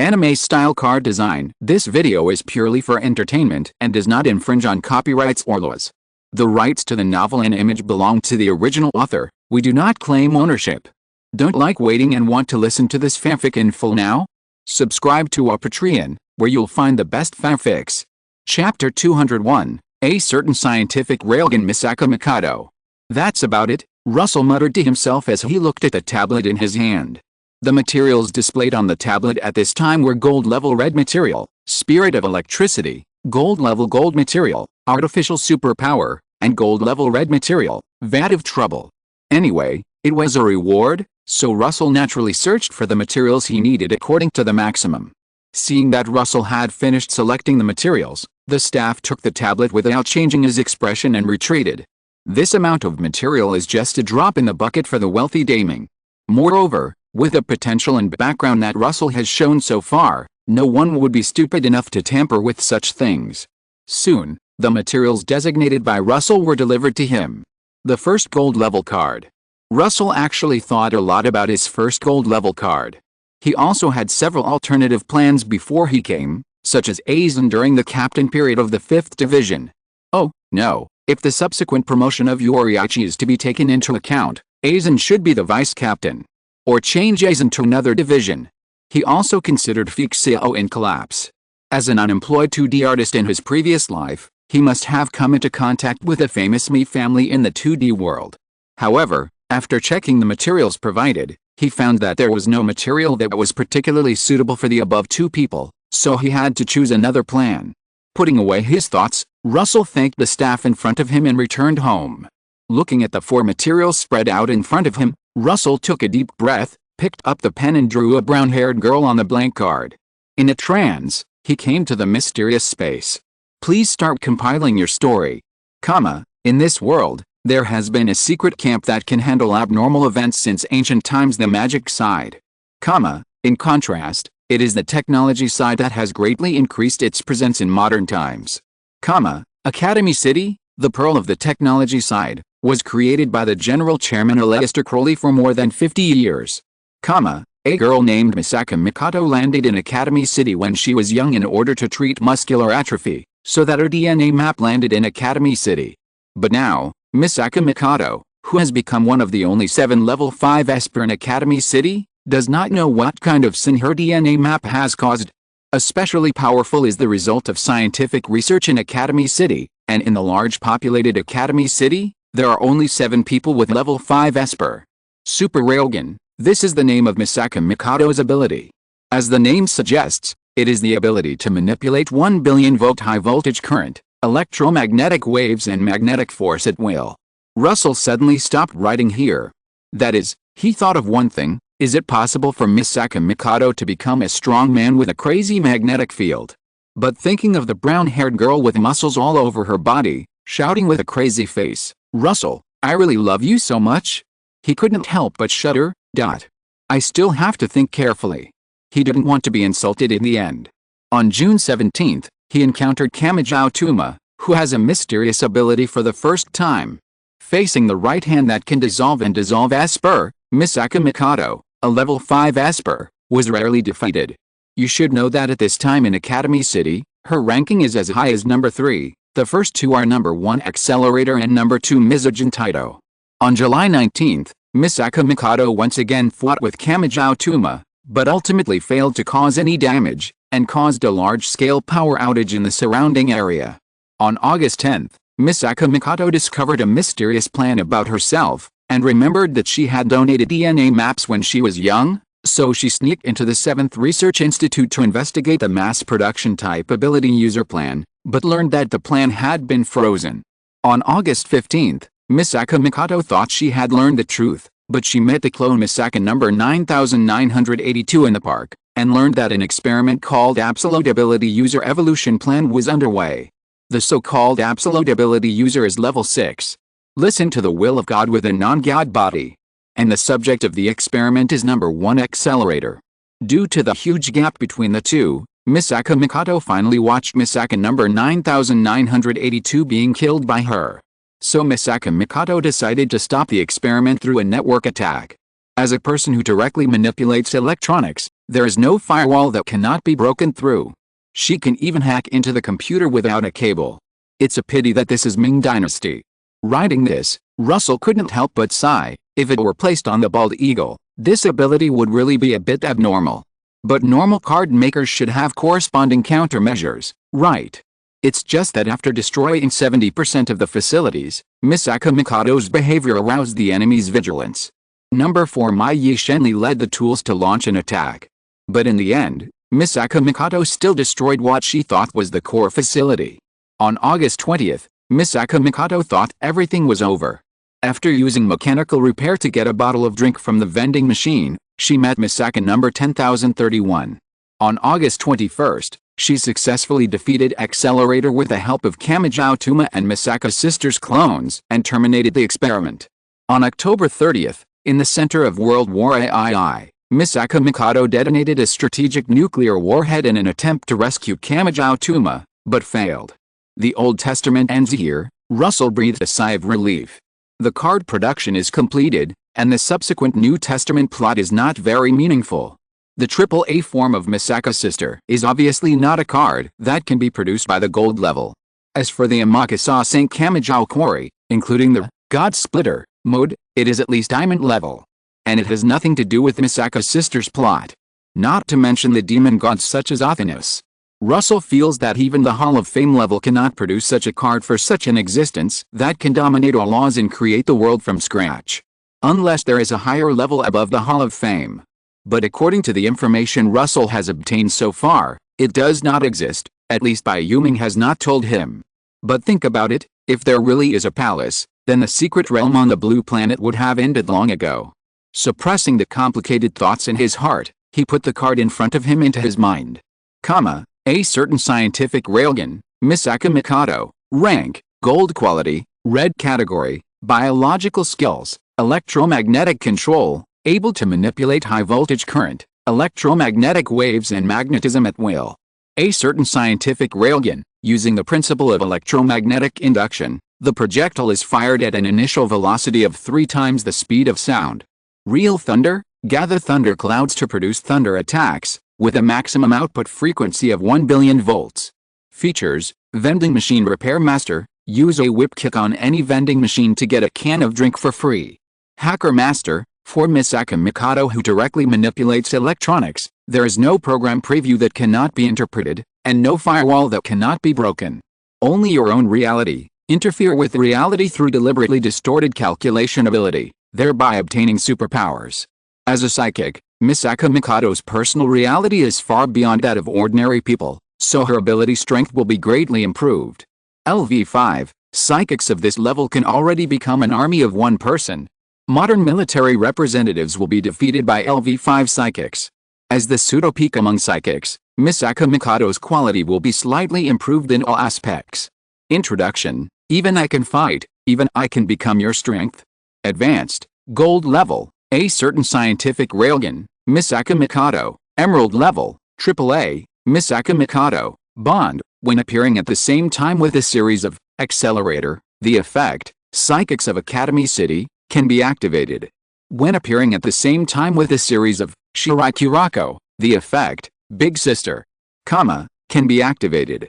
Anime-style card design. This video is purely for entertainment and does not infringe on copyrights or laws. The rights to the novel and image belong to the original author. We do not claim ownership. Don't like waiting and want to listen to this fanfic in full now? Subscribe to our Patreon, where you'll find the best fanfics. Chapter 201, A Certain Scientific Railgun Misaka Mikado. That's about it, Russell muttered to himself as he looked at the tablet in his hand. The materials displayed on the tablet at this time were gold-level red material, spirit of electricity, gold-level gold material, artificial superpower, and gold-level red material, vat of trouble. Anyway, it was a reward, so Russell naturally searched for the materials he needed according to the maximum. Seeing that Russell had finished selecting the materials, the staff took the tablet without changing his expression and retreated. This amount of material is just a drop in the bucket for the wealthy daiming. Moreover, with the potential and background that Russell has shown so far, no one would be stupid enough to tamper with such things. Soon, the materials designated by Russell were delivered to him. The first gold-level card. Russell actually thought a lot about his first gold-level card. He also had several alternative plans before he came, such as Aizen during the captain period of the 5th Division. Oh, no, if the subsequent promotion of Yoriichi is to be taken into account, Aizen should be the vice-captain. Or change Aizen to another division. He also considered fictional in collapse. As an unemployed 2D artist in his previous life, he must have come into contact with a famous Mi family in the 2D world. However, after checking the materials provided, he found that there was no material that was particularly suitable for the above two people, so he had to choose another plan. Putting away his thoughts, Russell thanked the staff in front of him and returned home. Looking at the 4 materials spread out in front of him, Russell took a deep breath, picked up the pen and drew a brown-haired girl on the blank card. In a trance, he came to the mysterious space. Please start compiling your story. In this world, there has been a secret camp that can handle abnormal events since ancient times, the magic side. In contrast, it is the technology side that has greatly increased its presence in modern times. Academy City, the pearl of the technology side, was created by the General Chairman Aleister Crowley for more than 50 years. A girl named Misaka Mikado landed in Academy City when she was young in order to treat muscular atrophy, so that her DNA map landed in Academy City. But now, Misaka Mikado, who has become one of the only 7 level 5 Esper in Academy City, does not know what kind of sin her DNA map has caused. Especially powerful is the result of scientific research in Academy City, and in the large populated Academy City, there are only 7 people with level 5 Esper. Super Railgun, this is the name of Misaka Mikado's ability. As the name suggests, it is the ability to manipulate 1 billion volt high voltage current, electromagnetic waves and magnetic force at will. Russell suddenly stopped writing here. That is, he thought of one thing: is it possible for Misaka Mikado to become a strong man with a crazy magnetic field? But thinking of the brown-haired girl with muscles all over her body, shouting with a crazy face, "Russell, I really love you so much," he couldn't help but shudder. I still have to think carefully. He didn't want to be insulted in the end. On June 17th, he encountered Kamijao Tuma, who has a mysterious ability for the first time. Facing the right hand that can dissolve and dissolve Esper, Misaka Mikado, a level 5 Esper, was rarely defeated. You should know that at this time in Academy City, her ranking is as high as number 3. The first 2 are number 1 Accelerator and number 2 Mizujin Taito. On July 19th, Misaka Mikado once again fought with Kamijao Tuma, but ultimately failed to cause any damage, and caused a large-scale power outage in the surrounding area. On August 10th, Misaka Mikado discovered a mysterious plan about herself, and remembered that she had donated DNA maps when she was young, so she sneaked into the 7th Research Institute to investigate the mass production type ability user plan, but learned that the plan had been frozen. On August 15th, Misaka Mikado thought she had learned the truth, but she met the clone Misaka number 9982 in the park, and learned that an experiment called Absolute Ability User Evolution Plan was underway. The so-called Absolute Ability User is level 6. Listen to the will of God with a non-God body. And the subject of the experiment is number 1 Accelerator. Due to the huge gap between the two, Misaka Mikado finally watched Misaka number 9982 being killed by her. So Misaka Mikado decided to stop the experiment through a network attack. As a person who directly manipulates electronics, there is no firewall that cannot be broken through. She can even hack into the computer without a cable. It's a pity that this is Ming Dynasty. Writing this, Russell couldn't help but sigh. If it were placed on the bald eagle, this ability would really be a bit abnormal. But normal card makers should have corresponding countermeasures, right? It's just that after destroying 70% of the facilities, Misaka Mikado's behavior aroused the enemy's vigilance. Number 4 Mai Yi Shenli led the tools to launch an attack. But in the end, Misaka Mikado still destroyed what she thought was the core facility. On August 20th, Misaka Mikado thought everything was over. After using mechanical repair to get a bottle of drink from the vending machine, she met Misaka number 10031. On August 21st, she successfully defeated Accelerator with the help of Kamijao Tuma and Misaka's sister's clones and terminated the experiment. On October 30th, in the center of World War III, Misaka Mikado detonated a strategic nuclear warhead in an attempt to rescue Kamijao Tuma, but failed. The Old Testament ends here. Russell breathed a sigh of relief. The card production is completed, and the subsequent New Testament plot is not very meaningful. The AAA form of Misaka's sister is obviously not a card that can be produced by the gold level. As for the Amakasa St. Kamijao Quarry, including the God Splitter mode, it is at least diamond level. And it has nothing to do with Misaka's sister's plot. Not to mention the demon gods such as Athanos. Russell feels that even the Hall of Fame level cannot produce such a card for such an existence that can dominate all laws and create the world from scratch. Unless there is a higher level above the Hall of Fame. But according to the information Russell has obtained so far, it does not exist, at least Bai Yuming has not told him. But think about it, if there really is a palace, then the secret realm on the blue planet would have ended long ago. Suppressing the complicated thoughts in his heart, he put the card in front of him into his mind. A certain scientific railgun, Misaka Mikado, rank, gold quality, red category, biological skills, electromagnetic control, able to manipulate high voltage current, electromagnetic waves and magnetism at will. A certain scientific railgun, using the principle of electromagnetic induction, the projectile is fired at an initial velocity of 3 times the speed of sound. Real thunder, gather thunder clouds to produce thunder attacks, with a maximum output frequency of 1 billion volts. Features: vending machine repair master, use a whip kick on any vending machine to get a can of drink for free. Hacker master, for Misaka Mikado who directly manipulates electronics, there is no program preview that cannot be interpreted, and no firewall that cannot be broken. Only your own reality. Interfere with reality through deliberately distorted calculation ability, thereby obtaining superpowers. As a psychic, Misaka Mikado's personal reality is far beyond that of ordinary people, so her ability strength will be greatly improved. LV5, psychics of this level can already become an army of one person. Modern military representatives will be defeated by LV5 psychics. As the pseudo-peak among psychics, Misaka Mikado's quality will be slightly improved in all aspects. Introduction: even I can fight, even I can become your strength. Advanced, gold level, a certain scientific railgun, Misaka Mikado, emerald level, AAA, Misaka Mikado, bond, when appearing at the same time with a series of accelerator, the effect, psychics of Academy City, can be activated. When appearing at the same time with a series of Shirakurako, the effect, big sister, can be activated.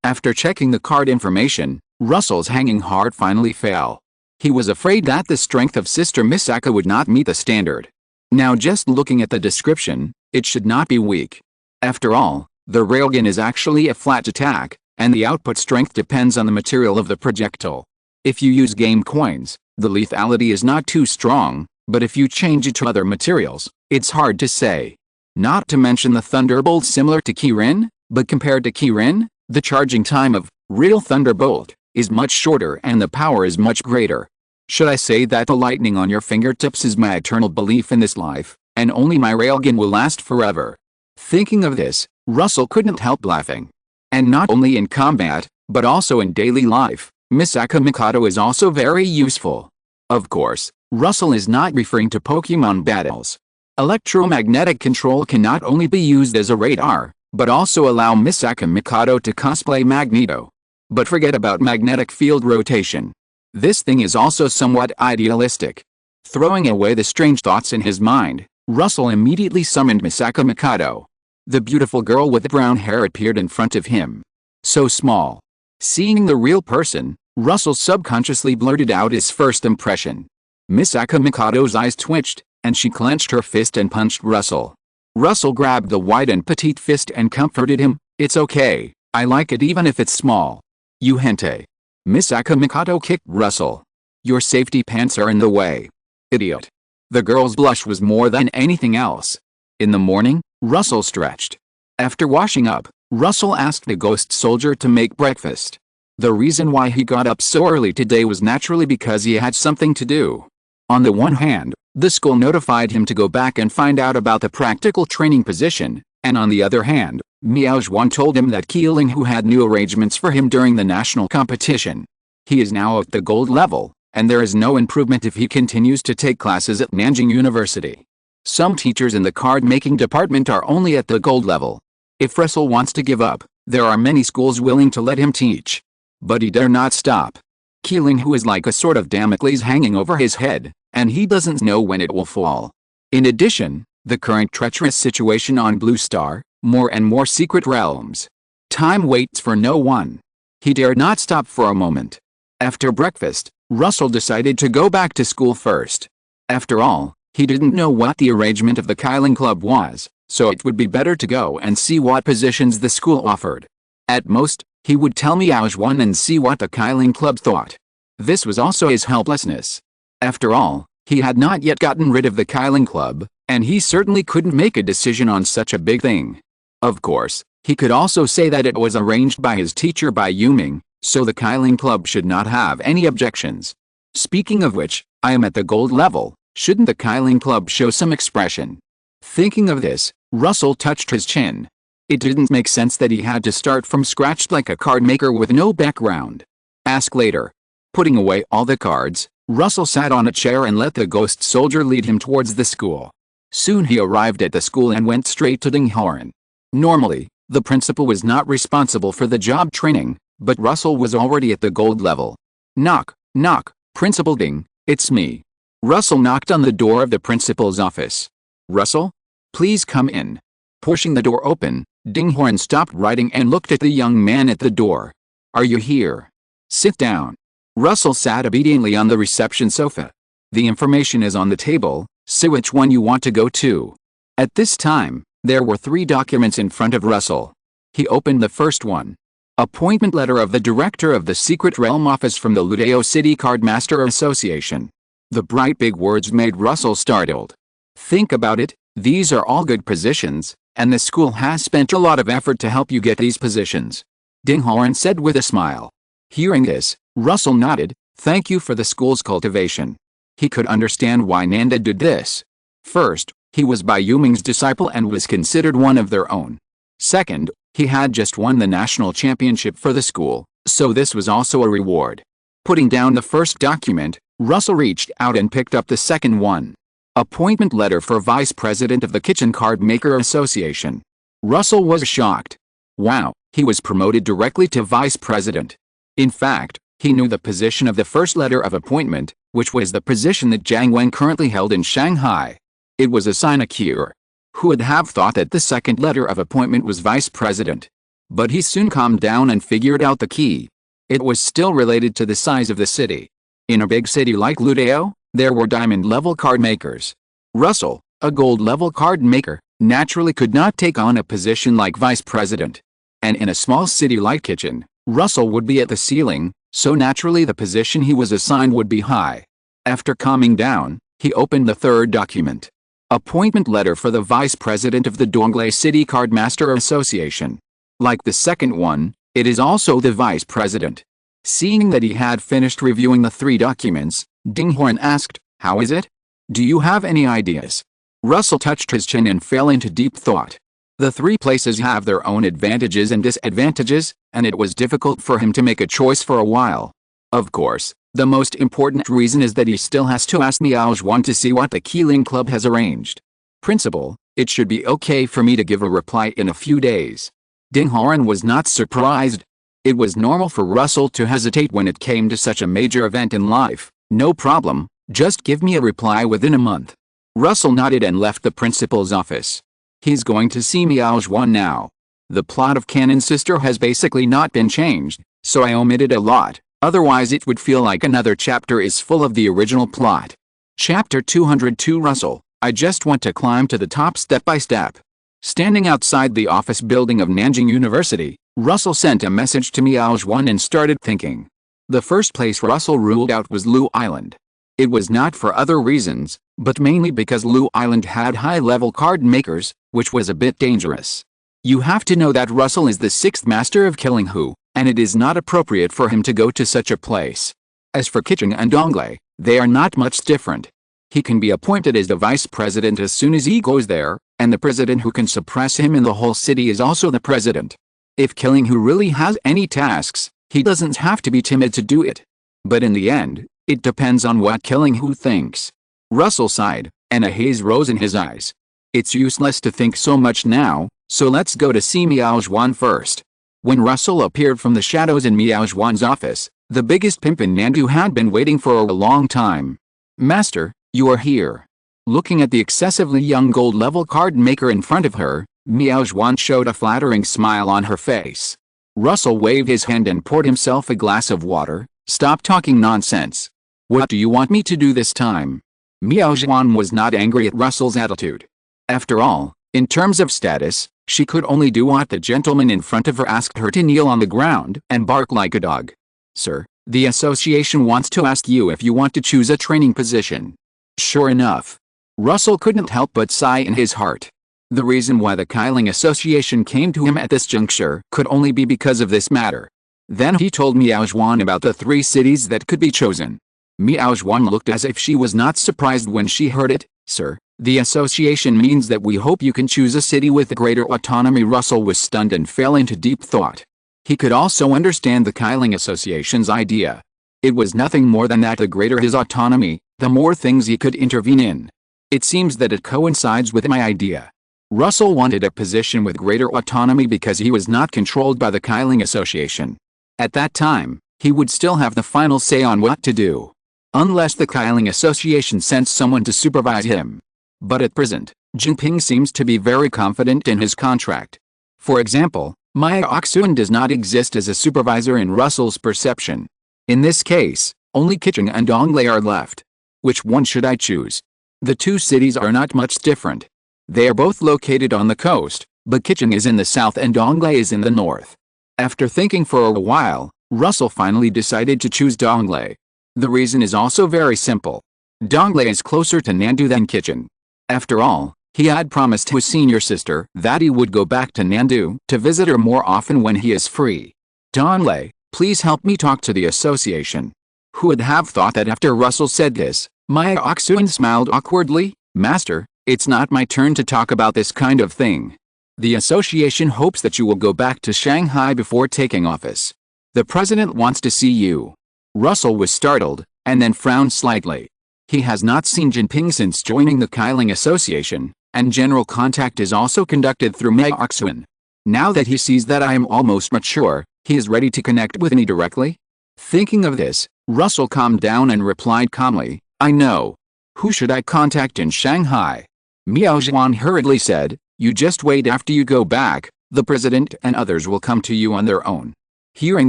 After checking the card information, Russell's hanging heart finally fell. He was afraid that the strength of Sister Misaka would not meet the standard. Now just looking at the description, it should not be weak. After all, the railgun is actually a flat attack, and the output strength depends on the material of the projectile. If you use game coins, the lethality is not too strong, but if you change it to other materials, it's hard to say. Not to mention the Thunderbolt similar to Kirin, but compared to Kirin, the charging time of real Thunderbolt is much shorter and the power is much greater. Should I say that the lightning on your fingertips is my eternal belief in this life, and only my railgun will last forever? Thinking of this, Russell couldn't help laughing. And not only in combat, but also in daily life, Misaka Mikado is also very useful. Of course, Russell is not referring to Pokemon battles. Electromagnetic control can not only be used as a radar, but also allow Misaka Mikado to cosplay Magneto. But forget about magnetic field rotation. This thing is also somewhat idealistic. Throwing away the strange thoughts in his mind, Russell immediately summoned Misaka Mikado. The beautiful girl with the brown hair appeared in front of him. So small. Seeing the real person, Russell subconsciously blurted out his first impression. Misaka Mikado's eyes twitched, and she clenched her fist and punched Russell. Russell grabbed the wide and petite fist and comforted him. "It's okay, I like it even if it's small. You hente." Misaka Mikado kicked Russell. "Your safety pants are in the way. Idiot." The girl's blush was more than anything else. In the morning, Russell stretched. After washing up, Russell asked the ghost soldier to make breakfast. The reason why he got up so early today was naturally because he had something to do. On the one hand, the school notified him to go back and find out about the practical training position, and on the other hand, Miao Zhuan told him that Qi Ling Hu had new arrangements for him during the national competition. He is now at the gold level, and there is no improvement if he continues to take classes at Nanjing University. Some teachers in the card-making department are only at the gold level. If Russell wants to give up, there are many schools willing to let him teach. But he dare not stop. Qi Ling Hu is like a sort of Damocles hanging over his head, and he doesn't know when it will fall. In addition, the current treacherous situation on Blue Star, more and more secret realms. Time waits for no one. He dared not stop for a moment. After breakfast, Russell decided to go back to school first. After all, he didn't know what the arrangement of the Qi Ling Club was, so it would be better to go and see what positions the school offered. At most, he would tell Miao Zhuan and see what the Qi Ling Club thought. This was also his helplessness. After all, he had not yet gotten rid of the Qi Ling Club, and he certainly couldn't make a decision on such a big thing. Of course, he could also say that it was arranged by his teacher Bai Yuming, so the Qi Ling Club should not have any objections. Speaking of which, I am at the gold level, shouldn't the Qi Ling Club show some expression? Thinking of this, Russell touched his chin. It didn't make sense that he had to start from scratch like a card maker with no background. Ask later. Putting away all the cards, Russell sat on a chair and let the ghost soldier lead him towards the school. Soon he arrived at the school and went straight to Ding Horan. Normally, the principal was not responsible for the job training, but Russell was already at the gold level. Knock, knock, Principal Ding, it's me. Russell knocked on the door of the principal's office. Russell? Please come in. Pushing the door open, Ding Horan stopped writing and looked at the young man at the door. Are you here? Sit down. Russell sat obediently on the reception sofa. The information is on the table, see which one you want to go to. At this time, there were 3 documents in front of Russell. He opened the first one. Appointment letter of the director of the Secret Realm Office from the Ludeo City Cardmaster Association. The bright big words made Russell startled. Think about it, these are all good positions, and the school has spent a lot of effort to help you get these positions. Ding Horan said with a smile. Hearing this, Russell nodded, thank you for the school's cultivation. He could understand why Nanda did this. First, he was Bai Yuming's disciple and was considered one of their own. Second, he had just won the national championship for the school, so this was also a reward. Putting down the first document, Russell reached out and picked up the second one. Appointment letter for Vice President of the Kitchen Card Maker Association. Russell was shocked. Wow, he was promoted directly to Vice President. In fact, he knew the position of the first letter of appointment, which was the position that Jiang Wen currently held in Shanghai. It was a sinecure. Who would have thought that the second letter of appointment was Vice President? But he soon calmed down and figured out the key. It was still related to the size of the city. In a big city like Ludeo, there were diamond-level card makers. Russell, a gold-level card maker, naturally could not take on a position like Vice President. And in a small city like Kitchen, Russell would be at the ceiling, so naturally the position he was assigned would be high. After calming down, he opened the third document. Appointment letter for the Vice President of the Donglei City Cardmaster Association. Like the second one, it is also the Vice President. Seeing that he had finished reviewing the 3 documents, Ding Horan asked, how is it? Do you have any ideas? Russell touched his chin and fell into deep thought. The 3 places have their own advantages and disadvantages, and it was difficult for him to make a choice for a while. Of course, the most important reason is that he still has to ask Miao Zhuan to see what the Qi Ling Club has arranged. Principal, it should be okay for me to give a reply in a few days. Ding Horan was not surprised. It was normal for Russell to hesitate when it came to such a major event in life. No problem, Just give me a reply within a month. Russell nodded and left the principal's office. He's going to see Miao Zhuan now. The plot of Canon Sister has basically not been changed, so I omitted a lot, otherwise it would feel like another chapter is full of the original plot. Chapter 202 Russell, I just want to climb to the top step by step. Standing outside the office building of Nanjing University, Russell sent a message to Miao Zhuan and started thinking. The first place Russell ruled out was Lu Island. It was not for other reasons, but mainly because Lu Island had high-level card makers, which was a bit dangerous. You have to know that Russell is the 6th master of Killing Hu, and it is not appropriate for him to go to such a place. As for Qi Ling and Donglei, they are not much different. He can be appointed as the vice president as soon as he goes there, and the president who can suppress him in the whole city is also the president. If Qi Ling Hu really has any tasks, he doesn't have to be timid to do it. But in the end, it depends on what Qi Ling Hu thinks. Russell sighed, and a haze rose in his eyes. It's useless to think so much now, so let's go to see Miao Zhuan first. When Russell appeared from the shadows in Miao Zhuan's office, the biggest pimp in Nandu had been waiting for a long time. Master, you are here. Looking at the excessively young gold-level card maker in front of her, Miao Zhuan showed a flattering smile on her face. Russell waved his hand and poured himself a glass of water. Stop talking nonsense. What do you want me to do this time? Miao Zhuan was not angry at Russell's attitude. After all, in terms of status, she could only do what the gentleman in front of her asked her to kneel on the ground and bark like a dog. Sir, the association wants to ask you if you want to choose a training position. Sure enough. Russell couldn't help but sigh in his heart. The reason why the Qi Ling Association came to him at this juncture could only be because of this matter. Then he told Miao Zhuan about the 3 cities that could be chosen. Miao Zhuan looked as if she was not surprised when she heard it. Sir, the association means that we hope you can choose a city with greater autonomy. Russell was stunned and fell into deep thought. He could also understand the Qi Ling Association's idea. It was nothing more than that the greater his autonomy, the more things he could intervene in. It seems that it coincides with my idea. Russell wanted a position with greater autonomy because he was not controlled by the Qi Ling Association. At that time, he would still have the final say on what to do. Unless the Qi Ling Association sent someone to supervise him. But at present, Jinping seems to be very confident in his contract. For example, Maya Oxuan does not exist as a supervisor in Russell's perception. In this case, only Qi Ling and Donglei are left. Which one should I choose? The 2 cities are not much different. They are both located on the coast, but Qi Ling is in the south and Donglei is in the north. After thinking for a while, Russell finally decided to choose Donglei. The reason is also very simple. Donglei is closer to Nandu than Qi Ling. After all, he had promised his senior sister that he would go back to Nandu to visit her more often when he is free. Donglei, please help me talk to the association. Who would have thought that after Russell said this, Maya Oxuan smiled awkwardly? Master, it's not my turn to talk about this kind of thing. The association hopes that you will go back to Shanghai before taking office. The president wants to see you. Russell was startled, and then frowned slightly. He has not seen Jinping since joining the Qi Ling Association, and general contact is also conducted through Maya Oxuan. Now that he sees that I am almost mature, he is ready to connect with me directly? Thinking of this, Russell calmed down and replied calmly, I know. Who should I contact in Shanghai? Miao Zhuan hurriedly said, you just wait after you go back, the president and others will come to you on their own. Hearing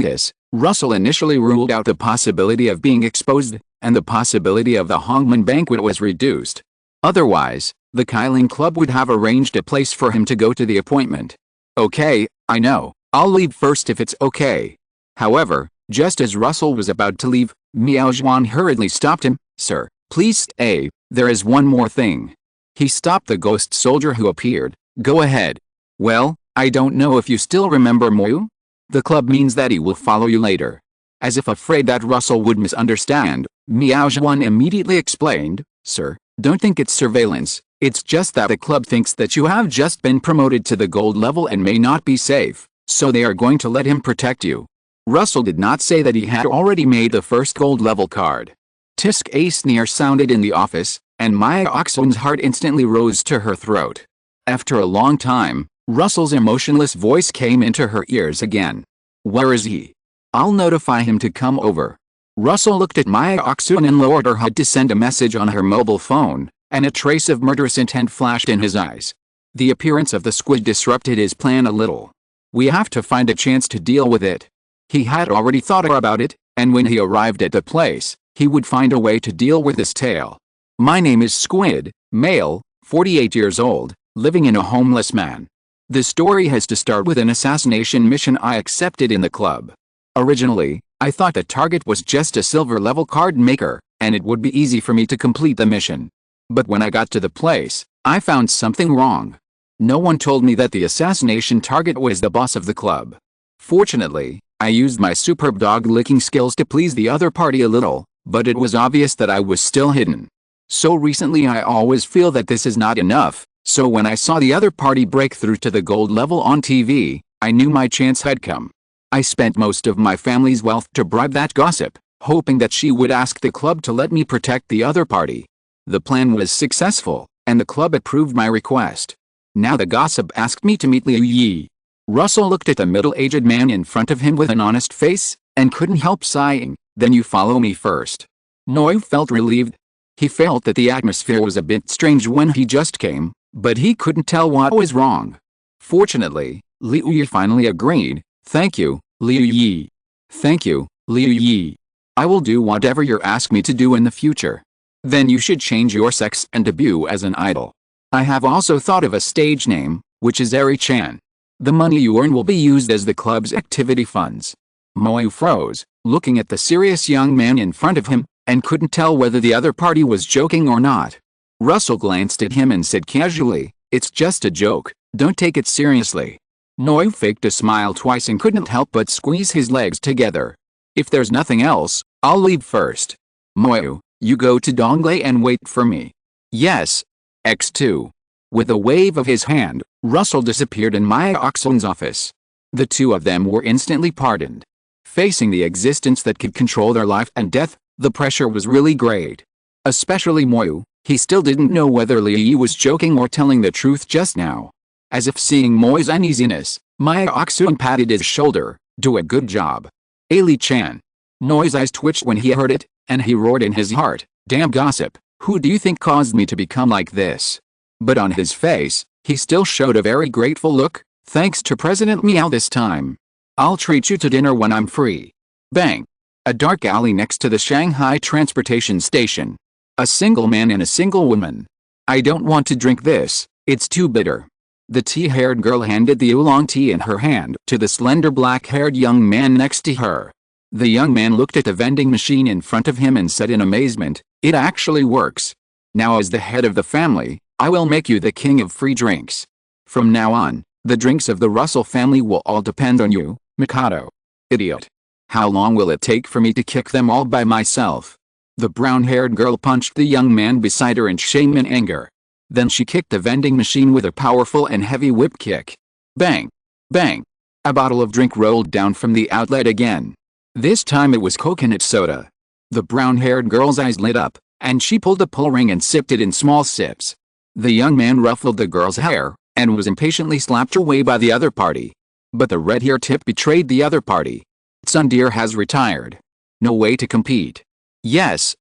this, Russell initially ruled out the possibility of being exposed, and the possibility of the Hongmen banquet was reduced. Otherwise, the Qi Ling Club would have arranged a place for him to go to the appointment. Okay, I know, I'll leave first if it's okay. However, just as Russell was about to leave, Miao Zhuan hurriedly stopped him. Sir, please stay, there is one more thing. He stopped the ghost soldier who appeared. Go ahead. Well, I don't know if you still remember Moyu? The club means that he will follow you later. As if afraid that Russell would misunderstand, Miao Zhuan immediately explained, Sir, don't think it's surveillance, it's just that the club thinks that you have just been promoted to the gold level and may not be safe, so they are going to let him protect you. Russell did not say that he had already made the first gold level card. Tisk a sneer sounded in the office, and Maya Oxuan's heart instantly rose to her throat. After a long time, Russell's emotionless voice came into her ears again. Where is he? I'll notify him to come over. Russell looked at Maya Oxun and lowered her head to send a message on her mobile phone, and a trace of murderous intent flashed in his eyes. The appearance of the squid disrupted his plan a little. We have to find a chance to deal with it. He had already thought about it, and when he arrived at the place, he would find a way to deal with this tale. My name is Squid, male, 48 years old, living in a homeless man. The story has to start with an assassination mission I accepted in the club. Originally, I thought the target was just a silver-level card maker, and it would be easy for me to complete the mission. But when I got to the place, I found something wrong. No one told me that the assassination target was the boss of the club. Fortunately, I used my superb dog-licking skills to please the other party a little, but it was obvious that I was still hidden. So recently I always feel that this is not enough, so when I saw the other party break through to the gold level on TV, I knew my chance had come. I spent most of my family's wealth to bribe that gossip, hoping that she would ask the club to let me protect the other party. The plan was successful, and the club approved my request. Now the gossip asked me to meet Liu Yi. Russell looked at the middle-aged man in front of him with an honest face, and couldn't help sighing. Then you follow me first. Noi felt relieved. He felt that the atmosphere was a bit strange when he just came, but he couldn't tell what was wrong. Fortunately, Liu Yi finally agreed. Thank you, Liu Yi. Thank you, Liu Yi. I will do whatever you ask me to do in the future. Then you should change your sex and debut as an idol. I have also thought of a stage name, which is Eri-chan. The money you earn will be used as the club's activity funds. Moyu froze, looking at the serious young man in front of him, and couldn't tell whether the other party was joking or not. Russell glanced at him and said casually, "It's just a joke, don't take it seriously." Moyu faked a smile twice and couldn't help but squeeze his legs together. "If there's nothing else, I'll leave first. Moyu, you go to Donglei and wait for me." "Yes. X2. With a wave of his hand, Russell disappeared in Maya Oxun's office. The two of them were instantly pardoned. Facing the existence that could control their life and death, the pressure was really great. Especially Moyu, he still didn't know whether Liu Yi was joking or telling the truth just now. As if seeing Moyu's uneasiness, Maya Oxun patted his shoulder. "Do a good job. Ali-chan." Moyu's eyes twitched when he heard it, and he roared in his heart, "Damn gossip, who do you think caused me to become like this?" But on his face, he still showed a very grateful look. "Thanks to President Meow this time. I'll treat you to dinner when I'm free." Bang! A dark alley next to the Shanghai transportation station. A single man and a single woman. "I don't want to drink this, it's too bitter." The tea-haired girl handed the oolong tea in her hand to the slender black-haired young man next to her. The young man looked at the vending machine in front of him and said in amazement, "It actually works. Now as the head of the family, I will make you the king of free drinks. From now on, the drinks of the Russell family will all depend on you, Mikado." "Idiot. How long will it take for me to kick them all by myself?" The brown-haired girl punched the young man beside her in shame and anger. Then she kicked the vending machine with a powerful and heavy whip kick. Bang! Bang! A bottle of drink rolled down from the outlet again. This time it was coconut soda. The brown-haired girl's eyes lit up, and she pulled a pull ring and sipped it in small sips. The young man ruffled the girl's hair, and was impatiently slapped away by the other party. But the red hair tip betrayed the other party. Tsundeer has retired. No way to compete. Yes,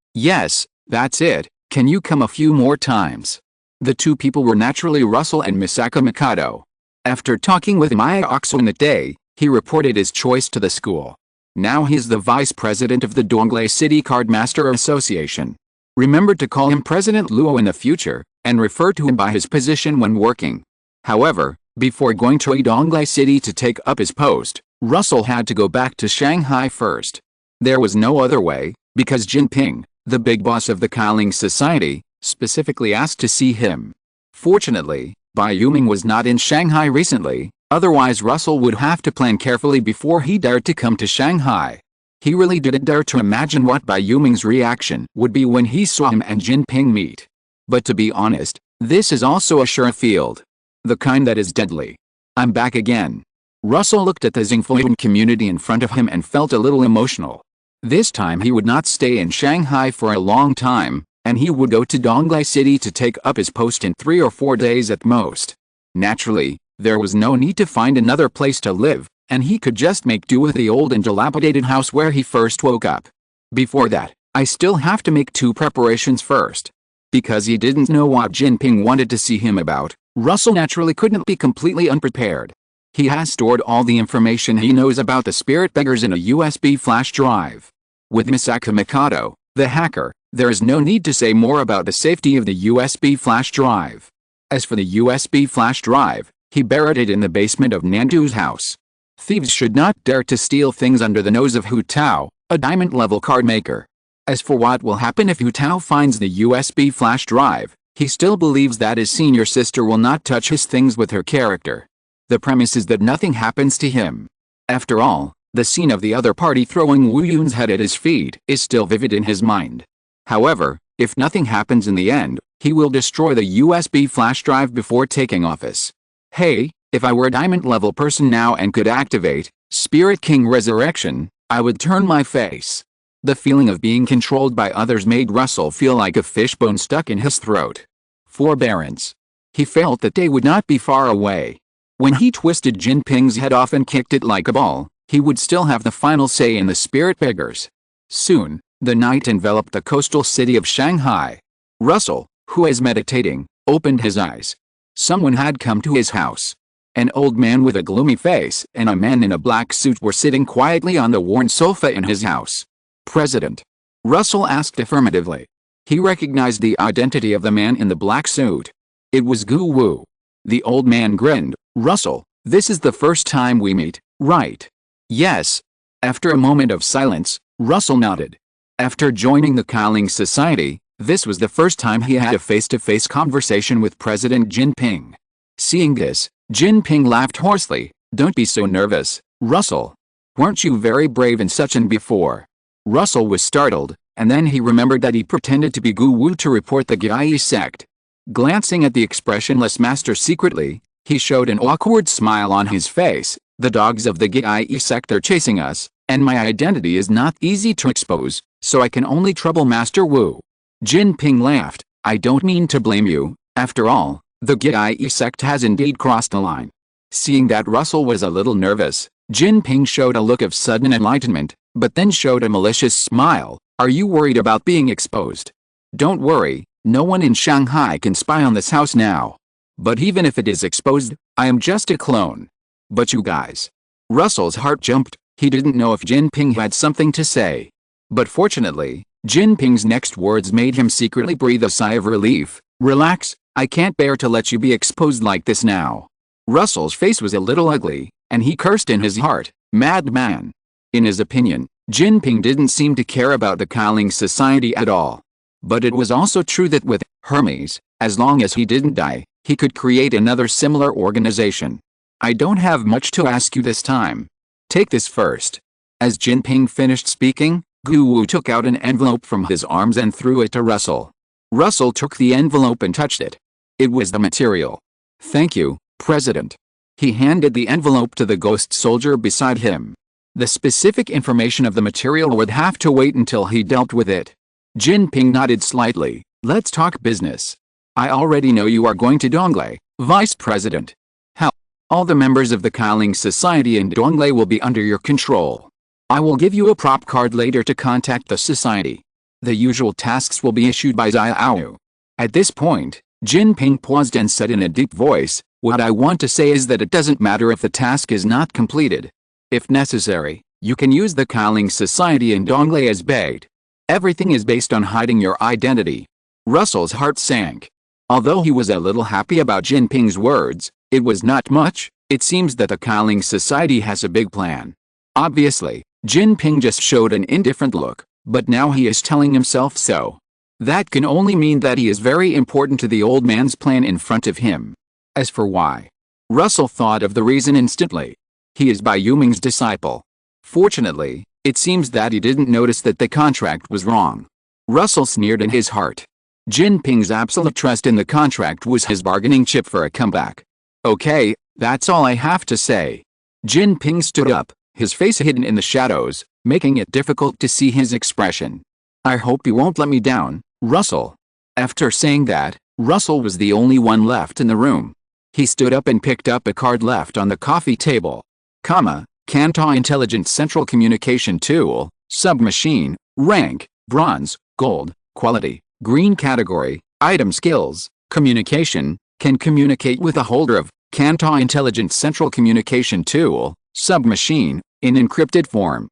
that's it, can you come a few more times? The two people were naturally Russell and Misaka Mikado. After talking with Maya Oxun that day, he reported his choice to the school. Now he's the vice president of the Donglei City Cardmaster Association. Remember to call him President Luo in the future, and refer to him by his position when working. However, before going to Donglei City to take up his post, Russell had to go back to Shanghai first. There was no other way, because Jinping, the big boss of the Qi Ling Society, specifically asked to see him. Fortunately, Bai Yuming was not in Shanghai recently, otherwise Russell would have to plan carefully before he dared to come to Shanghai. He really didn't dare to imagine what Bai Yuming's reaction would be when he saw him and Jinping meet. But to be honest, this is also a sure field. The kind that is deadly. I'm back again. Russell looked at the Xingfuan community in front of him and felt a little emotional. This time he would not stay in Shanghai for a long time, and he would go to Donglei City to take up his post in 3 or 4 days at most. Naturally, there was no need to find another place to live, and he could just make do with the old and dilapidated house where he first woke up. Before that, I still have to make 2 preparations first. Because he didn't know what Jinping wanted to see him about, Russell naturally couldn't be completely unprepared. He has stored all the information he knows about the spirit beggars in a USB flash drive. With Misaka Mikado, the hacker, there is no need to say more about the safety of the USB flash drive. As for the USB flash drive, he buried it in the basement of Nandu's house. Thieves should not dare to steal things under the nose of Hu Tao, a diamond-level card maker. As for what will happen if Hu Tao finds the USB flash drive, he still believes that his senior sister will not touch his things with her character. The premise is that nothing happens to him. After all, the scene of the other party throwing Wu Yun's head at his feet is still vivid in his mind. However, if nothing happens in the end, he will destroy the USB flash drive before taking office. Hey, if I were a diamond-level person now and could activate Spirit King Resurrection, I would turn my face. The feeling of being controlled by others made Russell feel like a fishbone stuck in his throat. Forbearance. He felt that they would not be far away. When he twisted Jinping's head off and kicked it like a ball, he would still have the final say in the spirit beggars. Soon, the night enveloped the coastal city of Shanghai. Russell, who was meditating, opened his eyes. Someone had come to his house. An old man with a gloomy face and a man in a black suit were sitting quietly on the worn sofa in his house. President? Russell asked affirmatively. He recognized the identity of the man in the black suit. It was Gu Wu. The old man grinned. Russell, this is the first time we meet, right? Yes. After a moment of silence, Russell nodded. After joining the Qi Ling Society, this was the first time he had a face-to-face conversation with President Jinping. Seeing this, Jinping laughed hoarsely. Don't be so nervous, Russell. Weren't you very brave in Suchun before? Russell was startled, and then he remembered that he pretended to be Gu Wu to report the Gyai sect. Glancing at the expressionless master secretly, he showed an awkward smile on his face. The dogs of the Gyai sect are chasing us, and my identity is not easy to expose, so I can only trouble Master Wu. Jinping laughed. I don't mean to blame you. After all, the Gyai sect has indeed crossed the line. Seeing that Russell was a little nervous, Jinping showed a look of sudden enlightenment, but then showed a malicious smile. Are you worried about being exposed? Don't worry, no one in Shanghai can spy on this house now. But even if it is exposed, I am just a clone. But you guys. Russell's heart jumped. He didn't know if Jinping had something to say. But fortunately, Jinping's next words made him secretly breathe a sigh of relief. Relax, I can't bear to let you be exposed like this now. Russell's face was a little ugly, and he cursed in his heart, madman. In his opinion, Jinping didn't seem to care about the Qi Ling Society at all. But it was also true that with Hermes, as long as he didn't die, he could create another similar organization. I don't have much to ask you this time. Take this first. As Jinping finished speaking, Gu Wu took out an envelope from his arms and threw it to Russell. Russell took the envelope and touched it. It was the material. Thank you, President. He handed the envelope to the ghost soldier beside him. The specific information of the material would have to wait until he dealt with it. Jinping nodded slightly. Let's talk business. I already know you are going to Donglei, Vice President. Hell, all the members of the Qi Ling Society in Donglei will be under your control. I will give you a prop card later to contact the society. The usual tasks will be issued by Xiao. At this point, Jinping paused and said in a deep voice, what I want to say is that it doesn't matter if the task is not completed. If necessary, you can use the Qi Ling Society in Donglei as bait. Everything is based on hiding your identity. Russell's heart sank. Although he was a little happy about Jinping's words, it was not much. It seems that the Qi Ling Society has a big plan. Obviously, Jinping just showed an indifferent look, but now he is telling himself so. That can only mean that he is very important to the old man's plan in front of him. As for why, Russell thought of the reason instantly. He is Bai Yuming's disciple. Fortunately, it seems that he didn't notice that the contract was wrong. Russell sneered in his heart. Jinping's absolute trust in the contract was his bargaining chip for a comeback. Okay, that's all I have to say. Jinping stood up, his face hidden in the shadows, making it difficult to see his expression. I hope you won't let me down, Russell. After saying that, Russell was the only one left in the room. He stood up and picked up a card left on the coffee table. Kanto Intelligent Central Communication Tool, Submachine, rank, bronze, gold, quality, green category, item skills, communication, can communicate with a holder of Kanta Intelligent Central Communication Tool, submachine, in encrypted form.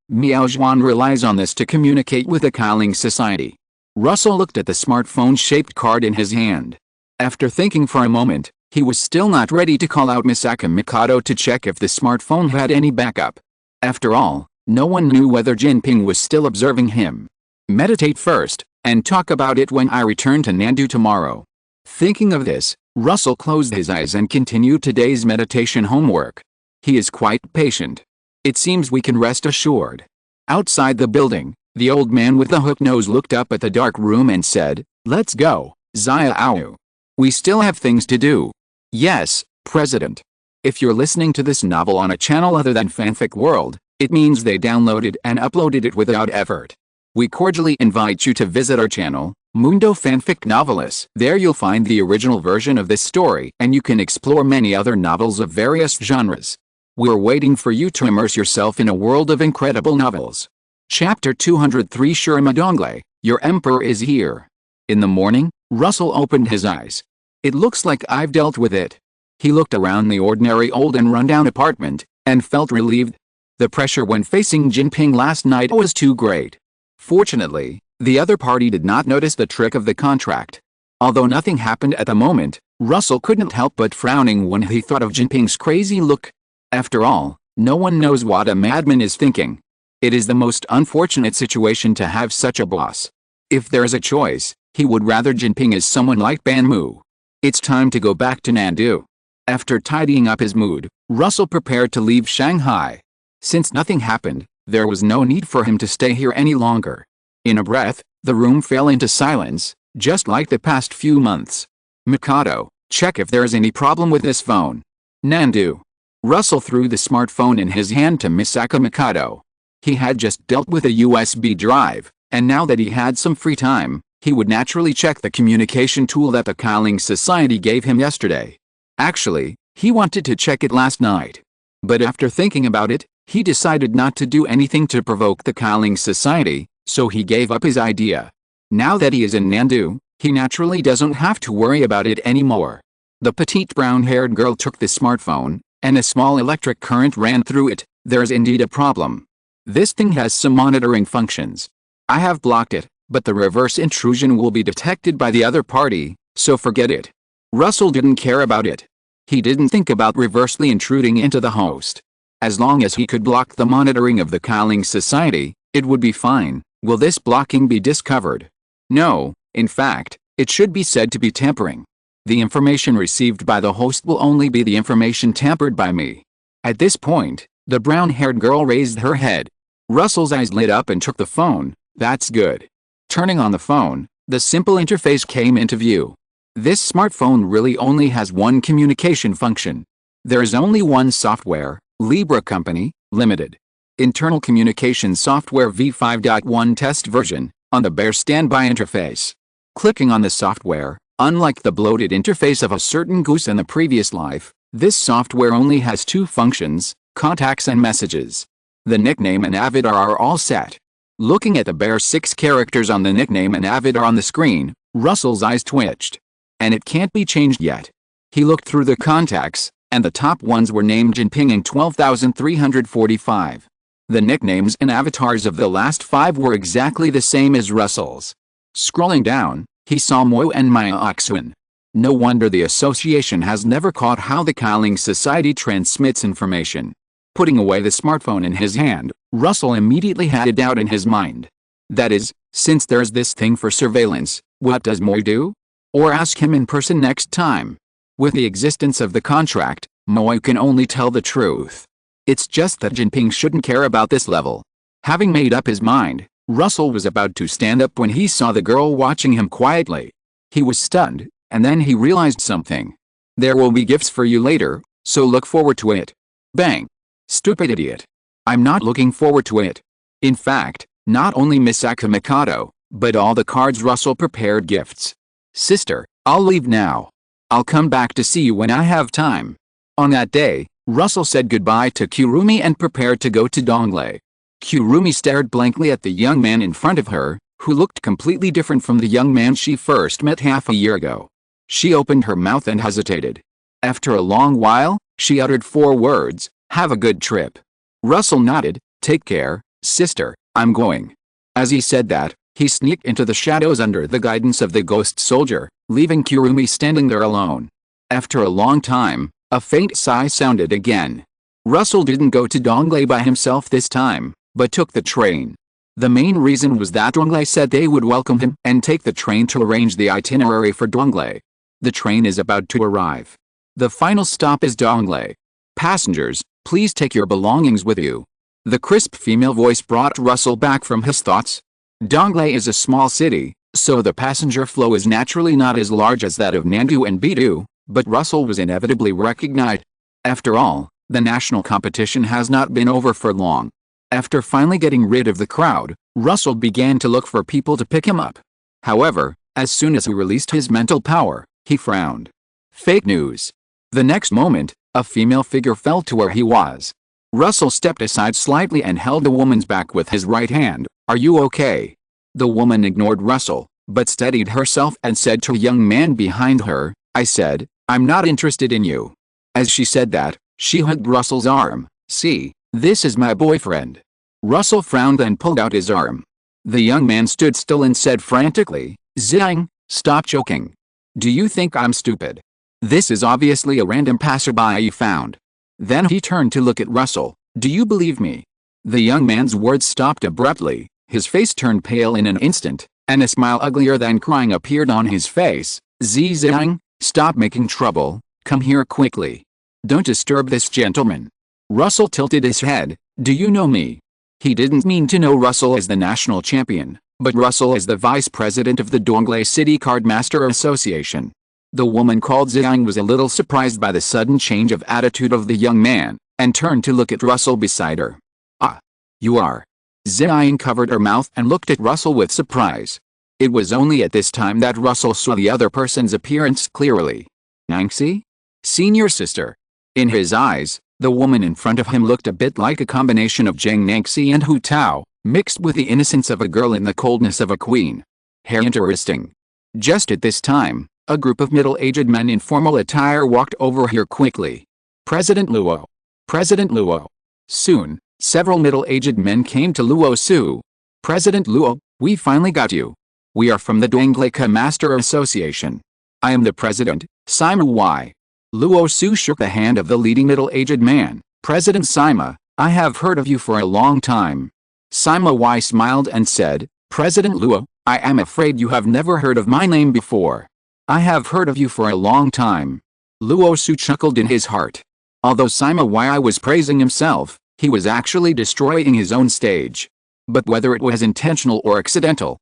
Miao Zhuan relies on this to communicate with the Qi Ling Society. Russell looked at the smartphone-shaped card in his hand. After thinking for a moment, he was still not ready to call out Misaka Mikado to check if the smartphone had any backup. After all, no one knew whether Jinping was still observing him. Meditate first, and talk about it when I return to Nandu tomorrow. Thinking of this, Russell closed his eyes and continued today's meditation homework. He is quite patient. It seems we can rest assured. Outside the building, the old man with the hook nose looked up at the dark room and said, "Let's go, Xiao. We still have things to do." Yes, President. If you're listening to this novel on a channel other than Fanfic World, it means they downloaded and uploaded it without effort. We cordially invite you to visit our channel, Mundo Fanfic Novelists. There you'll find the original version of this story and you can explore many other novels of various genres. We're waiting for you to immerse yourself in a world of incredible novels. Chapter 203 Shirama Dongle, Your Emperor is Here. In the morning, Russell opened his eyes. It looks like I've dealt with it. He looked around the ordinary old and rundown apartment, and felt relieved. The pressure when facing Jinping last night was too great. Fortunately, the other party did not notice the trick of the contract. Although nothing happened at the moment, Russell couldn't help but frowning when he thought of Jinping's crazy look. After all, no one knows what a madman is thinking. It is the most unfortunate situation to have such a boss. If there is a choice, he would rather Jinping as someone like Ban Mu. It's time to go back to Nandu. After tidying up his mood, Russell prepared to leave Shanghai. Since nothing happened, there was no need for him to stay here any longer. In a breath, the room fell into silence, just like the past few months. Mikado, check if there is any problem with this phone. Nandu. Russell threw the smartphone in his hand to Misaka Mikado. He had just dealt with a USB drive, and now that he had some free time, he would naturally check the communication tool that the Qi Ling Society gave him yesterday. Actually, he wanted to check it last night. But after thinking about it, he decided not to do anything to provoke the Qi Ling Society, so he gave up his idea. Now that he is in Nandu, he naturally doesn't have to worry about it anymore. The petite brown-haired girl took the smartphone, and a small electric current ran through it. There's indeed a problem. This thing has some monitoring functions. I have blocked it, but the reverse intrusion will be detected by the other party, so forget it. Russell didn't care about it. He didn't think about reversely intruding into the host. As long as he could block the monitoring of the Qi Ling Society, it would be fine. Will this blocking be discovered? No, in fact, it should be said to be tampering. The information received by the host will only be the information tampered by me. At this point, the brown-haired girl raised her head. Russell's eyes lit up and took the phone. That's good. Turning on the phone, the simple interface came into view. This smartphone really only has one communication function. There is only one software, Libra Company, Limited. Internal Communication Software v5.1 test version, on the bare standby interface. Clicking on the software, unlike the bloated interface of a certain goose in the previous life, this software only has two functions, contacts and messages. The nickname and avatar are all set. Looking at the bare 6 characters on the nickname and avatar on the screen, Russell's eyes twitched. And it can't be changed yet. He looked through the contacts, and the top ones were named Jinping and 12,345. The nicknames and avatars of the last 5 were exactly the same as Russell's. Scrolling down, he saw Mo and Maya Oxuan. No wonder the association has never caught how the Qi Ling Society transmits information. Putting away the smartphone in his hand, Russell immediately had a doubt in his mind. That is, since there's this thing for surveillance, what does Mo do? Or ask him in person next time. With the existence of the contract, Mo can only tell the truth. It's just that Jinping shouldn't care about this level. Having made up his mind, Russell was about to stand up when he saw the girl watching him quietly. He was stunned, and then he realized something. There will be gifts for you later, so look forward to it. Bang. Stupid idiot. I'm not looking forward to it. In fact, not only Misaka Mikado, but all the cards Russell prepared gifts. Sister, I'll leave now. I'll come back to see you when I have time. On that day, Russell said goodbye to Kurumi and prepared to go to Dongle. Kurumi stared blankly at the young man in front of her, who looked completely different from the young man she first met half a year ago. She opened her mouth and hesitated. After a long while, she uttered 4 words, "Have a good trip." Russell nodded. "Take care, sister, I'm going." As he said that, he sneaked into the shadows under the guidance of the ghost soldier, leaving Kurumi standing there alone. After a long time, a faint sigh sounded again. Russell didn't go to Donglei by himself this time, but took the train. The main reason was that Donglei said they would welcome him and take the train to arrange the itinerary for Donglei. The train is about to arrive. The final stop is Donglei. "Passengers, please take your belongings with you." The crisp female voice brought Russell back from his thoughts. Donglei is a small city, so the passenger flow is naturally not as large as that of Nandu and Bidu, but Russell was inevitably recognized. After all, the national competition has not been over for long. After finally getting rid of the crowd, Russell began to look for people to pick him up. However, as soon as he released his mental power, he frowned. Fake news. The next moment, a female figure fell to where he was. Russell stepped aside slightly and held the woman's back with his right hand. "Are you okay?" The woman ignored Russell, but steadied herself and said to a young man behind her, "I said, I'm not interested in you." As she said that, she hugged Russell's arm. "See, this is my boyfriend." Russell frowned and pulled out his arm. The young man stood still and said frantically, "Zhang, stop joking. Do you think I'm stupid? This is obviously a random passerby you found." Then he turned to look at Russell. "Do you believe me?" The young man's words stopped abruptly, his face turned pale in an instant, and a smile uglier than crying appeared on his face. "Zhang, stop making trouble, come here quickly. Don't disturb this gentleman." Russell tilted his head. "Do you know me?" He didn't mean to know Russell as the national champion, but Russell as the vice president of the Donglei City Cardmaster Association. The woman called Zhang was a little surprised by the sudden change of attitude of the young man, and turned to look at Russell beside her. "Ah, you are." Zhang covered her mouth and looked at Russell with surprise. It was only at this time that Russell saw the other person's appearance clearly. Nangxi? Senior sister. In his eyes, the woman in front of him looked a bit like a combination of Zhang Nangxi and Hu Tao, mixed with the innocence of a girl and the coldness of a queen. How interesting. Just at this time, a group of middle-aged men in formal attire walked over here quickly. "President Luo. President Luo." Soon, several middle-aged men came to Luo Su. "President Luo, we finally got you. We are from the Donglei Master Association. I am the president, Sima Y." Luo Su shook the hand of the leading middle-aged man. "President Sima, I have heard of you for a long time." Sima Y smiled and said, "President Luo, I am afraid you have never heard of my name before. I have heard of you for a long time." Luo Su chuckled in his heart. Although Sima Y was praising himself, he was actually destroying his own stage. But whether it was intentional or accidental,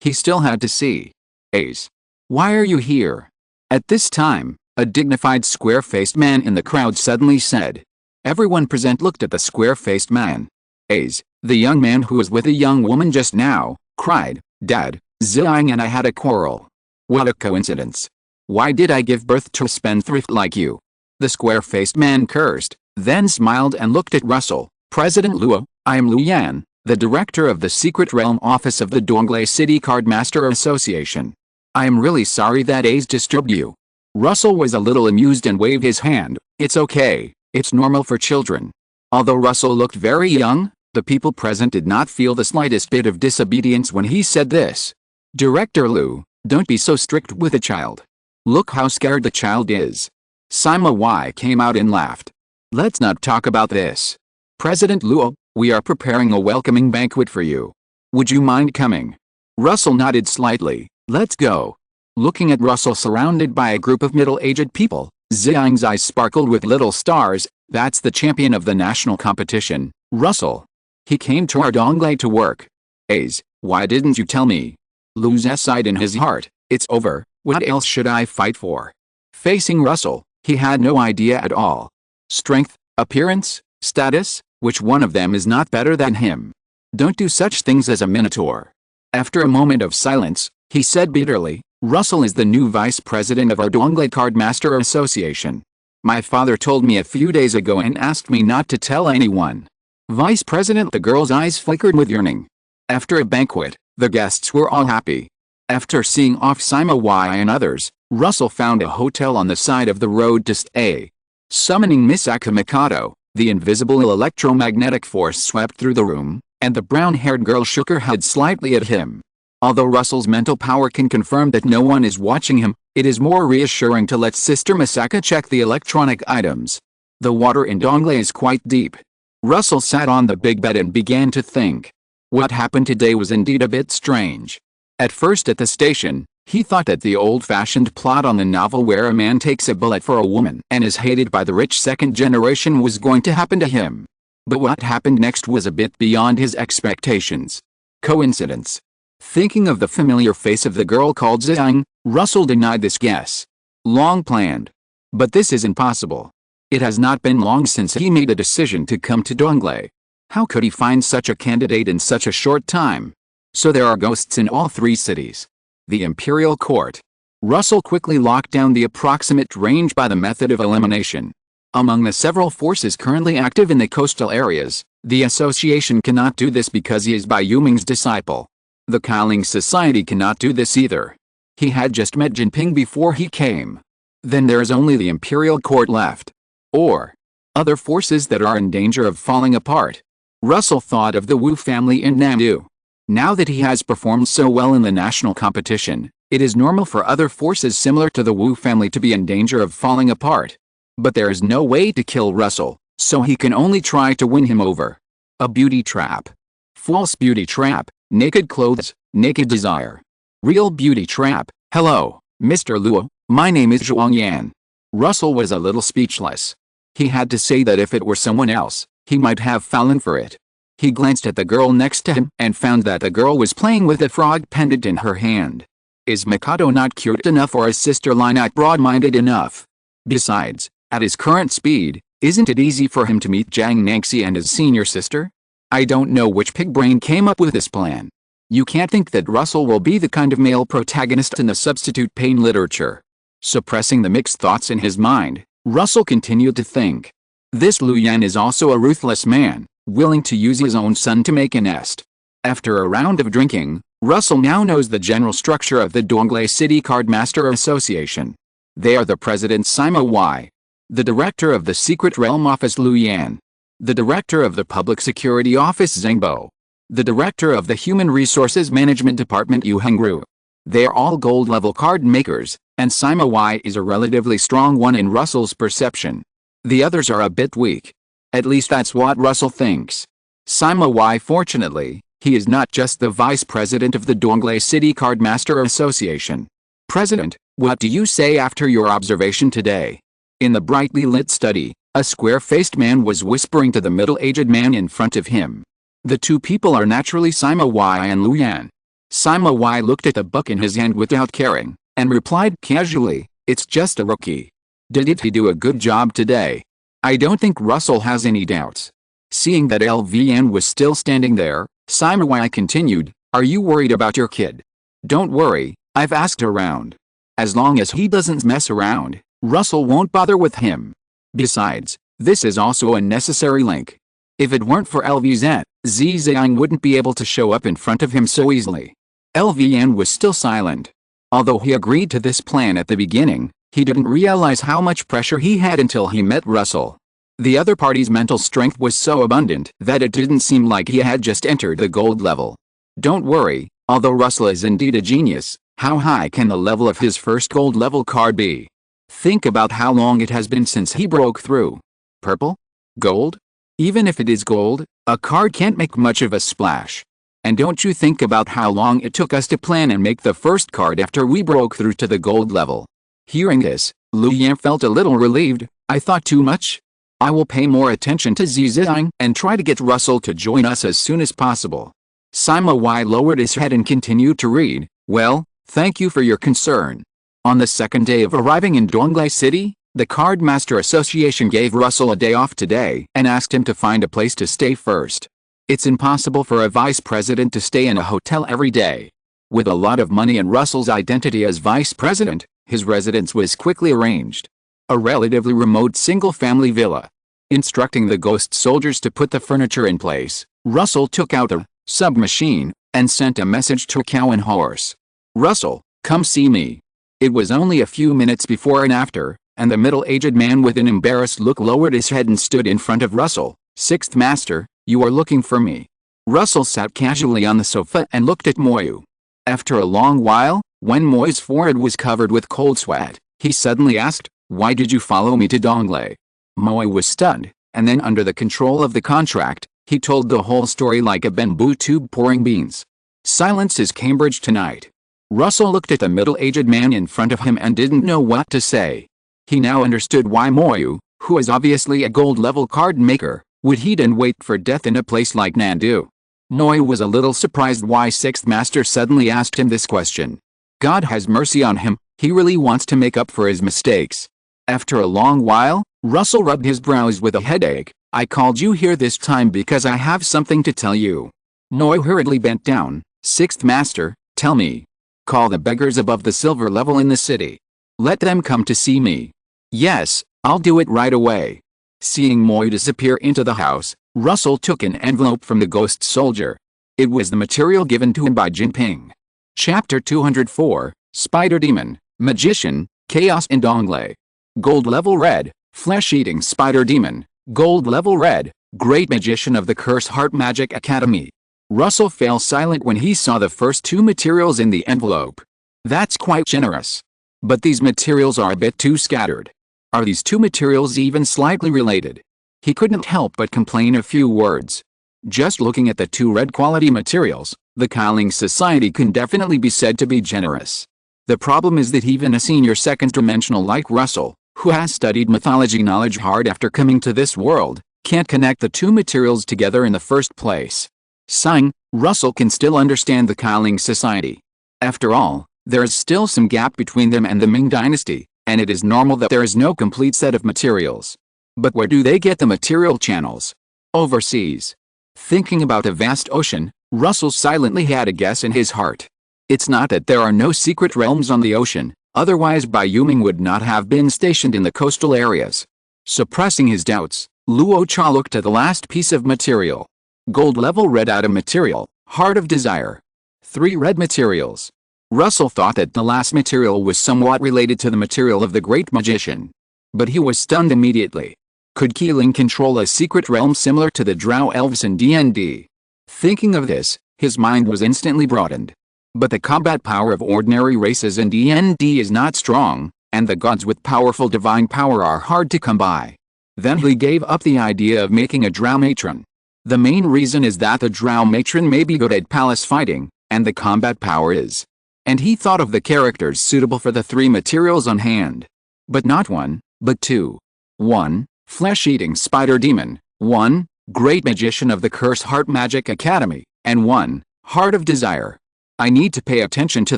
he still had to see. "Ace. Why are you here?" At this time, a dignified square-faced man in the crowd suddenly said. Everyone present looked at the square-faced man. Ace, the young man who was with a young woman just now, cried, "Dad, Zhang and I had a quarrel. What a coincidence. Why did I give birth to a spendthrift like you?" The square-faced man cursed, then smiled and looked at Russell. "President Luo, I am Lu Yan, the director of the Secret Realm Office of the Donglei City Cardmaster Association. I am really sorry that Ace disturbed you." Russell was a little amused and waved his hand. "It's okay, it's normal for children." Although Russell looked very young, the people present did not feel the slightest bit of disobedience when he said this. "Director Lu, don't be so strict with a child. Look how scared the child is." Sima Y came out and laughed. "Let's not talk about this. President Luo, we are preparing a welcoming banquet for you. Would you mind coming?" Russell nodded slightly. "Let's go." Looking at Russell surrounded by a group of middle-aged people, Zhang's eyes sparkled with little stars. "That's the champion of the national competition, Russell. He came to our Donglei to work. Ace, why didn't you tell me?" Lu sighed in his heart. "It's over, what else should I fight for?" Facing Russell, he had no idea at all. Strength, appearance, status, which one of them is not better than him? Don't do such things as a minotaur. After a moment of silence, he said bitterly, "Russell is the new vice president of our Donglei Cardmaster Association. My father told me a few days ago and asked me not to tell anyone." Vice President. The girl's eyes flickered with yearning. After a banquet, the guests were all happy. After seeing off Sima Y and others, Russell found a hotel on the side of the road to stay. Summoning Misaka Mikado, the invisible electromagnetic force swept through the room, and the brown-haired girl shook her head slightly at him. Although Russell's mental power can confirm that no one is watching him, it is more reassuring to let Sister Misaka check the electronic items. The water in Donglei is quite deep. Russell sat on the big bed and began to think. What happened today was indeed a bit strange. At first at the station, he thought that the old-fashioned plot on the novel where a man takes a bullet for a woman and is hated by the rich second generation was going to happen to him. But what happened next was a bit beyond his expectations. Coincidence? Thinking of the familiar face of the girl called Zhang, Russell denied this guess. Long planned. But this is impossible. It has not been long since he made a decision to come to Donglei. How could he find such a candidate in such a short time? So there are ghosts in all three cities. The Imperial Court. Russell quickly locked down the approximate range by the method of elimination. Among the several forces currently active in the coastal areas, the association cannot do this because he is Bai Yuming's disciple. The Qi Ling Society cannot do this either. He had just met Jinping before he came. Then there is only the Imperial Court left. Or other forces that are in danger of falling apart. Russell thought of the Wu family in Namdu. Now that he has performed so well in the national competition, it is normal for other forces similar to the Wu family to be in danger of falling apart. But there is no way to kill Russell, so he can only try to win him over. A beauty trap. False beauty trap, naked clothes, naked desire. Real beauty trap. Hello, Mr. Luo, my name is Zhuang Yan. Russell was a little speechless. He had to say that if it were someone else, he might have fallen for it. He glanced at the girl next to him and found that the girl was playing with a frog pendant in her hand. Is Mikado not cute enough or is Sister Lai not broad-minded enough? Besides, at his current speed, isn't it easy for him to meet Jiang Nangxi and his senior sister? I don't know which pig brain came up with this plan. You can't think that Russell will be the kind of male protagonist in the substitute pain literature. Suppressing the mixed thoughts in his mind, Russell continued to think. This Lu Yan is also a ruthless man, willing to use his own son to make a nest. After a round of drinking, Russell now knows the general structure of the Donglei City Cardmaster Association. They are the president Sima Y, the director of the Secret Realm Office Lu Yan, the director of the Public Security Office Zhang Bo, the director of the Human Resources Management Department Yu Hengru. They are all gold-level card makers, and Sima Y is a relatively strong one in Russell's perception. The others are a bit weak. At least that's what Russell thinks. Sima Y, fortunately, he is not just the vice president of the Donglei City Cardmaster Association. President, what do you say after your observation today? In the brightly lit study, a square-faced man was whispering to the middle-aged man in front of him. The two people are naturally Sima Y and Lu Yan. Sima Y looked at the book in his hand without caring, and replied casually, "It's just a rookie. Did he do a good job today?" I don't think Russell has any doubts. Seeing that LVN was still standing there, Sima Y continued, "Are you worried about your kid?" "Don't worry, I've asked around. As long as he doesn't mess around, Russell won't bother with him. Besides, this is also a necessary link. If it weren't for LVZ, Zhang wouldn't be able to show up in front of him so easily." LVN was still silent. Although he agreed to this plan at the beginning, he didn't realize how much pressure he had until he met Russell. The other party's mental strength was so abundant that it didn't seem like he had just entered the gold level. Don't worry, although Russell is indeed a genius, how high can the level of his first gold level card be? Think about how long it has been since he broke through. Purple? Gold? Even if it is gold, a card can't make much of a splash. And don't you think about how long it took us to plan and make the first card after we broke through to the gold level. Hearing this, Lu Yan felt a little relieved. I thought too much? I will pay more attention to Zhang and try to get Russell to join us as soon as possible. Sima Y lowered his head and continued to read. Well, thank you for your concern. On the second day of arriving in Donglei City, the Card Master Association gave Russell a day off today and asked him to find a place to stay first. It's impossible for a vice president to stay in a hotel every day. With a lot of money and Russell's identity as vice president, his residence was quickly arranged. A relatively remote single-family villa. Instructing the ghost soldiers to put the furniture in place, Russell took out the submachine and sent a message to a cow and horse. "Russell, come see me." It was only a few minutes before and after, and the middle-aged man with an embarrassed look lowered his head and stood in front of Russell. "Sixth Master, you are looking for me." Russell sat casually on the sofa and looked at Moyu. After a long while, when Moyu's forehead was covered with cold sweat, he suddenly asked, "Why did you follow me to Donglei?" Moyu was stunned, and then under the control of the contract, he told the whole story like a bamboo tube pouring beans. Silence is Cambridge tonight. Russell looked at the middle-aged man in front of him and didn't know what to say. He now understood why Moyu, who was obviously a gold-level card maker, would heed and wait for death in a place like Nandu. Moyu was a little surprised why Sixth Master suddenly asked him this question. God has mercy on him, he really wants to make up for his mistakes. After a long while, Russell rubbed his brows with a headache. "I called you here this time because I have something to tell you." Moyu hurriedly bent down. "Sixth Master, tell me." "Call the beggars above the silver level in the city. Let them come to see me." "Yes, I'll do it right away." Seeing Moyu disappear into the house, Russell took an envelope from the ghost soldier. It was the material given to him by Jinping. Chapter 204, Spider Demon, Magician, Chaos in Donglei. Gold level red, flesh-eating spider demon. Gold level red, great magician of the Curse Heart Magic Academy. Russell fell silent when he saw the first two materials in the envelope. That's quite generous. But these materials are a bit too scattered. Are these two materials even slightly related? He couldn't help but complain a few words. Just looking at the two red quality materials, the Qi Ling Society can definitely be said to be generous. The problem is that even a senior second dimensional like Russell, who has studied mythology knowledge hard after coming to this world, can't connect the two materials together in the first place. Sighing, Russell can still understand the Qi Ling Society. After all, there is still some gap between them and the Ming Dynasty, and it is normal that there is no complete set of materials. But where do they get the material channels? Overseas. Thinking about a vast ocean, Russell silently had a guess in his heart. It's not that there are no secret realms on the ocean, otherwise Bai Ming would not have been stationed in the coastal areas. Suppressing his doubts, Luo Cha looked at the last piece of material. Gold level red atom material, Heart of Desire. 3 red materials. Russell thought that the last material was somewhat related to the material of the great magician. But he was stunned immediately. Could Qi Ling control a secret realm similar to the Drow Elves in D&D? Thinking of this, his mind was instantly broadened. But the combat power of ordinary races in D&D is not strong, and the gods with powerful divine power are hard to come by. Then he gave up the idea of making a Drow matron. The main reason is that the Drow matron may be good at palace fighting, and the combat power is. And he thought of the characters suitable for the 3 materials on hand. But not 1, but 2. 1. Flesh-eating spider demon. 1. Great magician of the Curse Heart Magic Academy. And 1. Heart of Desire. I need to pay attention to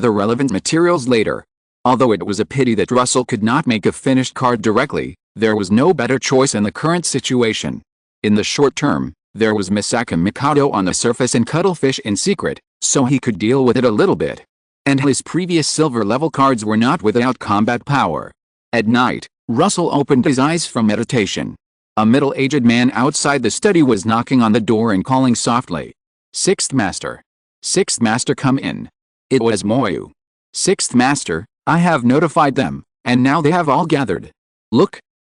the relevant materials later. Although it was a pity that Russell could not make a finished card directly, there was no better choice in the current situation. In the short term, there was Misaka Mikado on the surface and Cuttlefish in secret, so he could deal with it a little bit. And his previous silver level cards were not without combat power. At night, Russell opened his eyes from meditation. A middle-aged man outside the study was knocking on the door and calling softly. "Sixth Master. Sixth Master, come in." It was Moyu. "Sixth Master, I have notified them, and now they have all gathered."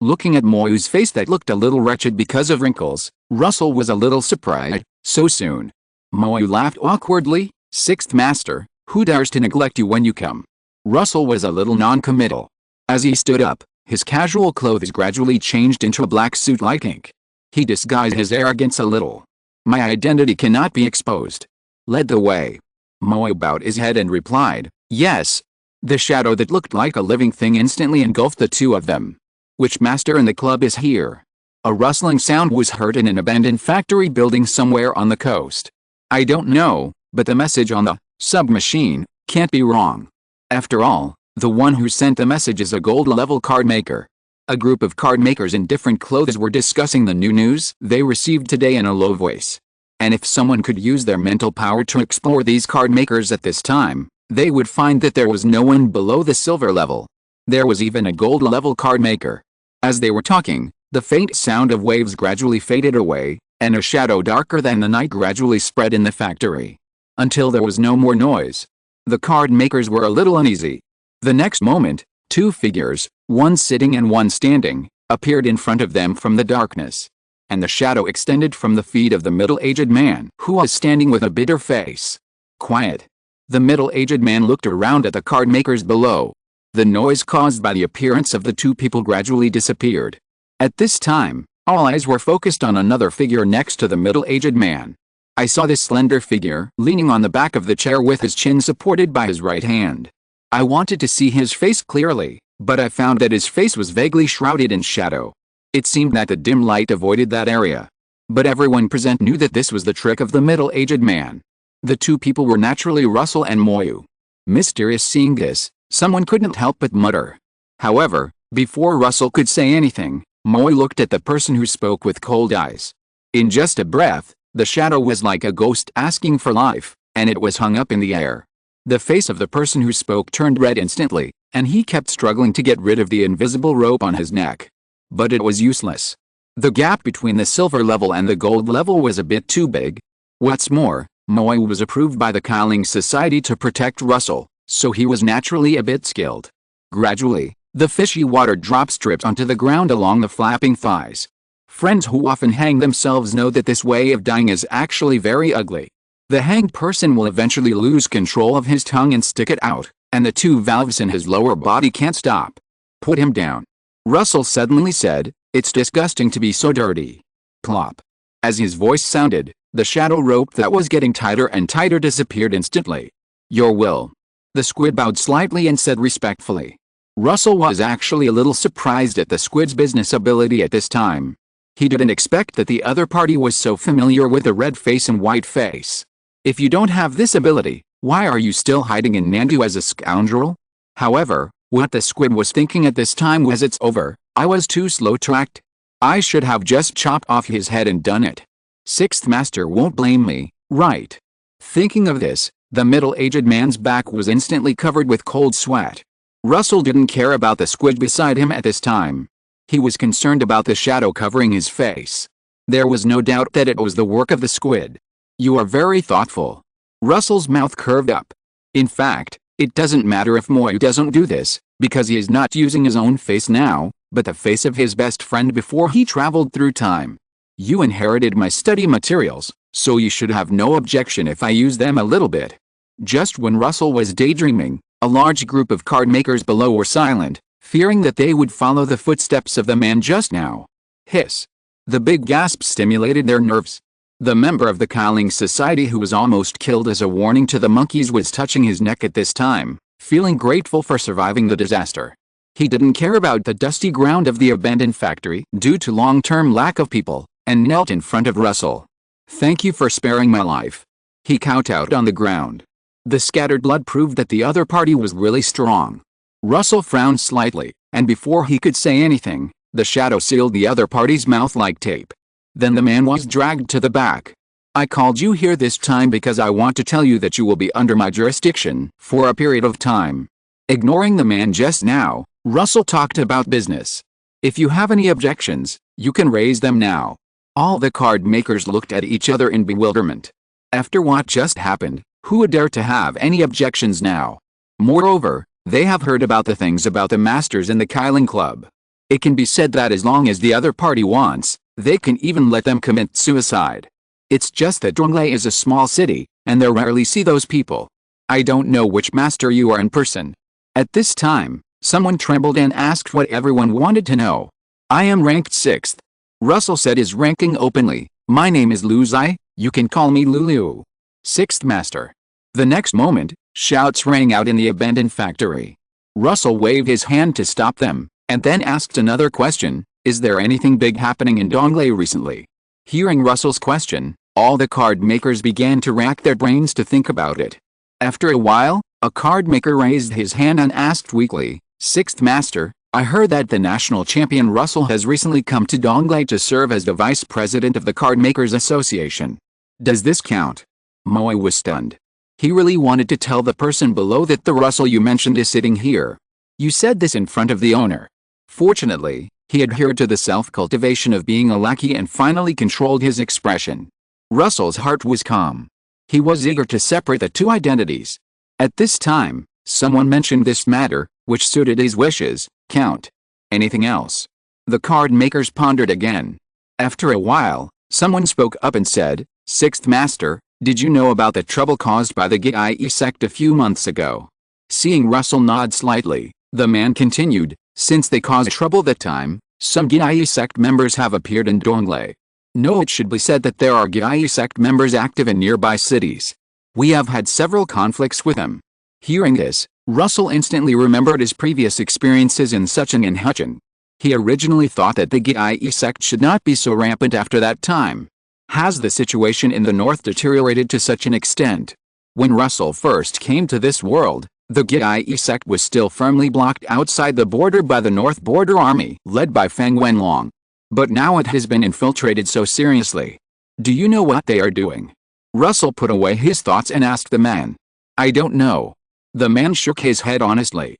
Looking at Moyu's face that looked a little wretched because of wrinkles, Russell was a little surprised. "So soon?" Moyu laughed awkwardly. "Sixth Master, who dares to neglect you when you come?" Russell was a little non-committal. As he stood up, his casual clothes gradually changed into a black suit like ink. He disguised his arrogance a little. "My identity cannot be exposed." "Led the way." Moyu bowed his head and replied, "Yes." The shadow that looked like a living thing instantly engulfed the two of them. "Which master in the club is here?" A rustling sound was heard in an abandoned factory building somewhere on the coast. "I don't know, but the message on the submachine can't be wrong. After all, the one who sent the message is a gold-level card maker." A group of card makers in different clothes were discussing the new news they received today in a low voice. And if someone could use their mental power to explore these card makers at this time, they would find that there was no one below the silver level. There was even a gold-level card maker. As they were talking, The faint sound of waves gradually faded away, and a shadow darker than the night gradually spread in the factory. Until there was no more noise. The card makers were a little uneasy. The next moment, two figures, one sitting and one standing, appeared in front of them from the darkness. And the shadow extended from the feet of the middle-aged man, who was standing with a bitter face. Quiet. The middle-aged man looked around at the card makers below. The noise caused by the appearance of the two people gradually disappeared. At this time, all eyes were focused on another figure next to the middle-aged man. I saw this slender figure leaning on the back of the chair with his chin supported by his right hand. I wanted to see his face clearly, but I found that his face was vaguely shrouded in shadow. It seemed that the dim light avoided that area. But everyone present knew that this was the trick of the middle-aged man. The two people were naturally Russell and Moyu. Mysterious seeing this, someone couldn't help but mutter. However, before Russell could say anything, Moyu looked at the person who spoke with cold eyes. In just a breath, the shadow was like a ghost asking for life, and it was hung up in the air. The face of the person who spoke turned red instantly, and he kept struggling to get rid of the invisible rope on his neck. But it was useless. The gap between the silver level and the gold level was a bit too big. What's more, Moyu was approved by the Qi Ling Society to protect Russell, so he was naturally a bit skilled. Gradually, the fishy water drops dripped onto the ground along the flapping thighs. Friends who often hang themselves know that this way of dying is actually very ugly. The hanged person will eventually lose control of his tongue and stick it out, and the two valves in his lower body can't stop. Put him down. Russell suddenly said, "It's disgusting to be so dirty." Plop. As his voice sounded, the shadow rope that was getting tighter and tighter disappeared instantly. "Your will." The squid bowed slightly and said respectfully. Russell was actually a little surprised at the squid's business ability at this time. He didn't expect that the other party was so familiar with the red face and white face. If you don't have this ability, why are you still hiding in Nandu as a scoundrel? However, what the squid was thinking at this time was, it's over, I was too slow to act. I should have just chopped off his head and done it. Sixth Master won't blame me, right? Thinking of this, the middle-aged man's back was instantly covered with cold sweat. Russell didn't care about the squid beside him at this time. He was concerned about the shadow covering his face. There was no doubt that it was the work of the squid. "You are very thoughtful." Russell's mouth curved up. In fact, it doesn't matter if Moyu doesn't do this, because he is not using his own face now, but the face of his best friend before he traveled through time. "You inherited my study materials, so you should have no objection if I use them a little bit." Just when Russell was daydreaming, a large group of card makers below were silent, fearing that they would follow the footsteps of the man just now. Hiss. The big gasp stimulated their nerves. The member of the Qi Ling Society who was almost killed as a warning to the monkeys was touching his neck at this time, feeling grateful for surviving the disaster. He didn't care about the dusty ground of the abandoned factory due to long-term lack of people, and knelt in front of Russell. "Thank you for sparing my life." He kowtowed on the ground. The scattered blood proved that the other party was really strong. Russell frowned slightly, and before he could say anything, the shadow sealed the other party's mouth like tape. Then the man was dragged to the back. "I called you here this time because I want to tell you that you will be under my jurisdiction for a period of time." Ignoring the man just now, Russell talked about business. "If you have any objections, you can raise them now." All the card makers looked at each other in bewilderment. After what just happened, who would dare to have any objections now? Moreover, they have heard about the things about the masters in the Qi Ling Club. It can be said that as long as the other party wants, they can even let them commit suicide. It's just that Donglei is a small city, and they rarely see those people. "I don't know which master you are in person." At this time, someone trembled and asked what everyone wanted to know. "I am ranked 6th. Russell said his ranking openly. "My name is Luzai, you can call me Lulu." "6th Master." The next moment, shouts rang out in the abandoned factory. Russell waved his hand to stop them, and then asked another question. "Is there anything big happening in Donglei recently?" Hearing Russell's question, all the card makers began to rack their brains to think about it. After a while, a card maker raised his hand and asked weakly, "6th Master, I heard that the national champion Russell has recently come to Donglei to serve as the vice president of the Card Makers Association. Does this count?" Moe was stunned. He really wanted to tell the person below that the Russell you mentioned is sitting here. "You said this in front of the owner." Fortunately, He adhered to the self-cultivation of being a lackey and finally controlled his expression. Russell's heart was calm. He was eager to separate the two identities. At this time, someone mentioned this matter, which suited his wishes. Count. Anything else? The card makers pondered again. After a while, someone spoke up and said, "Sixth Master, did you know about the trouble caused by the Gyai sect a few months ago?" Seeing Russell nod slightly, the man continued, "Since they caused trouble that time, some Gyai sect members have appeared in Donglei. No, it should be said that there are Gyai sect members active in nearby cities. We have had several conflicts with them." Hearing this, Russell instantly remembered his previous experiences in Suchin and Huchin. He originally thought that the Gyai sect should not be so rampant after that time. Has the situation in the north deteriorated to such an extent? When Russell first came to this world, the Gyai sect was still firmly blocked outside the border by the North Border Army, led by Fang Wenlong. But now it has been infiltrated so seriously. Do you know what they are doing? Russell put away his thoughts and asked the man. I don't know. The man shook his head honestly.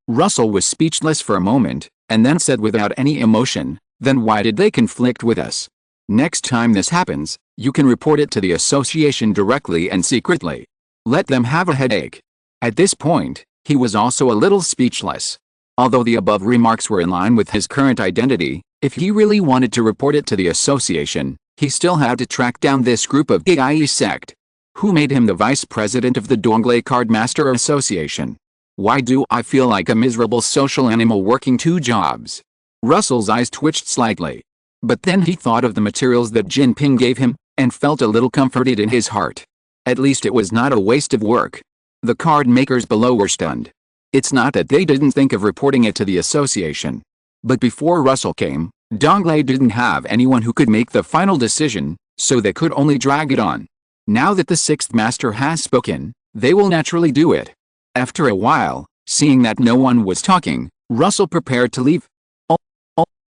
Russell was speechless for a moment, and then said without any emotion, "Then why did they conflict with us? Next time this happens, you can report it to the association directly and secretly. Let them have a headache." At this point, he was also a little speechless. Although the above remarks were in line with his current identity, if he really wanted to report it to the association, he still had to track down this group of Gyai sect. Who made him the vice president of the Donglei Cardmaster Association? Why do I feel like a miserable social animal working two jobs? Russell's eyes twitched slightly. But then he thought of the materials that Jinping gave him, and felt a little comforted in his heart. At least it was not a waste of work. The card makers below were stunned. It's not that they didn't think of reporting it to the association. But before Russell came, Donglei didn't have anyone who could make the final decision, so they could only drag it on. Now that the sixth master has spoken, they will naturally do it. After a while, seeing that no one was talking, Russell prepared to leave.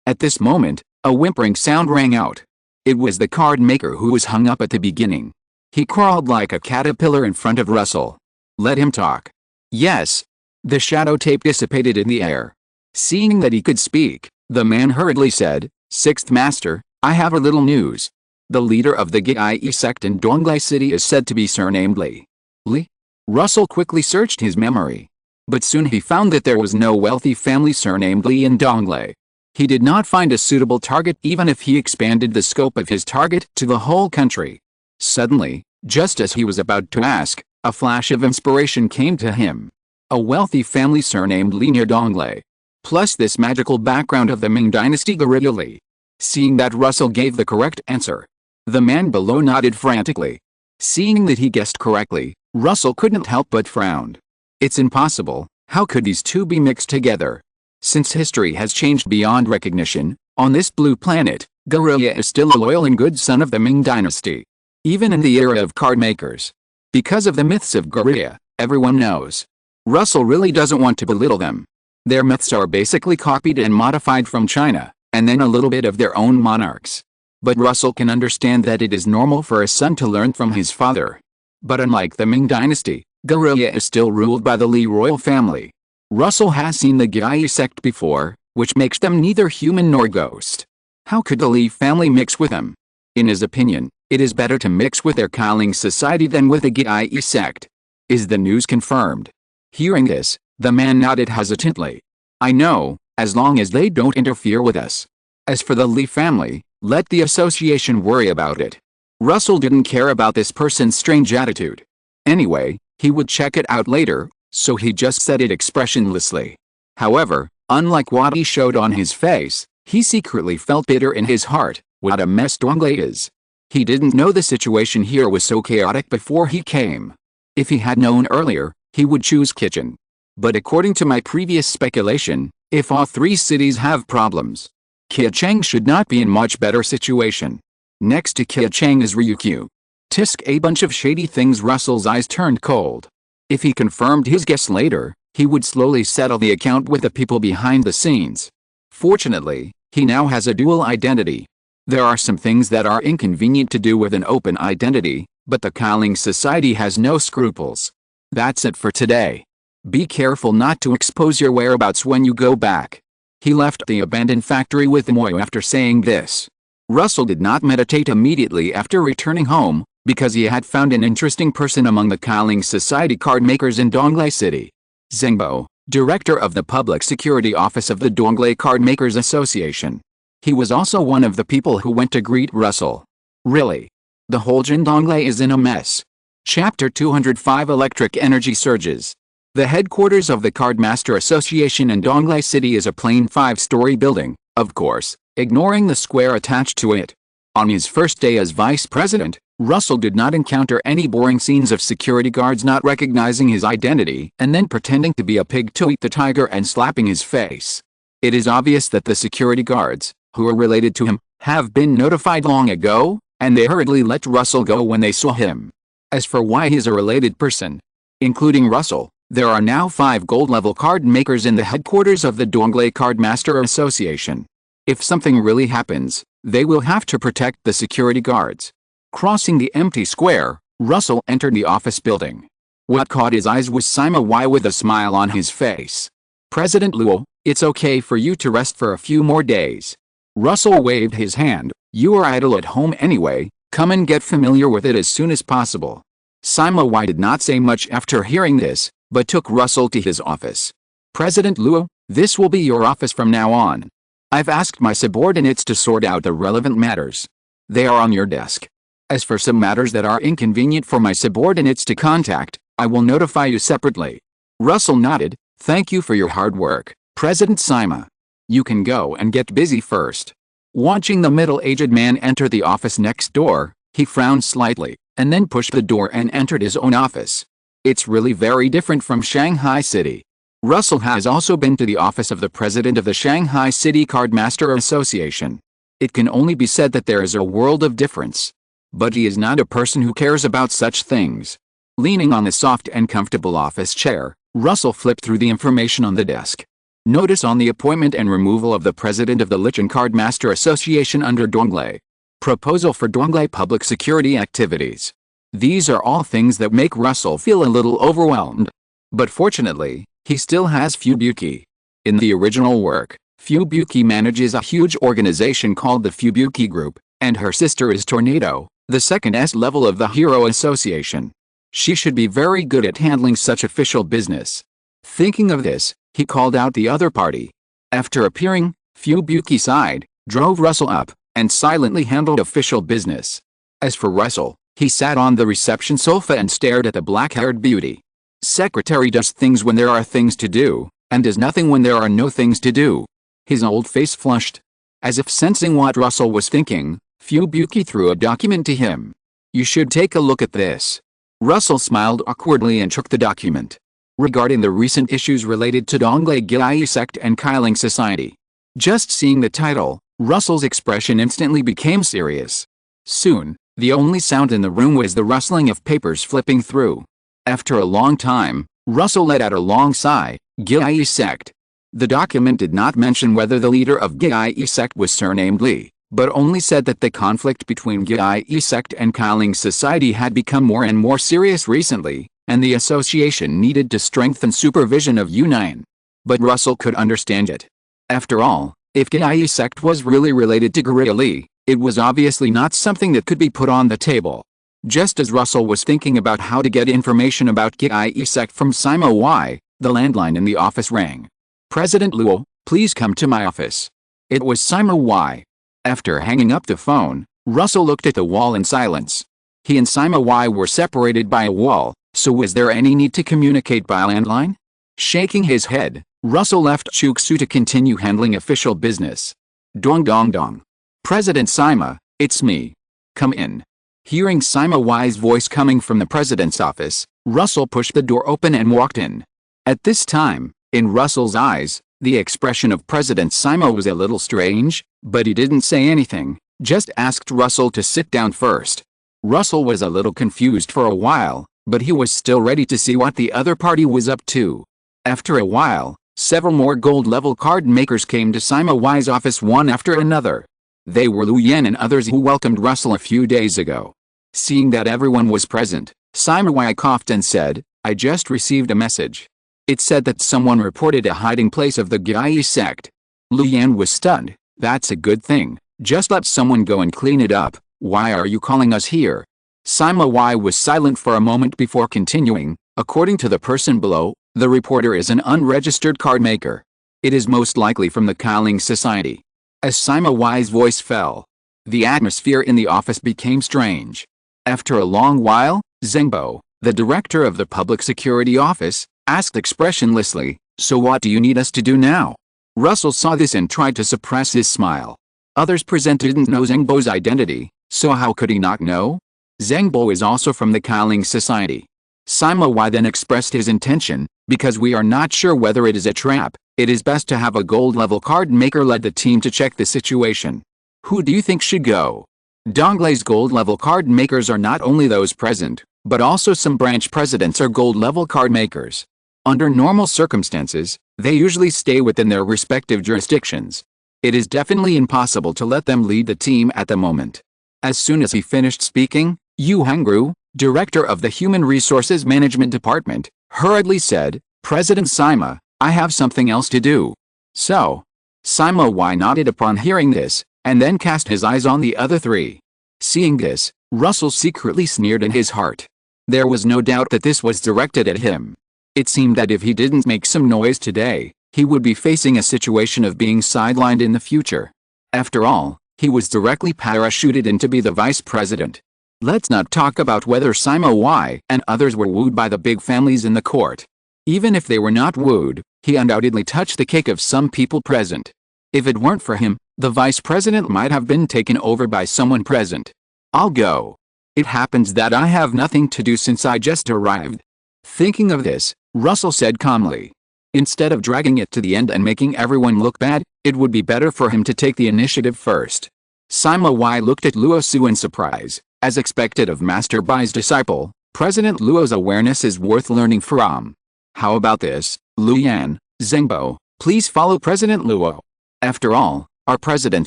At this moment, a whimpering sound rang out. It was the card maker who was hung up at the beginning. He crawled like a caterpillar in front of Russell. Let him talk. Yes. The shadow tape dissipated in the air. Seeing that he could speak, the man hurriedly said, "Sixth Master, I have a little news. The leader of the Gyai sect in Donglei City is said to be surnamed Li." Li? Russell quickly searched his memory. But soon he found that there was no wealthy family surnamed Li in Donglei. He did not find a suitable target even if he expanded the scope of his target to the whole country. Suddenly, just as he was about to ask, a flash of inspiration came to him. A wealthy family surnamed Li near Donglei. Plus this magical background of the Ming Dynasty guerrilla Li. Seeing that Russell gave the correct answer, the man below nodded frantically. Seeing that he guessed correctly, Russell couldn't help but frown. It's impossible. How could these two be mixed together? Since history has changed beyond recognition, on this blue planet, Guerrilla is still a loyal and good son of the Ming Dynasty. Even in the era of card makers. Because of the myths of Guerrilla, everyone knows. Russell really doesn't want to belittle them. Their myths are basically copied and modified from China, and then a little bit of their own monarchs. But Russell can understand that it is normal for a son to learn from his father. But unlike the Ming Dynasty, Guerrilla is still ruled by the Li royal family. Russell has seen the Gyai sect before, which makes them neither human nor ghost. How could the Li family mix with them? In his opinion, it is better to mix with their Qi Ling Society than with the Gyai sect. Is the news confirmed? Hearing this, the man nodded hesitantly. I know, as long as they don't interfere with us. As for the Li family, let the association worry about it. Russell didn't care about this person's strange attitude. Anyway, he would check it out later, so he just said it expressionlessly. However, unlike what he showed on his face, he secretly felt bitter in his heart. What a mess Donglei is. He didn't know the situation here was so chaotic before he came. If he had known earlier, he would choose Kitchen. But according to my previous speculation, if all three cities have problems, Qicheng should not be in much better situation. Next to Qicheng is Ryukyu. Tisk, a bunch of shady things. Russell's eyes turned cold. If he confirmed his guess later, he would slowly settle the account with the people behind the scenes. Fortunately, he now has a dual identity. There are some things that are inconvenient to do with an open identity, but the Qi Ling Society has no scruples. That's it for today. Be careful not to expose your whereabouts when you go back. He left the abandoned factory with Moyo after saying this. Russell did not meditate immediately after returning home, because he had found an interesting person among the Qi Ling Society card makers in Donglei City. Zengbo, director of the Public Security Office of the Donglei Card Makers Association. He was also one of the people who went to greet Russell. Really? The whole Jin Donglei is in a mess. Chapter 205 Electric Energy Surges. The headquarters of the Cardmaster Association in Donglei City is a plain 5-story building, of course, ignoring the square attached to it. On his first day as vice president, Russell did not encounter any boring scenes of security guards not recognizing his identity and then pretending to be a pig to eat the tiger and slapping his face. It is obvious that the security guards, who are related to him, have been notified long ago, and they hurriedly let Russell go when they saw him. As for why he is a related person, including Russell, there are now 5 gold-level card makers in the headquarters of the Donglei Cardmaster Association. If something really happens, they will have to protect the security guards. Crossing the empty square, Russell entered the office building. What caught his eyes was Sima Y with a smile on his face. President Luo, it's okay for you to rest for a few more days. Russell waved his hand. You are idle at home anyway, come and get familiar with it as soon as possible. Sima Y did not say much after hearing this, but took Russell to his office. President Luo, this will be your office from now on. I've asked my subordinates to sort out the relevant matters. They are on your desk. As for some matters that are inconvenient for my subordinates to contact, I will notify you separately. Russell nodded. Thank you for your hard work, President Sima. You can go and get busy first. Watching the middle-aged man enter the office next door, he frowned slightly, and then pushed the door and entered his own office. It's really very different from Shanghai City. Russell has also been to the office of the president of the Shanghai City Cardmaster Association. It can only be said that there is a world of difference. But he is not a person who cares about such things. Leaning on the soft and comfortable office chair, Russell flipped through the information on the desk. Notice on the appointment and removal of the president of the Lichen Cardmaster Association under Donglei. Proposal for Donglei public security activities. These are all things that make Russell feel a little overwhelmed. But fortunately, he still has Fubuki. In the original work, Fubuki manages a huge organization called the Fubuki Group, and her sister is Tornado, the second S level of the Hero Association. She should be very good at handling such official business. Thinking of this, he called out the other party. After appearing, Fubuki sighed, drove Russell up, and silently handled official business. As for Russell, he sat on the reception sofa and stared at the black-haired beauty. Secretary does things when there are things to do, and does nothing when there are no things to do. His old face flushed. As if sensing what Russell was thinking, Fubuki threw a document to him. You should take a look at this. Russell smiled awkwardly and took the document. Regarding the recent issues related to Donglei Gyai sect and Qi Ling Society. Just seeing the title, Russell's expression instantly became serious. Soon, the only sound in the room was the rustling of papers flipping through. After a long time, Russell let out a long sigh. Gyai sect. The document did not mention whether the leader of Gyai sect was surnamed Li, but only said that the conflict between Gyai sect and Qi Ling Society had become more and more serious recently, and the association needed to strengthen supervision of U9. But Russell could understand it. After all, if Gyai sect was really related to Li, it was obviously not something that could be put on the table. Just as Russell was thinking about how to get information about Gyai sect from Sima Y, the landline in the office rang. President Luo, please come to my office. It was Sima Y. After hanging up the phone, Russell looked at the wall in silence. He and Sima Y were separated by a wall, so was there any need to communicate by landline? Shaking his head, Russell left Chuksu to continue handling official business. Dong dong dong. President Sima, it's me. Come in. Hearing Sima Y's voice coming from the president's office, Russell pushed the door open and walked in. At this time, in Russell's eyes, the expression of President Sima was a little strange, but he didn't say anything, just asked Russell to sit down first. Russell was a little confused for a while, but he was still ready to see what the other party was up to. After a while, several more gold-level card makers came to Sima Y's office one after another. They were Lu Yan and others who welcomed Russell a few days ago. Seeing that everyone was present, Sima Y coughed and said, I just received a message. It said that someone reported a hiding place of the Gyai sect. Lu Yan was stunned. That's a good thing. Just let someone go and clean it up. Why are you calling us here? Sima Y was silent for a moment before continuing. According to the person below, the reporter is an unregistered card maker. It is most likely from the Qi Ling Society. As Sima Y's voice fell, the atmosphere in the office became strange. After a long while, Zhengbo, the director of the Public Security Office, asked expressionlessly, "So what do you need us to do now?" Russell saw this and tried to suppress his smile. Others present didn't know Zhengbo's identity, so how could he not know? Zhengbo is also from the Qi Ling Society. Sima Y then expressed his intention, because we are not sure whether it is a trap, it is best to have a gold-level card maker lead the team to check the situation. Who do you think should go? Dongle's gold-level card makers are not only those present, but also some branch presidents are gold-level card makers. Under normal circumstances, they usually stay within their respective jurisdictions. It is definitely impossible to let them lead the team at the moment. As soon as he finished speaking, Yu Hangru, director of the Human Resources Management Department, hurriedly said, "President Sima, I have something else to do." So, Sima Y nodded upon hearing this, and then cast his eyes on the other three. Seeing this, Russell secretly sneered in his heart. There was no doubt that this was directed at him. It seemed that if he didn't make some noise today, he would be facing a situation of being sidelined in the future. After all, he was directly parachuted in to be the vice president. Let's not talk about whether Sima Y and others were wooed by the big families in the court. Even if they were not wooed, he undoubtedly touched the cake of some people present. If it weren't for him, the vice president might have been taken over by someone present. I'll go. It happens that I have nothing to do since I just arrived. Thinking of this, Russell said calmly. Instead of dragging it to the end and making everyone look bad, it would be better for him to take the initiative first. Sima Y looked at Luo Su in surprise. As expected of Master Bai's disciple, President Luo's awareness is worth learning from. How about this, Lu Yan, Zhengbo, please follow President Luo. After all, our President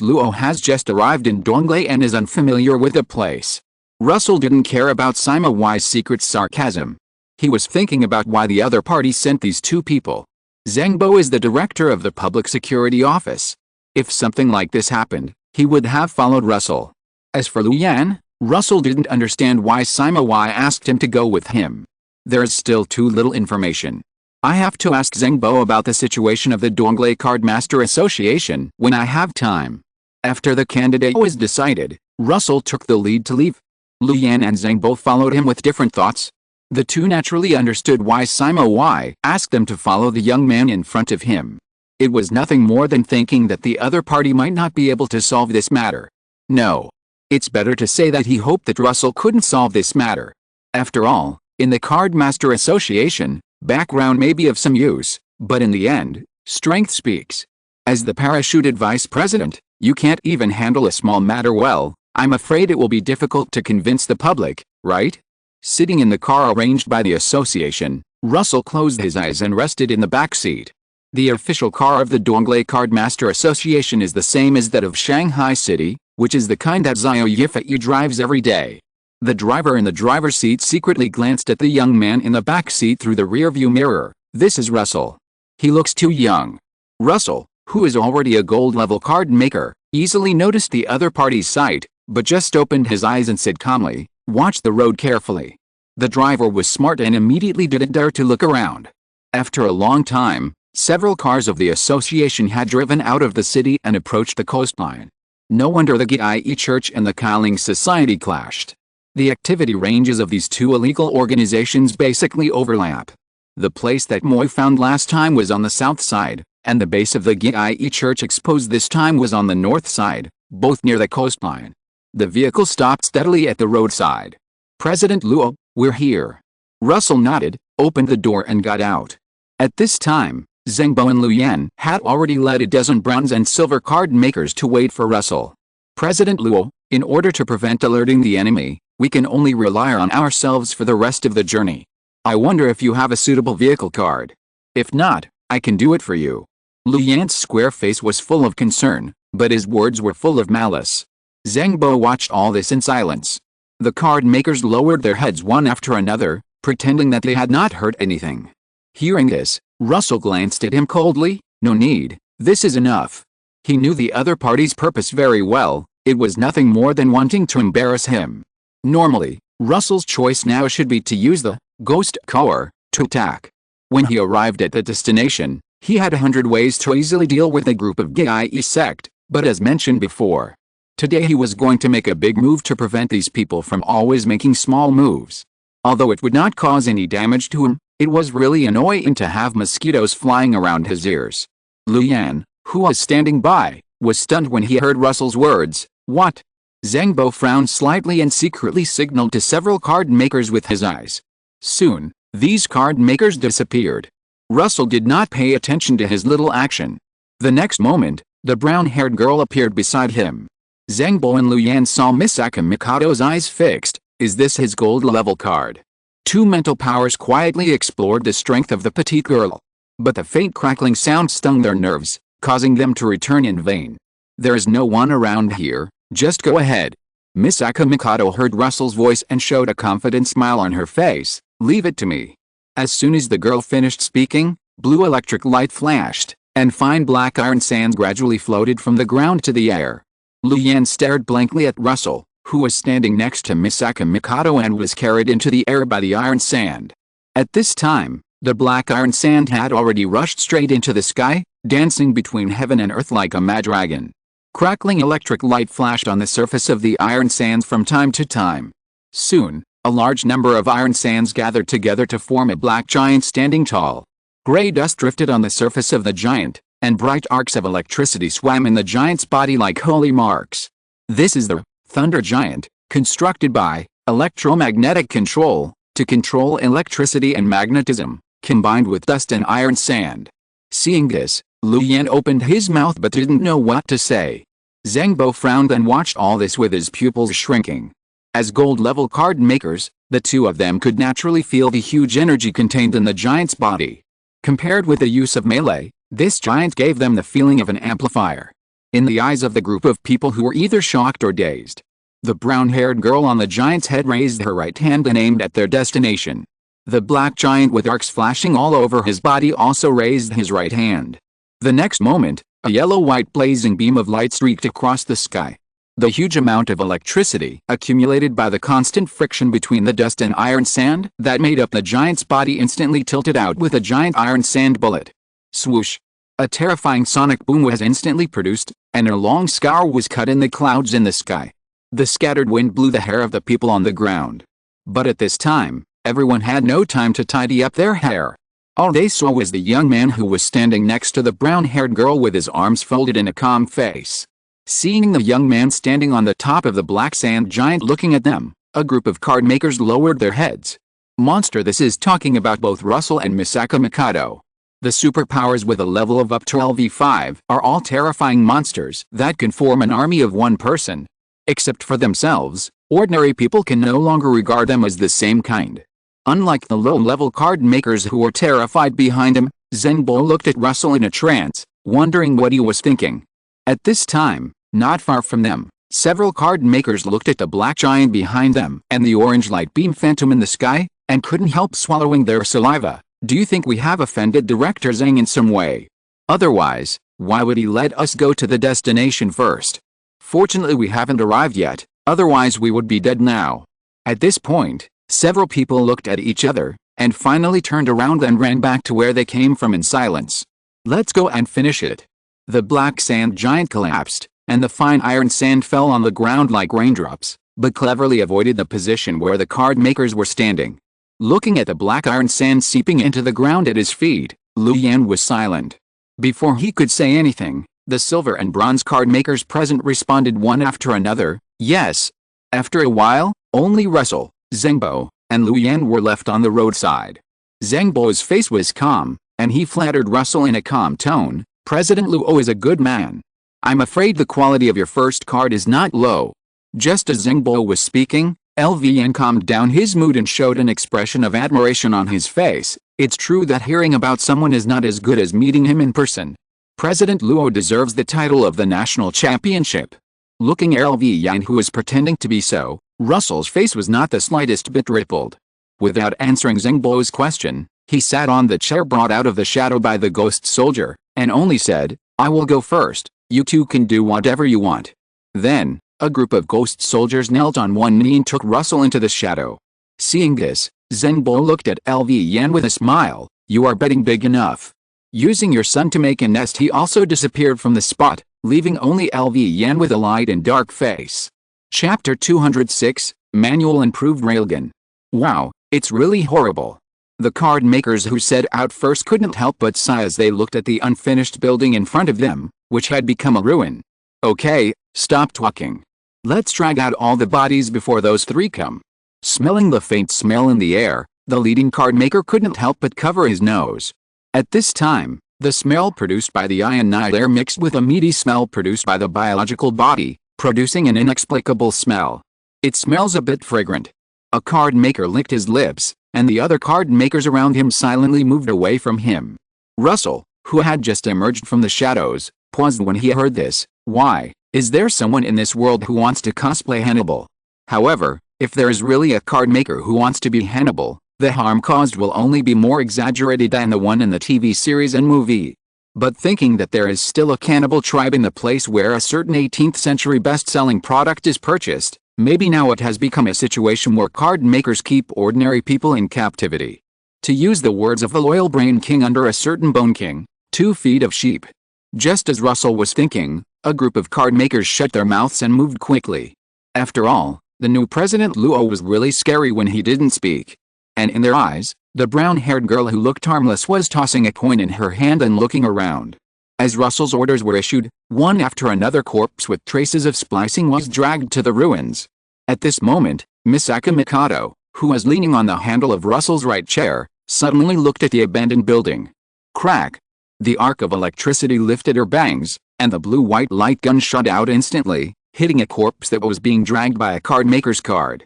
Luo has just arrived in Dongle and is unfamiliar with the place. Russell didn't care about Sima Y's secret sarcasm. He was thinking about why the other party sent these two people. Zhengbo is the director of the Public Security Office. If something like this happened, he would have followed Russell. As for Lu Yan, Russell didn't understand why Sima Y asked him to go with him. There's still too little information. I have to ask Zhengbo about the situation of the Dongle Card Master Association when I have time. After the candidate was decided, Russell took the lead to leave. Lu Yan and Zhengbo followed him with different thoughts. The two naturally understood why Sima Y asked them to follow the young man in front of him. It was nothing more than thinking that the other party might not be able to solve this matter. No. It's better to say that he hoped that Russell couldn't solve this matter. After all, in the Card Master Association, background may be of some use, but in the end, strength speaks. As the parachuted vice president, you can't even handle a small matter well. I'm afraid it will be difficult to convince the public, right? Sitting in the car arranged by the association, Russell closed his eyes and rested in the back seat. The official car of the Dongle Card Master Association is the same as that of Shanghai City, which is the kind that Xiao Yifei drives every day. The driver in the driver's seat secretly glanced at the young man in the back seat through the rearview mirror. This is Russell. He looks too young. Russell, who is already a gold-level card maker, easily noticed the other party's sight, but just opened his eyes and said calmly, "Watch the road carefully." The driver was smart and immediately didn't dare to look around. After a long time, several cars of the association had driven out of the city and approached the coastline. No wonder the Yoriichi Church and the Qi Ling Society clashed. The activity ranges of these two illegal organizations basically overlap. The place that Moi found last time was on the south side, and the base of the Yoriichi Church exposed this time was on the north side, both near the coastline. The vehicle stopped steadily at the roadside. "President Luo, we're here." Russell nodded, opened the door and got out. At this time, Zhengbo and Lu Yan had already led a dozen bronze and silver card makers to wait for Russell. "President Luo, in order to prevent alerting the enemy, we can only rely on ourselves for the rest of the journey. I wonder if you have a suitable vehicle card. If not, I can do it for you." Lu Yan's square face was full of concern, but his words were full of malice. Zhengbo watched all this in silence. The card makers lowered their heads one after another, pretending that they had not heard anything. Hearing this, Russell glanced at him coldly. "No need, this is enough. He knew the other party's purpose very well. It was nothing more than wanting to embarrass him. Normally, Russell's choice now should be to use the ghost core to attack. When he arrived at the destination, he had 100 ways to easily deal with a group of Gye sect, but as mentioned before, today he was going to make a big move to prevent these people from always making small moves. Although it would not cause any damage to him, it was really annoying to have mosquitoes flying around his ears. Lu Yan, who was standing by, was stunned when he heard Russell's words. What? Zhang Bo frowned slightly and secretly signaled to several card makers with his eyes. Soon, these card makers disappeared. Russell did not pay attention to his little action. The next moment, the brown-haired girl appeared beside him. Zhang Bo and Lu Yan saw Misaka Mikado's eyes fixed. Is this his gold-level card? Two mental powers quietly explored the strength of the petite girl. But the faint crackling sound stung their nerves, causing them to return in vain. There is no one around here, just go ahead. Misaka Mikado heard Russell's voice and showed a confident smile on her face. Leave it to me. As soon as the girl finished speaking, blue electric light flashed, and fine black iron sand gradually floated from the ground to the air. Lu Yan stared blankly at Russell, who was standing next to Misaka Mikado and was carried into the air by the iron sand. At this time, the black iron sand had already rushed straight into the sky, dancing between heaven and earth like a mad dragon. Crackling electric light flashed on the surface of the iron sands from time to time. Soon, a large number of iron sands gathered together to form a black giant standing tall. Gray dust drifted on the surface of the giant, and bright arcs of electricity swam in the giant's body like holy marks. This is the Thunder Giant, constructed by electromagnetic control, to control electricity and magnetism, combined with dust and iron sand. Seeing this, Lu Yan opened his mouth but didn't know what to say. Zhang Bo frowned and watched all this with his pupils shrinking. As gold-level card makers, the two of them could naturally feel the huge energy contained in the giant's body. Compared with the use of melee, this giant gave them the feeling of an amplifier. In the eyes of the group of people who were either shocked or dazed, the brown-haired girl on the giant's head raised her right hand and aimed at their destination. The black giant with arcs flashing all over his body also raised his right hand. The next moment, a yellow-white blazing beam of light streaked across the sky. The huge amount of electricity accumulated by the constant friction between the dust and iron sand that made up the giant's body instantly tilted out with a giant iron sand bullet. Swoosh! A terrifying sonic boom was instantly produced, and a long scour was cut in the clouds in the sky. The scattered wind blew the hair of the people on the ground. But at this time, everyone had no time to tidy up their hair. All they saw was the young man who was standing next to the brown-haired girl with his arms folded in a calm face. Seeing the young man standing on the top of the black sand giant looking at them, a group of card makers lowered their heads. Monster, this is talking about both Russell and Misaka Mikado. The superpowers with a level of up to LV5 are all terrifying monsters that can form an army of one person. Except for themselves, ordinary people can no longer regard them as the same kind. Unlike the low-level card makers who were terrified behind him, Zhang Bo looked at Russell in a trance, wondering what he was thinking. At this time, not far from them, several card makers looked at the black giant behind them and the orange light beam phantom in the sky, and couldn't help swallowing their saliva. Do you think we have offended Director Zhang in some way? Otherwise, why would he let us go to the destination first? Fortunately we haven't arrived yet, otherwise we would be dead now. At this point, several people looked at each other, and finally turned around and ran back to where they came from in silence. Let's go and finish it. The black sand giant collapsed, and the fine iron sand fell on the ground like raindrops, but cleverly avoided the position where the card makers were standing. Looking at the black iron sand seeping into the ground at his feet, Lu Yan was silent. Before he could say anything, the silver and bronze card makers present responded one after another, yes. After a while, only Russell, Zhang Bo, and Lu Yan were left on the roadside. Zhang Bo's face was calm, and he flattered Russell in a calm tone. President Luo is a good man. I'm afraid the quality of your first card is not low. Just as Zhang Bo was speaking, LVN calmed down his mood and showed an expression of admiration on his face. It's true that hearing about someone is not as good as meeting him in person. President Luo deserves the title of the national championship. Looking at LVN, who was pretending to be so, Russell's face was not the slightest bit rippled. Without answering Zhang Bo's question, he sat on the chair brought out of the shadow by the ghost soldier, and only said, I will go first. You two can do whatever you want. Then, a group of ghost soldiers knelt on one knee and took Russell into the shadow. Seeing this, Zenbo looked at LV Yan with a smile. You are betting big enough. Using your son to make a nest, he also disappeared from the spot, leaving only LV Yan with a light and dark face. Chapter 206, Manual Improved Railgun. Wow, it's really horrible. The card makers who set out first couldn't help but sigh as they looked at the unfinished building in front of them, which had become a ruin. Okay, stop talking. Let's drag out all the bodies before those three come. Smelling the faint smell in the air, the leading card maker couldn't help but cover his nose. At this time, the smell produced by the ionized air mixed with a meaty smell produced by the biological body, producing an inexplicable smell. It smells a bit fragrant. A card maker licked his lips, and the other card makers around him silently moved away from him. Russell, who had just emerged from the shadows, paused when he heard this. Why, is there someone in this world who wants to cosplay Hannibal? However, if there is really a card maker who wants to be Hannibal, the harm caused will only be more exaggerated than the one in the TV series and movie. But thinking that there is still a cannibal tribe in the place where a certain 18th century best-selling product is purchased, maybe now it has become a situation where card makers keep ordinary people in captivity. To use the words of the loyal Brain King under a certain Bone King, 2 feet of sheep. Just as Russell was thinking, a group of card makers shut their mouths and moved quickly. After all, the new President Luo was really scary when he didn't speak. And in their eyes, the brown-haired girl who looked harmless was tossing a coin in her hand and looking around. As Russell's orders were issued, one after another corpse with traces of splicing was dragged to the ruins. At this moment, Misaka Mikado, who was leaning on the handle of Russell's right chair, suddenly looked at the abandoned building. Crack! The arc of electricity lifted her bangs, and the blue-white light gun shot out instantly, hitting a corpse that was being dragged by a card maker's card.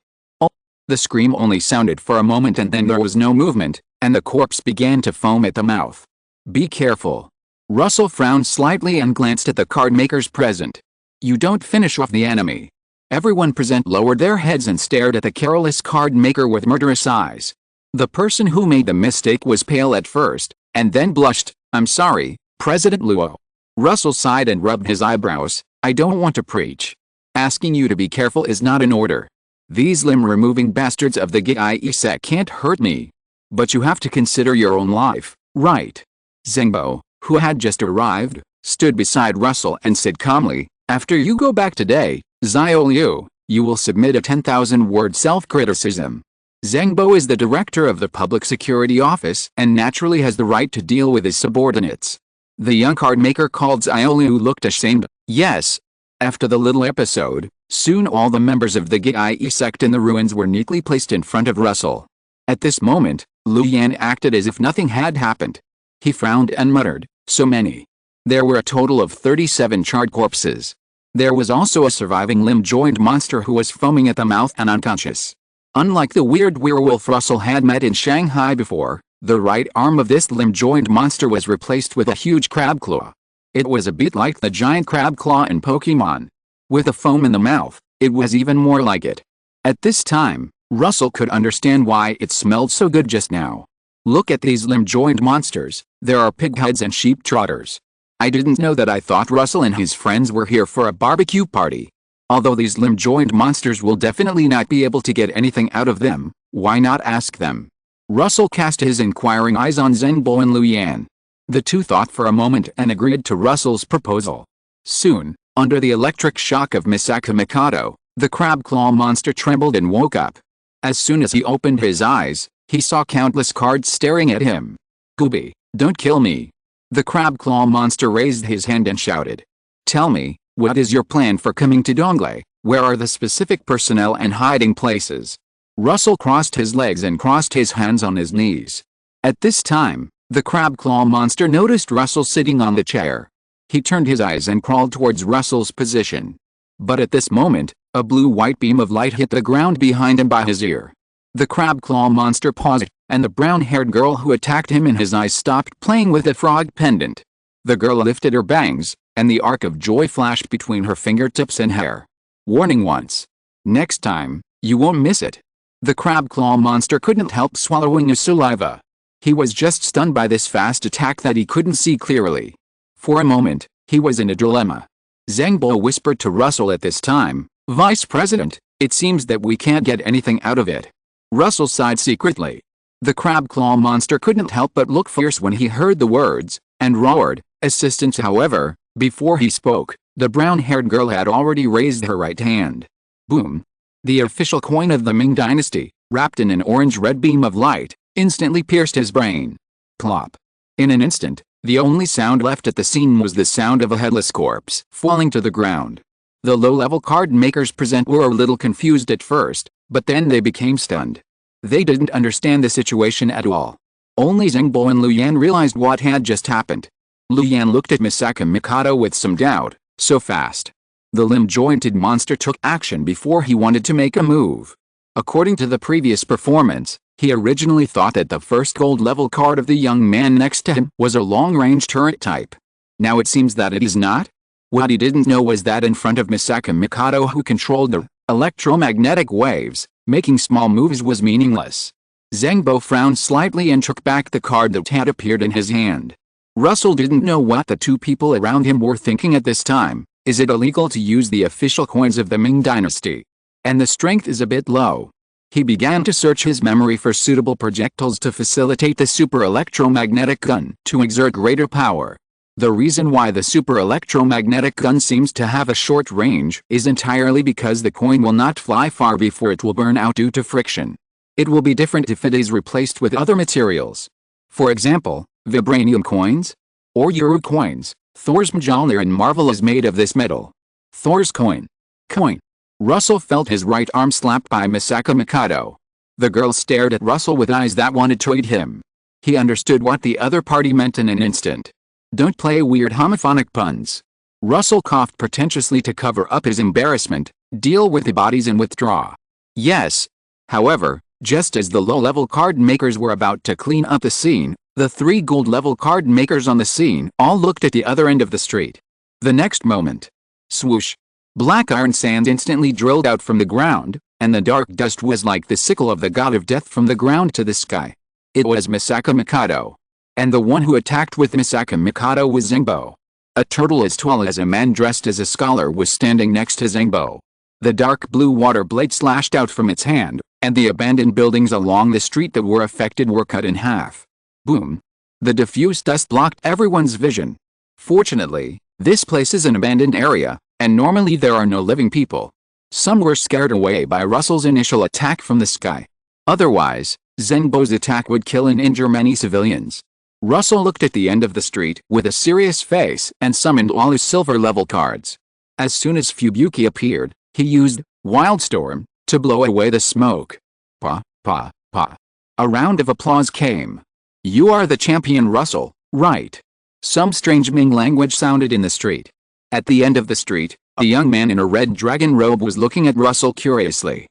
The scream only sounded for a moment and then there was no movement, and the corpse began to foam at the mouth. Be careful. Russell frowned slightly and glanced at the card makers present. You don't finish off the enemy. Everyone present lowered their heads and stared at the careless card maker with murderous eyes. The person who made the mistake was pale at first, and then blushed. I'm sorry, President Luo. Russell sighed and rubbed his eyebrows. I don't want to preach. Asking you to be careful is not an order. These limb-removing bastards of the Yoriichi sect can't hurt me. But you have to consider your own life, right? Zengbo, who had just arrived, stood beside Russell and said calmly, after you go back today, Xiao Liu, you will submit a 10,000-word self-criticism. Zengbo is the director of the Public Security Office and naturally has the right to deal with his subordinates. The young card maker called Xiao Liu looked ashamed. Yes. After the little episode, soon all the members of the Yoriichi sect in the ruins were neatly placed in front of Russell. At this moment, Lu Yan acted as if nothing had happened. He frowned and muttered, so many. There were a total of 37 charred corpses. There was also a surviving limb-joined monster who was foaming at the mouth and unconscious. Unlike the weird werewolf Russell had met in Shanghai before, the right arm of this limb-joined monster was replaced with a huge crab claw. It was a bit like the giant crab claw in Pokemon. With a foam in the mouth, it was even more like it. At this time, Russell could understand why it smelled so good just now. Look at these limb-joined monsters, there are pig heads and sheep trotters. I didn't know that. I thought Russell and his friends were here for a barbecue party. Although these limb-joined monsters will definitely not be able to get anything out of them, why not ask them? Russell cast his inquiring eyes on Zengbo and Lu Yan. The two thought for a moment and agreed to Russell's proposal. Soon, under the electric shock of Misaka Mikado, the crab claw monster trembled and woke up. As soon as he opened his eyes, he saw countless cards staring at him. Gooby, don't kill me. The crab claw monster raised his hand and shouted. Tell me, what is your plan for coming to Donglei? Where are the specific personnel and hiding places? Russell crossed his legs and crossed his hands on his knees. At this time, the crab claw monster noticed Russell sitting on the chair. He turned his eyes and crawled towards Russell's position. But at this moment, a blue-white beam of light hit the ground behind him by his ear. The crab claw monster paused, and the brown-haired girl who attacked him in his eyes stopped playing with the frog pendant. The girl lifted her bangs, and the arc of joy flashed between her fingertips and hair. Warning once. Next time, you won't miss it. The crab claw monster couldn't help swallowing his saliva. He was just stunned by this fast attack that he couldn't see clearly. For a moment, he was in a dilemma. Zhengbo whispered to Russell at this time, "Vice President, it seems that we can't get anything out of it." Russell sighed secretly. The crab claw monster couldn't help but look fierce when he heard the words, and roared, "Assistance!" However, before he spoke, the brown-haired girl had already raised her right hand. Boom! The official coin of the Ming Dynasty, wrapped in an orange-red beam of light, instantly pierced his brain. Plop! In an instant, the only sound left at the scene was the sound of a headless corpse falling to the ground. The low-level card makers present were a little confused at first, but then they became stunned. They didn't understand the situation at all. Only Zhengbo and Lu Yan realized what had just happened. Lu Yan looked at Misaka Mikado with some doubt. So fast. The limb-jointed monster took action before he wanted to make a move. According to the previous performance, he originally thought that the first gold-level card of the young man next to him was a long-range turret type. Now it seems that it is not? What he didn't know was that in front of Misaka Mikado, who controlled the electromagnetic waves, making small moves was meaningless. Zhengbo frowned slightly and took back the card that had appeared in his hand. Russell didn't know what the two people around him were thinking at this time. Is it illegal to use the official coins of the Ming Dynasty? And the strength is a bit low. He began to search his memory for suitable projectiles to facilitate the super electromagnetic gun to exert greater power. The reason why the super electromagnetic gun seems to have a short range is entirely because the coin will not fly far before it will burn out due to friction. It will be different if it is replaced with other materials. For example, vibranium coins? Or euro coins. Thor's Mjolnir in Marvel is made of this metal. Thor's coin. Coin. Russell felt his right arm slapped by Misaka Mikado. The girl stared at Russell with eyes that wanted to eat him. He understood what the other party meant in an instant. Don't play weird homophonic puns. Russell coughed pretentiously to cover up his embarrassment. Deal with the bodies and withdraw. Yes. However, just as the low-level card makers were about to clean up the scene, the three gold-level card makers on the scene all looked at the other end of the street. The next moment, swoosh! Black iron sands instantly drilled out from the ground, and the dark dust was like the sickle of the god of death from the ground to the sky. It was Misaka Mikado. And the one who attacked with Misaka Mikado was Zhengbo. A turtle as tall as a man dressed as a scholar was standing next to Zhengbo. The dark blue water blade slashed out from its hand, and the abandoned buildings along the street that were affected were cut in half. Boom. The diffuse dust blocked everyone's vision. Fortunately, this place is an abandoned area, and normally there are no living people. Some were scared away by Russell's initial attack from the sky. Otherwise, Zhengbo's attack would kill and injure many civilians. Russell looked at the end of the street with a serious face and summoned all his silver-level cards. As soon as Fubuki appeared, he used Wildstorm to blow away the smoke. Pa, pa, pa. A round of applause came. You are the champion, Russell, right? Some strange Ming language sounded in the street. At the end of the street, a young man in a red dragon robe was looking at Russell curiously.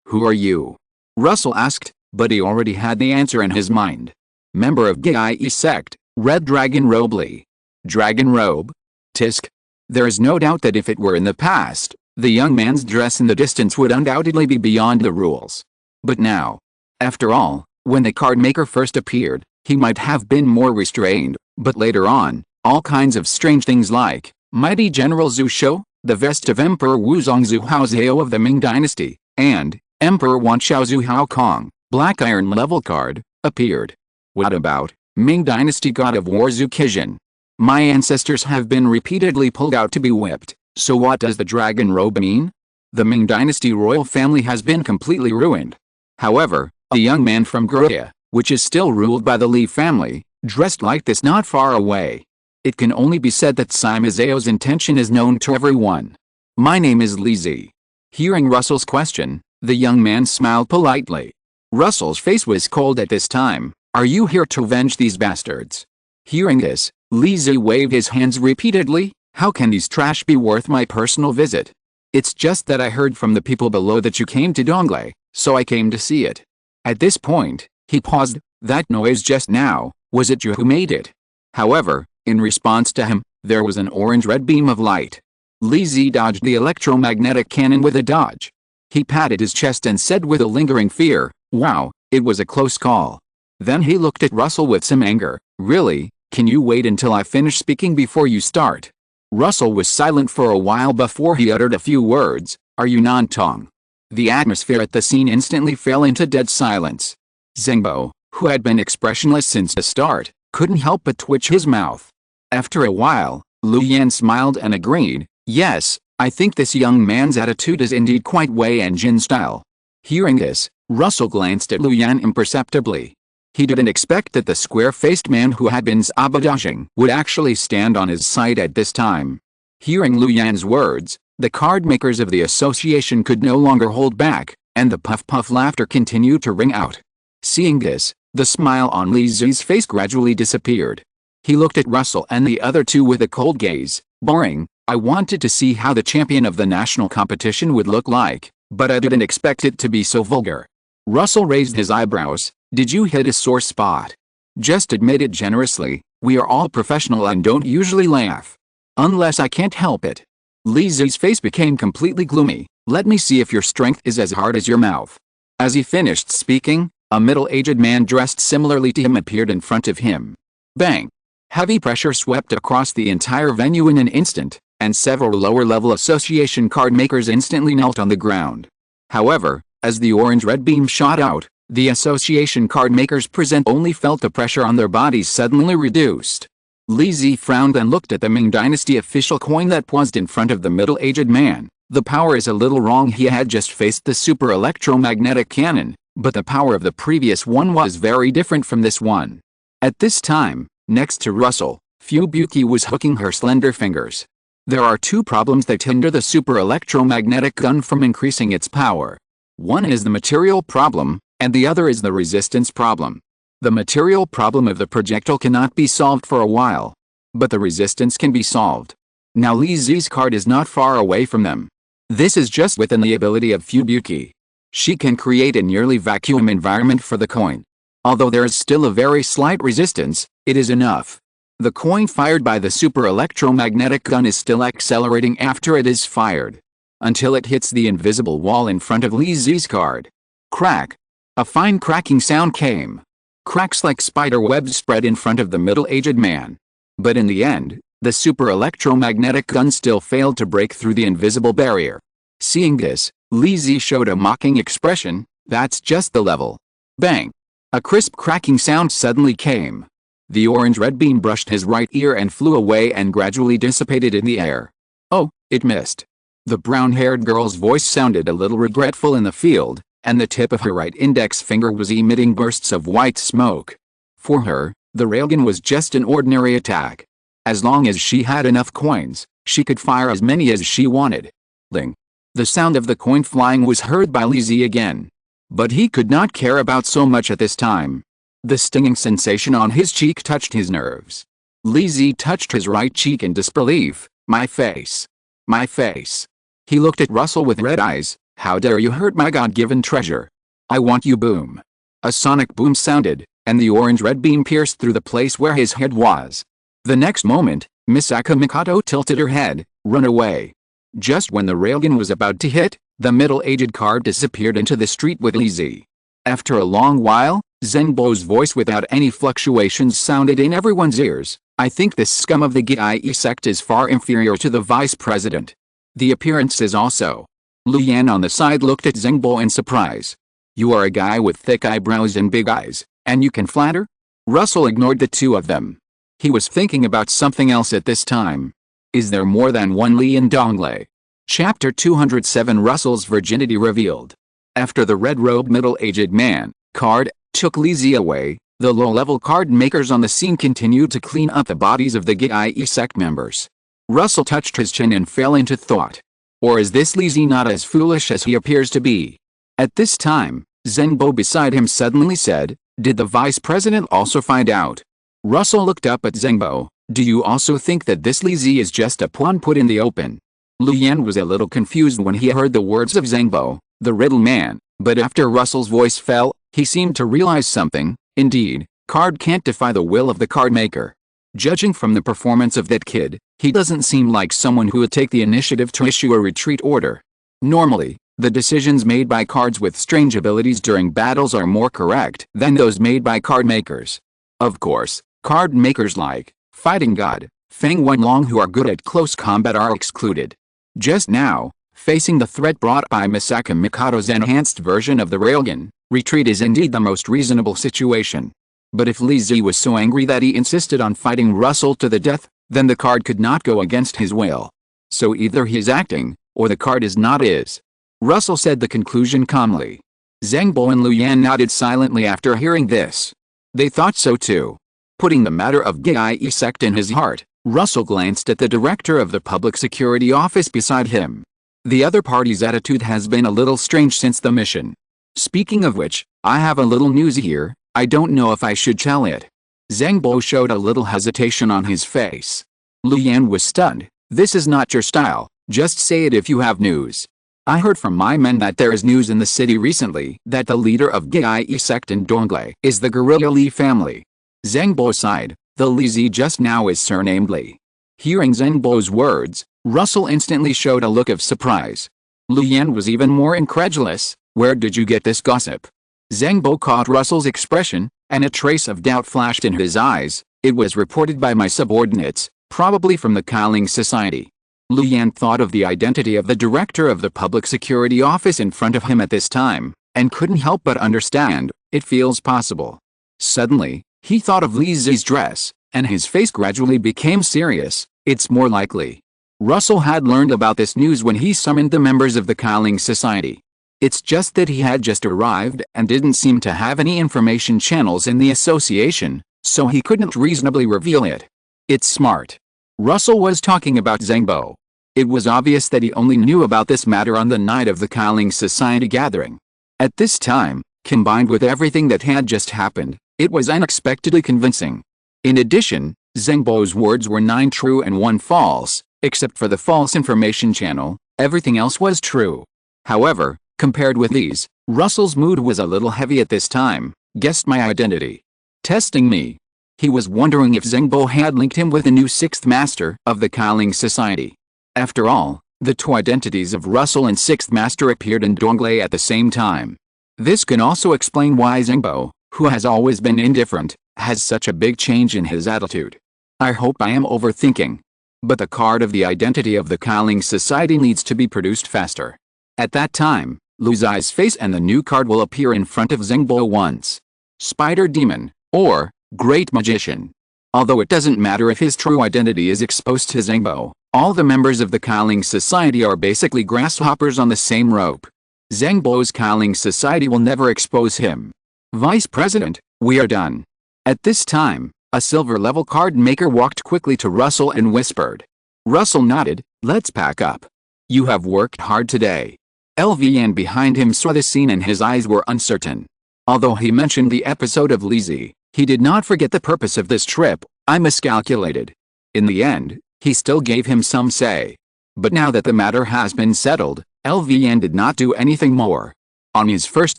Who are you? Russell asked, but he already had the answer in his mind. Member of Gaiai sect, Red Dragon Robe Lee. Dragon robe? Tisk. There is no doubt that if it were in the past, the young man's dress in the distance would undoubtedly be beyond the rules. But now, after all, when the card maker first appeared, he might have been more restrained, but later on, all kinds of strange things like Mighty General Zhu Shou, the vest of Emperor Wuzong Zhu Haozhao of the Ming Dynasty, and Emperor Wanshao Zhu Hao Kong, Black Iron level card, appeared. What about Ming Dynasty God of War Zhu Qizhen? My ancestors have been repeatedly pulled out to be whipped, so what does the dragon robe mean? The Ming Dynasty royal family has been completely ruined. However, a young man from Korea, which is still ruled by the Lee family, dressed like this not far away. It can only be said that Sima Zhao's intention is known to everyone. My name is Li Zi. Hearing Russell's question, the young man smiled politely. Russell's face was cold at this time. Are you here to avenge these bastards? Hearing this, Li Zi waved his hands repeatedly. How can these trash be worth my personal visit? It's just that I heard from the people below that you came to Donglei, so I came to see it. At this point, he paused. That noise just now, was it you who made it? However, in response to him, there was an orange-red beam of light. Li Zi dodged the electromagnetic cannon with a dodge. He patted his chest and said with a lingering fear, wow, it was a close call. Then he looked at Russell with some anger. Really, can you wait until I finish speaking before you start? Russell was silent for a while before he uttered a few words. Are you non-Tong? The atmosphere at the scene instantly fell into dead silence. Zengbo, who had been expressionless since the start, couldn't help but twitch his mouth. After a while, Lu Yan smiled and agreed, yes, I think this young man's attitude is indeed quite Wei and Jin style. Hearing this, Russell glanced at Lu Yan imperceptibly. He didn't expect that the square-faced man who had been sabotaging would actually stand on his side at this time. Hearing Lu Yan's words, the card makers of the association could no longer hold back, and the puff-puff laughter continued to ring out. Seeing this, the smile on Li Zi's face gradually disappeared. He looked at Russell and the other two with a cold gaze. Boring. I wanted to see how the champion of the national competition would look like, but I didn't expect it to be so vulgar. Russell raised his eyebrows. Did you hit a sore spot? Just admit it generously. We are all professional and don't usually laugh. Unless I can't help it. Li Zi's face became completely gloomy. Let me see if your strength is as hard as your mouth. As he finished speaking, a middle-aged man dressed similarly to him appeared in front of him. Bang! Heavy pressure swept across the entire venue in an instant, and several lower-level association card makers instantly knelt on the ground. However, as the orange-red beam shot out, the association card makers present only felt the pressure on their bodies suddenly reduced. Li Zi frowned and looked at the Ming Dynasty official coin that paused in front of the middle-aged man. The power is a little wrong. He had just faced the super electromagnetic cannon, but the power of the previous one was very different from this one. At this time, next to Russell, Fubuki was hooking her slender fingers. There are two problems that hinder the super electromagnetic gun from increasing its power. One is the material problem, and the other is the resistance problem. The material problem of the projectile cannot be solved for a while, but the resistance can be solved. Now Li Zi's card is not far away from them. This is just within the ability of Fubuki. She can create a nearly vacuum environment for the coin. Although there is still a very slight resistance, it is enough. The coin fired by the super electromagnetic gun is still accelerating after it is fired, until it hits the invisible wall in front of Li Zi's card. Crack! A fine cracking sound came. Cracks like spider webs spread in front of the middle-aged man. But in the end, the super electromagnetic gun still failed to break through the invisible barrier. Seeing this, Li Zi showed a mocking expression. That's just the level. Bang! A crisp cracking sound suddenly came. The orange-red beam brushed his right ear and flew away and gradually dissipated in the air. Oh, it missed. The brown-haired girl's voice sounded a little regretful in the field, and the tip of her right index finger was emitting bursts of white smoke. For her, the railgun was just an ordinary attack. As long as she had enough coins, she could fire as many as she wanted. Ling. The sound of the coin flying was heard by Li Zi again. But he could not care about so much at this time. The stinging sensation on his cheek touched his nerves. Li Zi touched his right cheek in disbelief. My face. My face. He looked at Russell with red eyes. How dare you hurt my God-given treasure? I want you. Boom. A sonic boom sounded, and the orange-red beam pierced through the place where his head was. The next moment, Misaka Mikoto tilted her head. Run away. Just when the railgun was about to hit, the middle-aged card disappeared into the street with Li Zi. After a long while, Zengbo's voice without any fluctuations sounded in everyone's ears. I think this scum of the Gye sect is far inferior to the vice president. The appearances also. Lu Yan on the side looked at Zengbo in surprise. You are a guy with thick eyebrows and big eyes, and you can flatter? Russell ignored the two of them. He was thinking about something else at this time. Is there more than one Li in Donglei? Chapter 207 Russell's virginity revealed. After the red-robed middle-aged man, card, took Li Zi away, the low-level card makers on the scene continued to clean up the bodies of the Gye sect members. Russell touched his chin and fell into thought. Or is this Li Zi not as foolish as he appears to be? At this time, Zengbo beside him suddenly said, did the vice president also find out? Russell looked up at Zengbo. Do you also think that this Li Zi is just a pawn put in the open? Lu Yan was a little confused when he heard the words of Zengbo, the riddle man, but after Russell's voice fell, he seemed to realize something. Indeed, card can't defy the will of the card maker. Judging from the performance of that kid, he doesn't seem like someone who would take the initiative to issue a retreat order. Normally, the decisions made by cards with strange abilities during battles are more correct than those made by card makers. Of course, card makers like Fighting God, Feng Wenlong who are good at close combat are excluded. Just now, facing the threat brought by Misaka Mikado's enhanced version of the railgun, retreat is indeed the most reasonable situation. But if Li Zi was so angry that he insisted on fighting Russell to the death, then the card could not go against his will. So either he is acting, or the card is not his. Russell said the conclusion calmly. Zhang Bo and Lu Yan nodded silently after hearing this. They thought so too. Putting the matter of Yoriichi sect in his heart, Russell glanced at the director of the public security office beside him. The other party's attitude has been a little strange since the mission. Speaking of which, I have a little news here. I don't know if I should tell it. Zhang Bo showed a little hesitation on his face. Lu Yan was stunned. This is not your style, just say it if you have news. I heard from my men that there is news in the city recently that the leader of Yoriichi sect in Donglei is the guerrilla Li family. Zhang Bo sighed. The Li Zi just now is surnamed Li. Hearing Zhang Bo's words, Russell instantly showed a look of surprise. Lu Yan was even more incredulous. Where did you get this gossip? Zhang Bo caught Russell's expression, and a trace of doubt flashed in his eyes. It was reported by my subordinates, probably from the Qi Ling Society. Lu Yan thought of the identity of the director of the public security office in front of him at this time, and couldn't help but understand. It feels possible. Suddenly, he thought of Li Zi's dress, and his face gradually became serious. It's more likely. Russell had learned about this news when he summoned the members of the Qi Ling Society. It's just that he had just arrived and didn't seem to have any information channels in the association, so he couldn't reasonably reveal it. It's smart. Russell was talking about Zhang Bo. It was obvious that he only knew about this matter on the night of the Qi Ling Society gathering. At this time, combined with everything that had just happened, it was unexpectedly convincing. In addition, Zhang Bo's words were 9 true and 1 false, except for the false information channel. Everything else was true. However, compared with these, Russell's mood was a little heavy at this time. Guessed my identity. Testing me. He was wondering if Zhang Bo had linked him with the new 6th Master of the Qi Ling Society. After all, the 2 identities of Russell and 6th Master appeared in Donglei at the same time. This can also explain why Zhang Bo, who has always been indifferent, has such a big change in his attitude. I hope I am overthinking. But the card of the identity of the Qi Ling Society needs to be produced faster. At that time, Lu Zi's face and the new card will appear in front of Zhang Bo once. Spider Demon, or Great Magician. Although it doesn't matter if his true identity is exposed to Zhang Bo, all the members of the Qi Ling Society are basically grasshoppers on the same rope. Zhang Bo's Qi Ling Society will never expose him. Vice President, we are done. At this time, a silver-level card maker walked quickly to Russell and whispered. Russell nodded. Let's pack up. You have worked hard today. LVN behind him saw the scene and his eyes were uncertain. Although he mentioned the episode of Li Zi, he did not forget the purpose of this trip. I miscalculated. In the end, he still gave him some say. But now that the matter has been settled, LVN did not do anything more. On his first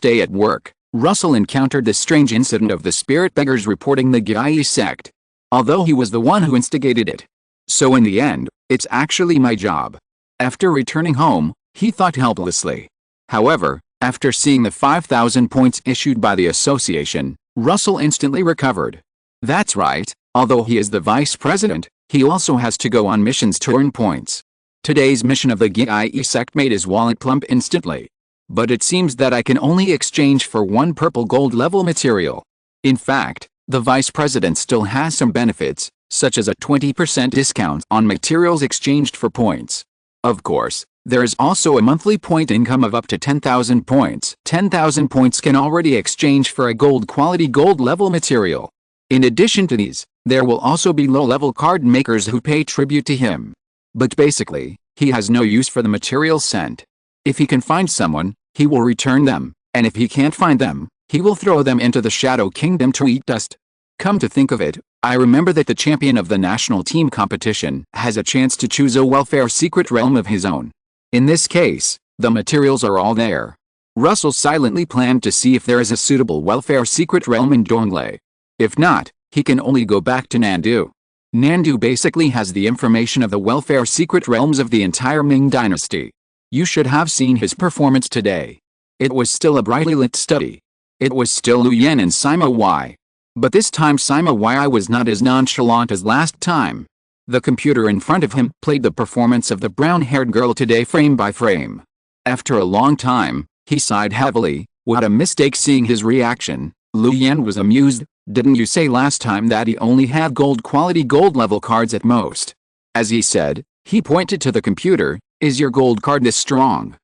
day at work, Russell encountered the strange incident of the spirit beggars reporting the Yoriichi sect. Although he was the one who instigated it. So in the end, it's actually my job. After returning home, he thought helplessly. However, after seeing the 5,000 points issued by the association, Russell instantly recovered. That's right, although he is the vice president, he also has to go on missions to earn points. Today's mission of the Yoriichi sect made his wallet plump instantly. But it seems that I can only exchange for 1 purple gold level material. In fact, the vice president still has some benefits, such as a 20% discount on materials exchanged for points. Of course, there is also a monthly point income of up to 10,000 points. 10,000 points can already exchange for a gold-quality gold-level material. In addition to these, there will also be low-level card makers who pay tribute to him. But basically, he has no use for the materials sent. If he can find someone, he will return them, and if he can't find them, he will throw them into the Shadow Kingdom to eat dust. Come to think of it, I remember that the champion of the national team competition has a chance to choose a welfare secret realm of his own. In this case, the materials are all there. Russell silently planned to see if there is a suitable welfare secret realm in Donglei. If not, he can only go back to Nandu. Nandu basically has the information of the welfare secret realms of the entire Ming dynasty. You should have seen his performance today. It was still a brightly lit study. It was still Lu Yan and Sima Y. But this time Sima Y was not as nonchalant as last time. The computer in front of him played the performance of the brown-haired girl today frame by frame. After a long time, he sighed heavily. What a mistake. Seeing his reaction, Lu Yan was amused. Didn't you say last time that he only had gold-quality gold-level cards at most? As he said, he pointed to the computer. Is your gold card this strong?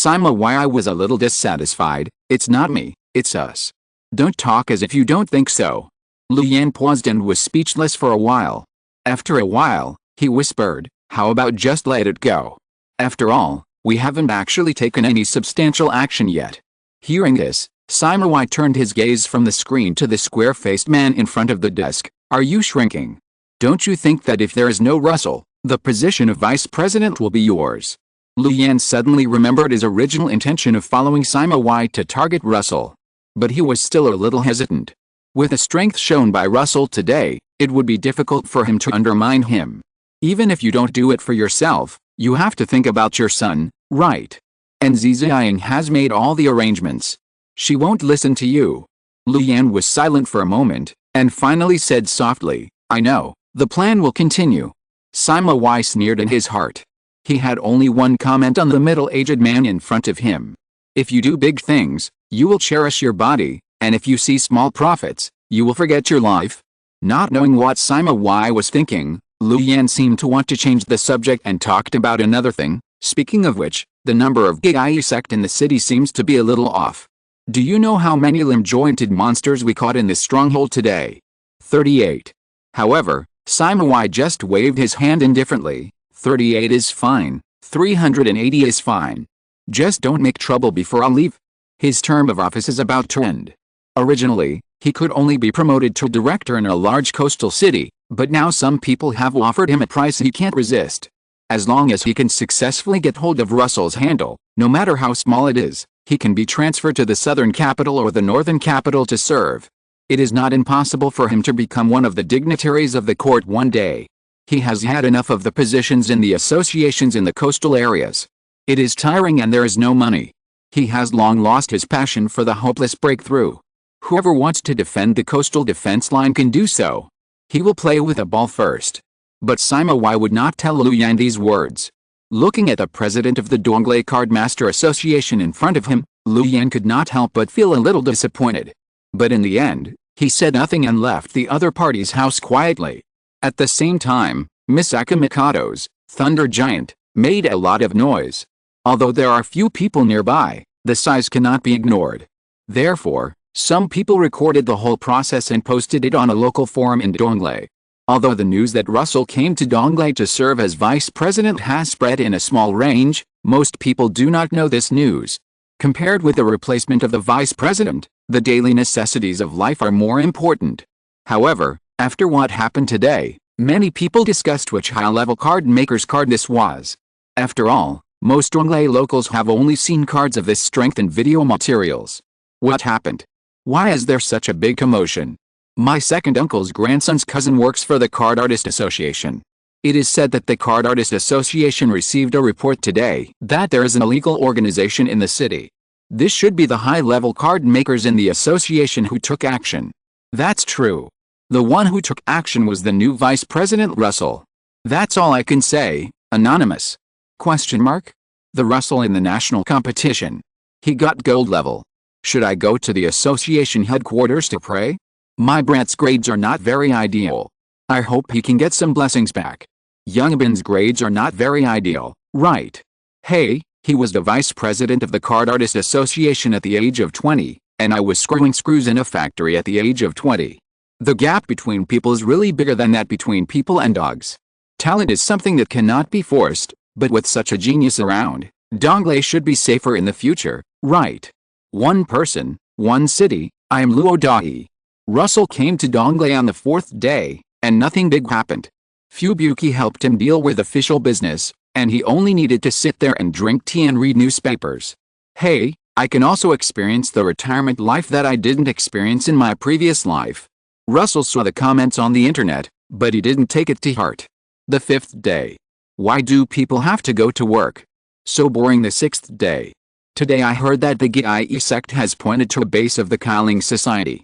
I was a little dissatisfied. It's not me, it's us. Don't talk as if you don't think so. Lu Yan paused and was speechless for a while. After a while, he whispered, how about just let it go? After all, we haven't actually taken any substantial action yet. Hearing this, Sima turned his gaze from the screen to the square-faced man in front of the desk. Are you shrinking? Don't you think that if there is no Russell, the position of vice president will be yours? Lu Yan suddenly remembered his original intention of following Sima to target Russell. But he was still a little hesitant. With the strength shown by Russell today, it would be difficult for him to undermine him. Even if you don't do it for yourself, you have to think about your son, right? And Ziziang has made all the arrangements. She won't listen to you. Lu Yan was silent for a moment, and finally said softly, I know, the plan will continue. Sima sneered in his heart. He had only one comment on the middle-aged man in front of him. If you do big things, you will cherish your body, and if you see small profits, you will forget your life. Not knowing what Sima was thinking, Lu Yan seemed to want to change the subject and talked about another thing. Speaking of which, the number of Qi sect in the city seems to be a little off. Do you know how many limb-jointed monsters we caught in this stronghold today? 38. However, Sima just waved his hand indifferently. 38 is fine. 380 is fine. Just don't make trouble before I leave. His term of office is about to end. Originally, he could only be promoted to director in a large coastal city, but now some people have offered him a price he can't resist. As long as he can successfully get hold of Russell's handle, no matter how small it is, he can be transferred to the southern capital or the northern capital to serve. It is not impossible for him to become one of the dignitaries of the court one day. He has had enough of the positions in the associations in the coastal areas. It is tiring and there is no money. He has long lost his passion for the hopeless breakthrough. Whoever wants to defend the coastal defense line can do so. He will play with a ball first. But Sima would not tell Lu Yan these words. Looking at the president of the Donglei Card Master Association in front of him, Lu Yan could not help but feel a little disappointed. But in the end, he said nothing and left the other party's house quietly. At the same time, Misaka Mikado's Thunder Giant made a lot of noise. Although there are few people nearby, the size cannot be ignored. Therefore, some people recorded the whole process and posted it on a local forum in Donglei. Although the news that Russell came to Donglei to serve as vice president has spread in a small range, most people do not know this news. Compared with the replacement of the vice president, the daily necessities of life are more important. However, after what happened today, many people discussed which high-level card maker's card this was. After all, most Donglei locals have only seen cards of this strength in video materials. What happened? Why is there such a big commotion? My second uncle's grandson's cousin works for the Card Artist Association. It is said that the Card Artist Association received a report today that there is an illegal organization in the city. This should be the high-level card makers in the association who took action. That's true. The one who took action was the new Vice President Russell. That's all I can say. Anonymous? Question mark? The Russell in the national competition. He got gold level. Should I go to the association headquarters to pray? My brat's grades are not very ideal. I hope he can get some blessings back. Youngbin's grades are not very ideal, right? Hey, he was the vice president of the Card Artist Association at the age of 20, and I was screwing screws in a factory at the age of 20. The gap between people is really bigger than that between people and dogs. Talent is something that cannot be forced, but with such a genius around, Donglei should be safer in the future, right? One person, one city. I am Luo Dai. Russell came to Donglei on the 4th day, and nothing big happened. Fubuki helped him deal with official business, and he only needed to sit there and drink tea and read newspapers. Hey, I can also experience the retirement life that I didn't experience in my previous life. Russell saw the comments on the internet, but he didn't take it to heart. The 5th day. Why do people have to go to work? So boring. The 6th day. Today I heard that the Qi sect has pointed to a base of the Qi Ling Society.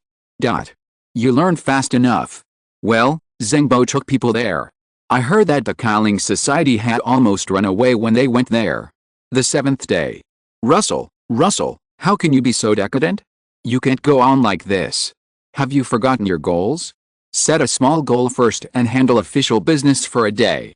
You learned fast enough. Well, Zengbo took people there. I heard that the Qi Ling Society had almost run away when they went there. The 7th day. Russell, how can you be so decadent? You can't go on like this. Have you forgotten your goals? Set a small goal first and handle official business for a day.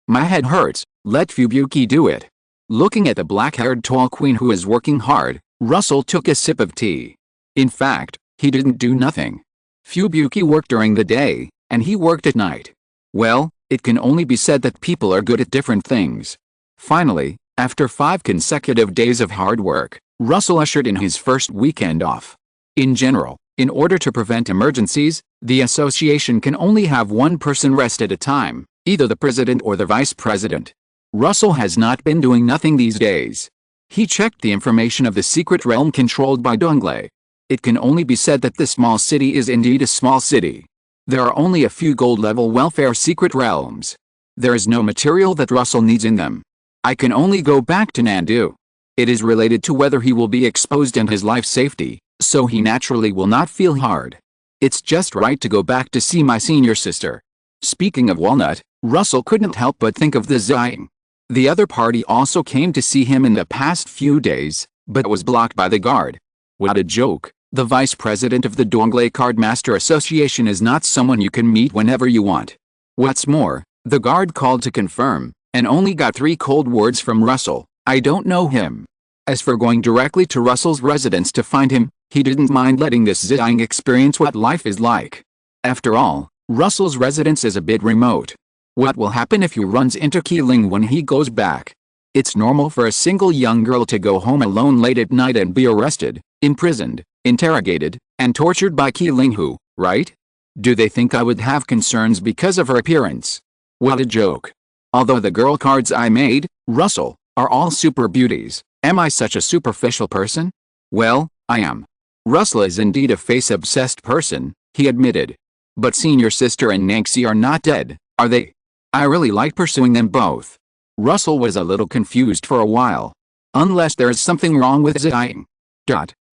My head hurts, let Fubuki do it. Looking at the black-haired tall queen who is working hard, Russell took a sip of tea. In fact, he didn't do nothing. Fubuki worked during the day, and he worked at night. Well, it can only be said that people are good at different things. Finally, after 5 consecutive days of hard work, Russell ushered in his first weekend off. In general, in order to prevent emergencies, the association can only have one person rest at a time, either the president or the vice president. Russell has not been doing nothing these days. He checked the information of the secret realm controlled by Dongle. It can only be said that this small city is indeed a small city. There are only a few gold-level welfare secret realms. There is no material that Russell needs in them. I can only go back to Nandu. It is related to whether he will be exposed and his life safety, so he naturally will not feel hard. It's just right to go back to see my senior sister. Speaking of Walnut, Russell couldn't help but think of the Zying. The other party also came to see him in the past few days, but was blocked by the guard. What a joke. The vice president of the Dongle Cardmaster Association is not someone you can meet whenever you want. What's more, the guard called to confirm, and only got 3 cold words from Russell: I don't know him. As for going directly to Russell's residence to find him, he didn't mind letting this Zying experience what life is like. After all, Russell's residence is a bit remote. What will happen if he runs into Qi Ling when he goes back? It's normal for a single young girl to go home alone late at night and be arrested, imprisoned, interrogated, and tortured by Qi Ling who, right? Do they think I would have concerns because of her appearance? What a joke. Although the girl cards I made, Russell, are all super beauties, am I such a superficial person? Well, I am. Russell is indeed a face-obsessed person, he admitted. But senior sister and Nancy are not dead, are they? I really like pursuing them both. Russell was a little confused for a while. Unless there is something wrong with Zying.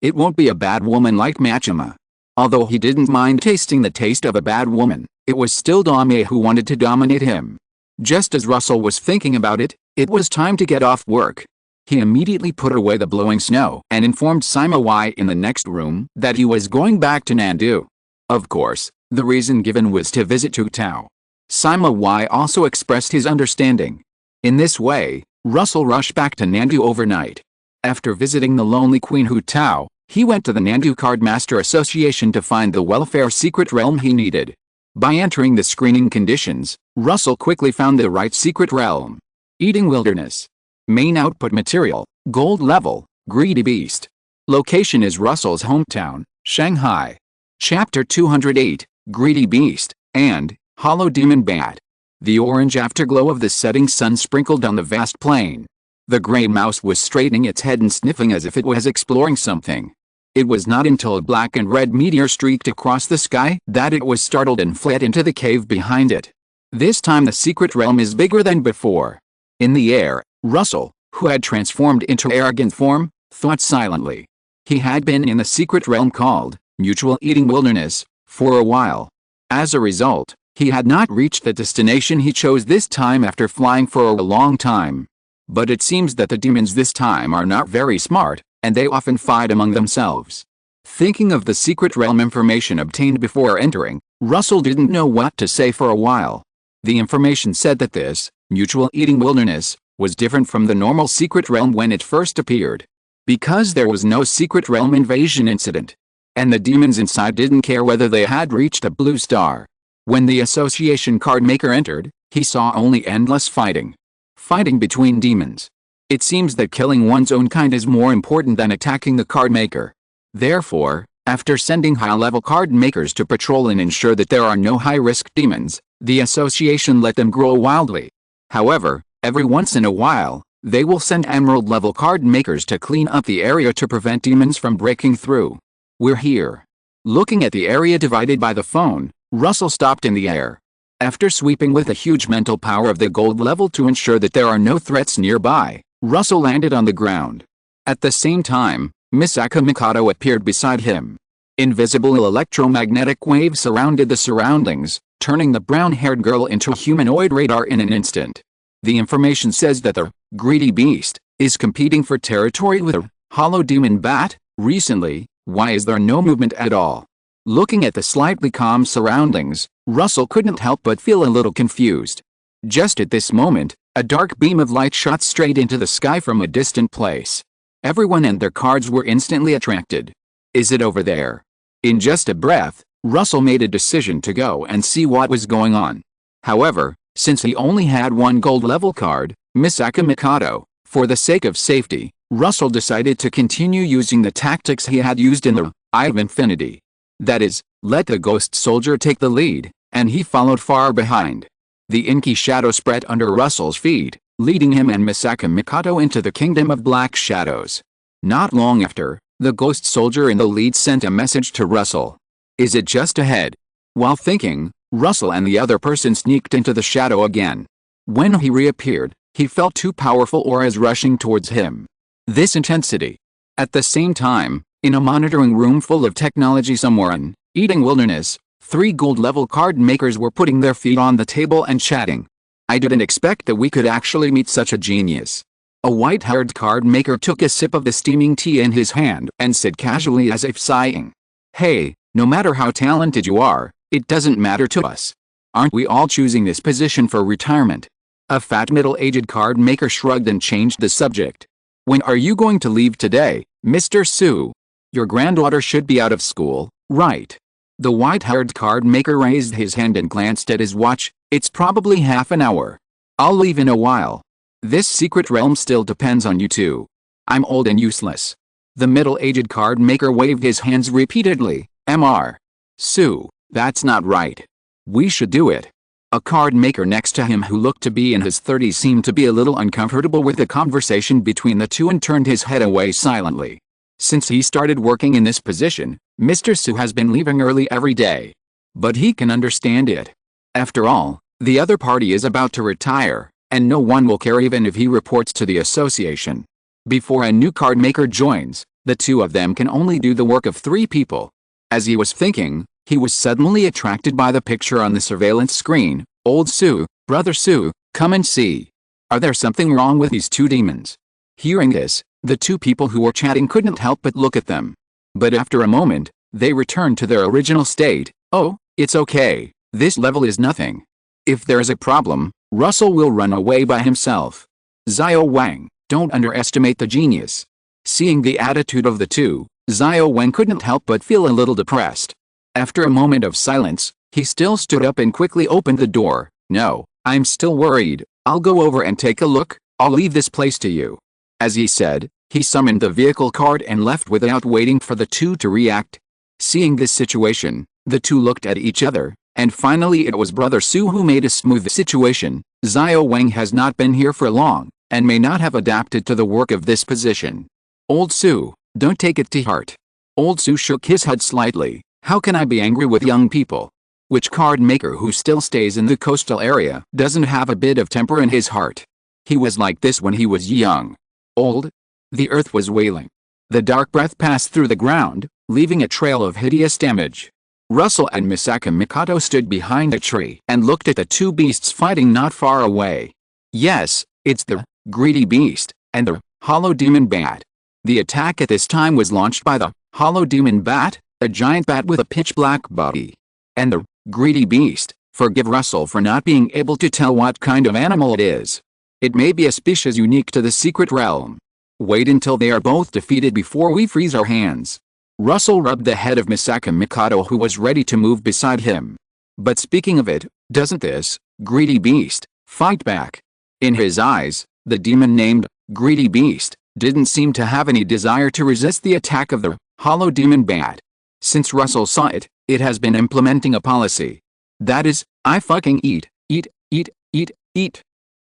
It won't be a bad woman like Machima. Although he didn't mind tasting the taste of a bad woman, it was still Dame who wanted to dominate him. Just as Russell was thinking about it, it was time to get off work. He immediately put away the blowing snow and informed Sima Y in the next room that he was going back to Nandu. Of course, the reason given was to visit Tu Tao. Sima Y also expressed his understanding. In this way, Russell rushed back to Nandu overnight. After visiting the lonely Queen Hu Tao, he went to the Nandu Cardmaster Association to find the welfare secret realm he needed. By entering the screening conditions, Russell quickly found the right secret realm. Eating Wilderness. Main output material, gold level, greedy beast. Location is Russell's hometown, Shanghai. Chapter 208, Greedy Beast, and Hollow Demon Bat. The orange afterglow of the setting sun sprinkled on the vast plain. The gray mouse was straightening its head and sniffing as if it was exploring something. It was not until a black and red meteor streaked across the sky that it was startled and fled into the cave behind it. This time the secret realm is bigger than before. In the air, Russell, who had transformed into arrogant form, thought silently. He had been in the secret realm called Mutual Eating Wilderness for a while. As a result, he had not reached the destination he chose this time after flying for a long time. But it seems that the demons this time are not very smart, and they often fight among themselves. Thinking of the secret realm information obtained before entering, Russell didn't know what to say for a while. The information said that this Mutual Eating Wilderness was different from the normal secret realm when it first appeared. Because there was no secret realm invasion incident. And the demons inside didn't care whether they had reached a blue star. When the association card maker entered, he saw only endless fighting. Fighting between demons. It seems that killing one's own kind is more important than attacking the card maker. Therefore, after sending high-level card makers to patrol and ensure that there are no high-risk demons, the association let them grow wildly. However, every once in a while, they will send emerald-level card makers to clean up the area to prevent demons from breaking through. We're here. Looking at the area divided by the phone, Russell stopped in the air. After sweeping with the huge mental power of the gold level to ensure that there are no threats nearby, Russell landed on the ground. At the same time, Misaka Mikado appeared beside him. Invisible electromagnetic waves surrounded the surroundings, turning the brown-haired girl into a humanoid radar in an instant. The information says that the greedy beast is competing for territory with a hollow demon bat. Recently, why is there no movement at all? Looking at the slightly calm surroundings, Russell couldn't help but feel a little confused. Just at this moment, a dark beam of light shot straight into the sky from a distant place. Everyone and their cards were instantly attracted. Is it over there? In just a breath, Russell made a decision to go and see what was going on. However, since he only had one gold-level card, Misaka Mikado, for the sake of safety, Russell decided to continue using the tactics he had used in the Eye of Infinity. That is, let the ghost soldier take the lead, and he followed far behind. The inky shadow spread under Russell's feet, leading him and Misaka Mikado into the kingdom of black shadows. Not long after, the ghost soldier in the lead sent a message to Russell. Is it just ahead? While thinking, Russell and the other person sneaked into the shadow again. When he reappeared, he felt two powerful auras rushing towards him. This intensity. At the same time, in a monitoring room full of technology somewhere in Eating Wilderness, 3 gold-level card makers were putting their feet on the table and chatting. I didn't expect that we could actually meet such a genius. A white-haired card maker took a sip of the steaming tea in his hand and said casually as if sighing. Hey, no matter how talented you are, it doesn't matter to us. Aren't we all choosing this position for retirement? A fat middle-aged card maker shrugged and changed the subject. When are you going to leave today, Mr. Su? Your granddaughter should be out of school, right? The white-haired card maker raised his hand and glanced at his watch. It's probably half an hour. I'll leave in a while. This secret realm still depends on you two. I'm old and useless. The middle-aged card maker waved his hands repeatedly. Mr. Su, that's not right. We should do it. A card maker next to him who looked to be in his 30s seemed to be a little uncomfortable with the conversation between the two and turned his head away silently. Since he started working in this position, Mr. Su has been leaving early every day. But he can understand it. After all, the other party is about to retire, and no one will care even if he reports to the association. Before a new card maker joins, the two of them can only do the work of 3 people. As he was thinking, he was suddenly attracted by the picture on the surveillance screen. Old Su, Brother Su, come and see. Are there something wrong with these 2 demons? Hearing this, the 2 people who were chatting couldn't help but look at them. But after a moment, they returned to their original state. Oh, it's okay. This level is nothing. If there is a problem, Russell will run away by himself. Xiao Wang, don't underestimate the genius. Seeing the attitude of the two, Xiao Wang couldn't help but feel a little depressed. After a moment of silence, he still stood up and quickly opened the door. No, I'm still worried. I'll go over and take a look. I'll leave this place to you. As he said, he summoned the vehicle card and left without waiting for the two to react. Seeing this situation, the two looked at each other, and finally it was Brother Su who made a smooth the situation. Xiao Wang has not been here for long, and may not have adapted to the work of this position. Old Su, don't take it to heart. Old Su shook his head slightly. How can I be angry with young people? Which card maker who still stays in the coastal area doesn't have a bit of temper in his heart? He was like this when he was young. Old? The earth was wailing. The dark breath passed through the ground, leaving a trail of hideous damage. Russell and Misaka Mikado stood behind a tree and looked at the two beasts fighting not far away. Yes, it's the greedy beast and the hollow demon bat. The attack at this time was launched by the hollow demon bat, a giant bat with a pitch-black body. And the greedy beast, forgive Russell for not being able to tell what kind of animal it is. It may be a species unique to the secret realm. Wait until they are both defeated before we freeze our hands. Russell rubbed the head of Misaka Mikado who was ready to move beside him. But speaking of it, doesn't this greedy beast fight back? In his eyes, the demon named Greedy Beast didn't seem to have any desire to resist the attack of the hollow demon bat. Since Russell saw it, it has been implementing a policy. That is, I fucking eat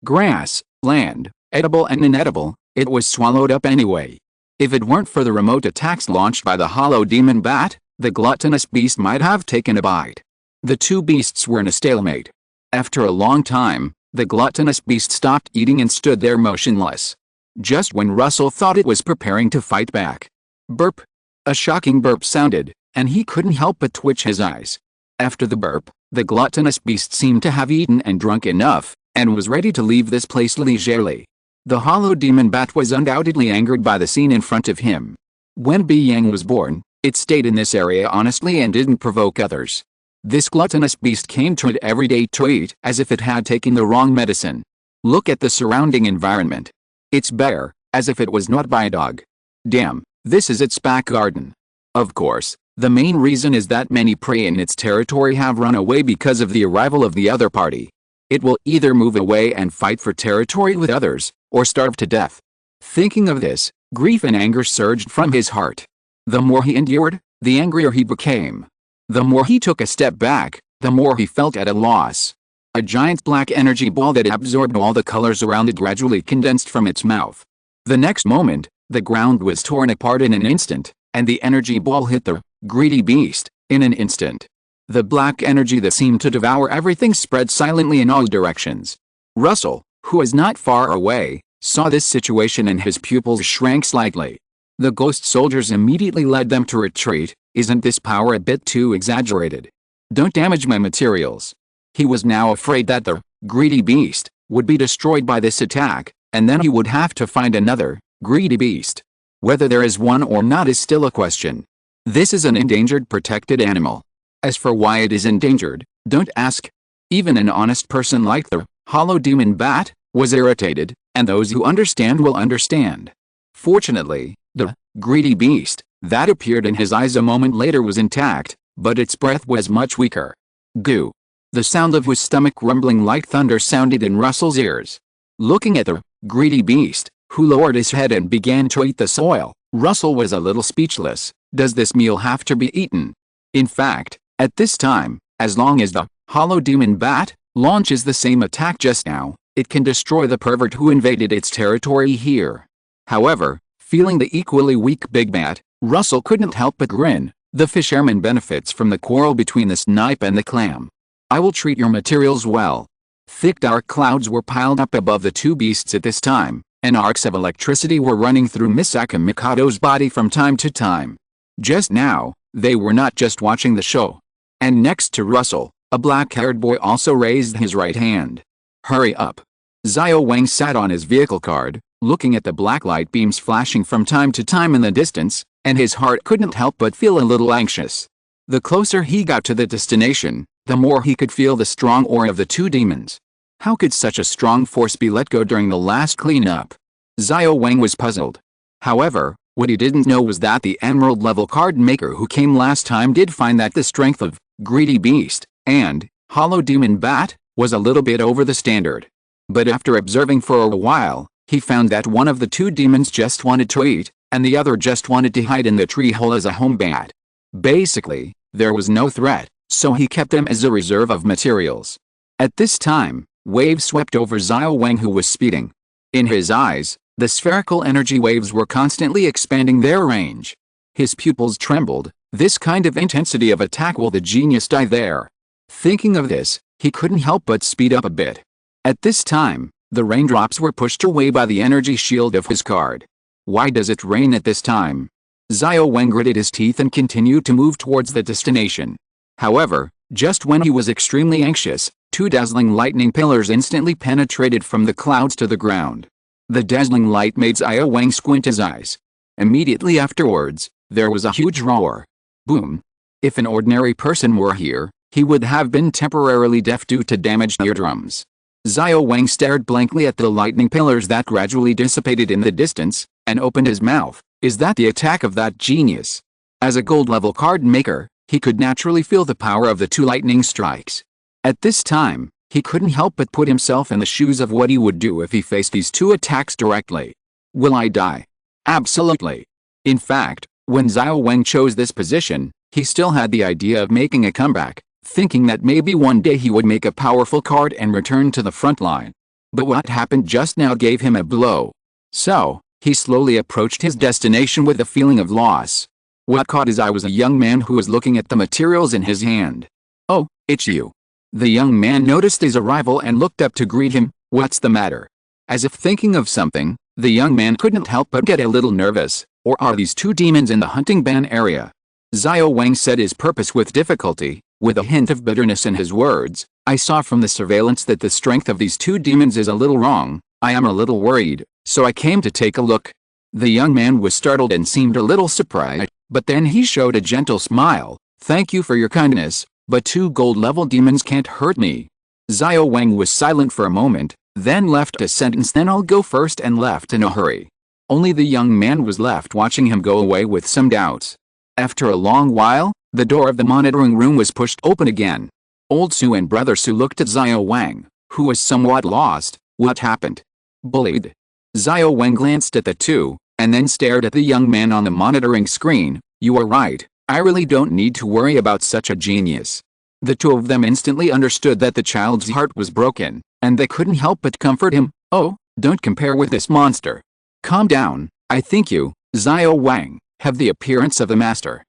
grass, land, edible and inedible. It was swallowed up anyway. If it weren't for the remote attacks launched by the hollow demon bat, the gluttonous beast might have taken a bite. The two beasts were in a stalemate. After a long time, the gluttonous beast stopped eating and stood there motionless. Just when Russell thought it was preparing to fight back. Burp. A shocking burp sounded, and he couldn't help but twitch his eyes. After the burp, the gluttonous beast seemed to have eaten and drunk enough, and was ready to leave this place leisurely. The hollow demon bat was undoubtedly angered by the scene in front of him. When Yang was born, it stayed in this area honestly and didn't provoke others. This gluttonous beast came to it every day to eat as if it had taken the wrong medicine. Look at the surrounding environment. It's bare, as if it was gnawed by a dog. Damn, this is its back garden. Of course, the main reason is that many prey in its territory have run away because of the arrival of the other party. It will either move away and fight for territory with others, or starve to death. Thinking of this, grief and anger surged from his heart. The more he endured, the angrier he became. The more he took a step back, the more he felt at a loss. A giant black energy ball that absorbed all the colors around it gradually condensed from its mouth. The next moment, the ground was torn apart in an instant, and the energy ball hit the greedy beast in an instant. The black energy that seemed to devour everything spread silently in all directions. Russell, who was not far away, saw this situation and his pupils shrank slightly. The ghost soldiers immediately led them to retreat. Isn't this power a bit too exaggerated? Don't damage my materials. He was now afraid that the greedy beast would be destroyed by this attack, and then he would have to find another greedy beast. Whether there is one or not is still a question. This is an endangered protected animal. As for why it is endangered, don't ask. Even an honest person like the hollow demon bat was irritated, and those who understand will understand. Fortunately, the greedy beast that appeared in his eyes a moment later was intact, but its breath was much weaker. Goo. The sound of his stomach rumbling like thunder sounded in Russell's ears. Looking at the greedy beast, who lowered his head and began to eat the soil, Russell was a little speechless. Does this meal have to be eaten? In fact, at this time, as long as the hollow demon bat launches the same attack just now, it can destroy the pervert who invaded its territory here. However, feeling the equally weak big bat, Russell couldn't help but grin. The fisherman benefits from the quarrel between the snipe and the clam. I will treat your materials well. Thick dark clouds were piled up above the two beasts at this time, and arcs of electricity were running through Misaka Mikado's body from time to time. Just now, they were not just watching the show. And next to Russell, a black-haired boy also raised his right hand. Hurry up. Xiao Wang sat on his vehicle card, looking at the black light beams flashing from time to time in the distance, and his heart couldn't help but feel a little anxious. The closer he got to the destination, the more he could feel the strong aura of the two demons. How could such a strong force be let go during the last cleanup? Xiao Wang was puzzled. However, what he didn't know was that the emerald-level card maker who came last time did find that the strength of greedy beast and hollow demon bat was a little bit over the standard. But after observing for a while, he found that one of the two demons just wanted to eat, and the other just wanted to hide in the tree hole as a home bat. Basically, there was no threat, so he kept them as a reserve of materials. At this time, waves swept over Xiao Wang, who was speeding. In his eyes, the spherical energy waves were constantly expanding their range. His pupils trembled. This kind of intensity of attack, will the genius die there? Thinking of this, he couldn't help but speed up a bit. At this time, the raindrops were pushed away by the energy shield of his card. Why does it rain at this time? Xiao Wang gritted his teeth and continued to move towards the destination. However, just when he was extremely anxious, two dazzling lightning pillars instantly penetrated from the clouds to the ground. The dazzling light made Xiao Wang squint his eyes. Immediately afterwards, there was a huge roar. Boom. If an ordinary person were here, he would have been temporarily deaf due to damaged eardrums. Xiao Wang stared blankly at the lightning pillars that gradually dissipated in the distance, and opened his mouth. Is that the attack of that genius? As a gold-level card maker, he could naturally feel the power of the two lightning strikes. At this time, he couldn't help but put himself in the shoes of what he would do if he faced these two attacks directly. Will I die? Absolutely. In fact, when Xiao Wang chose this position, he still had the idea of making a comeback, thinking that maybe one day he would make a powerful card and return to the front line. But what happened just now gave him a blow. So, he slowly approached his destination with a feeling of loss. What caught his eye was a young man who was looking at the materials in his hand. Oh, it's you. The young man noticed his arrival and looked up to greet him. What's the matter? As if thinking of something, the young man couldn't help but get a little nervous. Or are these two demons in the hunting ban area? Xiao Wang said his purpose with difficulty, With a hint of bitterness in his words, I saw from the surveillance that the strength of these two demons is a little wrong. I am a little worried, so I came to take a look. The young man was startled and seemed a little surprised, but then he showed a gentle smile. Thank you for your kindness, but 2 gold-level demons can't hurt me. Xiao Wang was silent for a moment, then left a sentence. Then I'll go first, and left in a hurry. Only the young man was left watching him go away with some doubts. After a long while, the door of the monitoring room was pushed open again. Old Su and Brother Su looked at Xiao Wang, who was somewhat lost. What happened? Bullied? Xiao Wang glanced at the two, and then stared at the young man on the monitoring screen. You are right, I really don't need to worry about such a genius. The two of them instantly understood that the child's heart was broken, and they couldn't help but comfort him. Oh, don't compare with this monster. Calm down, I think you, Xiao Wang, have the appearance of a master.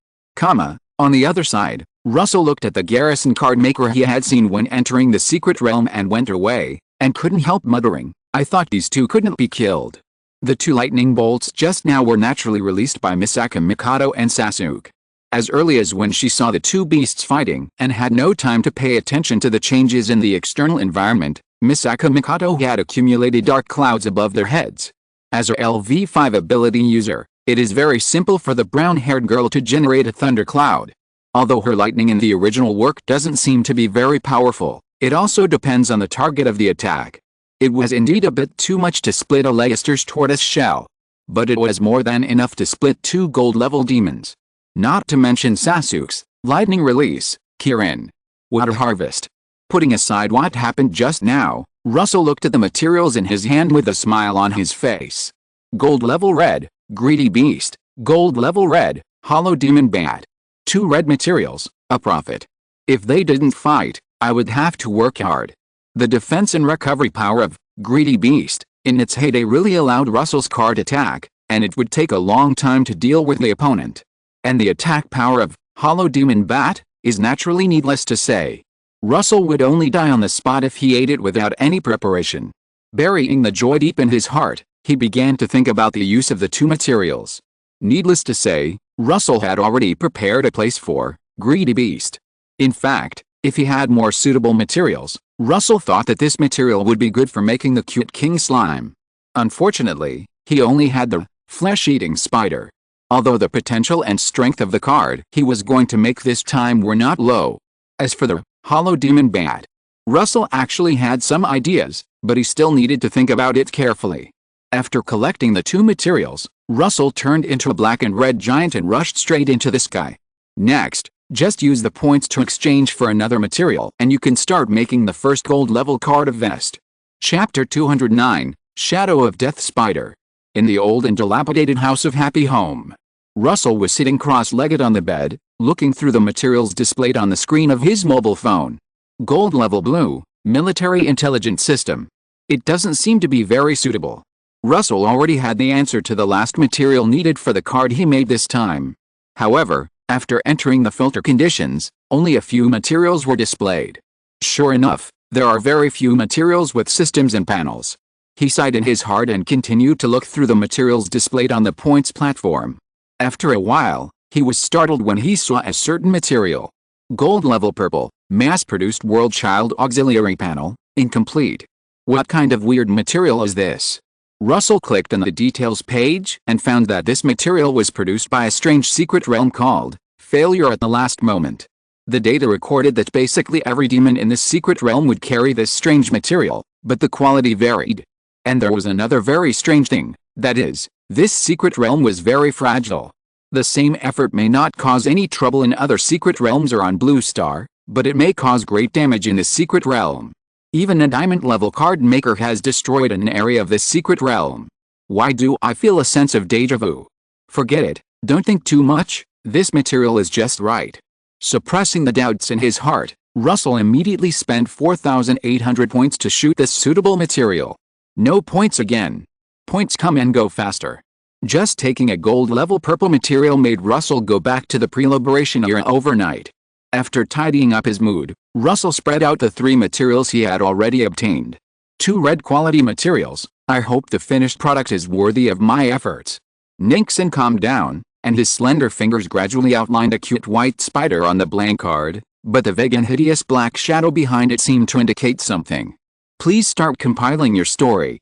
On the other side, Russell looked at the garrison card maker he had seen when entering the secret realm and went away, and couldn't help muttering, I thought these two couldn't be killed. The 2 lightning bolts just now were naturally released by Misaka Mikado and Sasuke. As early as when she saw the 2 beasts fighting and had no time to pay attention to the changes in the external environment, Misaka Mikado had accumulated dark clouds above their heads. As a LV5 ability user, it is very simple for the brown-haired girl to generate a thunder cloud. Although her lightning in the original work doesn't seem to be very powerful, it also depends on the target of the attack. It was indeed a bit too much to split a Leicester's tortoise shell. But it was more than enough to split 2 gold-level demons. Not to mention Sasuke's lightning release, Kirin. Water harvest. Putting aside what happened just now, Russell looked at the materials in his hand with a smile on his face. Gold level red, greedy beast. Gold level red, hollow demon bat. 2 red materials, a profit. If they didn't fight, I would have to work hard. The defense and recovery power of greedy beast, in its heyday, really allowed Russell's card attack, and it would take a long time to deal with the opponent. And the attack power of hollow demon bat is naturally needless to say. Russell would only die on the spot if he ate it without any preparation. Burying the joy deep in his heart, he began to think about the use of the 2 materials. Needless to say, Russell had already prepared a place for greedy beast. In fact, if he had more suitable materials, Russell thought that this material would be good for making the cute king slime. Unfortunately, he only had the flesh-eating spider. Although the potential and strength of the card he was going to make this time were not low. As for the hollow demon bat, Russell actually had some ideas, but he still needed to think about it carefully. After collecting the 2 materials, Russell turned into a black and red giant and rushed straight into the sky. Next, just use the points to exchange for another material and you can start making the first gold level card of vest. Chapter 209, Shadow of Death Spider. In the old and dilapidated house of Happy Home, Russell was sitting cross-legged on the bed, looking through the materials displayed on the screen of his mobile phone. Gold level blue, military intelligence system. It doesn't seem to be very suitable. Russell already had the answer to the last material needed for the card he made this time. However, after entering the filter conditions, only a few materials were displayed. Sure enough, there are very few materials with systems and panels. He sighed in his heart and continued to look through the materials displayed on the points platform. After a while, he was startled when he saw a certain material. Gold level purple, mass-produced World Child Auxiliary Panel, incomplete. What kind of weird material is this? Russell clicked on the details page and found that this material was produced by a strange secret realm called Failure at the Last Moment. The data recorded that basically every demon in this secret realm would carry this strange material, but the quality varied. And there was another very strange thing, that is, this secret realm was very fragile. The same effort may not cause any trouble in other secret realms or on Blue Star, but it may cause great damage in this secret realm. Even a diamond-level card maker has destroyed an area of this secret realm. Why do I feel a sense of déjà vu? Forget it, don't think too much, this material is just right. Suppressing the doubts in his heart, Russell immediately spent 4,800 points to shoot this suitable material. No points again. Points come and go faster. Just taking a gold-level purple material made Russell go back to the pre-liberation era overnight. After tidying up his mood, Russell spread out the 3 materials he had already obtained. 2 red quality materials. I hope the finished product is worthy of my efforts. Nixon calmed down, and his slender fingers gradually outlined a cute white spider on the blank card. but the vague and hideous black shadow behind it seemed to indicate something. Please start compiling your story.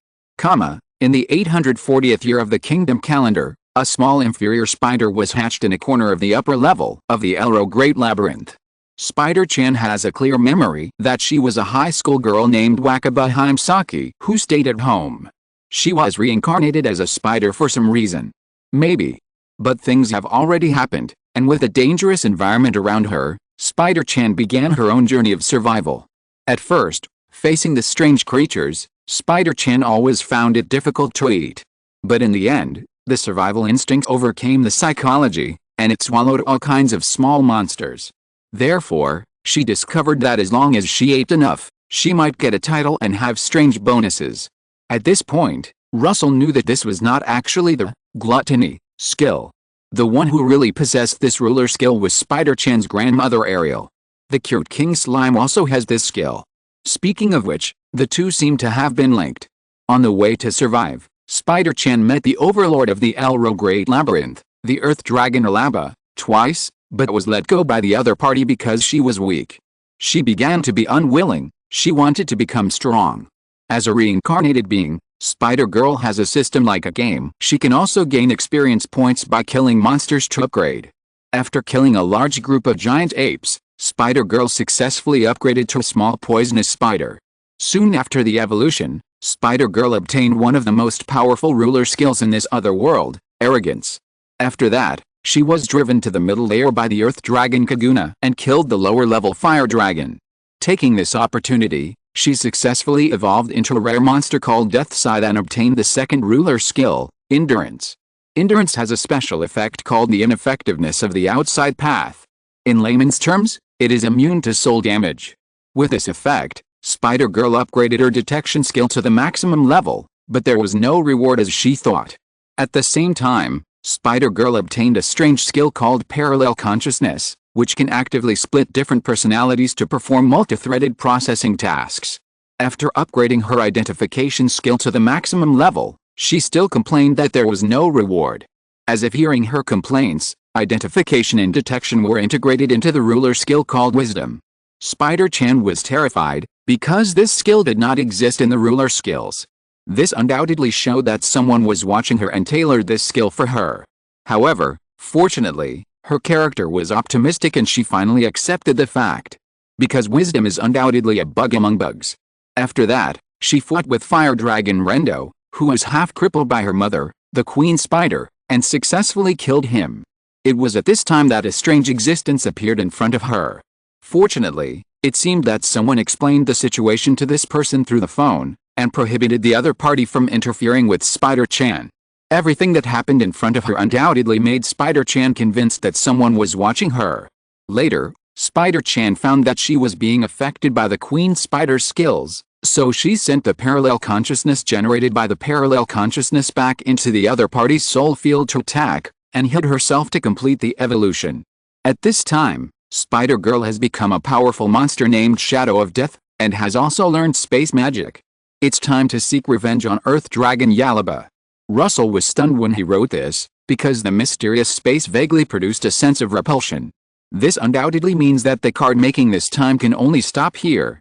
In the 840th year of the kingdom calendar, a small inferior spider was hatched in a corner of the upper level of the Elro Great Labyrinth. Spider-chan has a clear memory that she was a high school girl named Wakaba Himesaki who stayed at home. She was reincarnated as a spider for some reason. Maybe. But things have already happened, and with a dangerous environment around her, Spider-chan began her own journey of survival. At first, facing the strange creatures, Spider-chan always found it difficult to eat. But in the end, the survival instinct overcame the psychology, and it swallowed all kinds of small monsters. Therefore, she discovered that as long as she ate enough, she might get a title and have strange bonuses. At this point, Russell knew that this was not actually the gluttony skill. The one who really possessed this ruler skill was Spider-chan's grandmother Ariel. The cute King Slime also has this skill. Speaking of which, the two seem to have been linked. On the way to survive, Spider-chan met the overlord of the Elro Great Labyrinth, the Earth Dragon Alaba, twice, but was let go by the other party because she was weak. She began to be unwilling, she wanted to become strong. As a reincarnated being, Spider-Girl has a system like a game. She can also gain experience points by killing monsters to upgrade. After killing a large group of giant apes, Spider-Girl successfully upgraded to a small poisonous spider. Soon after the evolution, Spider-Girl obtained one of the most powerful ruler skills in this other world, arrogance. After that, she was driven to the middle layer by the Earth Dragon Kaguna and killed the lower-level Fire Dragon. Taking this opportunity, she successfully evolved into a rare monster called Deathscythe and obtained the second ruler skill, Endurance. Endurance has a special effect called the ineffectiveness of the outside path. In layman's terms, it is immune to soul damage. With this effect, Spider-Girl upgraded her detection skill to the maximum level, but there was no reward as she thought. At the same time, Spider-Girl obtained a strange skill called Parallel Consciousness, which can actively split different personalities to perform multi-threaded processing tasks. After upgrading her identification skill to the maximum level, she still complained that there was no reward. As if hearing her complaints, identification and detection were integrated into the ruler skill called Wisdom. Spider-chan was terrified, because this skill did not exist in the ruler skills. This undoubtedly showed that someone was watching her and tailored this skill for her. However, fortunately, her character was optimistic and she finally accepted the fact. Because wisdom is undoubtedly a bug among bugs. After that, she fought with Fire Dragon Rendo, who was half crippled by her mother, the Queen Spider, and successfully killed him. It was at this time that a strange existence appeared in front of her. Fortunately, it seemed that someone explained the situation to this person through the phone, and prohibited the other party from interfering with Spider-chan. Everything that happened in front of her undoubtedly made Spider-chan convinced that someone was watching her. Later, Spider-chan found that she was being affected by the Queen Spider's skills, so she sent the parallel consciousness generated by the parallel consciousness back into the other party's soul field to attack, and hid herself to complete the evolution. At this time, Spider-Girl has become a powerful monster named Shadow of Death, and has also learned space magic. It's time to seek revenge on Earth Dragon Yalaba. Russell was stunned when he wrote this, because the mysterious space vaguely produced a sense of repulsion. This undoubtedly means that the card making this time can only stop here.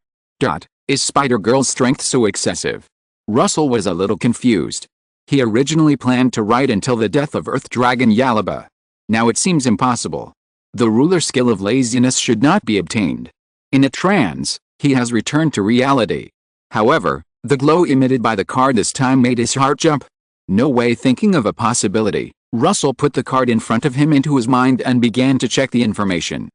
Is Spider-Girl's strength so excessive? Russell was a little confused. He originally planned to write until the death of Earth Dragon Yalaba. Now it seems impossible. The ruler skill of laziness should not be obtained. In a trance, he has returned to reality. However, the glow emitted by the card this time made his heart jump. No way. Thinking of a possibility, Russell put the card in front of him into his mind and began to check the information.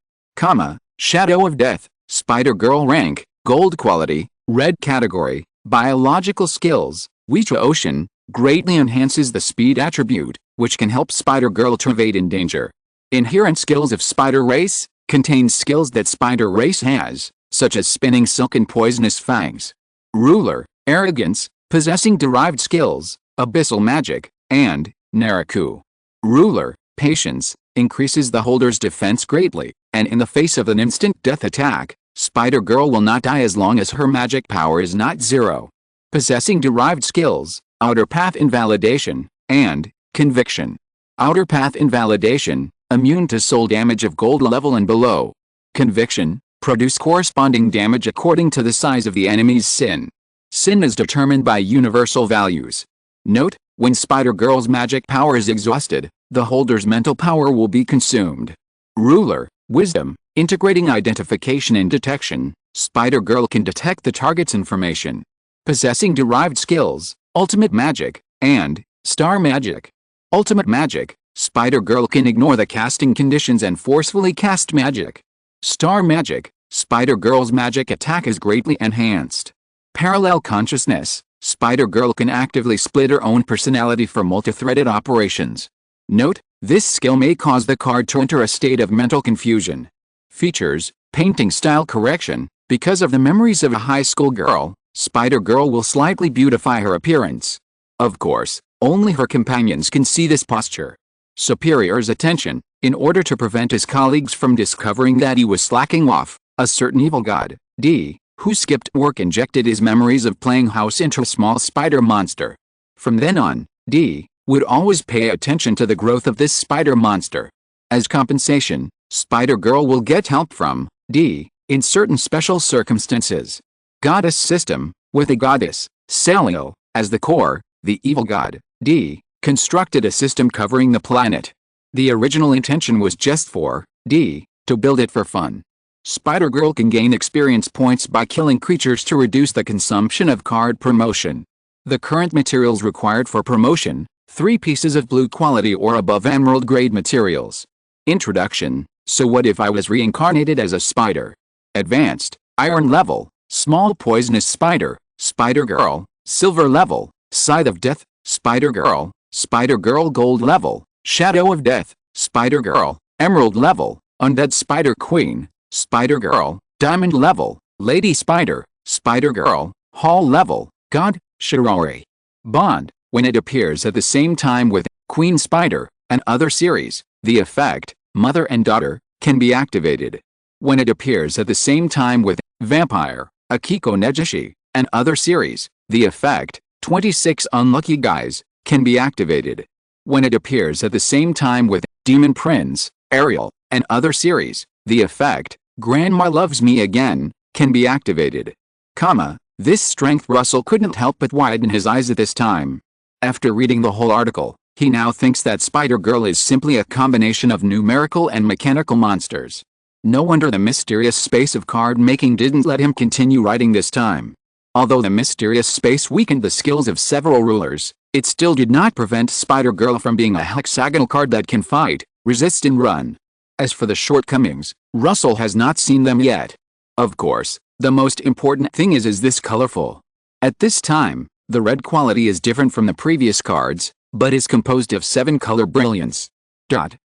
Shadow of Death, Spider-Girl rank, Gold quality, Red category, Biological skills, Wicha Ocean, greatly enhances the speed attribute, which can help Spider-Girl to evade in danger. Inherent skills of Spider Race, contains skills that Spider Race has, such as spinning silk and poisonous fangs. Ruler, Arrogance, possessing derived skills, Abyssal magic, and Naraku. Ruler, Patience, increases the holder's defense greatly, and in the face of an instant death attack, Spider-Girl will not die as long as her magic power is not 0. Possessing derived skills, Outer Path Invalidation, and Conviction. Outer Path Invalidation, immune to soul damage of gold level and below. Conviction, produce corresponding damage according to the size of the enemy's sin. Sin is determined by universal values. Note, when Spider-Girl's magic power is exhausted, the holder's mental power will be consumed. Ruler, wisdom, integrating identification and detection, Spider-Girl can detect the target's information. Possessing derived skills, ultimate magic, and star magic. Ultimate magic, Spider-Girl can ignore the casting conditions and forcefully cast magic. Star magic, Spider-Girl's magic attack is greatly enhanced. Parallel consciousness, Spider-Girl can actively split her own personality for multi-threaded operations. Note, this skill may cause the card to enter a state of mental confusion. Features, painting style correction, because of the memories of a high school girl, Spider-Girl will slightly beautify her appearance. Of course, only her companions can see this posture. Superior's attention, in order to prevent his colleagues from discovering that he was slacking off, a certain evil god, D, who skipped work injected his memories of playing house into a small spider monster. From then on, D would always pay attention to the growth of this spider monster. As compensation, Spider-Girl will get help from D in certain special circumstances. Goddess system, with a goddess, Celio, as the core, the evil god, D, constructed a system covering the planet. The original intention was just for D to build it for fun. Spider-Girl can gain experience points by killing creatures to reduce the consumption of card promotion. The current materials required for promotion, 3 pieces of blue quality or above emerald grade materials. Introduction, so what if I was reincarnated as a spider? Advanced, iron level, small poisonous spider, Spider-Girl, silver level, scythe of death, Spider-Girl, Spider-Girl gold level, shadow of death, Spider-Girl, emerald level, undead spider queen, Spider-Girl, diamond level, lady spider, Spider-Girl, hall level, god, Shirori. Bond, when it appears at the same time with Queen Spider and other series, the effect, mother and daughter, can be activated. When it appears at the same time with Vampire, Akiko Negishi, and other series, the effect, 26 Unlucky Guys, can be activated. When it appears at the same time with Demon Prince, Ariel, and other series, the effect, Grandma Loves Me Again, can be activated. This strength Russell couldn't help but widen his eyes at this time. After reading the whole article, he now thinks that Spider-Girl is simply a combination of numerical and mechanical monsters. No wonder the mysterious space of card making didn't let him continue writing this time. Although the mysterious space weakened the skills of several rulers, it still did not prevent Spider-Girl from being a hexagonal card that can fight, resist and run. As for the shortcomings, Russell has not seen them yet. Of course, the most important thing is this colorful? At this time, the red quality is different from the previous cards, but is composed of 7 color brilliance.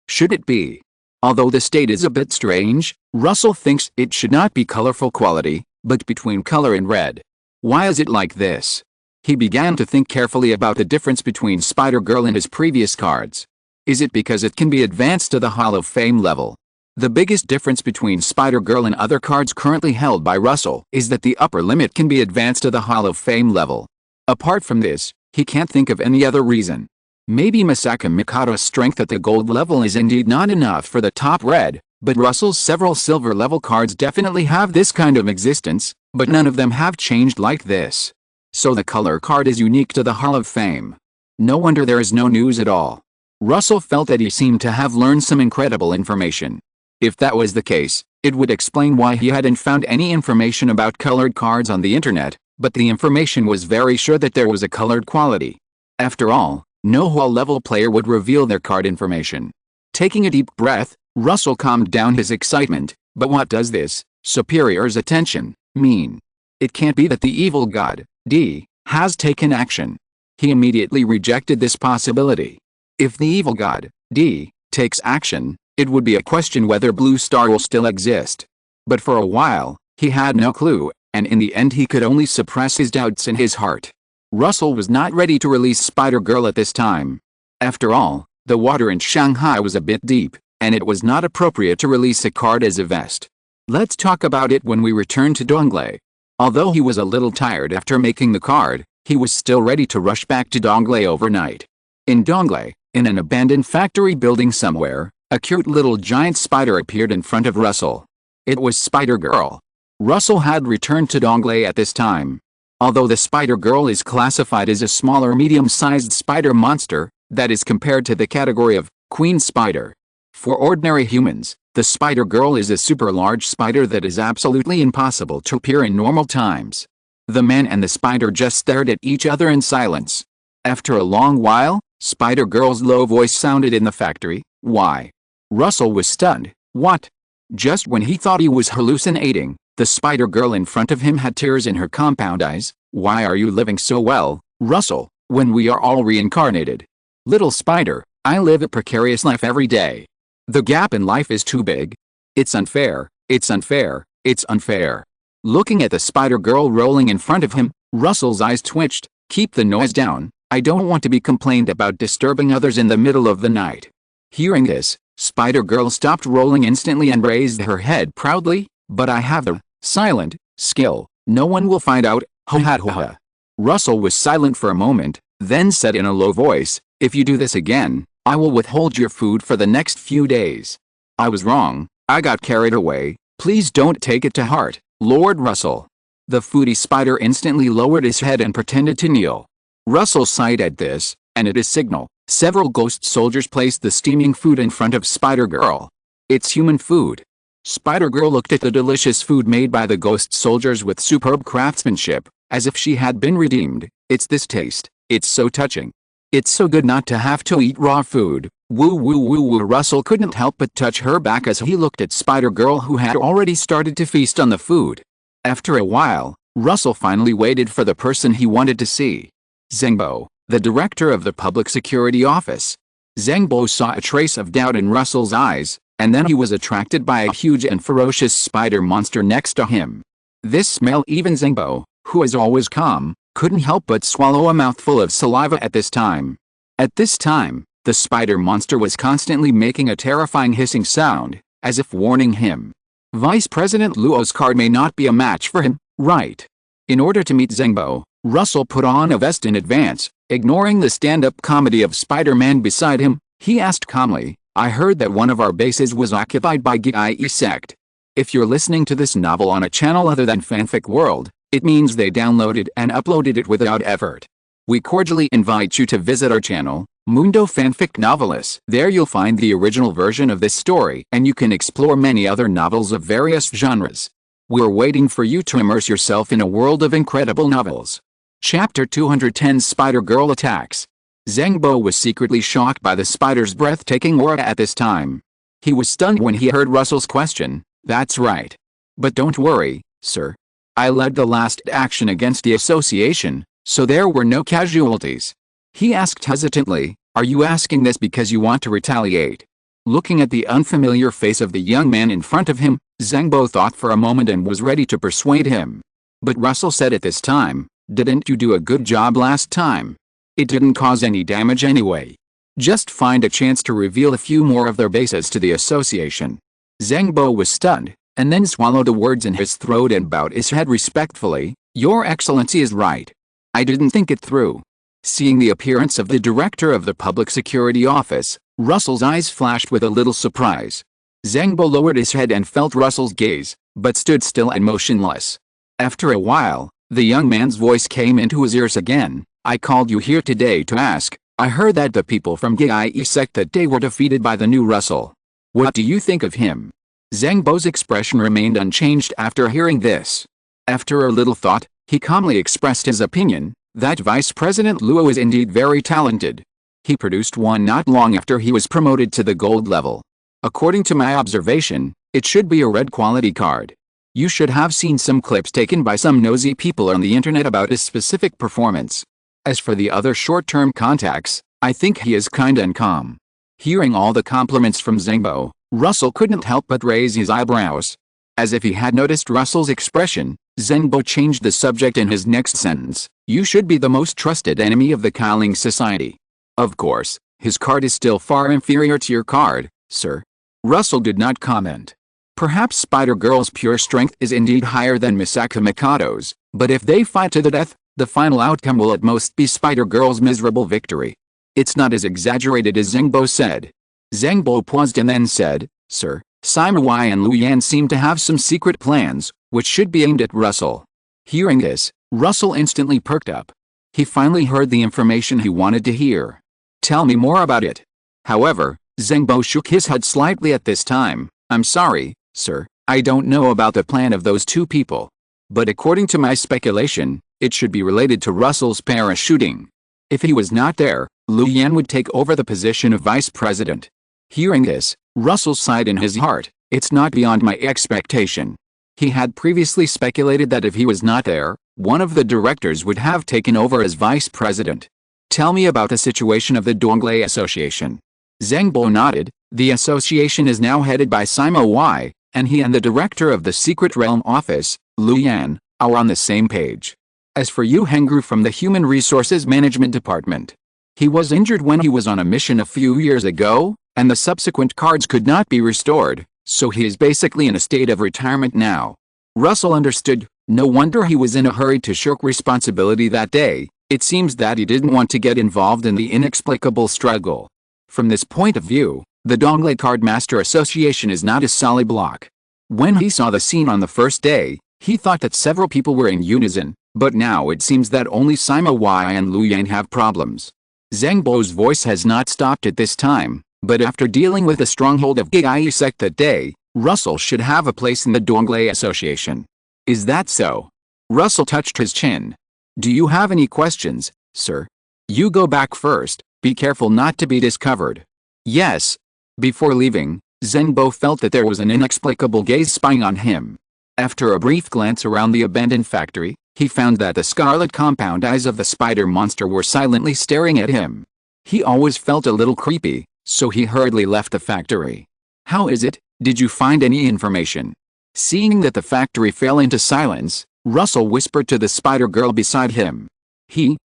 Should it be? Although the state is a bit strange, Russell thinks it should not be colorful quality, but between color and red. Why is it like this? He began to think carefully about the difference between Spider-Girl and his previous cards. Is it because it can be advanced to the Hall of Fame level? The biggest difference between Spider-Girl and other cards currently held by Russell is that the upper limit can be advanced to the Hall of Fame level. Apart from this, he can't think of any other reason. Maybe Masaka Mikado's strength at the gold level is indeed not enough for the top red, but Russell's several silver level cards definitely have this kind of existence, but none of them have changed like this. So the color card is unique to the Hall of Fame. No wonder there is no news at all. Russell felt that he seemed to have learned some incredible information. If that was the case, it would explain why he hadn't found any information about colored cards on the internet, but the information was very sure that there was a colored quality. After all, no hall-level player would reveal their card information. Taking a deep breath, Russell calmed down his excitement. But what does this, superior's attention, mean? It can't be that the evil god, D, has taken action. He immediately rejected this possibility. If the evil god, D, takes action, it would be a question whether Blue Star will still exist. But for a while, he had no clue, and in the end he could only suppress his doubts in his heart. Russell was not ready to release Spider-Girl at this time. After all, the water in Shanghai was a bit deep, and it was not appropriate to release a card as a vest. Let's talk about it when we return to Donglei. Although he was a little tired after making the card, he was still ready to rush back to Donglei overnight. In Donglei, in an abandoned factory building somewhere, a cute little giant spider appeared in front of Russell. It was Spider-Girl. Russell had returned to Donglei at this time. Although the Spider-Girl is classified as a smaller medium-sized spider monster, that is compared to the category of Queen Spider. For ordinary humans, the Spider-Girl is a super-large spider that is absolutely impossible to appear in normal times. The man and the spider just stared at each other in silence. After a long while, Spider-Girl's low voice sounded in the factory. Why? Russell was stunned. What? Just when he thought he was hallucinating, the Spider-Girl in front of him had tears in her compound eyes. Why are you living so well, Russell, when we are all reincarnated? Little spider, I live a precarious life every day. The gap in life is too big. It's unfair, it's unfair, it's unfair. Looking at the Spider-Girl rolling in front of him, Russell's eyes twitched. Keep the noise down, I don't want to be complained about disturbing others in the middle of the night. Hearing this, Spider-Girl stopped rolling instantly and raised her head proudly. But I have the silent skill. No one will find out. Ha ha ha ha. Russell was silent for a moment, then said in a low voice, if you do this again, I will withhold your food for the next few days. I was wrong, I got carried away, please don't take it to heart, Lord Russell. The foodie spider instantly lowered his head and pretended to kneel. Russell sighed at this, and at his signal, several ghost soldiers placed the steaming food in front of Spider-Girl. It's human food. Spider-Girl looked at the delicious food made by the ghost soldiers with superb craftsmanship, as if she had been redeemed. It's this taste, it's so touching. It's so good not to have to eat raw food. Woo woo woo woo. Russell couldn't help but touch her back as he looked at Spider-Girl, who had already started to feast on the food. After a while, Russell finally waited for the person he wanted to see. Zengbo, the director of the Public Security Office. Zengbo saw a trace of doubt in Russell's eyes, and then he was attracted by a huge and ferocious spider monster next to him. This smell, even Zengbo, who is always calm, couldn't help but swallow a mouthful of saliva at this time. At this time, the spider monster was constantly making a terrifying hissing sound, as if warning him. Vice President Luo's card may not be a match for him, right? In order to meet Zengbo, Russell put on a vest in advance. Ignoring the stand-up comedy of Spider-Man beside him, he asked calmly, I heard that one of our bases was occupied by Qi sect. If you're listening to this novel on a channel other than Fanfic World, it means they downloaded and uploaded it without effort. We cordially invite you to visit our channel, Mundo Fanfic Novelis. There you'll find the original version of this story, and you can explore many other novels of various genres. We're waiting for you to immerse yourself in a world of incredible novels. Chapter 210 Spider-Girl Attacks. Zengbo was secretly shocked by the spider's breathtaking aura at this time. He was stunned when he heard Russell's question. That's right. But don't worry, sir. I led the last action against the association, so there were no casualties. He asked hesitantly, are you asking this because you want to retaliate? Looking at the unfamiliar face of the young man in front of him, Zengbo thought for a moment and was ready to persuade him. But Russell said at this time, didn't you do a good job last time? It didn't cause any damage anyway. Just find a chance to reveal a few more of their bases to the association. Zengbo was stunned, and then swallowed the words in his throat and bowed his head respectfully. Your Excellency is right. I didn't think it through. Seeing the appearance of the director of the Public Security Office, Russell's eyes flashed with a little surprise. Zengbo lowered his head and felt Russell's gaze, but stood still and motionless. After a while, the young man's voice came into his ears again. I called you here today to ask. I heard that the people from Qi sect that day were defeated by the new Russell. What do you think of him? Zengbo's expression remained unchanged after hearing this. After a little thought, he calmly expressed his opinion, that Vice President Luo is indeed very talented. He produced one not long after he was promoted to the gold level. According to my observation, it should be a red quality card. You should have seen some clips taken by some nosy people on the internet about his specific performance. As for the other short-term contacts, I think he is kind and calm. Hearing all the compliments from Zengbo, Russell couldn't help but raise his eyebrows. As if he had noticed Russell's expression, Zengbo changed the subject in his next sentence. You should be the most trusted enemy of the Qi Ling Society. Of course, his card is still far inferior to your card, sir. Russell did not comment. Perhaps Spider-Girl's pure strength is indeed higher than Misaka Mikado's, but if they fight to the death, the final outcome will at most be Spider-Girl's miserable victory. It's not as exaggerated as Zengbo said. Zengbo paused and then said, Sir, Sima Wai and Lu Yan seemed to have some secret plans, which should be aimed at Russell. Hearing this, Russell instantly perked up. He finally heard the information he wanted to hear. Tell me more about it. However, Zhengbo shook his head slightly at this time. I'm sorry, sir, I don't know about the plan of those two people. But according to my speculation, it should be related to Russell's parachuting. If he was not there, Lu Yan would take over the position of vice president. Hearing this, Russell sighed in his heart. It's not beyond my expectation. He had previously speculated that if he was not there, one of the directors would have taken over as vice president. Tell me about the situation of the Donglei Association. Zhengbo nodded. The association is now headed by Sima Wai, and he and the director of the Secret Realm Office, Lu Yan, are on the same page. As for Yu Hengru from the Human Resources Management Department, he was injured when he was on a mission a few years ago, and the subsequent cards could not be restored, so he is basically in a state of retirement now. Russell understood. No wonder he was in a hurry to shirk responsibility that day. It seems that he didn't want to get involved in the inexplicable struggle. From this point of view, the Donglei Card Master Association is not a solid block. When he saw the scene on the first day, he thought that several people were in unison, but now it seems that only Sima Wai and Lu Yan have problems. Zhengbo's voice has not stopped at this time, but after dealing with the stronghold of Gaiai sect that day, Russell should have a place in the Donglei Association. Is that so? Russell touched his chin. Do you have any questions, sir? You go back first, be careful not to be discovered. Yes. Before leaving, Zhengbo felt that there was an inexplicable gaze spying on him. After a brief glance around the abandoned factory, he found that the scarlet compound eyes of the spider monster were silently staring at him. He always felt a little creepy, so he hurriedly left the factory. How is it? Did you find any information? Seeing that the factory fell into silence, Russell whispered to the spider girl beside him.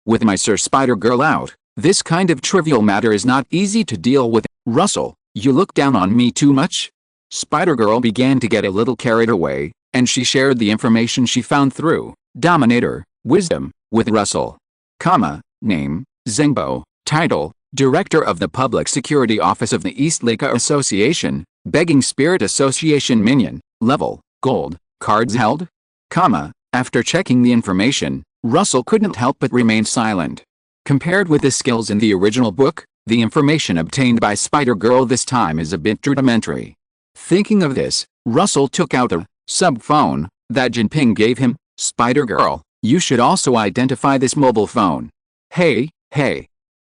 With my Sir Spider Girl out, this kind of trivial matter is not easy to deal with. Russell, you look down on me too much? Spider Girl began to get a little carried away, and she shared the information she found through Dominator, Wisdom, with Russell. Name, Zhengbo. Title, Director of the Public Security Office of the East Lake Association, Begging Spirit Association Minion, Level, Gold, Cards held? After checking the information, Russell couldn't help but remain silent. Compared with the skills in the original book, the information obtained by Spider-Girl this time is a bit rudimentary. Thinking of this, Russell took out the sub-phone that Jinping gave him. Spider-Girl, you should also identify this mobile phone. Hey.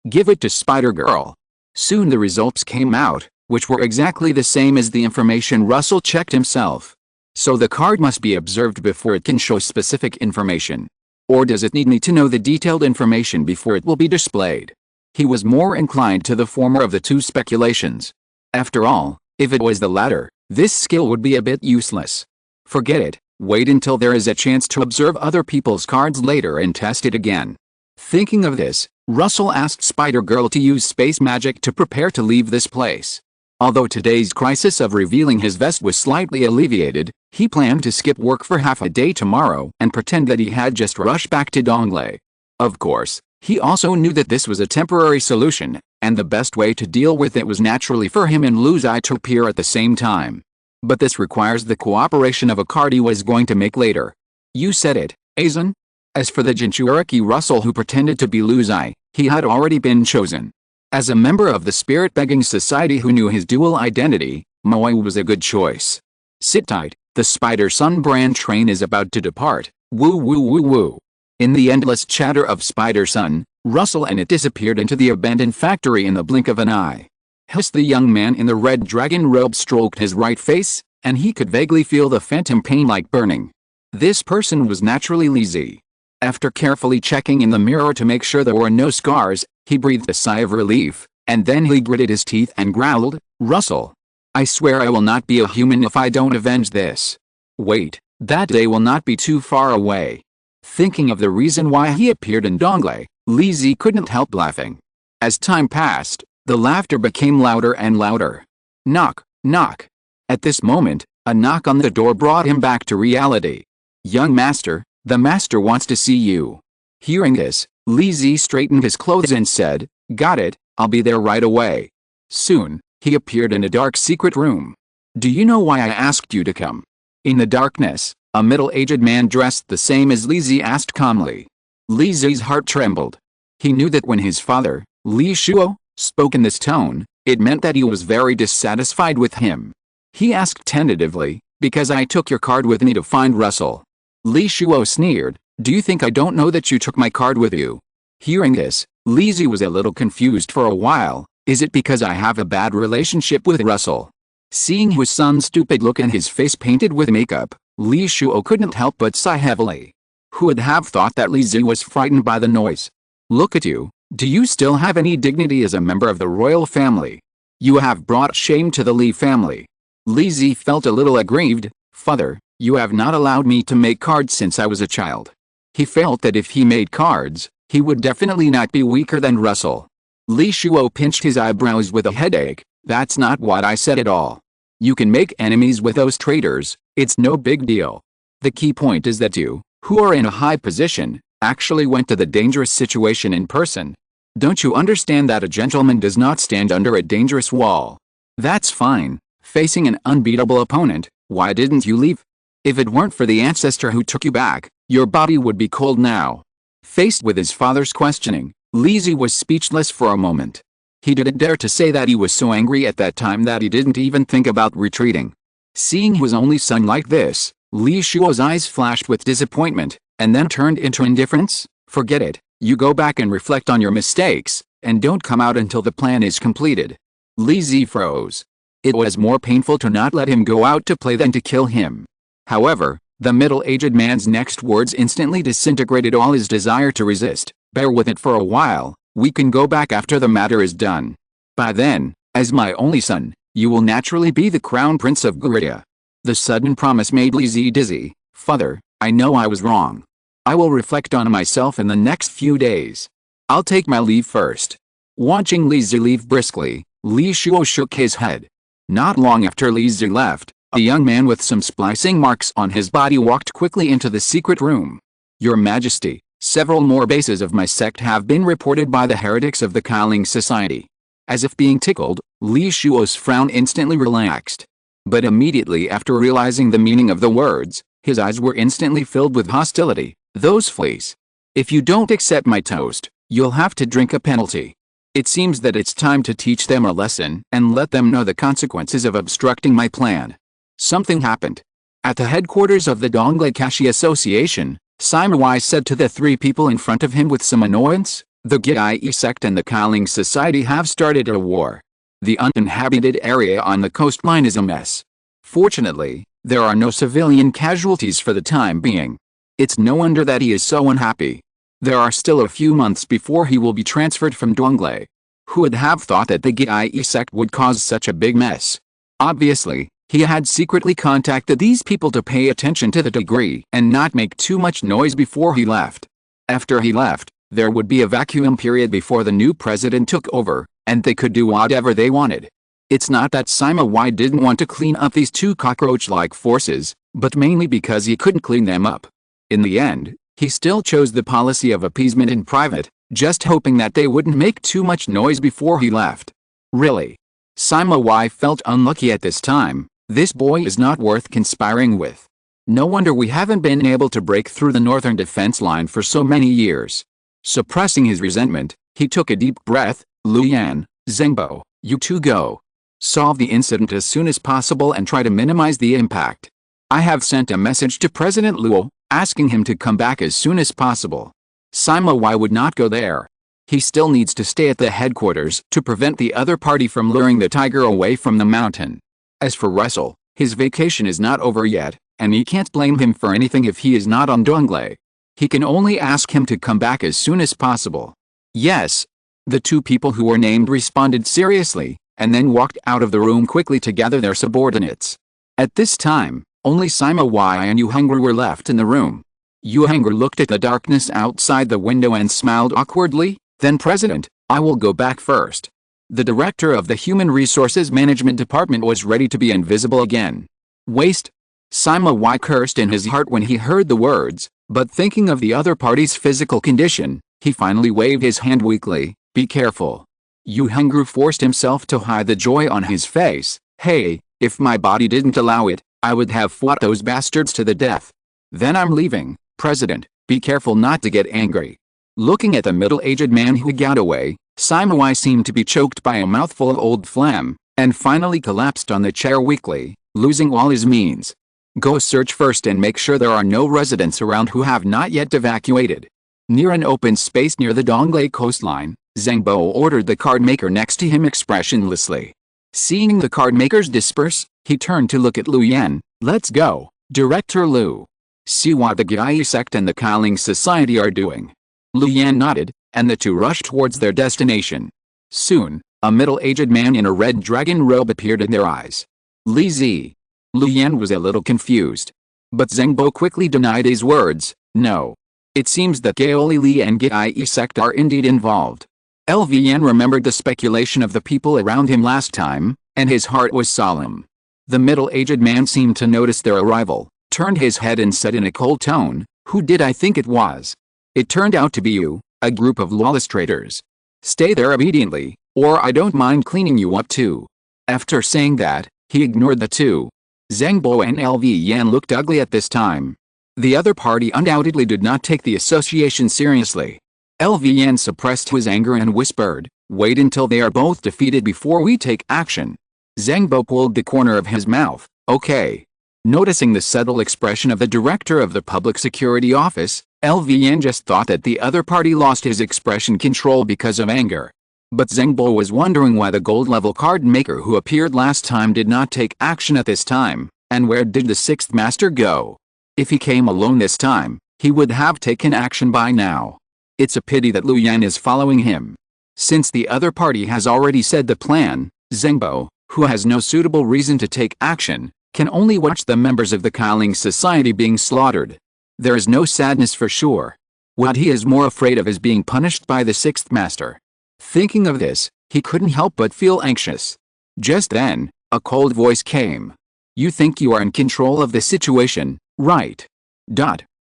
Give it to Spider-Girl. Soon the results came out, which were exactly the same as the information Russell checked himself. So the card must be observed before it can show specific information. Or does it need me to know the detailed information before it will be displayed? He was more inclined to the former of the two speculations. After all, if it was the latter, this skill would be a bit useless. Forget it, wait until there is a chance to observe other people's cards later and test it again. Thinking of this, Russell asked Spider-Girl to use space magic to prepare to leave this place. Although today's crisis of revealing his vest was slightly alleviated, he planned to skip work for half a day tomorrow and pretend that he had just rushed back to Donglei. Of course, he also knew that this was a temporary solution, and the best way to deal with it was naturally for him and Lu Zai to appear at the same time. But this requires the cooperation of a card he was going to make later. You said it, Azan. As for the Jinchuuriki Russell who pretended to be Lu Zai, he had already been chosen. As a member of the Spirit Begging Society who knew his dual identity, Moai was a good choice. Sit tight, the Spider Sun brand train is about to depart. Woo woo woo woo. In the endless chatter of Spider Sun, Russell and it disappeared into the abandoned factory in the blink of an eye. Hiss, the young man in the red dragon robe stroked his right face, and he could vaguely feel the phantom pain like burning. This person was naturally Li Zi. After carefully checking in the mirror to make sure there were no scars, he breathed a sigh of relief, and then he gritted his teeth and growled, Russell. I swear I will not be a human if I don't avenge this. Wait, that day will not be too far away. Thinking of the reason why he appeared in Donglei, Li Zi couldn't help laughing. As time passed, the laughter became louder and louder. Knock, knock. At this moment, a knock on the door brought him back to reality. Young master, the master wants to see you. Hearing this, Li Zi straightened his clothes and said, Got it, I'll be there right away. Soon, he appeared in a dark secret room. Do you know why I asked you to come? In the darkness, a middle-aged man dressed the same as Li Zi asked calmly. Li Zi's heart trembled. He knew that when his father, Li Shuo, spoke in this tone, it meant that he was very dissatisfied with him. He asked tentatively, "Because I took your card with me to find Russell." Li Shuo sneered, "Do you think I don't know that you took my card with you?" Hearing this, Li Zi was a little confused for a while. Is it because I have a bad relationship with Russell? Seeing his son's stupid look and his face painted with makeup, Li Shuo couldn't help but sigh heavily. Who would have thought that Li Zi was frightened by the noise? Look at you. Do you still have any dignity as a member of the royal family? You have brought shame to the Li family. Li Zi felt a little aggrieved. Father, you have not allowed me to make cards since I was a child. He felt that if he made cards, he would definitely not be weaker than Russell. Li Shuo pinched his eyebrows with a headache. That's not what I said at all. You can make enemies with those traitors, it's no big deal. The key point is that you, who are in a high position, actually went to the dangerous situation in person. Don't you understand that a gentleman does not stand under a dangerous wall? That's fine. Facing an unbeatable opponent, why didn't you leave? If it weren't for the ancestor who took you back, your body would be cold now. Faced with his father's questioning, Li Zi was speechless for a moment. He didn't dare to say that he was so angry at that time that he didn't even think about retreating. Seeing his only son like this, Li Shuo's eyes flashed with disappointment, and then turned into indifference. Forget it, you go back and reflect on your mistakes, and don't come out until the plan is completed. Li Zi froze. It was more painful to not let him go out to play than to kill him. However, the middle-aged man's next words instantly disintegrated all his desire to resist. Bear with it for a while, we can go back after the matter is done. By then, as my only son, you will naturally be the crown prince of Guria. The sudden promise made Li Zi dizzy. Father, I know I was wrong. I will reflect on myself in the next few days. I'll take my leave first. Watching Li Zi leave briskly, Li Shuo shook his head. Not long after Li Zi left, a young man with some splicing marks on his body walked quickly into the secret room. Your Majesty, several more bases of my sect have been reported by the heretics of the Qi Ling Society. As if being tickled, Li Shuo's frown instantly relaxed. But immediately after realizing the meaning of the words, his eyes were instantly filled with hostility. Those fleas. If you don't accept my toast, you'll have to drink a penalty. It seems that it's time to teach them a lesson and let them know the consequences of obstructing my plan. Something happened. At the headquarters of the Donglei Kashi Association, Simawai said to the three people in front of him with some annoyance, the Gyi sect and the Qi Ling Society have started a war. The uninhabited area on the coastline is a mess. Fortunately, there are no civilian casualties for the time being. It's no wonder that he is so unhappy. There are still a few months before he will be transferred from Donglei. Who would have thought that the Gyi sect would cause such a big mess? Obviously, he had secretly contacted these people to pay attention to the degree and not make too much noise before he left. After he left, there would be a vacuum period before the new president took over, and they could do whatever they wanted. It's not that Simawai didn't want to clean up these two cockroach-like forces, but mainly because he couldn't clean them up. In the end, he still chose the policy of appeasement in private, just hoping that they wouldn't make too much noise before he left. Really? Simawai felt unlucky at this time. This boy is not worth conspiring with. No wonder we haven't been able to break through the northern defense line for so many years. Suppressing his resentment, he took a deep breath. Luyan, Zengbo, you two go. Solve the incident as soon as possible and try to minimize the impact. I have sent a message to President Luo, asking him to come back as soon as possible. Simawai would not go there. He still needs to stay at the headquarters to prevent the other party from luring the tiger away from the mountain. As for Russell, his vacation is not over yet, and he can't blame him for anything if he is not on Donglei. He can only ask him to come back as soon as possible. Yes. The two people who were named responded seriously, and then walked out of the room quickly to gather their subordinates. At this time, only Simawai and Yuhengru were left in the room. Yuhengru looked at the darkness outside the window and smiled awkwardly. Then President, I will go back first. The director of the Human Resources Management Department was ready to be invisible again. Waste. Simawai cursed in his heart when he heard the words, but thinking of the other party's physical condition, he finally waved his hand weakly. Be careful. Yuhengru forced himself to hide the joy on his face. Hey, If my body didn't allow it, I would have fought those bastards to the death. Then I'm leaving, President. Be careful not to get angry. Looking at the middle-aged man who got away, Simawai seemed to be choked by a mouthful of old phlegm, and finally collapsed on the chair weakly, losing all his means. Go search first and make sure there are no residents around who have not yet evacuated. Near an open space near the Donglei coastline, Zhengbo ordered the card maker next to him expressionlessly. Seeing the card makers disperse, he turned to look at Lu Yan. Let's go, Director Lu. See what the Gyai sect and the Qi Ling Society are doing. Lu Yan nodded, and the two rushed towards their destination. Soon, a middle-aged man in a red dragon robe appeared in their eyes. Li Zi. Lu Yan was a little confused. But Zhengbo quickly denied his words. No. It seems that Gaoli Li and Gyai sect are indeed involved. LV Yan remembered the speculation of the people around him last time, and his heart was solemn. The middle-aged man seemed to notice their arrival, turned his head and said in a cold tone, "Who did I think it was? It turned out to be you, a group of lawless traitors. Stay there obediently, or I don't mind cleaning you up too." After saying that, he ignored the two. Zhengbo and LV Yan looked ugly at this time. The other party undoubtedly did not take the association seriously. LV Yan suppressed his anger and whispered, "Wait until they are both defeated before we take action." Zhengbo pulled the corner of his mouth. "Okay." Noticing the subtle expression of the director of the public security office, LV Yan just thought that the other party lost his expression control because of anger. But Zhengbo was wondering why the gold-level card maker who appeared last time did not take action at this time, and where did the sixth master go? If he came alone this time, he would have taken action by now. It's a pity that Lu Yan is following him. Since the other party has already said the plan, Zhengbo, who has no suitable reason to take action, can only watch the members of the Qi Ling Society being slaughtered. There is no sadness for sure. What he is more afraid of is being punished by the sixth master. Thinking of this, he couldn't help but feel anxious. Just then, a cold voice came. "You think you are in control of the situation, right?"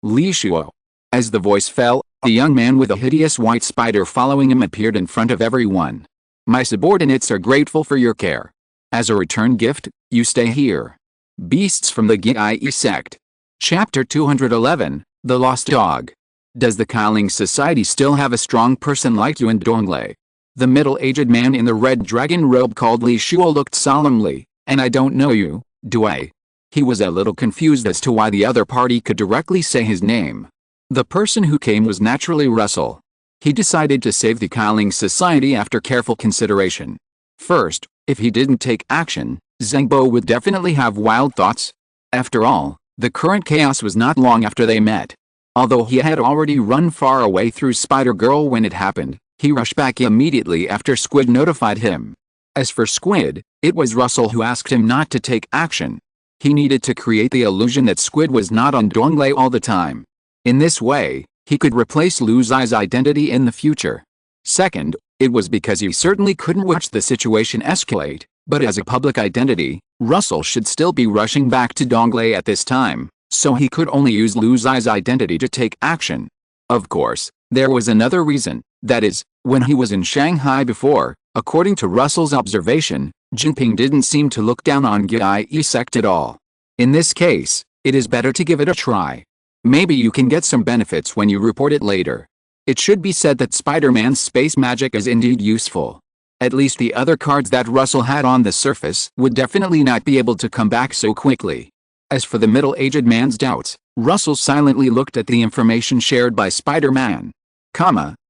Li Shuo. As the voice fell, a young man with a hideous white spider following him appeared in front of everyone. "My subordinates are grateful for your care. As a return gift, you stay here." Beasts from the Gyai sect. Chapter 211, The Lost Dog. Does the Qi Ling Society still have a strong person like you in Donglei? The middle-aged man in the red dragon robe called Li Shuo looked solemnly. "And I don't know you, do I?" He was a little confused as to why the other party could directly say his name. The person who came was naturally Russell. He decided to save the Qi Ling Society after careful consideration. First, if he didn't take action, Zhengbo would definitely have wild thoughts. After all, the current chaos was not long after they met. Although he had already run far away through Spider-Girl when it happened, he rushed back immediately after Squid notified him. As for Squid, it was Russell who asked him not to take action. He needed to create the illusion that Squid was not on Donglei all the time. In this way, he could replace Lu Zai's identity in the future. Second, it was because he certainly couldn't watch the situation escalate, but as a public identity, Russell should still be rushing back to Donglei at this time, so he could only use Lu Zai's identity to take action. Of course, there was another reason, that is, when he was in Shanghai before, according to Russell's observation, Jinping didn't seem to look down on Gyai sect at all. In this case, it is better to give it a try. Maybe you can get some benefits when you report it later. It should be said that Spider-Man's space magic is indeed useful. At least the other cards that Russell had on the surface would definitely not be able to come back so quickly. As for the middle-aged man's doubts, Russell silently looked at the information shared by Spider-Man.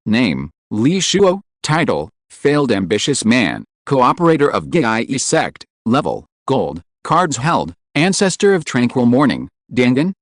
Name, Li Shuo, title, failed ambitious man, cooperator of Gyai sect, level, gold, cards held, ancestor of tranquil morning, Dangan,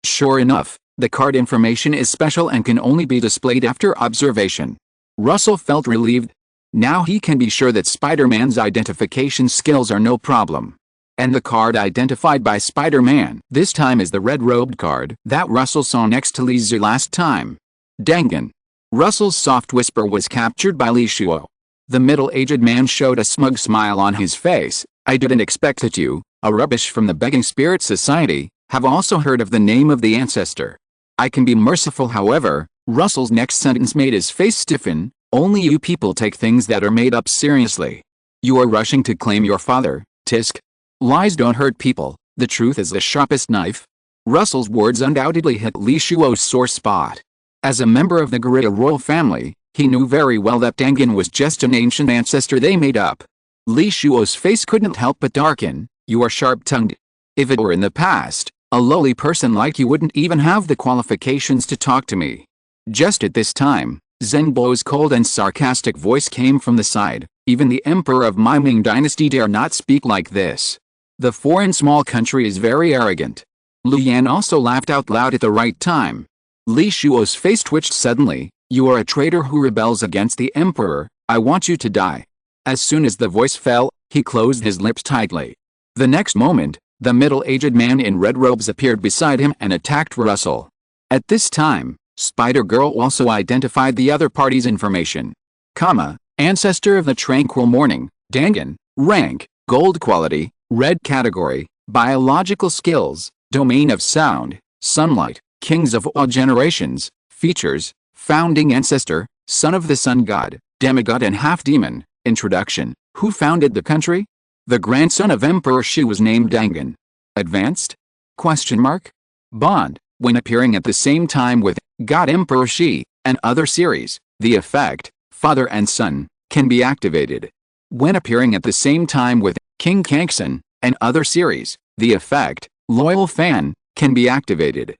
sure enough, the card information is special and can only be displayed after observation. Russell felt relieved. Now he can be sure that Spider-Man's identification skills are no problem. And the card identified by Spider-Man this time is the red-robed card that Russell saw next to Li Zi last time. Dangan. Russell's soft whisper was captured by Li Shuo. The middle-aged man showed a smug smile on his face. "I didn't expect that you, a rubbish from the Begging Spirit Society, have also heard of the name of the ancestor. I can be merciful, however." Russell's next sentence made his face stiffen. "Only you people take things that are made up seriously. You are rushing to claim your father, Tisk. Lies don't hurt people, the truth is the sharpest knife. Russell's words undoubtedly hit Li Shuo's sore spot. As a member of the guerrilla royal family, he knew very well that Dangan was just an ancient ancestor they made up. Li Shuo's face couldn't help but darken. You are sharp-tongued. If it were in the past, a lowly person like you wouldn't even have the qualifications to talk to me. Just at this time, Zhenbo's cold and sarcastic voice came from the side. Even the emperor of my Ming dynasty dare not speak like this. The foreign small country is very arrogant. Lu Yan also laughed out loud at the right time. Li Shuo's face twitched suddenly. You are a traitor who rebels against the emperor. I want you to die. As soon as the voice fell, he closed his lips tightly. The next moment, the middle-aged man in red robes appeared beside him and attacked Russell. At this time, Spider-Girl also identified the other party's information. Ancestor of the Tranquil Morning, Dangan, rank, gold quality, red category, biological skills, domain of sound, sunlight, kings of all generations, features, founding ancestor, son of the sun god, demigod and half-demon, introduction, who founded the country? The grandson of Emperor Shi was named Dangan. Advanced? Bond, when appearing at the same time with God Emperor Shi, and other series, the effect, father and son, can be activated. When appearing at the same time with King Kangson, and other series, the effect, loyal fan, can be activated.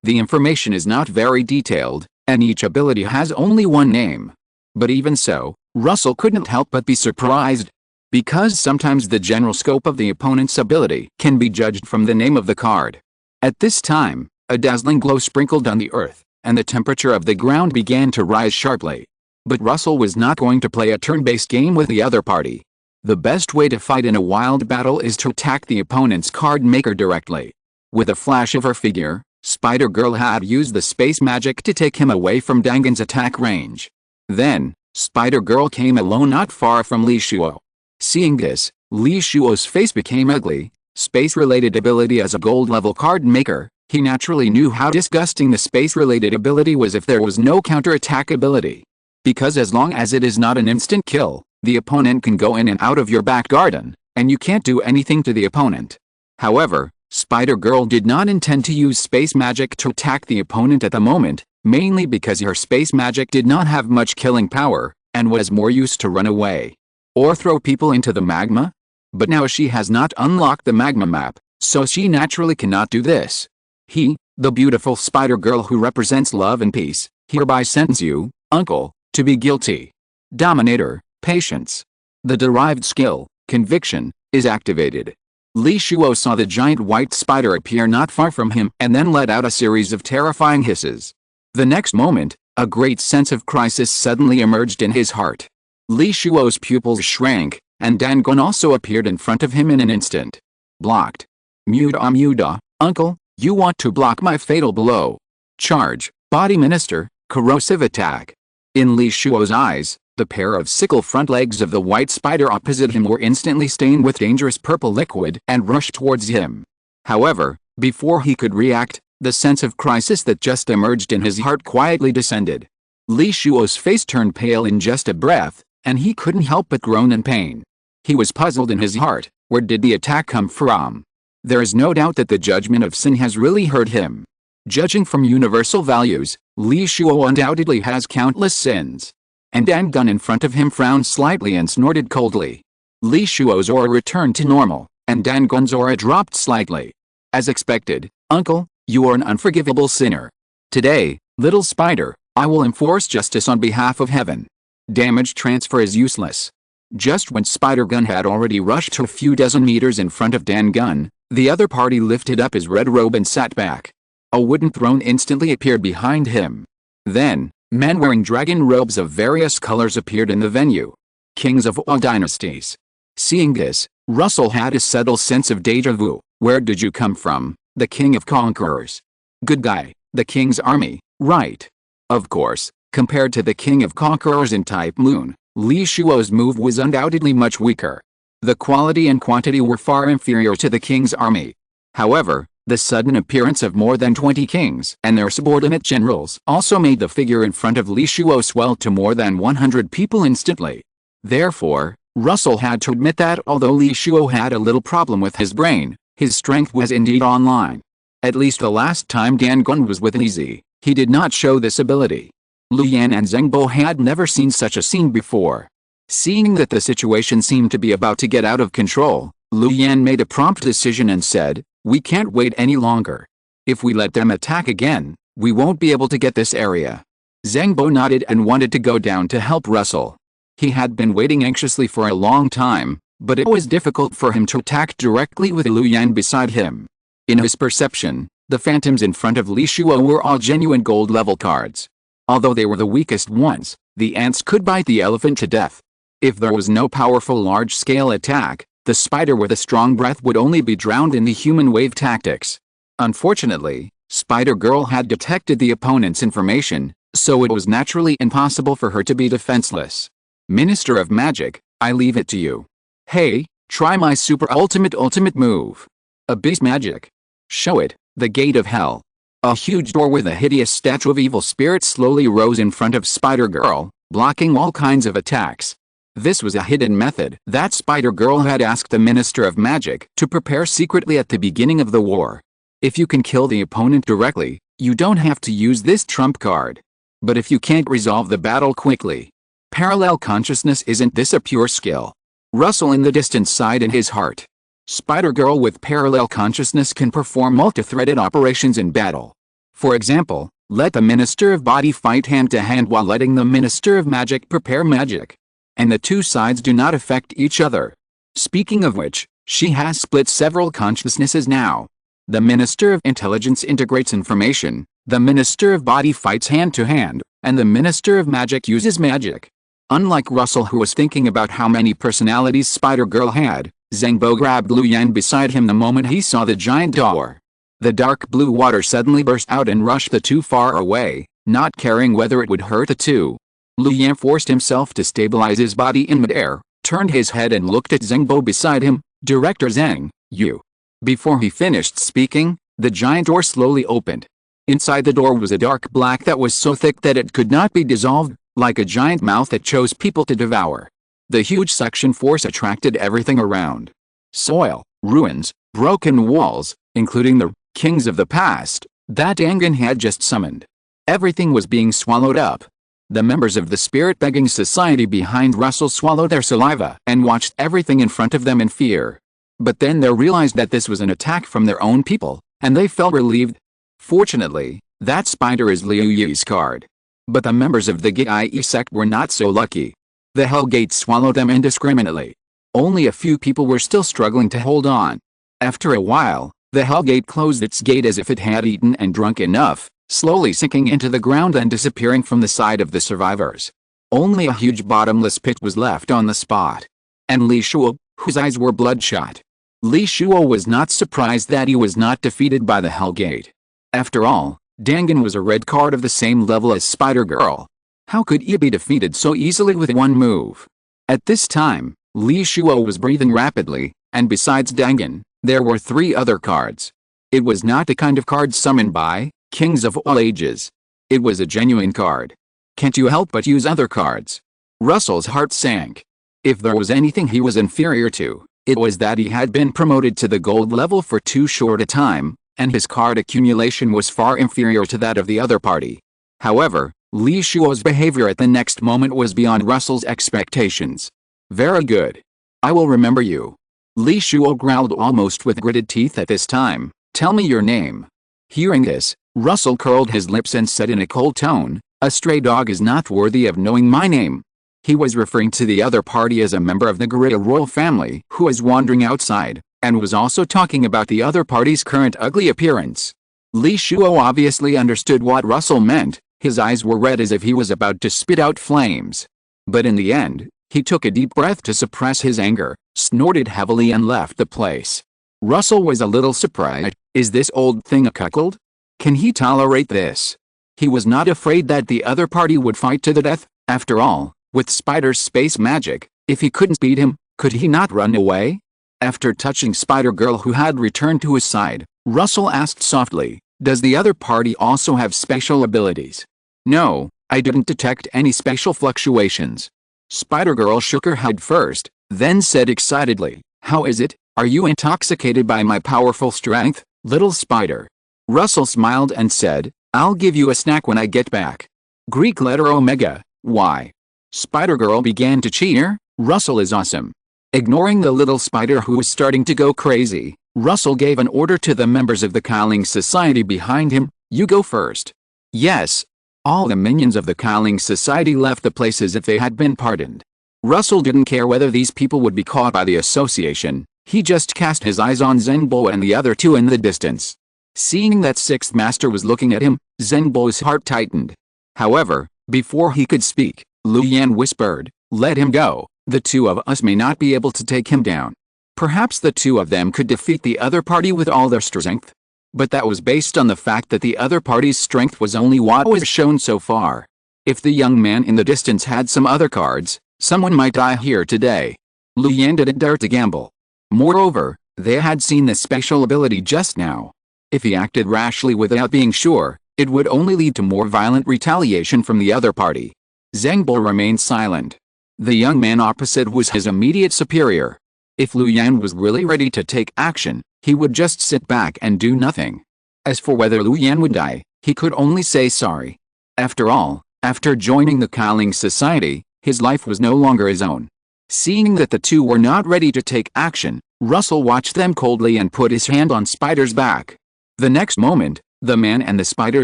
The information is not very detailed, and each ability has only one name. But even so, Russell couldn't help but be surprised. Because sometimes the general scope of the opponent's ability can be judged from the name of the card. At this time, a dazzling glow sprinkled on the earth, and the temperature of the ground began to rise sharply. But Russell was not going to play a turn-based game with the other party. The best way to fight in a wild battle is to attack the opponent's card maker directly. With a flash of her figure, Spider-Girl had used the space magic to take him away from Dangan's attack range. Then, Spider-Girl came alone not far from Li Shuo. Seeing this, Li Shuo's face became ugly. Space-related ability as a gold-level card maker, he naturally knew how disgusting the space-related ability was if there was no counter-attack ability. Because as long as it is not an instant kill, the opponent can go in and out of your back garden, and you can't do anything to the opponent. However, Spider-Girl did not intend to use space magic to attack the opponent at the moment, mainly because her space magic did not have much killing power, and was more used to run away. Or throw people into the magma? But now she has not unlocked the magma map, so she naturally cannot do this. He, the beautiful Spider-Girl who represents love and peace, hereby sentence you, uncle, to be guilty. Dominator, patience. The derived skill, conviction, is activated. Li Shuo saw the giant white spider appear not far from him and then let out a series of terrifying hisses. The next moment, a great sense of crisis suddenly emerged in his heart. Li Shuo's pupils shrank, and Dangan also appeared in front of him in an instant. Blocked. Muda, uncle, you want to block my fatal blow. Charge, body minister, corrosive attack. In Li Shuo's eyes, the pair of sickle front legs of the white spider opposite him were instantly stained with dangerous purple liquid and rushed towards him. However, before he could react, the sense of crisis that just emerged in his heart quietly descended. Li Shuo's face turned pale in just a breath, and he couldn't help but groan in pain. He was puzzled in his heart. Where did the attack come from? There is no doubt that the judgment of sin has really hurt him. Judging from universal values, Li Shuo undoubtedly has countless sins. And Dangan in front of him frowned slightly and snorted coldly. Li Shuo's aura returned to normal, and Dangan's aura dropped slightly. As expected, uncle, you are an unforgivable sinner. Today, little spider, I will enforce justice on behalf of heaven. Damage transfer is useless. Just when Spider-Gun had already rushed a few dozen meters in front of Dangan, the other party lifted up his red robe and sat back. A wooden throne instantly appeared behind him. Then, men wearing dragon robes of various colors appeared in the venue. Kings of all dynasties. Seeing this, Russell had a subtle sense of deja vu. Where did you come from, the king of conquerors? Good guy, the king's army, right? Of course, compared to the king of conquerors in Type Moon, Li Shuo's move was undoubtedly much weaker. The quality and quantity were far inferior to the king's army. However, the sudden appearance of more than 20 kings and their subordinate generals also made the figure in front of Li Shuo swell to more than 100 people instantly. Therefore, Russell had to admit that although Li Shuo had a little problem with his brain, his strength was indeed online. At least the last time Dangun was with Easy, he did not show this ability. Lu Yan and Zheng Bo had never seen such a scene before. Seeing that the situation seemed to be about to get out of control, Lu Yan made a prompt decision and said, "We can't wait any longer. If we let them attack again, we won't be able to get this area." Zheng Bo nodded and wanted to go down to help Russell. He had been waiting anxiously for a long time, but it was difficult for him to attack directly with Lu Yan beside him. In his perception, the phantoms in front of Li Shuo were all genuine gold-level cards. Although they were the weakest ones, the ants could bite the elephant to death. If there was no powerful large-scale attack, the spider with a strong breath would only be drowned in the human wave tactics. Unfortunately, Spider-Girl had detected the opponent's information, so it was naturally impossible for her to be defenseless. "Minister of Magic, I leave it to you. Hey, try my super ultimate move. A beast magic. Show it." The gate of hell. A huge door with a hideous statue of evil spirits slowly rose in front of Spider-Girl, blocking all kinds of attacks. This was a hidden method that Spider-Girl had asked the Minister of Magic to prepare secretly at the beginning of the war. If you can kill the opponent directly, you don't have to use this trump card. But if you can't resolve the battle quickly, parallel consciousness, isn't this a pure skill? Russell in the distance sighed in his heart. Spider-Girl with parallel consciousness can perform multi-threaded operations in battle. For example, let the Minister of Body fight hand-to-hand while letting the Minister of Magic prepare magic. And the two sides do not affect each other. Speaking of which, she has split several consciousnesses now. The Minister of Intelligence integrates information, the Minister of Body fights hand-to-hand, and the Minister of Magic uses magic. Unlike Russell, who was thinking about how many personalities Spider-Girl had, Zheng Bo grabbed Lu Yan beside him the moment he saw the giant door. The dark blue water suddenly burst out and rushed the two far away, not caring whether it would hurt the two. Lu Yan forced himself to stabilize his body in midair, turned his head and looked at Zheng Bo beside him. "Director Zheng, you." Before he finished speaking, the giant door slowly opened. Inside the door was a dark black that was so thick that it could not be dissolved, like a giant mouth that chose people to devour. The huge suction force attracted everything around. Soil, ruins, broken walls, including the kings of the past that Dangun had just summoned. Everything was being swallowed up. The members of the spirit-begging society behind Russell swallowed their saliva and watched everything in front of them in fear. But then they realized that this was an attack from their own people, and they felt relieved. Fortunately, that spider is Liu Yi's card. But the members of the Gie sect were not so lucky. The Hellgate swallowed them indiscriminately. Only a few people were still struggling to hold on. After a while, the Hellgate closed its gate as if it had eaten and drunk enough, slowly sinking into the ground and disappearing from the sight of the survivors. Only a huge bottomless pit was left on the spot. And Li Shuo, whose eyes were bloodshot. Li Shuo was not surprised that he was not defeated by the Hellgate. After all, Dangun was a red card of the same level as Spider-Girl. How could he be defeated so easily with one move? At this time, Li Shuo was breathing rapidly, and besides Dangun, there were three other cards. It was not the kind of card summoned by kings of all ages. It was a genuine card. Can't you help but use other cards? Russell's heart sank. If there was anything he was inferior to, it was that he had been promoted to the gold level for too short a time, and his card accumulation was far inferior to that of the other party. However, Li Shuo's behavior at the next moment was beyond Russell's expectations. "Very good. I will remember you." Li Shuo growled almost with gritted teeth at this time. "Tell me your name." Hearing this, Russell curled his lips and said in a cold tone, "A stray dog is not worthy of knowing my name." He was referring to the other party as a member of the gorilla royal family who was wandering outside, and was also talking about the other party's current ugly appearance. Li Shuo obviously understood what Russell meant. His eyes were red as if he was about to spit out flames. But in the end, he took a deep breath to suppress his anger, snorted heavily and left the place. Russell was a little surprised. Is this old thing a cuckold? Can he tolerate this? He was not afraid that the other party would fight to the death. After all, with Spider's space magic, if he couldn't beat him, could he not run away? After touching Spider-Girl, who had returned to his side, Russell asked softly, "Does the other party also have special abilities?" "No, I didn't detect any special fluctuations." Spider-Girl shook her head first, Then said excitedly, "How is it? Are you intoxicated by my powerful strength, little spider?" Russell smiled and said, "I'll give you a snack when I get back." Greek letter Omega, Y. Spider-Girl began to cheer. Russell is awesome. Ignoring the little spider who was starting to go crazy, Russell gave an order to the members of the Qi Ling Society behind him, "You go first." Yes. All the minions of the Qi Ling Society left the place as if they had been pardoned. Russell didn't care whether these people would be caught by the association, he just cast his eyes on Zengbo and the other two in the distance. Seeing that Sixth Master was looking at him, Zengbo's heart tightened. However, before he could speak, Lu Yan whispered, "Let him go, the two of us may not be able to take him down." Perhaps the two of them could defeat the other party with all their strength. But that was based on the fact that the other party's strength was only what was shown so far. If the young man in the distance had some other cards, someone might die here today. Lu Yan didn't dare to gamble. Moreover, they had seen this special ability just now. If he acted rashly without being sure, it would only lead to more violent retaliation from the other party. Zengbo remained silent. The young man opposite was his immediate superior. If Lu Yan was really ready to take action, he would just sit back and do nothing. As for whether Lu Yan would die, he could only say sorry. After all, after joining the Qi Ling Society, his life was no longer his own. Seeing that the two were not ready to take action, Russell watched them coldly and put his hand on Spider's back. The next moment, the man and the spider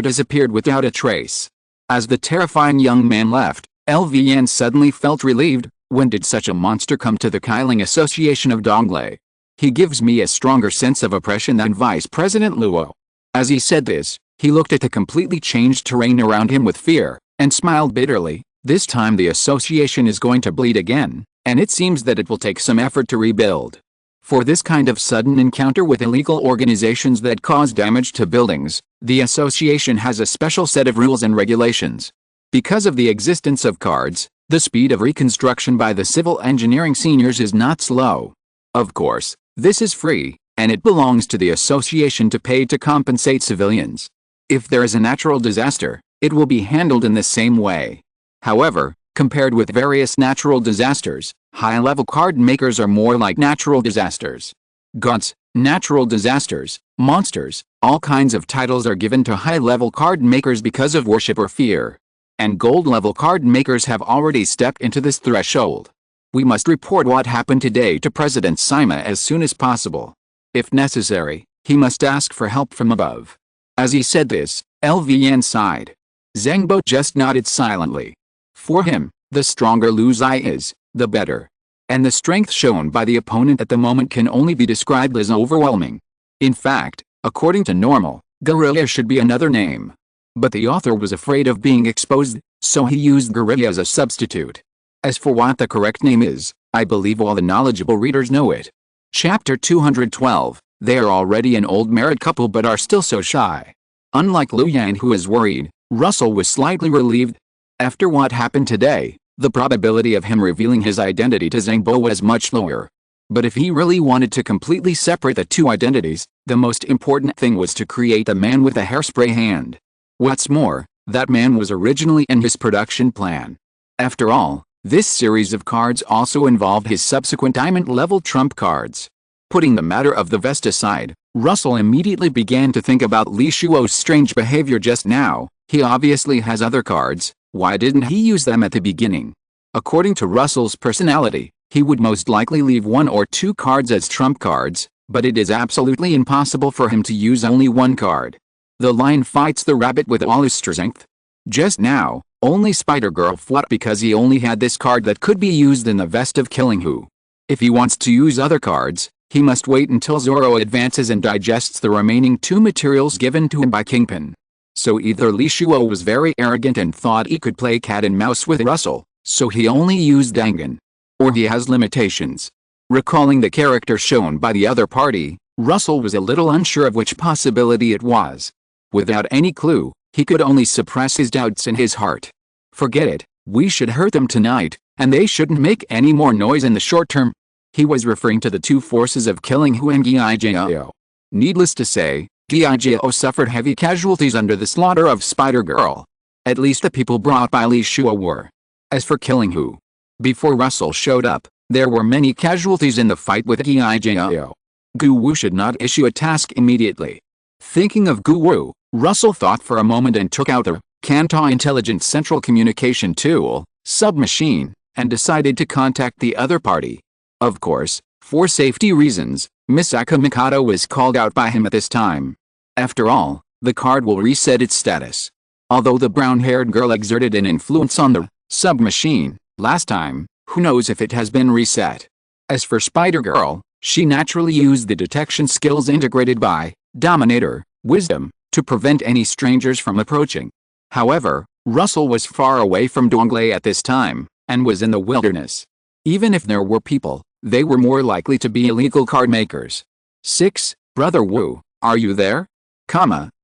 disappeared without a trace. As the terrifying young man left, LVN suddenly felt relieved. When did such a monster come to the Qi Ling Association of Donglei? He gives me a stronger sense of oppression than Vice President Luo. As he said this, he looked at the completely changed terrain around him with fear, and smiled bitterly. This time the association is going to bleed again, and it seems that it will take some effort to rebuild. For this kind of sudden encounter with illegal organizations that cause damage to buildings, the association has a special set of rules and regulations. Because of the existence of cards, the speed of reconstruction by the civil engineering seniors is not slow. Of course, this is free, and it belongs to the association to pay to compensate civilians. If there is a natural disaster, it will be handled in the same way. However, compared with various natural disasters, high-level card makers are more like natural disasters. Gods, natural disasters, monsters, all kinds of titles are given to high-level card makers because of worship or fear. And gold-level card makers have already stepped into this threshold. We must report what happened today to President Sima as soon as possible. If necessary, he must ask for help from above. As he said this, LVN sighed. Zengbo just nodded silently. For him, the stronger Lu Zai is, the better. And the strength shown by the opponent at the moment can only be described as overwhelming. In fact, according to normal, Guerrilla should be another name. But the author was afraid of being exposed, so he used Guerrilla as a substitute. As for what the correct name is, I believe all the knowledgeable readers know it. Chapter 212, they are already an old married couple but are still so shy. Unlike Lu Yan who is worried, Russell was slightly relieved. After what happened today, the probability of him revealing his identity to Zengbo was much lower. But if he really wanted to completely separate the two identities, the most important thing was to create a man with a hairspray hand. What's more, that man was originally in his production plan. After all, this series of cards also involved his subsequent diamond-level trump cards. Putting the matter of the vest aside, Russell immediately began to think about Li Shuo's strange behavior just now. He obviously has other cards, why didn't he use them at the beginning? According to Russell's personality, he would most likely leave one or two cards as trump cards, but it is absolutely impossible for him to use only one card. The lion fights the rabbit with all his strength. Just now, only Spider-Girl fought because he only had this card that could be used in the vest of Killing Who. If he wants to use other cards, he must wait until Zoro advances and digests the remaining two materials given to him by Kingpin. So either Li Shuo was very arrogant and thought he could play cat and mouse with Russell, so he only used Dangan. Or he has limitations. Recalling the character shown by the other party, Russell was a little unsure of which possibility it was. Without any clue, he could only suppress his doubts in his heart. Forget it, we should hurt them tonight, and they shouldn't make any more noise in the short term. He was referring to the two forces of Killing Who and Gijo. Needless to say, Gijo suffered heavy casualties under the slaughter of Spider-Girl. At least the people brought by Li Shuo were. As for Killing Who, before Russell showed up, There were many casualties in the fight with Gijo. Guwu should not issue a task immediately. Thinking of Guwu, Russell thought for a moment and took out the Kanta Intelligent Central Communication Tool, submachine, and decided to contact the other party. Of course, for safety reasons, Misaka Mikado was called out by him at this time. After all, the card will reset its status. Although the brown-haired girl exerted an influence on the submachine last time, who knows if it has been reset. As for Spider-Girl, she naturally used the detection skills integrated by Dominator, Wisdom, to prevent any strangers from approaching. However, Russell was far away from Donglei at this time, and was in the wilderness. Even if there were people, they were more likely to be illegal card makers. 6. Brother Wu, are you there?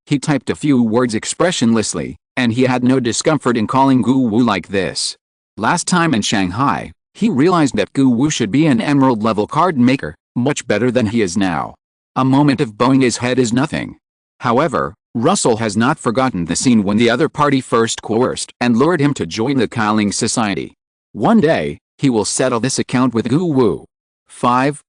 He typed a few words expressionlessly, and he had no discomfort in calling Guwu like this. Last time in Shanghai, he realized that Guwu should be an emerald-level card maker, much better than he is now. A moment of bowing his head is nothing. However, Russell has not forgotten the scene when the other party first coerced and lured him to join the Qi Ling Society. One day, he will settle this account with Guwu. 5.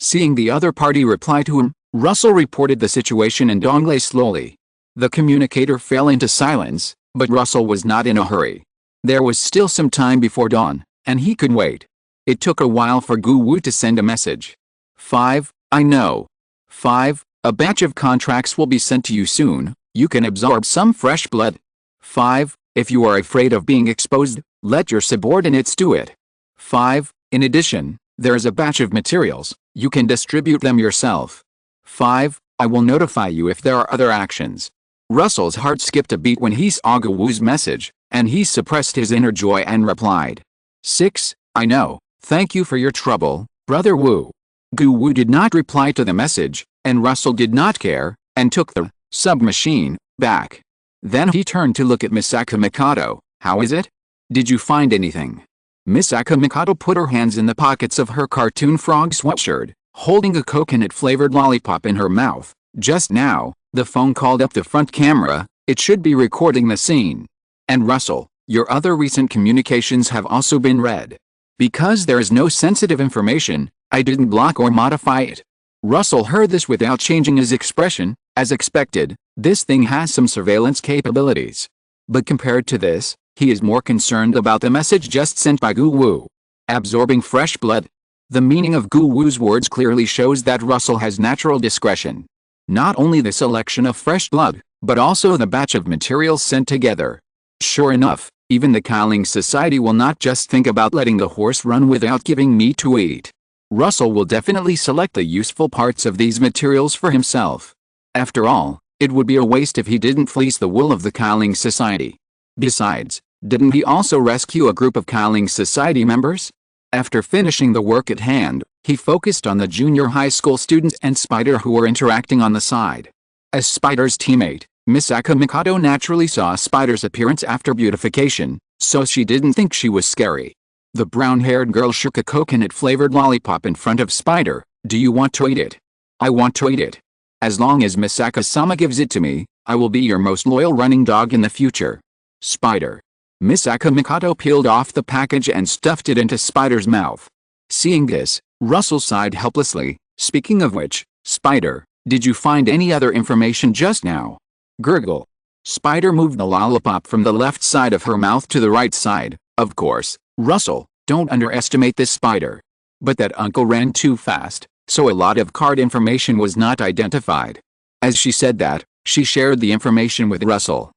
Seeing the other party reply to him, Russell reported the situation in Donglei slowly. The communicator fell into silence, but Russell was not in a hurry. There was still some time before dawn, and he could wait. It took a while for Guwu to send a message. 5. I know. 5. A batch of contracts will be sent to you soon, you can absorb some fresh blood. 5. If you are afraid of being exposed, let your subordinates do it. 5. In addition, there is a batch of materials, you can distribute them yourself. 5. I will notify you if there are other actions. Russell's heart skipped a beat when he saw Guwu's message, and he suppressed his inner joy and replied. 6. I know, thank you for your trouble, Brother Wu. Guwu did not reply to the message, and Russell did not care, and took the submachine back. Then he turned to look at Misaka Mikado. How is it? Did you find anything? Misaka Mikado put her hands in the pockets of her cartoon frog sweatshirt, holding a coconut-flavored lollipop in her mouth. Just now, the phone called up the front camera, it should be recording the scene. And Russell, your other recent communications have also been read. Because there is no sensitive information, I didn't block or modify it. Russell heard this without changing his expression. As expected, this thing has some surveillance capabilities. But compared to this, he is more concerned about the message just sent by Guwu. Absorbing fresh blood. The meaning of Guwu's words clearly shows that Russell has natural discretion. Not only the selection of fresh blood, but also the batch of materials sent together. Sure enough, even the Qi Ling Society will not just think about letting the horse run without giving meat to eat. Russell will definitely select the useful parts of these materials for himself. After all, it would be a waste if he didn't fleece the wool of the Qi Ling Society. Besides, didn't he also rescue a group of Qi Ling Society members? After finishing the work at hand, he focused on the junior high school students and Spider who were interacting on the side. As Spider's teammate, Misaka Mikado naturally saw Spider's appearance after beautification, so she didn't think she was scary. The brown-haired girl shook a coconut-flavored lollipop in front of Spider. Do you want to eat it? I want to eat it. As long as Misaka-sama gives it to me, I will be your most loyal running dog in the future. Spider. Misaka Mikado peeled off the package and stuffed it into Spider's mouth. Seeing this, Russell sighed helplessly. Speaking of which, Spider, did you find any other information just now? Gurgle. Spider moved the lollipop from the left side of her mouth to the right side. Of course, Russell, don't underestimate this Spider. But that uncle ran too fast, so a lot of card information was not identified. As she said that, she shared the information with Russell.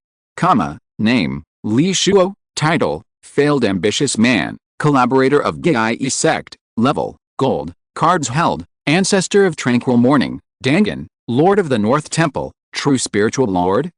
Name, Li Shuo. Title, Failed Ambitious Man, Collaborator of Gaiyi Sect. Level, Gold. Cards held, Ancestor of Tranquil Morning, Dangan, Lord of the North Temple, True Spiritual Lord?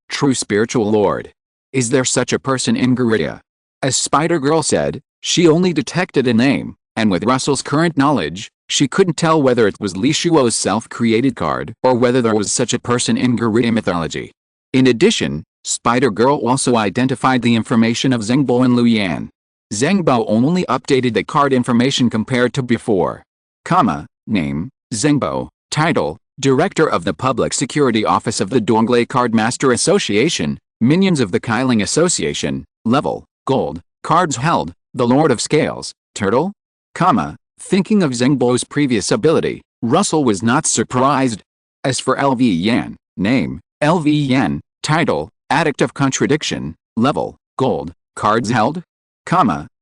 True Spiritual Lord. Is there such a person in Garuda? As Spider-Girl said, she only detected a name, and with Russell's current knowledge, she couldn't tell whether it was Li Shuo's self-created card or whether there was such a person in Garuda mythology. In addition, Spider-Girl also identified the information of Zhengbo and Luyan. Zhengbo only updated the card information compared to before. Name, Zhengbo. Title, Director of the Public Security Office of the Donglei Cardmaster Association, Minions of the Qi Ling Association. Level, Gold. Cards held, The Lord of Scales, turtle? Thinking of Zengbo's previous ability, Russell was not surprised. As for LV Yan, name, LV Yan, title, Addict of Contradiction, level, gold, cards held?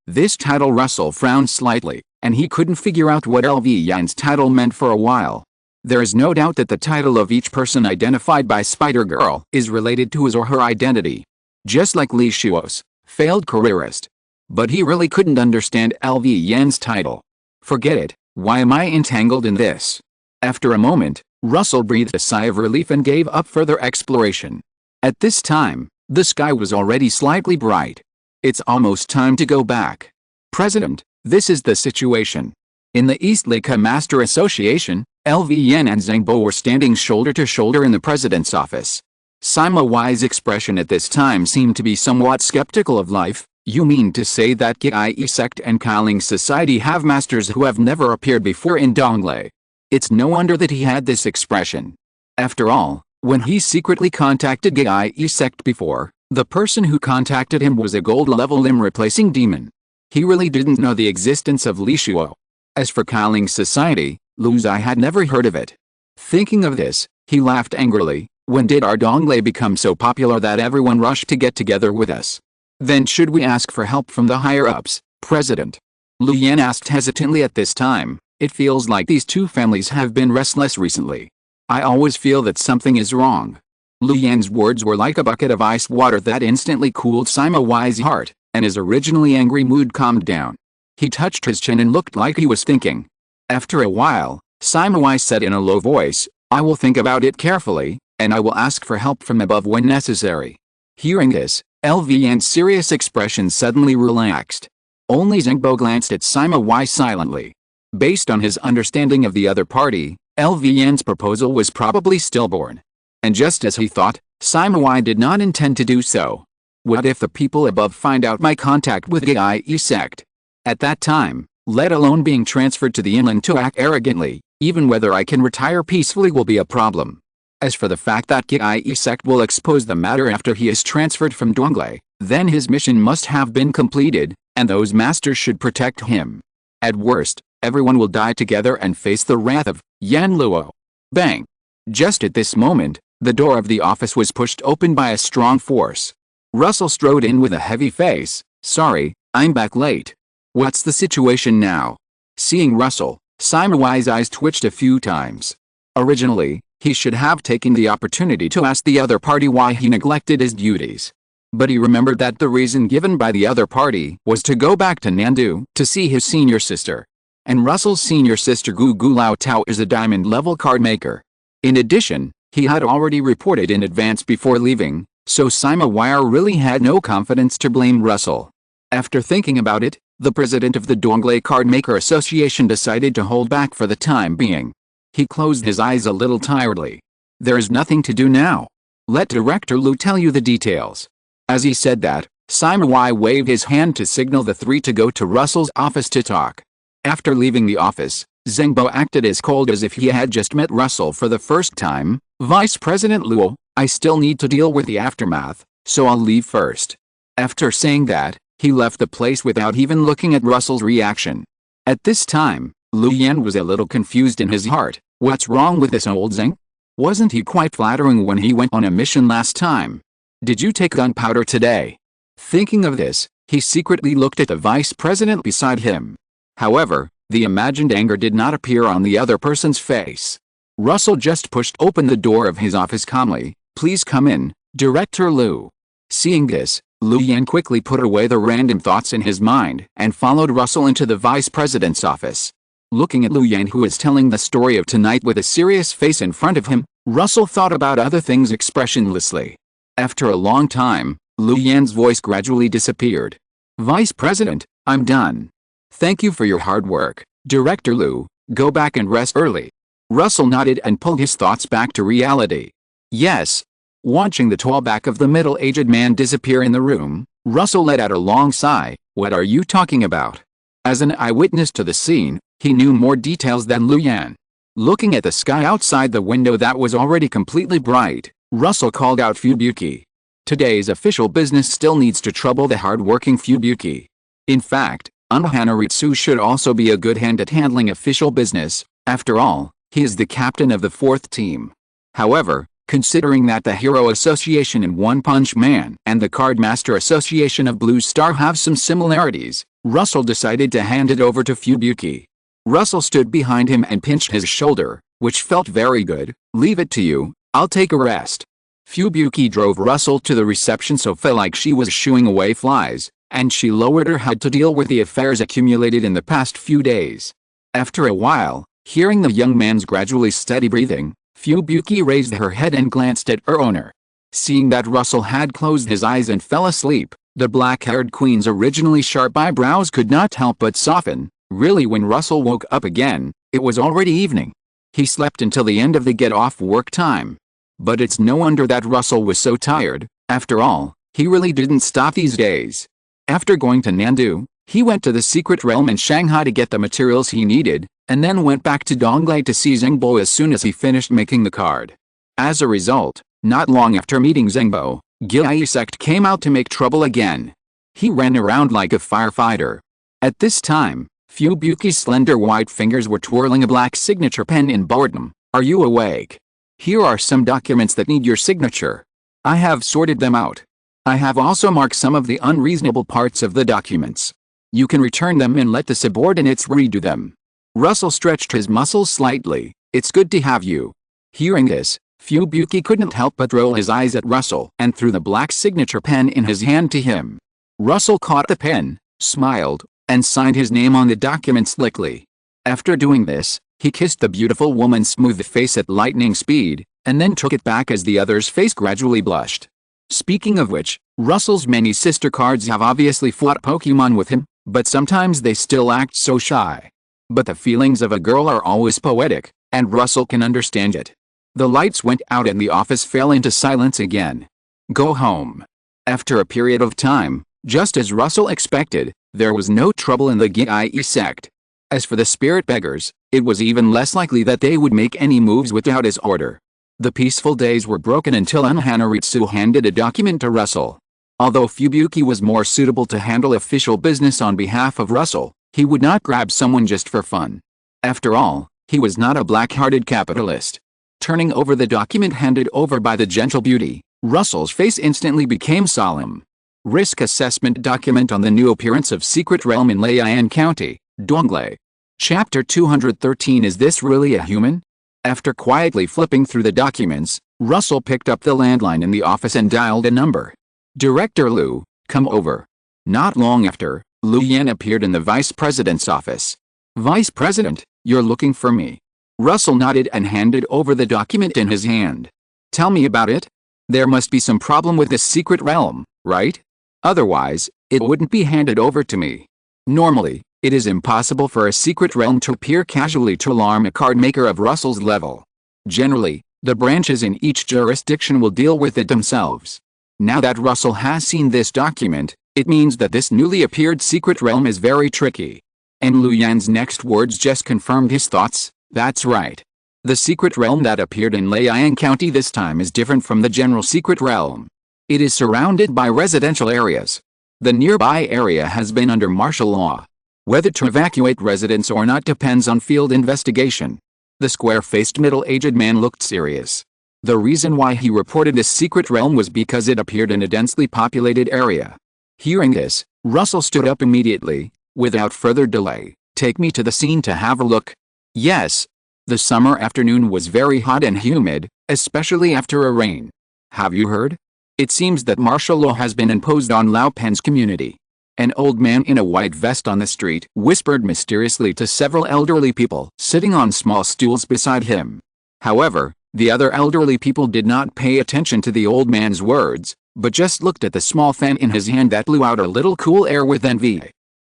This title Russell frowned slightly, and he couldn't figure out what LV Yan's title meant for a while. There is no doubt that the title of each person identified by Spider-Girl is related to his or her identity. Just like Li Shuo's, failed careerist. But he really couldn't understand LV Yan's title. Forget it, why am I entangled in this? After a moment, Russell breathed a sigh of relief and gave up further exploration. At this time, the sky was already slightly bright. It's almost time to go back. President, this is the situation. In the East Lake Master Association, LV Yan and Zengbo were standing shoulder to shoulder in the president's office. Sima Y's expression at this time seemed to be somewhat skeptical of life. You mean to say that Qi sect and Qi Ling Society have masters who have never appeared before in Donglei? It's no wonder that he had this expression. After all, when he secretly contacted Qi sect before, the person who contacted him was a gold-level limb-replacing demon. He really didn't know the existence of Li Shuo. As for Qi Ling Society, Lu Zai had never heard of it. Thinking of this, he laughed angrily. When did our Donglei become so popular that everyone rushed to get together with us? Then should we ask for help from the higher-ups, President? Lu Yan asked hesitantly at this time. It feels like these two families have been restless recently. I always feel that something is wrong. Lu Yan's words were like a bucket of ice water that instantly cooled Sima Y's heart, and his originally angry mood calmed down. He touched his chin and looked like he was thinking. After a while, Sima Y said in a low voice, I will think about it carefully, and I will ask for help from above when necessary. Hearing this, LV Yan's serious expression suddenly relaxed. Only Zengbo glanced at Sima Y silently. Based on his understanding of the other party, LV Yan's proposal was probably stillborn. And just as he thought, Sima Y did not intend to do so. What if the people above find out my contact with Qi sect? At that time, let alone being transferred to the inland to act arrogantly, even whether I can retire peacefully will be a problem. As for the fact that Qi sect will expose the matter after he is transferred from Donglei, then his mission must have been completed, and those masters should protect him. At worst, everyone will die together and face the wrath of Yan Luo. Bang! Just at this moment, the door of the office was pushed open by a strong force. Russell strode in with a heavy face. Sorry, I'm back late. What's the situation now? Seeing Russell, Sima Y's eyes twitched a few times. Originally, he should have taken the opportunity to ask the other party why he neglected his duties. But he remembered that the reason given by the other party was to go back to Nandu to see his senior sister. And Russell's senior sister Gu Gu Lao Tao is a diamond-level card maker. In addition, he had already reported in advance before leaving, so Sima Y really had no confidence to blame Russell. After thinking about it, the president of the Donglei Card Maker Association decided to hold back for the time being. He closed his eyes a little tiredly. There is nothing to do now. Let Director Lu tell you the details. As he said that, Sima Y waved his hand to signal the three to go to Russell's office to talk. After leaving the office, Zengbo acted as cold as if he had just met Russell for the first time. Vice President Luo, I still need to deal with the aftermath, so I'll leave first. After saying that, he left the place without even looking at Russell's reaction. At this time, Lu Yan was a little confused in his heart. What's wrong with this old Zeng? Wasn't he quite flattering when he went on a mission last time? Did you take gunpowder today? Thinking of this, he secretly looked at the vice president beside him. However, the imagined anger did not appear on the other person's face. Russell just pushed open the door of his office calmly. Please come in, Director Lu. Seeing this, Lu Yan quickly put away the random thoughts in his mind and followed Russell into the vice president's office. Looking at Lu Yan, who is telling the story of tonight with a serious face in front of him, Russell thought about other things expressionlessly. After a long time, Lu Yan's voice gradually disappeared. Vice President, I'm done. Thank you for your hard work, Director Lu. Go back and rest early. Russell nodded and pulled his thoughts back to reality. Yes. Watching the tall back of the middle-aged man disappear in the room, Russell let out a long sigh. What are you talking about? As an eyewitness to the scene, he knew more details than Lu Yan. Looking at the sky outside the window that was already completely bright, Russell called out Fubuki. Today's official business still needs to trouble the hard-working Fubuki. In fact, Hanaritsu should also be a good hand at handling official business. After all, he is the captain of the 4th team. However, considering that the Hero Association in One Punch Man and the Cardmaster Association of Blue Star have some similarities, Russell decided to hand it over to Fubuki. Russell stood behind him and pinched his shoulder, which felt very good. "Leave it to you, I'll take a rest." Fubuki drove Russell to the reception sofa like she was shooing away flies, and she lowered her head to deal with the affairs accumulated in the past few days. After a while, hearing the young man's gradually steady breathing, Fubuki raised her head and glanced at her owner. Seeing that Russell had closed his eyes and fell asleep, the black-haired queen's originally sharp eyebrows could not help but soften. Really, when Russell woke up again, it was already evening. He slept until the end of the get-off-work time. But it's no wonder that Russell was so tired. After all, he really didn't stop these days. After going to Nandu, he went to the secret realm in Shanghai to get the materials he needed, and then went back to Donglei to see Zhengbo as soon as he finished making the card. As a result, not long after meeting Zhengbo, Gyai sect came out to make trouble again. He ran around like a firefighter. At this time, Fubuki's slender white fingers were twirling a black signature pen in boredom. "Are you awake? Here are some documents that need your signature. I have sorted them out. I have also marked some of the unreasonable parts of the documents. You can return them and let the subordinates redo them." Russell stretched his muscles slightly. "It's good to have you." Hearing this, Fubuki couldn't help but roll his eyes at Russell and threw the black signature pen in his hand to him. Russell caught the pen, smiled, and signed his name on the document slickly. After doing this, he kissed the beautiful woman's smooth face at lightning speed, and then took it back as the other's face gradually blushed. Speaking of which, Russell's many sister cards have obviously fought Pokemon with him, but sometimes they still act so shy. But the feelings of a girl are always poetic, and Russell can understand it. The lights went out and the office fell into silence again. Go home. After a period of time, just as Russell expected, there was no trouble in the Gyai sect. As for the spirit beggars, it was even less likely that they would make any moves without his order. The peaceful days were broken until Hanaritsu handed a document to Russell. Although Fubuki was more suitable to handle official business on behalf of Russell, he would not grab someone just for fun. After all, he was not a black-hearted capitalist. Turning over the document handed over by the gentle beauty, Russell's face instantly became solemn. Risk assessment document on the new appearance of Secret Realm in Lian County, Donglei. Chapter 213. Is this really a human? After quietly flipping through the documents, Russell picked up the landline in the office and dialed a number. "Director Liu, come over." Not long after, Liu Yan appeared in the vice president's office. "Vice President, you're looking for me." Russell nodded and handed over the document in his hand. "Tell me about it. There must be some problem with this secret realm, right? Otherwise, it wouldn't be handed over to me. Normally, it is impossible for a secret realm to appear casually to alarm a card maker of Russell's level. Generally, the branches in each jurisdiction will deal with it themselves. Now that Russell has seen this document, it means that this newly appeared secret realm is very tricky." And Liu Yan's next words just confirmed his thoughts. That's right. The secret realm that appeared in Lian County this time is different from the general secret realm. It is surrounded by residential areas. The nearby area has been under martial law. Whether to evacuate residents or not depends on field investigation. The square-faced middle-aged man looked serious. The reason why he reported this secret realm was because it appeared in a densely populated area. Hearing this, Russell stood up immediately. "Without further delay, take me to the scene to have a look." Yes. The summer afternoon was very hot and humid, especially after a rain. "Have you heard? It seems that martial law has been imposed on Lao Pen's community." An old man in a white vest on the street whispered mysteriously to several elderly people sitting on small stools beside him. However, the other elderly people did not pay attention to the old man's words, but just looked at the small fan in his hand that blew out a little cool air with envy.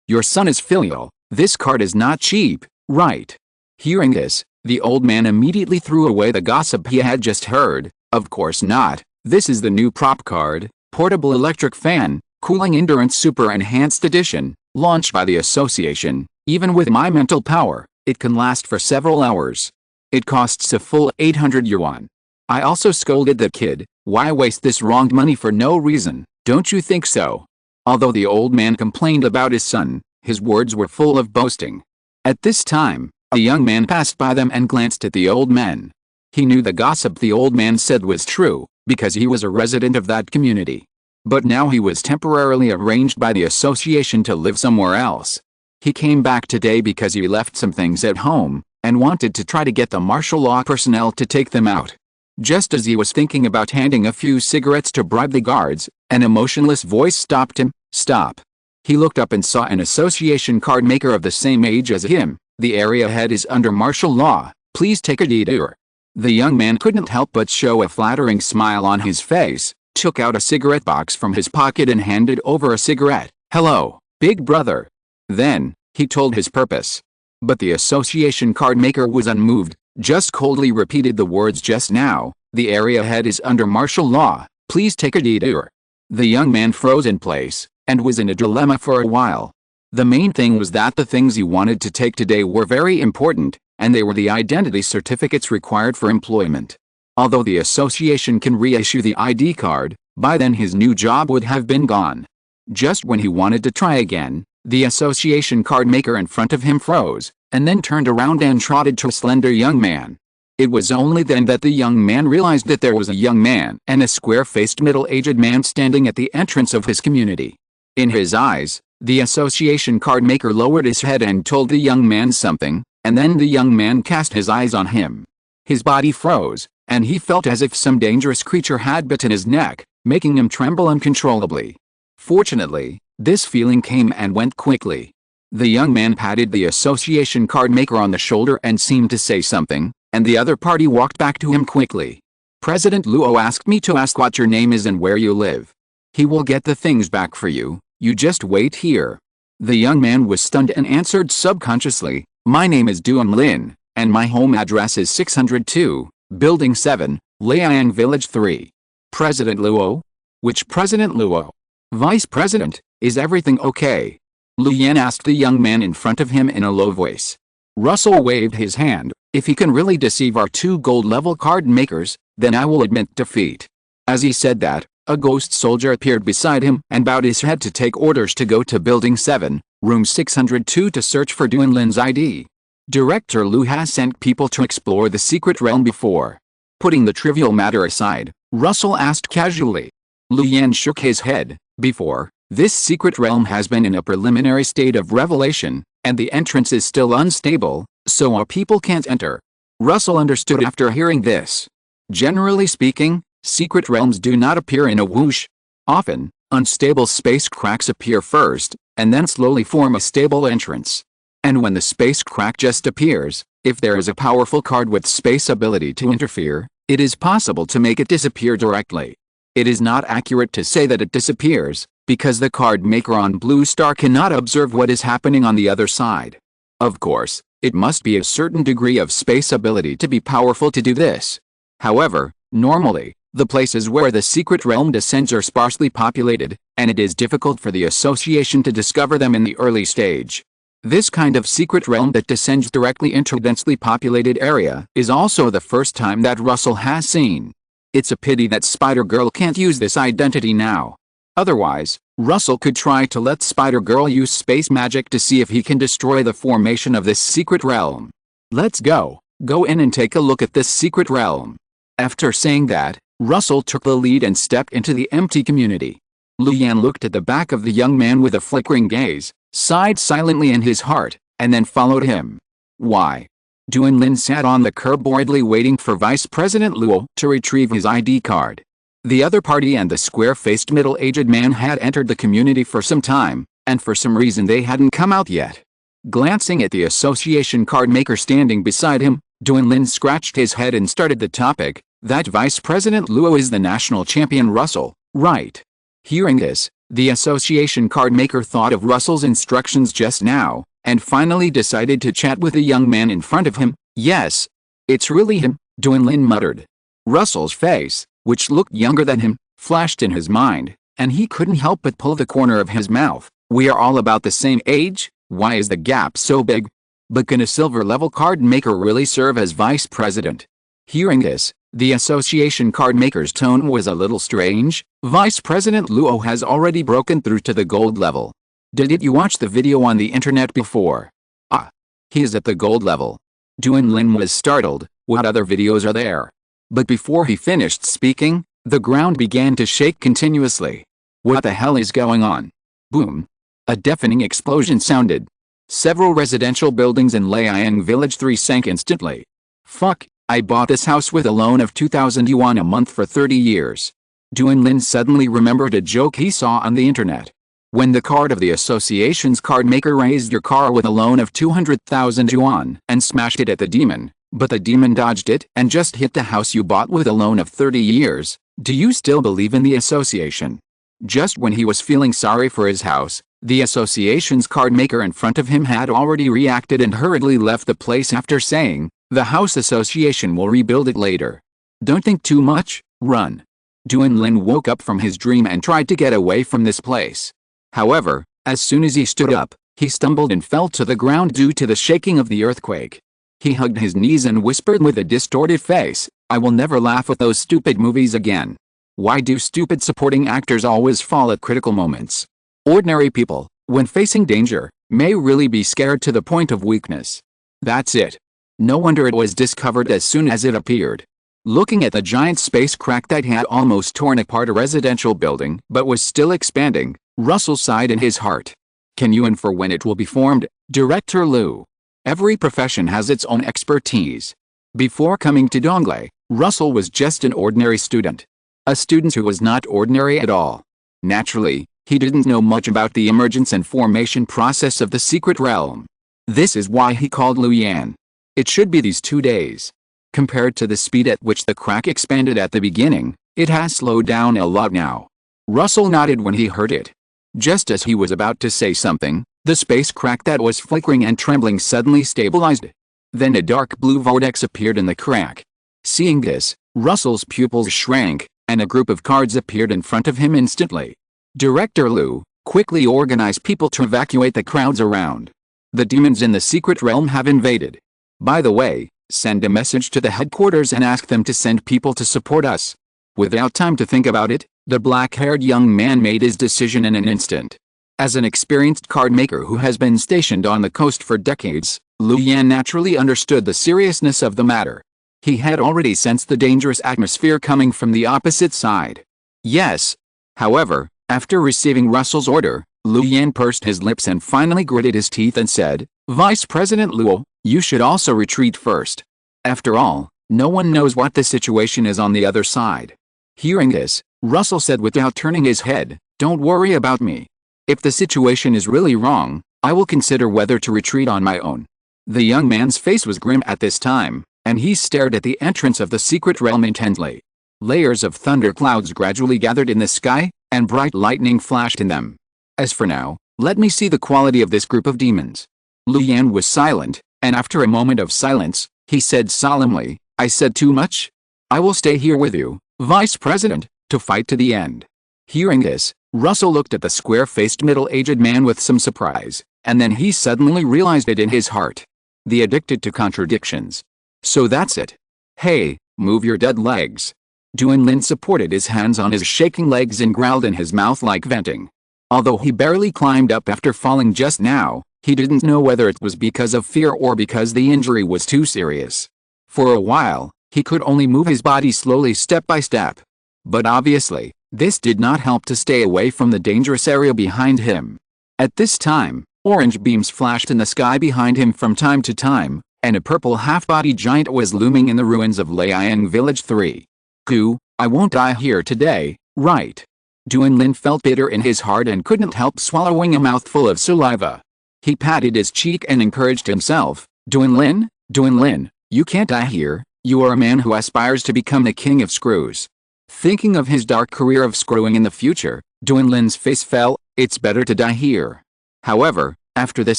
"Your son is filial. This card is not cheap, right?" Hearing this, the old man immediately threw away the gossip he had just heard. "Of course not. This is the new prop card, Portable Electric Fan, Cooling Endurance Super Enhanced Edition, launched by the association. Even with my mental power, it can last for several hours. It costs a full 800 yuan. I also scolded the kid, why waste this wronged money for no reason, don't you think so? Although the old man complained about his son, his words were full of boasting. At this time, a young man passed by them and glanced at the old men. He knew the gossip the old man said was true, because he was a resident of that community. But now he was temporarily arranged by the association to live somewhere else. He came back today because he left some things at home, and wanted to try to get the martial law personnel to take them out. Just as he was thinking about handing a few cigarettes to bribe the guards, an emotionless voice stopped him. Stop. He looked up and saw an association card maker of the same age as him. The area head is under martial law, please take a detour. The young man couldn't help but show a flattering smile on his face, took out a cigarette box from his pocket and handed over a cigarette. Hello, big brother. Then, he told his purpose. But the association card maker was unmoved, just coldly repeated the words just now. The area head is under martial law, please take a detour. The young man froze in place, and was in a dilemma for a while. The main thing was that the things he wanted to take today were very important, and they were the identity certificates required for employment. Although the association can reissue the ID card, by then his new job would have been gone. Just when he wanted to try again, the association card maker in front of him froze, and then turned around and trotted to a slender young man. It was only then that the young man realized that there was a young man and a square-faced middle-aged man standing at the entrance of his community. In his eyes, the association card maker lowered his head and told the young man something, and then the young man cast his eyes on him. His body froze, and he felt as if some dangerous creature had bitten his neck, making him tremble uncontrollably. Fortunately, this feeling came and went quickly. The young man patted the association card maker on the shoulder and seemed to say something, and the other party walked back to him quickly. President Luo asked me to ask what your name is and where you live. He will get the things back for you, you just wait here. The young man was stunned and answered subconsciously, my name is Duan Lin, and my home address is 602, Building 7, Liang Village 3. President Luo? Which President Luo? Vice President, is everything okay? Lu Yan asked the young man in front of him in a low voice. Russell waved his hand. If he can really deceive our two gold-level card makers, then I will admit defeat. As he said that, a ghost soldier appeared beside him and bowed his head to take orders to go to Building 7, Room 602 to search for Duan Lin's ID. Director Lu has sent people to explore the secret realm before. Putting the trivial matter aside, Russell asked casually. Lu Yan shook his head. Before, this secret realm has been in a preliminary state of revelation, and the entrance is still unstable, so our people can't enter. Russell understood after hearing this. Generally speaking, secret realms do not appear in a whoosh. Often, unstable space cracks appear first, and then slowly form a stable entrance. And when the space crack just appears, if there is a powerful card with space ability to interfere, it is possible to make it disappear directly. It is not accurate to say that it disappears, because the card maker on Blue Star cannot observe what is happening on the other side. Of course, it must be a certain degree of space ability to be powerful to do this. However, normally, the places where the secret realm descends are sparsely populated, and it is difficult for the association to discover them in the early stage. This kind of secret realm that descends directly into a densely populated area is also the first time that Russell has seen. It's a pity that Spider-Girl can't use this identity now. Otherwise, Russell could try to let Spider-Girl use space magic to see if he can destroy the formation of this secret realm. Let's go in and take a look at this secret realm. After saying that, Russell took the lead and stepped into the empty community. Lu Yan looked at the back of the young man with a flickering gaze, sighed silently in his heart, and then followed him. Why? Duan Lin sat on the curb boredly waiting for Vice President Luo to retrieve his ID card. The other party and the square-faced middle-aged man had entered the community for some time, and for some reason they hadn't come out yet. Glancing at the association card maker standing beside him, Duan Lin scratched his head and started the topic, that Vice President Luo is the national champion Russell, right? Hearing this, the association card maker thought of Russell's instructions just now, and finally decided to chat with the young man in front of him. Yes, it's really him, Duan Lin muttered. Russell's face, which looked younger than him, flashed in his mind, and he couldn't help but pull the corner of his mouth. We are all about the same age, why is the gap so big? But can a silver-level card maker really serve as vice president? Hearing this, the association card maker's tone was a little strange. Vice President Luo has already broken through to the gold level. Did you watch the video on the internet before? Ah. He is at the gold level. Duan Lin was startled. What other videos are there? But before he finished speaking, the ground began to shake continuously. What the hell is going on? Boom. A deafening explosion sounded. Several residential buildings in Liang Village 3 sank instantly. Fuck, I bought this house with a loan of 2,000 yuan a month for 30 years. Duan Lin suddenly remembered a joke he saw on the internet. When the card of the association's card maker raised your car with a loan of 200,000 yuan and smashed it at the demon, but the demon dodged it and just hit the house you bought with a loan of 30 years, do you still believe in the association? Just when he was feeling sorry for his house, the association's card maker in front of him had already reacted and hurriedly left the place after saying, "The house association will rebuild it later. Don't think too much, run." Duan Lin woke up from his dream and tried to get away from this place. However, as soon as he stood up, he stumbled and fell to the ground due to the shaking of the earthquake. He hugged his knees and whispered with a distorted face, "I will never laugh at those stupid movies again. Why do stupid supporting actors always fall at critical moments? Ordinary people, when facing danger, may really be scared to the point of weakness." That's it. No wonder it was discovered as soon as it appeared. Looking at the giant space crack that had almost torn apart a residential building but was still expanding, Russell sighed in his heart. Can you infer when it will be formed, Director Liu? Every profession has its own expertise. Before coming to Donglei, Russell was just an ordinary student. A student who was not ordinary at all. Naturally, he didn't know much about the emergence and formation process of the secret realm. This is why he called Liu Yan. It should be these 2 days. Compared to the speed at which the crack expanded at the beginning, it has slowed down a lot now. Russell nodded when he heard it. Just as he was about to say something, the space crack that was flickering and trembling suddenly stabilized. Then a dark blue vortex appeared in the crack. Seeing this, Russell's pupils shrank, and a group of cards appeared in front of him instantly. Director Liu, quickly organize people to evacuate the crowds around. The demons in the secret realm have invaded. By the way, send a message to the headquarters and ask them to send people to support us. Without time to think about it, the black-haired young man made his decision in an instant. As an experienced card maker who has been stationed on the coast for decades, Liu Yan naturally understood the seriousness of the matter. He had already sensed the dangerous atmosphere coming from the opposite side. Yes. However, after receiving Russell's order, Liu Yan pursed his lips and finally gritted his teeth and said, "Vice President Luo, you should also retreat first. After all, no one knows what the situation is on the other side." Hearing this, Russell said without turning his head, "Don't worry about me. If the situation is really wrong, I will consider whether to retreat on my own." The young man's face was grim at this time, and he stared at the entrance of the secret realm intently. Layers of thunderclouds gradually gathered in the sky, and bright lightning flashed in them. As for now, let me see the quality of this group of demons. Liu Yan was silent, and after a moment of silence, he said solemnly, "I said too much? I will stay here with you, Vice President, to fight to the end." Hearing this, Russell looked at the square-faced middle-aged man with some surprise, and then he suddenly realized it in his heart. The addicted to contradictions. So that's it. Hey, move your dead legs. Duan Lin supported his hands on his shaking legs and growled in his mouth like venting. Although he barely climbed up after falling just now, he didn't know whether it was because of fear or because the injury was too serious. For a while, he could only move his body slowly step by step. But obviously, this did not help to stay away from the dangerous area behind him. At this time, orange beams flashed in the sky behind him from time to time, and a purple half-body giant was looming in the ruins of Liang Village 3. Goo, I won't die here today, right? Duan Lin felt bitter in his heart and couldn't help swallowing a mouthful of saliva. He patted his cheek and encouraged himself, Duan Lin, you can't die here, you are a man who aspires to become the king of screws. Thinking of his dark career of screwing in the future, Duan Lin's face fell, it's better to die here. However, after this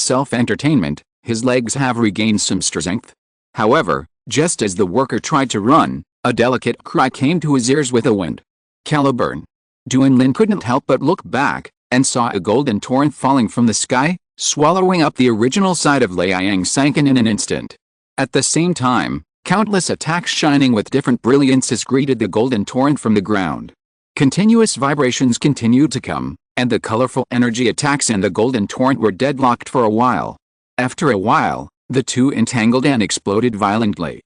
self-entertainment, his legs have regained some strength. However, just as the worker tried to run, a delicate cry came to his ears with a wind. Caliburn. Duan Lin couldn't help but look back, and saw a golden torrent falling from the sky, swallowing up the original side of Liang Sankan in an instant. At the same time, Countless attacks shining with different brilliances greeted the golden torrent from the ground. Continuous vibrations continued to come, and the colorful energy attacks and the golden torrent were deadlocked for a while. After a while, the two entangled and exploded violently.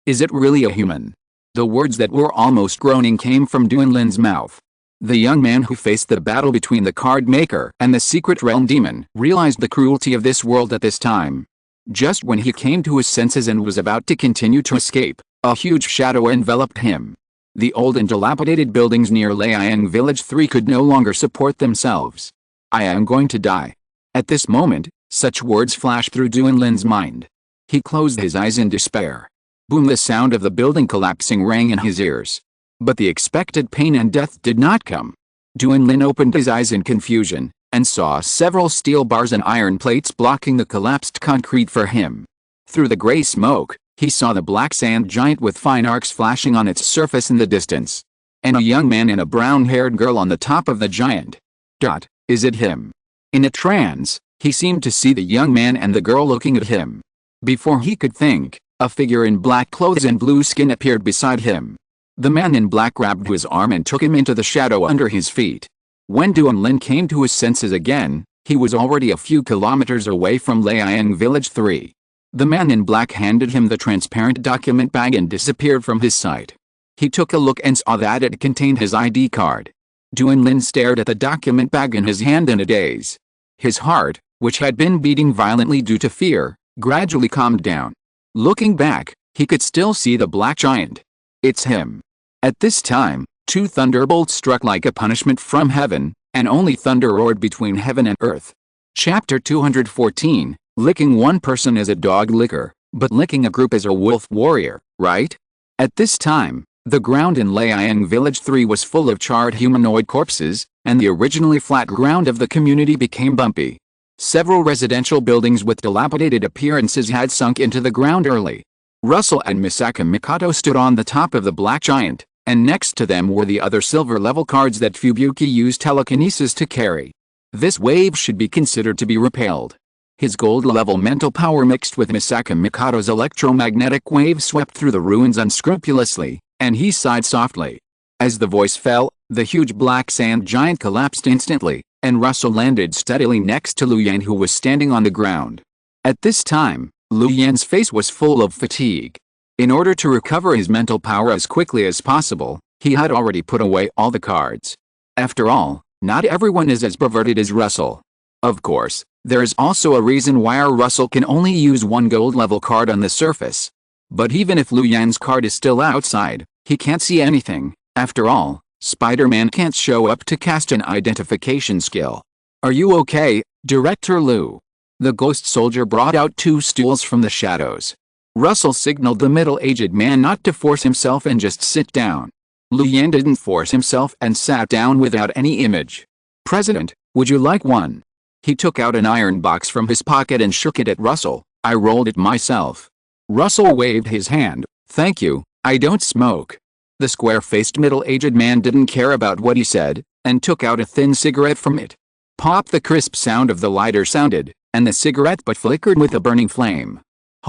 Is it really a human? The words that were almost groaning came from Duanlin's mouth. The young man who faced the battle between the card maker and the secret realm demon realized the cruelty of this world at this time. Just when he came to his senses and was about to continue to escape, a huge shadow enveloped him. The old and dilapidated buildings near Liang Village 3 could no longer support themselves. I am going to die. At this moment, such words flashed through Duanlin's mind. He closed his eyes in despair. Boom! The sound of the building collapsing rang in his ears. But the expected pain and death did not come. Duanlin opened his eyes in confusion, and saw several steel bars and iron plates blocking the collapsed concrete for him. Through the gray smoke, he saw the black sand giant with fine arcs flashing on its surface in the distance. And a young man and a brown-haired girl on the top of the giant. Is it him? In a trance, he seemed to see the young man and the girl looking at him. Before he could think, a figure in black clothes and blue skin appeared beside him. The man in black grabbed his arm and took him into the shadow under his feet. When Duanlin came to his senses again, he was already a few kilometers away from Liang Village 3. The man in black handed him the transparent document bag and disappeared from his sight. He took a look and saw that it contained his ID card. Duanlin stared at the document bag in his hand in a daze. His heart, which had been beating violently due to fear, gradually calmed down. Looking back, he could still see the black giant. It's him. At this time, two thunderbolts struck like a punishment from heaven, and only thunder roared between heaven and earth. Chapter 214, Licking one person is a dog licker, but licking a group is a wolf warrior, right? At this time, the ground in Liang Village 3 was full of charred humanoid corpses, and the originally flat ground of the community became bumpy. Several residential buildings with dilapidated appearances had sunk into the ground early. Russell and Misaka Mikoto stood on the top of the black giant, and next to them were the other silver-level cards that Fubuki used telekinesis to carry. This wave should be considered to be repelled. His gold-level mental power mixed with Misaka Mikoto's electromagnetic wave swept through the ruins unscrupulously, and he sighed softly. As the voice fell, the huge black sand giant collapsed instantly, and Russell landed steadily next to Lu Yan, who was standing on the ground. At this time, Lu Yan's face was full of fatigue. In order to recover his mental power as quickly as possible, he had already put away all the cards. After all, not everyone is as perverted as Russell. Of course, there is also a reason why our Russell can only use one gold-level card on the surface. But even if Lu Yan's card is still outside, he can't see anything. After all, Spider-Man can't show up to cast an identification skill. Are you okay, Director Lu? The ghost soldier brought out two stools from the shadows. Russell signaled the middle-aged man not to force himself and just sit down. Lu Yan didn't force himself and sat down without any image. President, would you like one? He took out an iron box from his pocket and shook it at Russell. I rolled it myself. Russell waved his hand. Thank you, I don't smoke. The square-faced middle-aged man didn't care about what he said, and took out a thin cigarette from it. Pop! The crisp sound of the lighter sounded, and the cigarette butt flickered with a burning flame.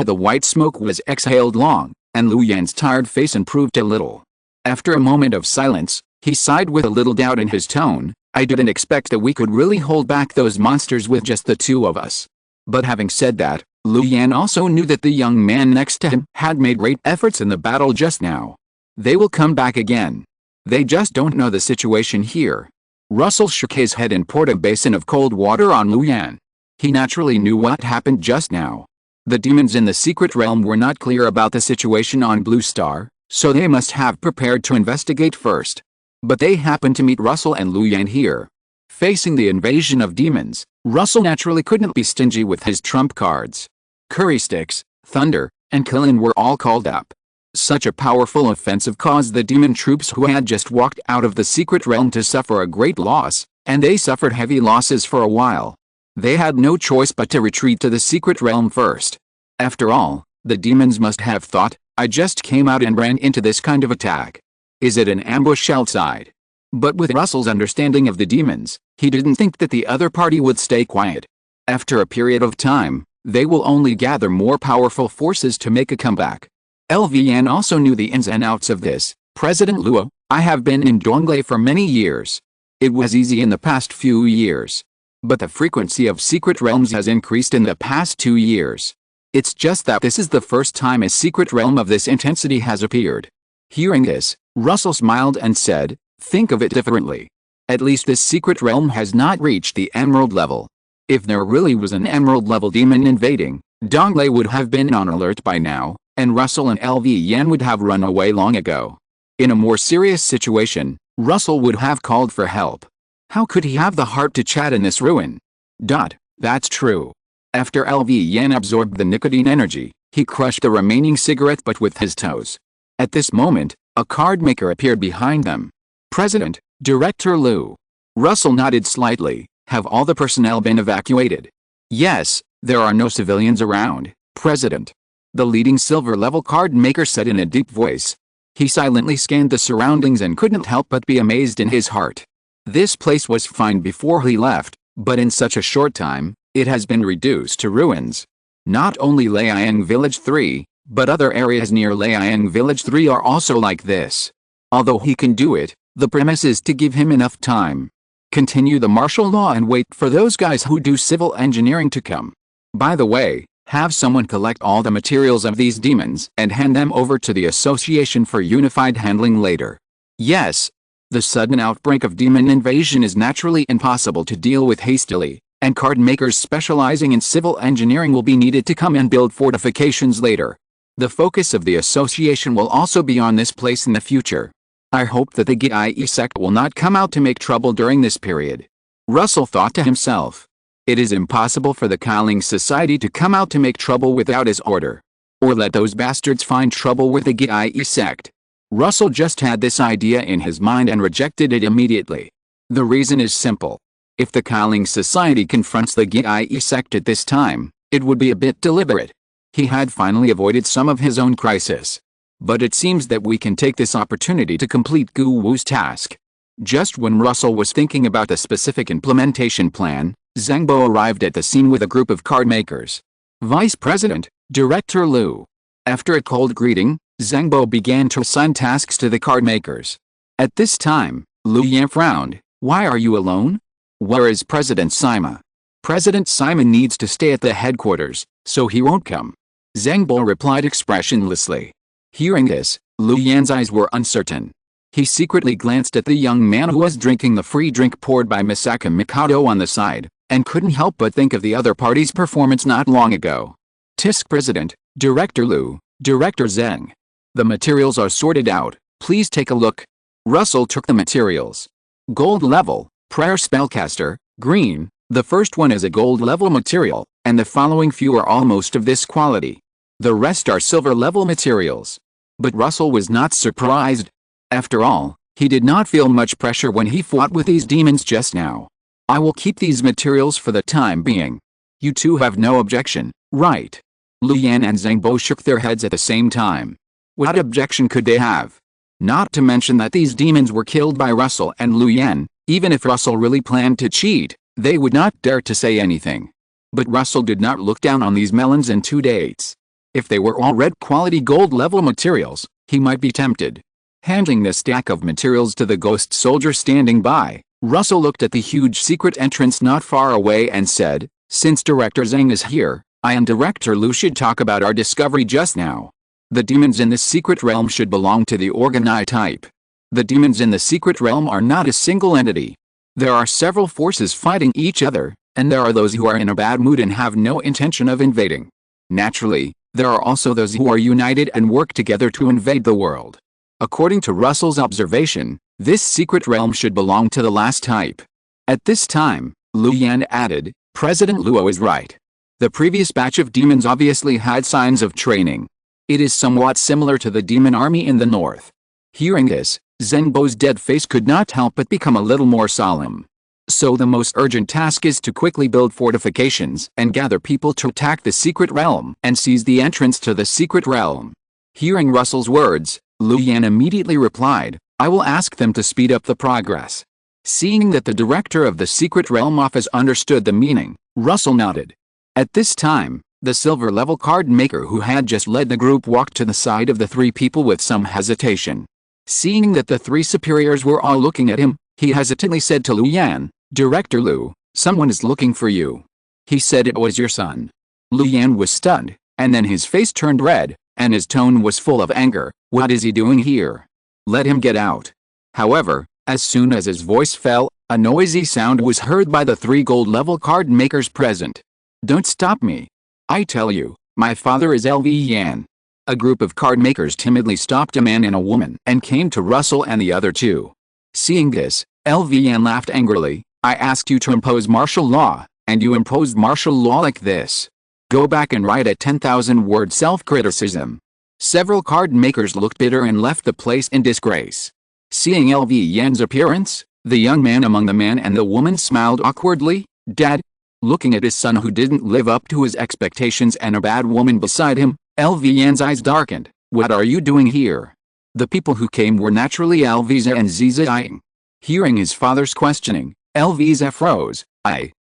The white smoke was exhaled long, and Lu Yan's tired face improved a little. After a moment of silence, he sighed with a little doubt in his tone. I didn't expect that we could really hold back those monsters with just the two of us. But having said that, Lu Yan also knew that the young man next to him had made great efforts in the battle just now. They will come back again. They just don't know the situation here. Russell shook his head and poured a basin of cold water on Lu Yan. He naturally knew what happened just now. The demons in the secret realm were not clear about the situation on Blue Star, so they must have prepared to investigate first. But they happened to meet Russell and Lu Yan here. Facing the invasion of demons, Russell naturally couldn't be stingy with his trump cards. Curry Sticks, Thunder, and Qi were all called up. Such a powerful offensive caused the demon troops who had just walked out of the secret realm to suffer a great loss, and they suffered heavy losses for a while. They had no choice but to retreat to the secret realm first. After all, the demons must have thought, I just came out and ran into this kind of attack. Is it an ambush outside? But with Russell's understanding of the demons, he didn't think that the other party would stay quiet. After a period of time, they will only gather more powerful forces to make a comeback. LVN also knew the ins and outs of this. President Luo, I have been in Donglei for many years. It was easy in the past few years. But the frequency of secret realms has increased in the past 2 years. It's just that this is the first time a secret realm of this intensity has appeared. Hearing this, Russell smiled and said, think of it differently. At least this secret realm has not reached the emerald level. If there really was an emerald level demon invading, Donglei would have been on alert by now, and Russell and LVN would have run away long ago. In a more serious situation, Russell would have called for help. How could he have the heart to chat in this ruin? That's true. After LVN absorbed the nicotine energy, he crushed the remaining cigarette butt with his toes. At this moment, a card maker appeared behind them. President, Director Liu. Russell nodded slightly. Have all the personnel been evacuated? Yes, there are no civilians around, President. The leading silver-level card maker said in a deep voice. He silently scanned the surroundings and couldn't help but be amazed in his heart. This place was fine before he left, but in such a short time, it has been reduced to ruins. Not only Liang Village 3, but other areas near Liang Village 3 are also like this. Although he can do it, the premise is to give him enough time. Continue the martial law and wait for those guys who do civil engineering to come. By the way, have someone collect all the materials of these demons and hand them over to the Association for Unified Handling later. Yes. The sudden outbreak of demon invasion is naturally impossible to deal with hastily, and card makers specializing in civil engineering will be needed to come and build fortifications later. The focus of the association will also be on this place in the future. I hope that the Qi sect will not come out to make trouble during this period. Russell thought to himself. It is impossible for the Qi Ling Society to come out to make trouble without his order. Or let those bastards find trouble with the Qi sect. Russell just had this idea in his mind and rejected it immediately. The reason is simple. If the Qi Ling Society confronts the Qi sect at this time, it would be a bit deliberate. He had finally avoided some of his own crisis. But it seems that we can take this opportunity to complete Gu Wu's task. Just when Russell was thinking about the specific implementation plan, Zhang Bo arrived at the scene with a group of card makers. Vice President, Director Liu. After a cold greeting, Zhang Bo began to assign tasks to the card makers. At this time, Liu Yan frowned. Why are you alone? Where is President Sima? President Simon needs to stay at the headquarters, so he won't come. Zhang Bo replied expressionlessly. Hearing this, Liu Yan's eyes were uncertain. He secretly glanced at the young man who was drinking the free drink poured by Misaka Mikado on the side, and couldn't help but think of the other party's performance not long ago. Tisk President, Director Liu, Director Zheng. The materials are sorted out, please take a look. Russell took the materials. Gold level, Prayer Spellcaster, green, the first one is a gold level material, and the following few are almost of this quality. The rest are silver level materials. But Russell was not surprised. After all, he did not feel much pressure when he fought with these demons just now. I will keep these materials for the time being. You two have no objection, right? Liu Yan and Zhang Bo shook their heads at the same time. What objection could they have? Not to mention that these demons were killed by Russell and Liu Yan. Even if Russell really planned to cheat, they would not dare to say anything. But Russell did not look down on these melons in 2 days. If they were all red quality gold level materials, he might be tempted. Handing the stack of materials to the ghost soldier standing by, Russell looked at the huge secret entrance not far away and said, since Director Zhang is here, I and Director Liu should talk about our discovery just now. The demons in this secret realm should belong to the organized type. The demons in the secret realm are not a single entity. There are several forces fighting each other, and there are those who are in a bad mood and have no intention of invading. Naturally, there are also those who are united and work together to invade the world. According to Russell's observation, this secret realm should belong to the last type. At this time, Liu Yan added, President Luo is right. The previous batch of demons obviously had signs of training. It is somewhat similar to the demon army in the north. Hearing this, Zhang Bo's dead face could not help but become a little more solemn. So the most urgent task is to quickly build fortifications and gather people to attack the secret realm and seize the entrance to the secret realm. Hearing Russell's words, Liu Yan immediately replied, I will ask them to speed up the progress. Seeing that the director of the secret realm office understood the meaning, Russell nodded. At this time, The silver-level card maker who had just led the group walked to the side of the three people with some hesitation. Seeing that the three superiors were all looking at him, he hesitantly said to Lu Yan, "Director Lu, someone is looking for you." He said it was your son. Lu Yan was stunned, and then his face turned red, and his tone was full of anger. "What is he doing here? Let him get out." However, as soon as his voice fell, a noisy sound was heard by the three gold-level card makers present. "Don't stop me. I tell you, my father is LV Yan." A group of card makers timidly stopped a man and a woman and came to Russell and the other two. Seeing this, LV Yan laughed angrily. "I asked you to impose martial law, and you imposed martial law like this. Go back and write a 10,000-word self-criticism." Several card makers looked bitter and left the place in disgrace. Seeing LV Yan's appearance, the young man among the man and the woman smiled awkwardly. "Dad?" Looking at his son who didn't live up to his expectations and a bad woman beside him, LV Yan's eyes darkened. "What are you doing here?" The people who came were naturally Alviza and Zizaying. Hearing his father's questioning, Alviza froze. I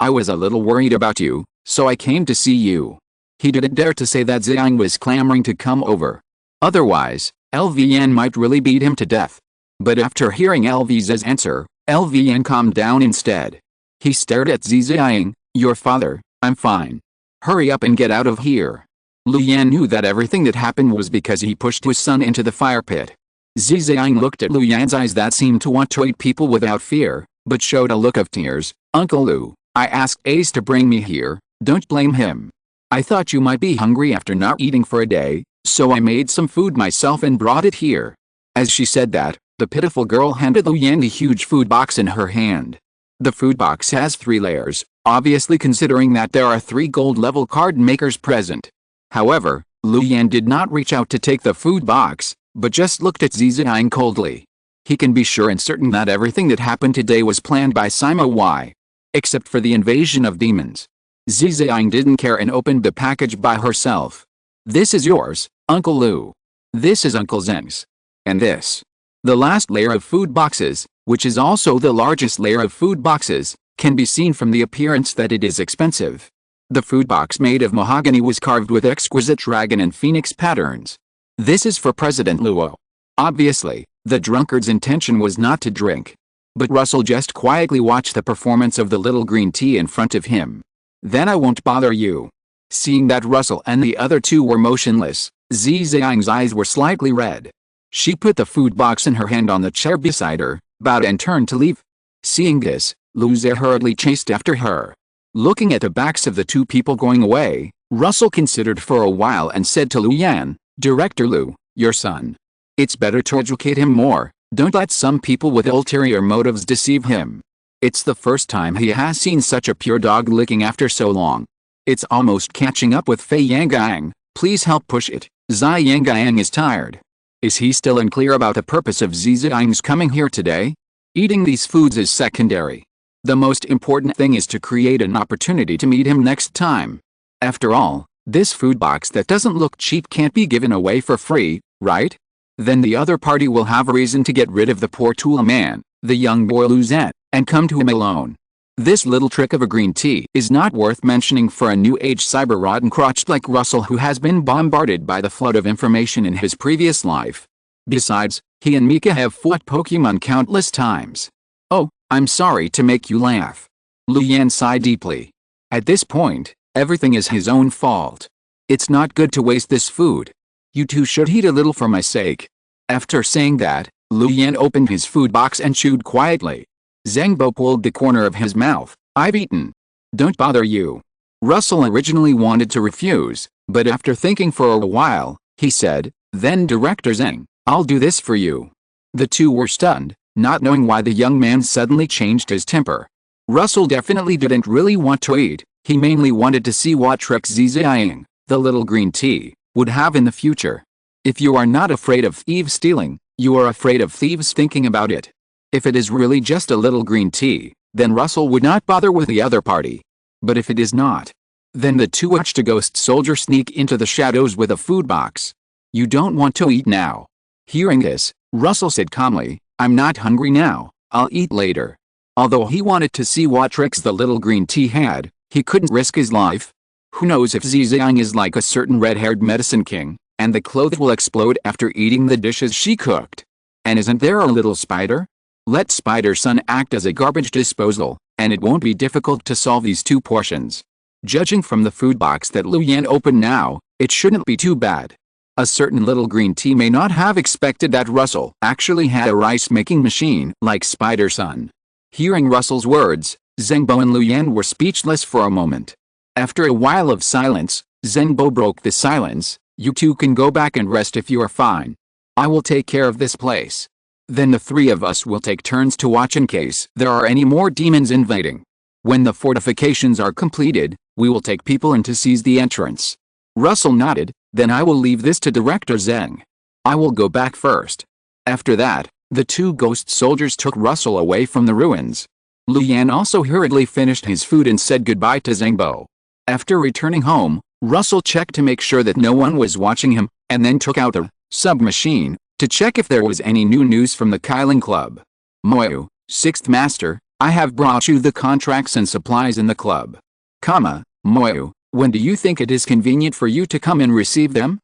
was a little worried about you, so I came to see you." He didn't dare to say that Ziyang was clamoring to come over. Otherwise, LVN might really beat him to death. But after hearing Alviza's answer, LVN calmed down instead. He stared at Ziyang. "Your father, I'm fine. Hurry up and get out of here." Lu Yan knew that everything that happened was because he pushed his son into the fire pit. Ziyang looked at Lu Yan's eyes that seemed to want to eat people without fear, but showed a look of tears. "Uncle Lu, I asked Ace to bring me here, don't blame him. I thought you might be hungry after not eating for a day, so I made some food myself and brought it here." As she said that, the pitiful girl handed Lu Yan a huge food box in her hand. The food box has 3 layers, obviously considering that there are 3 gold-level card makers present. However, Lu Yan did not reach out to take the food box, but just looked at Ziyang coldly. He can be sure and certain that everything that happened today was planned by Sima Y. Except for the invasion of demons. Ziyang didn't care and opened the package by herself. "This is yours, Uncle Lu. This is Uncle Zeng's. And this." The last layer of food boxes, which is also the largest layer of food boxes, can be seen from the appearance that it is expensive. The food box made of mahogany was carved with exquisite dragon and phoenix patterns. "This is for President Luo." Obviously, the drunkard's intention was not to drink. But Russell just quietly watched the performance of the little green tea in front of him. "Then I won't bother you." Seeing that Russell and the other two were motionless, Ziyang's eyes were slightly red. She put the food box in her hand on the chair beside her, bowed and turned to leave. Seeing this, Lu Ze hurriedly chased after her. Looking at the backs of the two people going away, Russell considered for a while and said to Lu Yan, "Director Lu, your son. It's better to educate him more, don't let some people with ulterior motives deceive him. It's the first time he has seen such a pure dog licking after so long. It's almost catching up with Fei Yanggang, please help push it, Zai Yanggang is tired." Is he still unclear about the purpose of Ziyang's coming here today? Eating these foods is secondary. The most important thing is to create an opportunity to meet him next time. After all, this food box that doesn't look cheap can't be given away for free, right? Then the other party will have a reason to get rid of the poor tool man, the young boy Luzette, and come to him alone. This little trick of a green tea is not worth mentioning for a new-age cyber-rotten-crotched like Russell who has been bombarded by the flood of information in his previous life. Besides, he and Mika have fought Pokemon countless times. "Oh, I'm sorry to make you laugh." Lu Yan sighed deeply. At this point, everything is his own fault. It's not good to waste this food. You two should eat a little for my sake. After saying that, Lu Yan opened his food box and chewed quietly. Zhengbo pulled the corner of his mouth. "I've eaten. Don't bother you." Russell originally wanted to refuse, but after thinking for a while, he said, "Then Director Zheng, I'll do this for you." The two were stunned, not knowing why the young man suddenly changed his temper. Russell definitely didn't really want to eat, he mainly wanted to see what tricks Ziyang, the little green tea, would have in the future. If you are not afraid of thieves stealing, you are afraid of thieves thinking about it. If it is really just a little green tea, then Russell would not bother with the other party. But if it is not, then the two watched a ghost soldier sneak into the shadows with a food box. "You don't want to eat now." Hearing this, Russell said calmly, "I'm not hungry now, I'll eat later." Although he wanted to see what tricks the little green tea had, he couldn't risk his life. Who knows if Zizang is like a certain red-haired medicine king, and the clothes will explode after eating the dishes she cooked. And isn't there a little spider? Let Spider-Son act as a garbage disposal, and it won't be difficult to solve these two portions. Judging from the food box that Lu Yan opened now, it shouldn't be too bad. A certain little green tea may not have expected that Russell actually had a rice-making machine like Spider-Son. Hearing Russell's words, Zengbo and Lu Yan were speechless for a moment. After a while of silence, Zengbo broke the silence. You two can go back and rest if you are fine. I will take care of this place. Then the three of us will take turns to watch in case there are any more demons invading. When the fortifications are completed, we will take people in to seize the entrance. Russell nodded. Then I will leave this to Director Zeng. I will go back first. After that, the two ghost soldiers took Russell away from the ruins. Lu Yan also hurriedly finished his food and said goodbye to Zengbo. After returning home, Russell checked to make sure that no one was watching him, and then took out the submachine to check if there was any new news from the Qi Ling Club. Moyu, Sixth Master, I have brought you the contracts and supplies in the club. Moyu, when do you think it is convenient for you to come and receive them?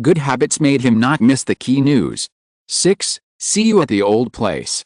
Good habits made him not miss the key news. 6. See you at the old place.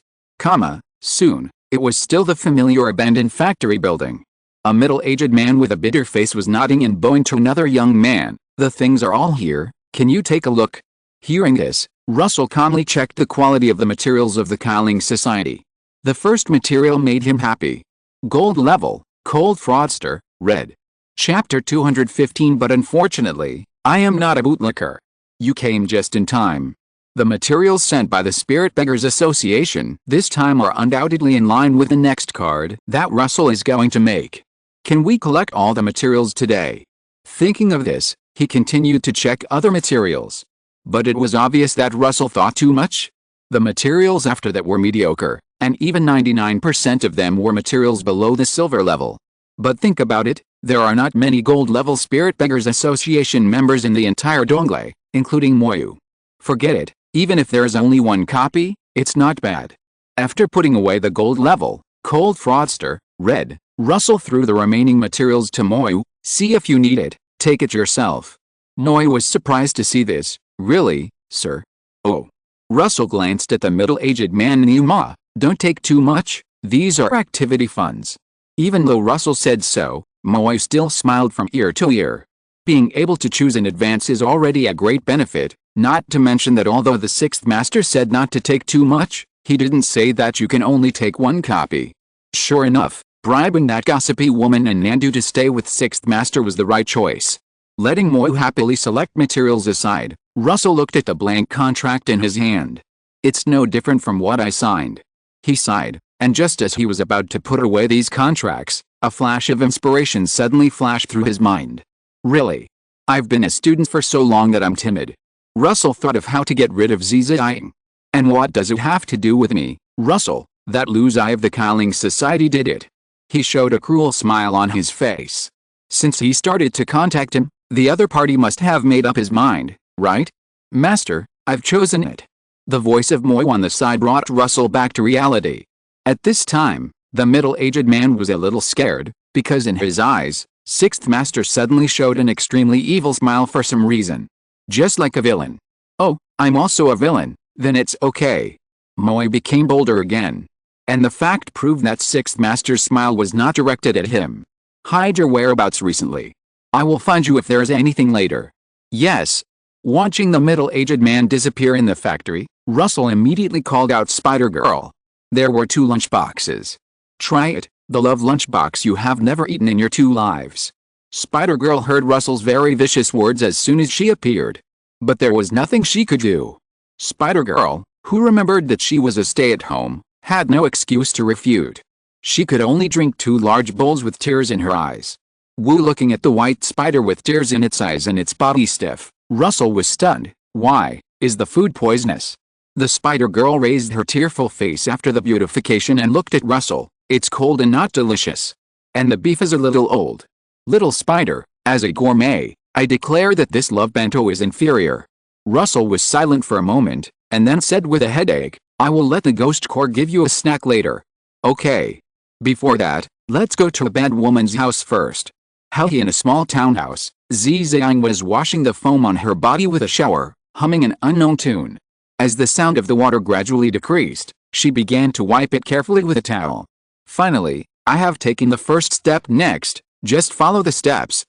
Soon. It was still the familiar abandoned factory building. A middle-aged man with a bitter face was nodding and bowing to another young man. The things are all here, can you take a look? Hearing this, Russell calmly checked the quality of the materials of the Qi Ling Society. The first material made him happy. Gold level, cold fraudster, red. Chapter 215. But unfortunately, I am not a bootlicker. You came just in time. The materials sent by the Spirit Beggars Association this time are undoubtedly in line with the next card that Russell is going to make. Can we collect all the materials today? Thinking of this, he continued to check other materials. But it was obvious that Russell thought too much. The materials after that were mediocre, and even 99% of them were materials below the silver level. But think about it, there are not many gold-level Spirit Beggars Association members in the entire Dongle, including Moyu. Forget it, even if there is only one copy, it's not bad. After putting away the gold-level, cold fraudster, red, Russell threw the remaining materials to Moyu. See if you need it, take it yourself. Moyu was surprised to see this. Really, sir? Oh. Russell glanced at the middle-aged man. Numa, don't take too much, these are activity funds. Even though Russell said so, Moyu still smiled from ear to ear. Being able to choose in advance is already a great benefit, not to mention that although the Sixth Master said not to take too much, he didn't say that you can only take one copy. Sure enough, bribing that gossipy woman and Nandu to stay with Sixth Master was the right choice. Letting Moyu happily select materials aside, Russell looked at the blank contract in his hand. It's no different from what I signed. He sighed, and just as he was about to put away these contracts, a flash of inspiration suddenly flashed through his mind. Really? I've been a student for so long that I'm timid. Russell thought of how to get rid of Zizang. And what does it have to do with me, Russell? That Luzai of the Qi Ling Society did it. He showed a cruel smile on his face. Since he started to contact him, the other party must have made up his mind, right? Master, I've chosen it. The voice of Moyu on the side brought Russell back to reality. At this time, the middle-aged man was a little scared, because in his eyes, Sixth Master suddenly showed an extremely evil smile for some reason. Just like a villain. Oh, I'm also a villain, then it's okay. Moyu became bolder again. And the fact proved that Sixth Master's smile was not directed at him. Hide your whereabouts recently. I will find you if there is anything later. Yes. Watching the middle-aged man disappear in the factory, Russell immediately called out Spider-Girl. There were 2 lunchboxes. Try it, the love lunchbox you have never eaten in your 2 lives. Spider-Girl heard Russell's very vicious words as soon as she appeared. But there was nothing she could do. Spider-Girl, who remembered that she was a stay-at-home, had no excuse to refute. She could only drink 2 large bowls with tears in her eyes. Wu looking at the white spider with tears in its eyes and its body stiff, Russell was stunned. Why, is the food poisonous? The Spider-Girl raised her tearful face after the beautification and looked at Russell. It's cold and not delicious. And the beef is a little old. Little Spider, as a gourmet, I declare that this love bento is inferior. Russell was silent for a moment, and then said with a headache, I will let the Ghost Corps give you a snack later. Okay. Before that, let's go to a bad woman's house first. How he in a small townhouse, Zizang was washing the foam on her body with a shower, humming an unknown tune. As the sound of the water gradually decreased, she began to wipe it carefully with a towel. Finally, I have taken the first step next, just follow the steps,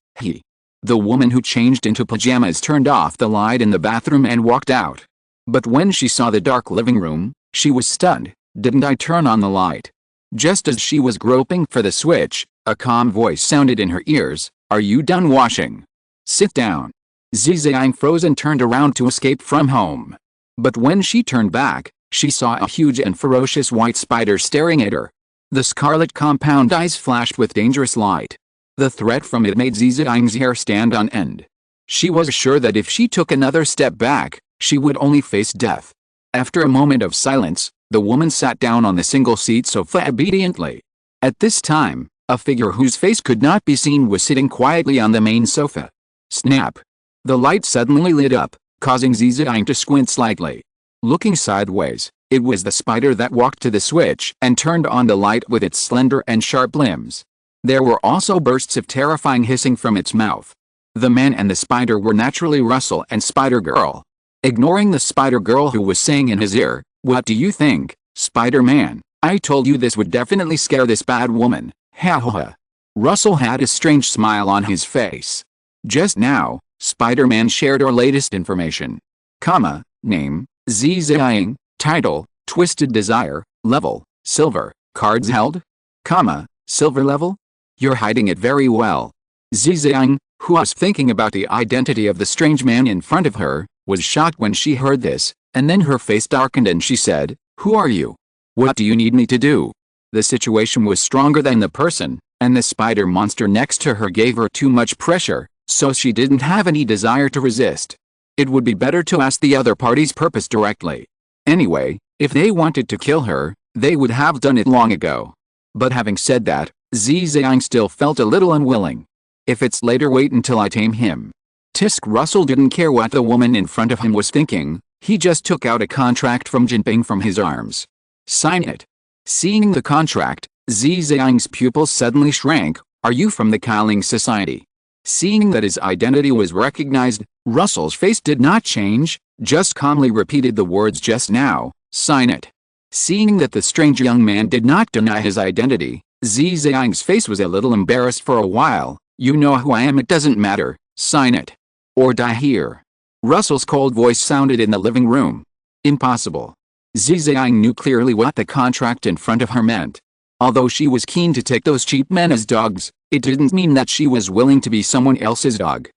The woman who changed into pajamas turned off the light in the bathroom and walked out. But when she saw the dark living room, she was stunned. Didn't I turn on the light? Just as she was groping for the switch, a calm voice sounded in her ears, "Are you done washing? Sit down." Zizang froze and turned around to escape from home. But when she turned back, she saw a huge and ferocious white spider staring at her. The scarlet compound eyes flashed with dangerous light. The threat from it made Zizang's hair stand on end. She was sure that if she took another step back, she would only face death. After a moment of silence, the woman sat down on the single-seat sofa obediently. At this time, a figure whose face could not be seen was sitting quietly on the main sofa. Snap! The light suddenly lit up, causing Zizang to squint slightly. Looking sideways, it was the spider that walked to the switch and turned on the light with its slender and sharp limbs. There were also bursts of terrifying hissing from its mouth. The man and the spider were naturally Russell and Spider-Girl. Ignoring the Spider-Girl who was saying in his ear, "What do you think, Spider-Man? I told you this would definitely scare this bad woman, ha ha ha." Russell had a strange smile on his face. Just now, Spider-Man shared our latest information. Name, Zizang, title, Twisted Desire, level, silver, cards held? Silver level? You're hiding it very well. Zizang, who was thinking about the identity of the strange man in front of her, was shocked when she heard this, and then her face darkened and she said, "Who are you? What do you need me to do?" The situation was stronger than the person, and the spider monster next to her gave her too much pressure, so she didn't have any desire to resist. It would be better to ask the other party's purpose directly. Anyway, if they wanted to kill her, they would have done it long ago. But having said that, Zizang still felt a little unwilling. If it's later, wait until I tame him. Russell didn't care what the woman in front of him was thinking. He just took out a contract from Jinping from his arms. "Sign it." Seeing the contract, Zizang's pupils suddenly shrank. "Are you from the Qi Ling Society?" Seeing that his identity was recognized, Russell's face did not change, just calmly repeated the words just now, "Sign it." Seeing that the strange young man did not deny his identity, Zizang's face was a little embarrassed for a while. "You know who I am, it doesn't matter, sign it. Or die here." Russell's cold voice sounded in the living room. Impossible. Zizang knew clearly what the contract in front of her meant. Although she was keen to take those cheap men as dogs, it didn't mean that she was willing to be someone else's dog.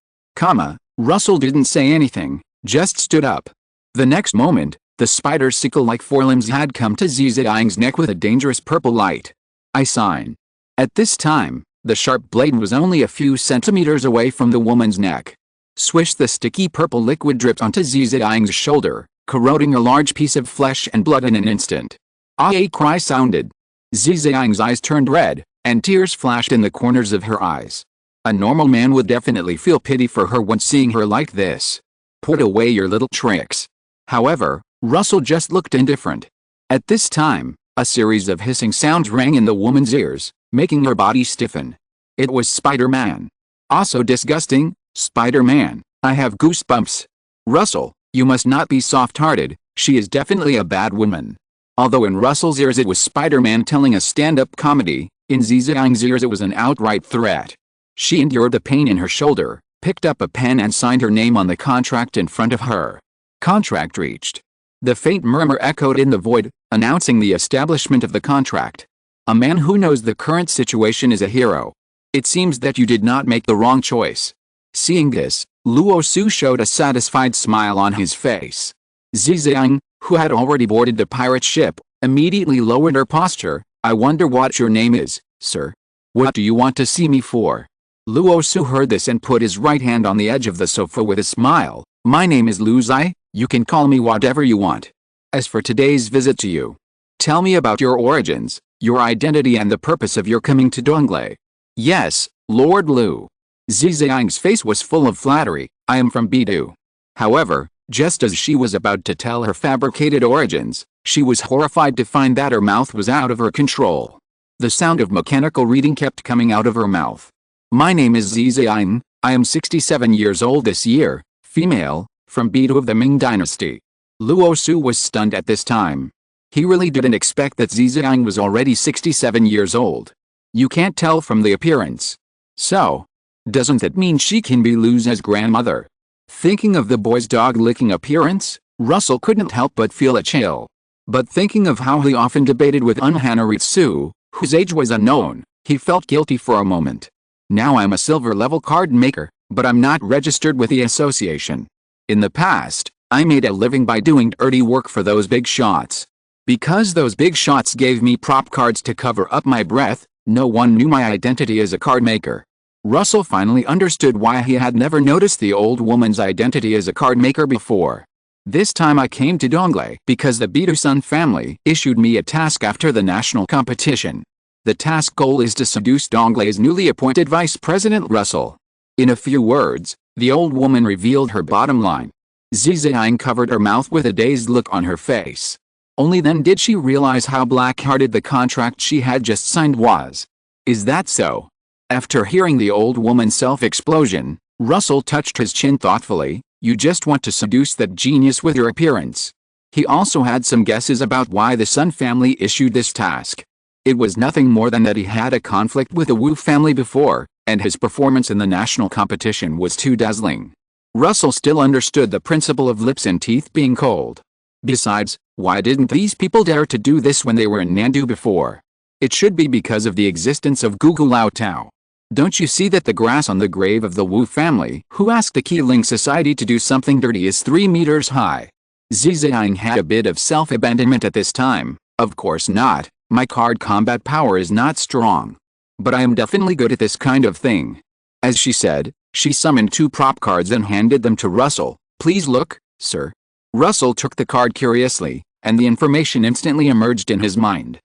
Russell didn't say anything, just stood up. The next moment, the spider's sickle-like forelimbs had come to Zizang's neck with a dangerous purple light. "I sign." At this time, the sharp blade was only a few centimeters away from the woman's neck. Swish! The sticky purple liquid dripped onto Zizang's shoulder, corroding a large piece of flesh and blood in an instant. A cry sounded. Zizang's eyes turned red, and tears flashed in the corners of her eyes. A normal man would definitely feel pity for her when seeing her like this. "Put away your little tricks." However, Russell just looked indifferent. At this time, a series of hissing sounds rang in the woman's ears, making her body stiffen. It was Spider-Man. Also disgusting. "Spider-Man, I have goosebumps." "Russell, you must not be soft-hearted, she is definitely a bad woman." Although in Russell's ears it was Spider-Man telling a stand-up comedy, in Zizang's ears it was an outright threat. She endured the pain in her shoulder, picked up a pen and signed her name on the contract in front of her. Contract reached. The faint murmur echoed in the void, announcing the establishment of the contract. A man who knows the current situation is a hero. It seems that you did not make the wrong choice. Seeing this, Luo Su showed a satisfied smile on his face. Zizang, who had already boarded the pirate ship, immediately lowered her posture. "I wonder what your name is, sir. What do you want to see me for?" Luo Su heard this and put his right hand on the edge of the sofa with a smile. "My name is Lu Zai, you can call me whatever you want. As for today's visit to you, tell me about your origins, your identity and the purpose of your coming to Donglei." "Yes, Lord Lu." Zizang's face was full of flattery. "I am from Bidu." However, just as she was about to tell her fabricated origins, she was horrified to find that her mouth was out of her control. The sound of mechanical reading kept coming out of her mouth. My name is Zizang, I am 67 years old this year, female, from Bidu of the Ming Dynasty. Luo Su was stunned at this time. He really didn't expect that Zizang was already 67 years old. You can't tell from the appearance. So, doesn't that mean she can be Lu's grandmother? Thinking of the boy's dog-licking appearance, Russell couldn't help but feel a chill. But thinking of how he often debated with Hanaritsu, whose age was unknown, he felt guilty for a moment. Now I'm a silver-level card maker, but I'm not registered with the association. In the past, I made a living by doing dirty work for those big shots. Because those big shots gave me prop cards to cover up my breath, no one knew my identity as a card maker. Russell finally understood why he had never noticed the old woman's identity as a card maker before. This time I came to Donglei because the Bidu-san family issued me a task after the national competition. The task goal is to seduce Donglei's newly appointed Vice President Russell. In a few words, the old woman revealed her bottom line. Zizang covered her mouth with a dazed look on her face. Only then did she realize how black-hearted the contract she had just signed was. Is that so? After hearing the old woman's self-explosion, Russell touched his chin thoughtfully. You just want to seduce that genius with your appearance. He also had some guesses about why the Sun family issued this task. It was nothing more than that he had a conflict with the Wu family before, and his performance in the national competition was too dazzling. Russell still understood the principle of lips and teeth being cold. Besides, why didn't these people dare to do this when they were in Nandu before? It should be because of the existence of Gugu Lao Tao. Don't you see that the grass on the grave of the Wu family, who asked the Qi Ling Society to do something dirty, is 3 meters high? Zizang had a bit of self-abandonment at this time. Of course not, my card combat power is not strong. But I am definitely good at this kind of thing. As she said, she summoned 2 prop cards and handed them to Russell. Please look, sir. Russell took the card curiously, and the information instantly emerged in his mind.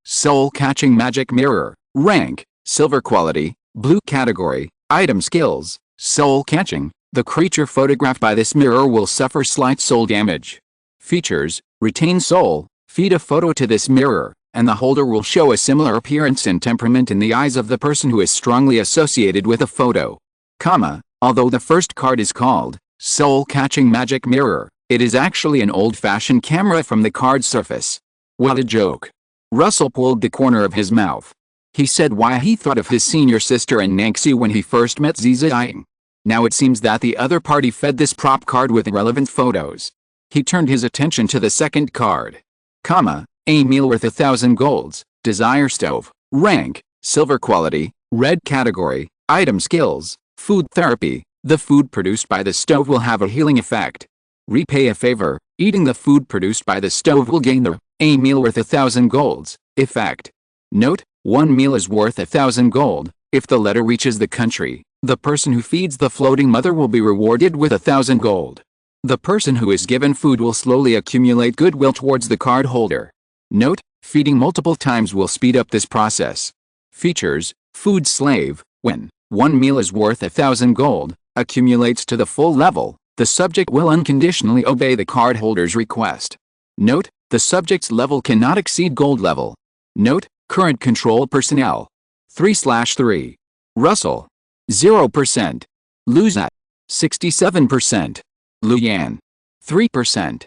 Soul-catching magic mirror, rank, silver quality, blue category, item skills, soul catching. The creature photographed by this mirror will suffer slight soul damage. Features, retain soul, feed a photo to this mirror, and the holder will show a similar appearance and temperament in the eyes of the person who is strongly associated with a photo. Although the first card is called Soul Catching Magic Mirror, it is actually an old-fashioned camera from the card surface. What a joke. Russell pulled the corner of his mouth. He said why he thought of his senior sister and Nanxi when he first met Zizang. Now it seems that the other party fed this prop card with relevant photos. He turned his attention to the second card. A meal worth 1,000 golds, desire stove, rank, silver quality, red category, item skills, food therapy. The food produced by the stove will have a healing effect. Repay a favor, eating the food produced by the stove will gain the A meal worth 1,000 golds effect. Note, 1 meal is worth 1,000 gold. If the letter reaches the country, the person who feeds the floating mother will be rewarded with 1,000 gold. The person who is given food will slowly accumulate goodwill towards the card holder. Note, feeding multiple times will speed up this process. Features, food slave. When 1 meal is worth 1,000 gold, accumulates to the full level, the subject will unconditionally obey the card holder's request. Note, the subject's level cannot exceed gold level. Note, current control personnel. 3/3. Russell. 0%. Luzat. 67%. Luyan. 3%.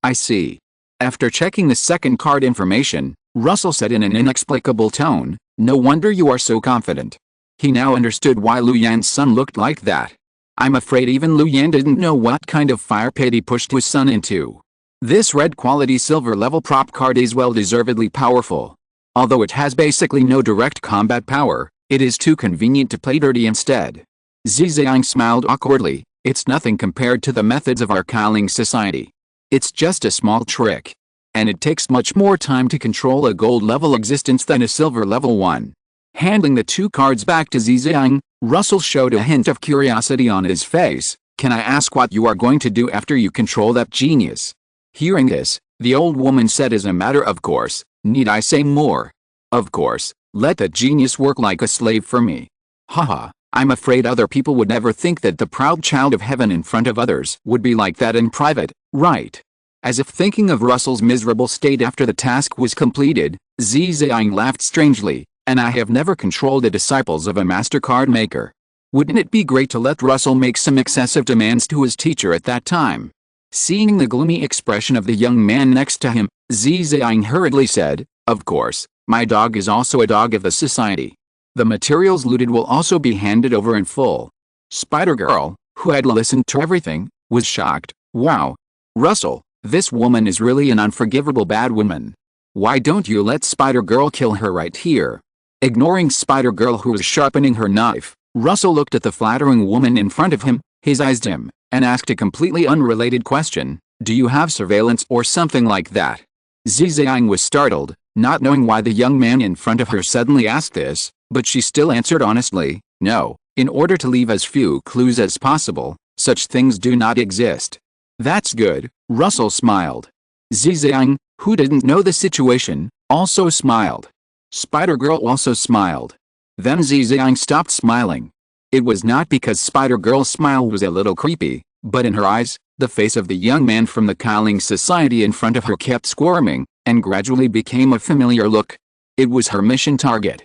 I see. After checking the second card information, Russell said in an inexplicable tone, no wonder you are so confident. He now understood why Luyan's son looked like that. I'm afraid even Luyan didn't know what kind of fire pit he pushed his son into. This red quality silver level prop card is well deservedly powerful. Although it has basically no direct combat power, it is too convenient to play dirty instead. Zizang smiled awkwardly. It's nothing compared to the methods of our Qi Ling Society. It's just a small trick. And it takes much more time to control a gold level existence than a silver level one. Handing the 2 cards back to Zizang, Russell showed a hint of curiosity on his face. Can I ask what you are going to do after you control that genius? Hearing this, the old woman said as a matter of course, need I say more? Of course, let that genius work like a slave for me. Haha, I'm afraid other people would never think that the proud child of heaven in front of others would be like that in private, right? As if thinking of Russell's miserable state after the task was completed, Zizang laughed strangely. and I have never controlled the disciples of a master card maker. Wouldn't it be great to let Russell make some excessive demands to his teacher at that time? Seeing the gloomy expression of the young man next to him, Zhang hurriedly said, "Of course, my dog is also a dog of the society. The materials looted will also be handed over in full." Spider-Girl, who had listened to everything, was shocked. "Wow. Russell, this woman is really an unforgivable bad woman. Why don't you let Spider-Girl kill her right here?" Ignoring Spider-Girl, who was sharpening her knife, Russell looked at the flattering woman in front of him, his eyes dim, and asked a completely unrelated question. "Do you have surveillance or something like that?" Zhang was startled, not knowing why the young man in front of her suddenly asked this, but she still answered honestly, "No, in order to leave as few clues as possible, such things do not exist." "That's good," Russell smiled. Zhang, who didn't know the situation, also smiled. Spider-Girl also smiled. Then Zhang stopped smiling. It was not because Spider-Girl's smile was a little creepy, but in her eyes, the face of the young man from the Qi Ling Society in front of her kept squirming, and gradually became a familiar look. It was her mission target.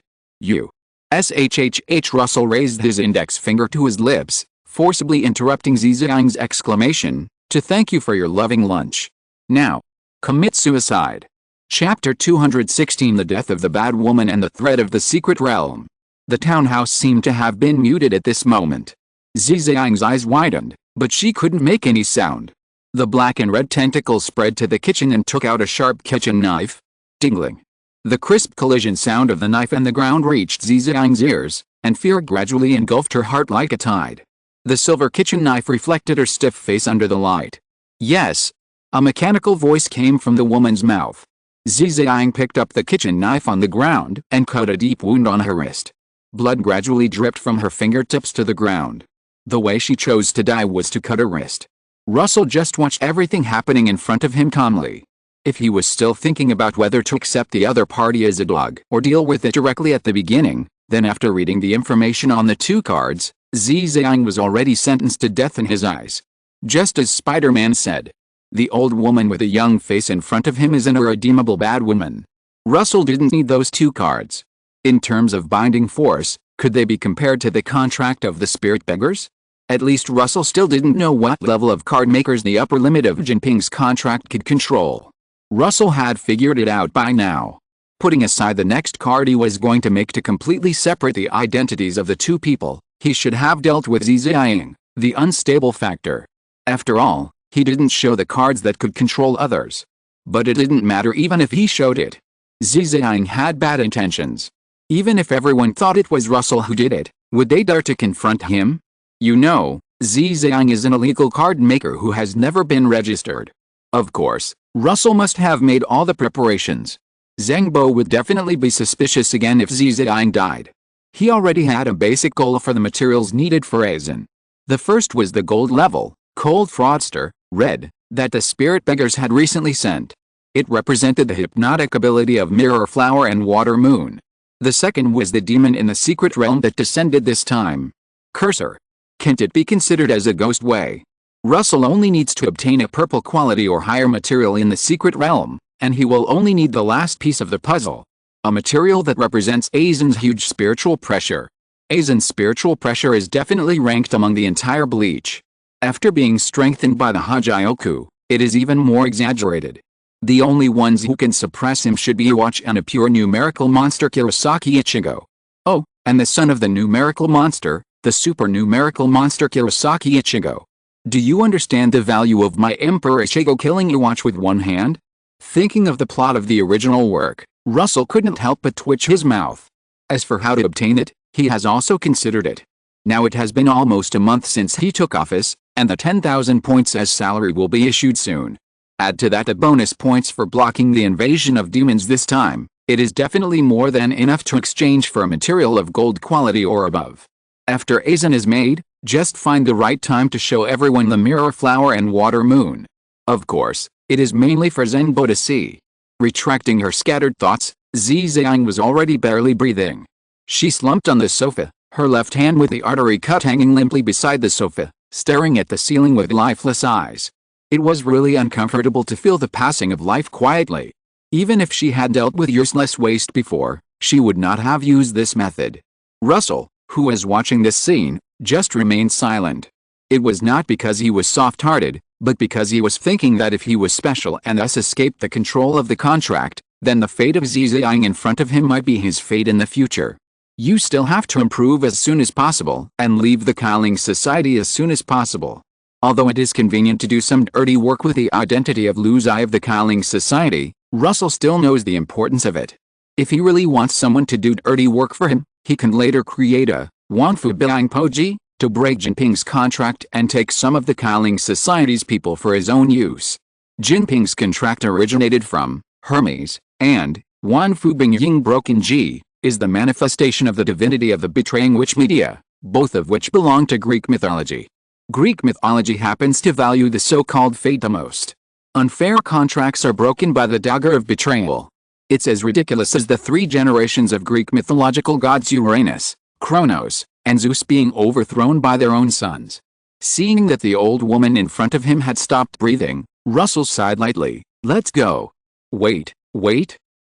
Russell raised his index finger to his lips, forcibly interrupting Zhang's exclamation, "To thank you for your loving lunch. Now, commit suicide." Chapter 216: The Death of the Bad Woman and the Threat of the Secret Realm. The townhouse seemed to have been muted at this moment. Zhang's eyes widened, but she couldn't make any sound. The black and red tentacle spread to the kitchen and took out a sharp kitchen knife. Tingling. The crisp collision sound of the knife and the ground reached Zhang's ears, and fear gradually engulfed her heart like a tide. The silver kitchen knife reflected her stiff face under the light. "Yes." A mechanical voice came from the woman's mouth. Zhang picked up the kitchen knife on the ground and cut a deep wound on her wrist. Blood gradually dripped from her fingertips to the ground. The way she chose to die was to cut her wrist. Russell just watched everything happening in front of him calmly. If he was still thinking about whether to accept the other party as a dog or deal with it directly at the beginning, then after reading the information on the two cards, Zhang was already sentenced to death in his eyes. Just as Spider-Man said. The old woman with a young face in front of him is an irredeemable bad woman. Russell didn't need those two cards. In terms of binding force, could they be compared to the contract of the spirit beggars? At least Russell still didn't know what level of card makers the upper limit of Jinping's contract could control. Russell had figured it out by now. Putting aside the next card he was going to make to completely separate the identities of the two people, he should have dealt with Zhang, the unstable factor. After all, he didn't show the cards that could control others. But it didn't matter even if he showed it. Zhang had bad intentions. Even if everyone thought it was Russell who did it, would they dare to confront him? You know, Zhang is an illegal card maker who has never been registered. Of course, Russell must have made all the preparations. Zhangbo would definitely be suspicious again if Zhang died. He already had a basic goal for the materials needed for Aizen. The first was the gold level, Cold Fraudster, Red, that the spirit beggars had recently sent. It represented the hypnotic ability of Mirror Flower and Water Moon. The second was the demon in the secret realm that descended this time. Cursor. Can't it be considered as a ghost way? Russell only needs to obtain a purple quality or higher material in the secret realm, and he will only need the last piece of the puzzle. A material that represents Aizen's huge spiritual pressure. Aizen's spiritual pressure is definitely ranked among the entire Bleach. After being strengthened by the Hagioku, it is even more exaggerated. The only ones who can suppress him should be Iwatch and a pure numerical monster Kurosaki Ichigo. Oh, and the son of the numerical monster, the super numerical monster Kurosaki Ichigo. Do you understand the value of my Emperor Ichigo killing Iwatch with one hand? Thinking of the plot of the original work, Russell couldn't help but twitch his mouth. As for how to obtain it, he has also considered it. Now it has been almost a month since he took office, and the 10,000 points as salary will be issued soon. Add to that the bonus points for blocking the invasion of demons this time, it is definitely more than enough to exchange for a material of gold quality or above. After Aizen is made, just find the right time to show everyone the Mirror Flower and Water Moon. Of course, it is mainly for Zhangbo to see. Retracting her scattered thoughts, Zhang was already barely breathing. She slumped on the sofa, her left hand with the artery cut hanging limply beside the sofa, staring at the ceiling with lifeless eyes. It was really uncomfortable to feel the passing of life quietly. Even if she had dealt with useless waste before, she would not have used this method. Russell, who was watching this scene, just remained silent. It was not because he was soft-hearted, but because he was thinking that if he was special and thus escaped the control of the contract, then the fate of Zizang in front of him might be his fate in the future. You still have to improve as soon as possible and leave the Qi Ling Society as soon as possible. Although it is convenient to do some dirty work with the identity of Luzai of the Qi Ling Society, Russell still knows the importance of it. If he really wants someone to do dirty work for him, he can later create a Wanfu Biang Poji to break Jinping's contract and take some of the Qi Ling Society's people for his own use. Jinping's contract originated from Hermes, and Wanfu Bing Ying Broken Ji is the manifestation of the divinity of the betraying witch media, both of which belong to Greek mythology. Greek mythology happens to value the so-called fate the most. Unfair contracts are broken by the dagger of betrayal. It's as ridiculous as the 3 generations of Greek mythological gods Uranus, Kronos, and Zeus being overthrown by their own sons. Seeing that the old woman in front of him had stopped breathing, Russell sighed lightly. Let's go. Wait.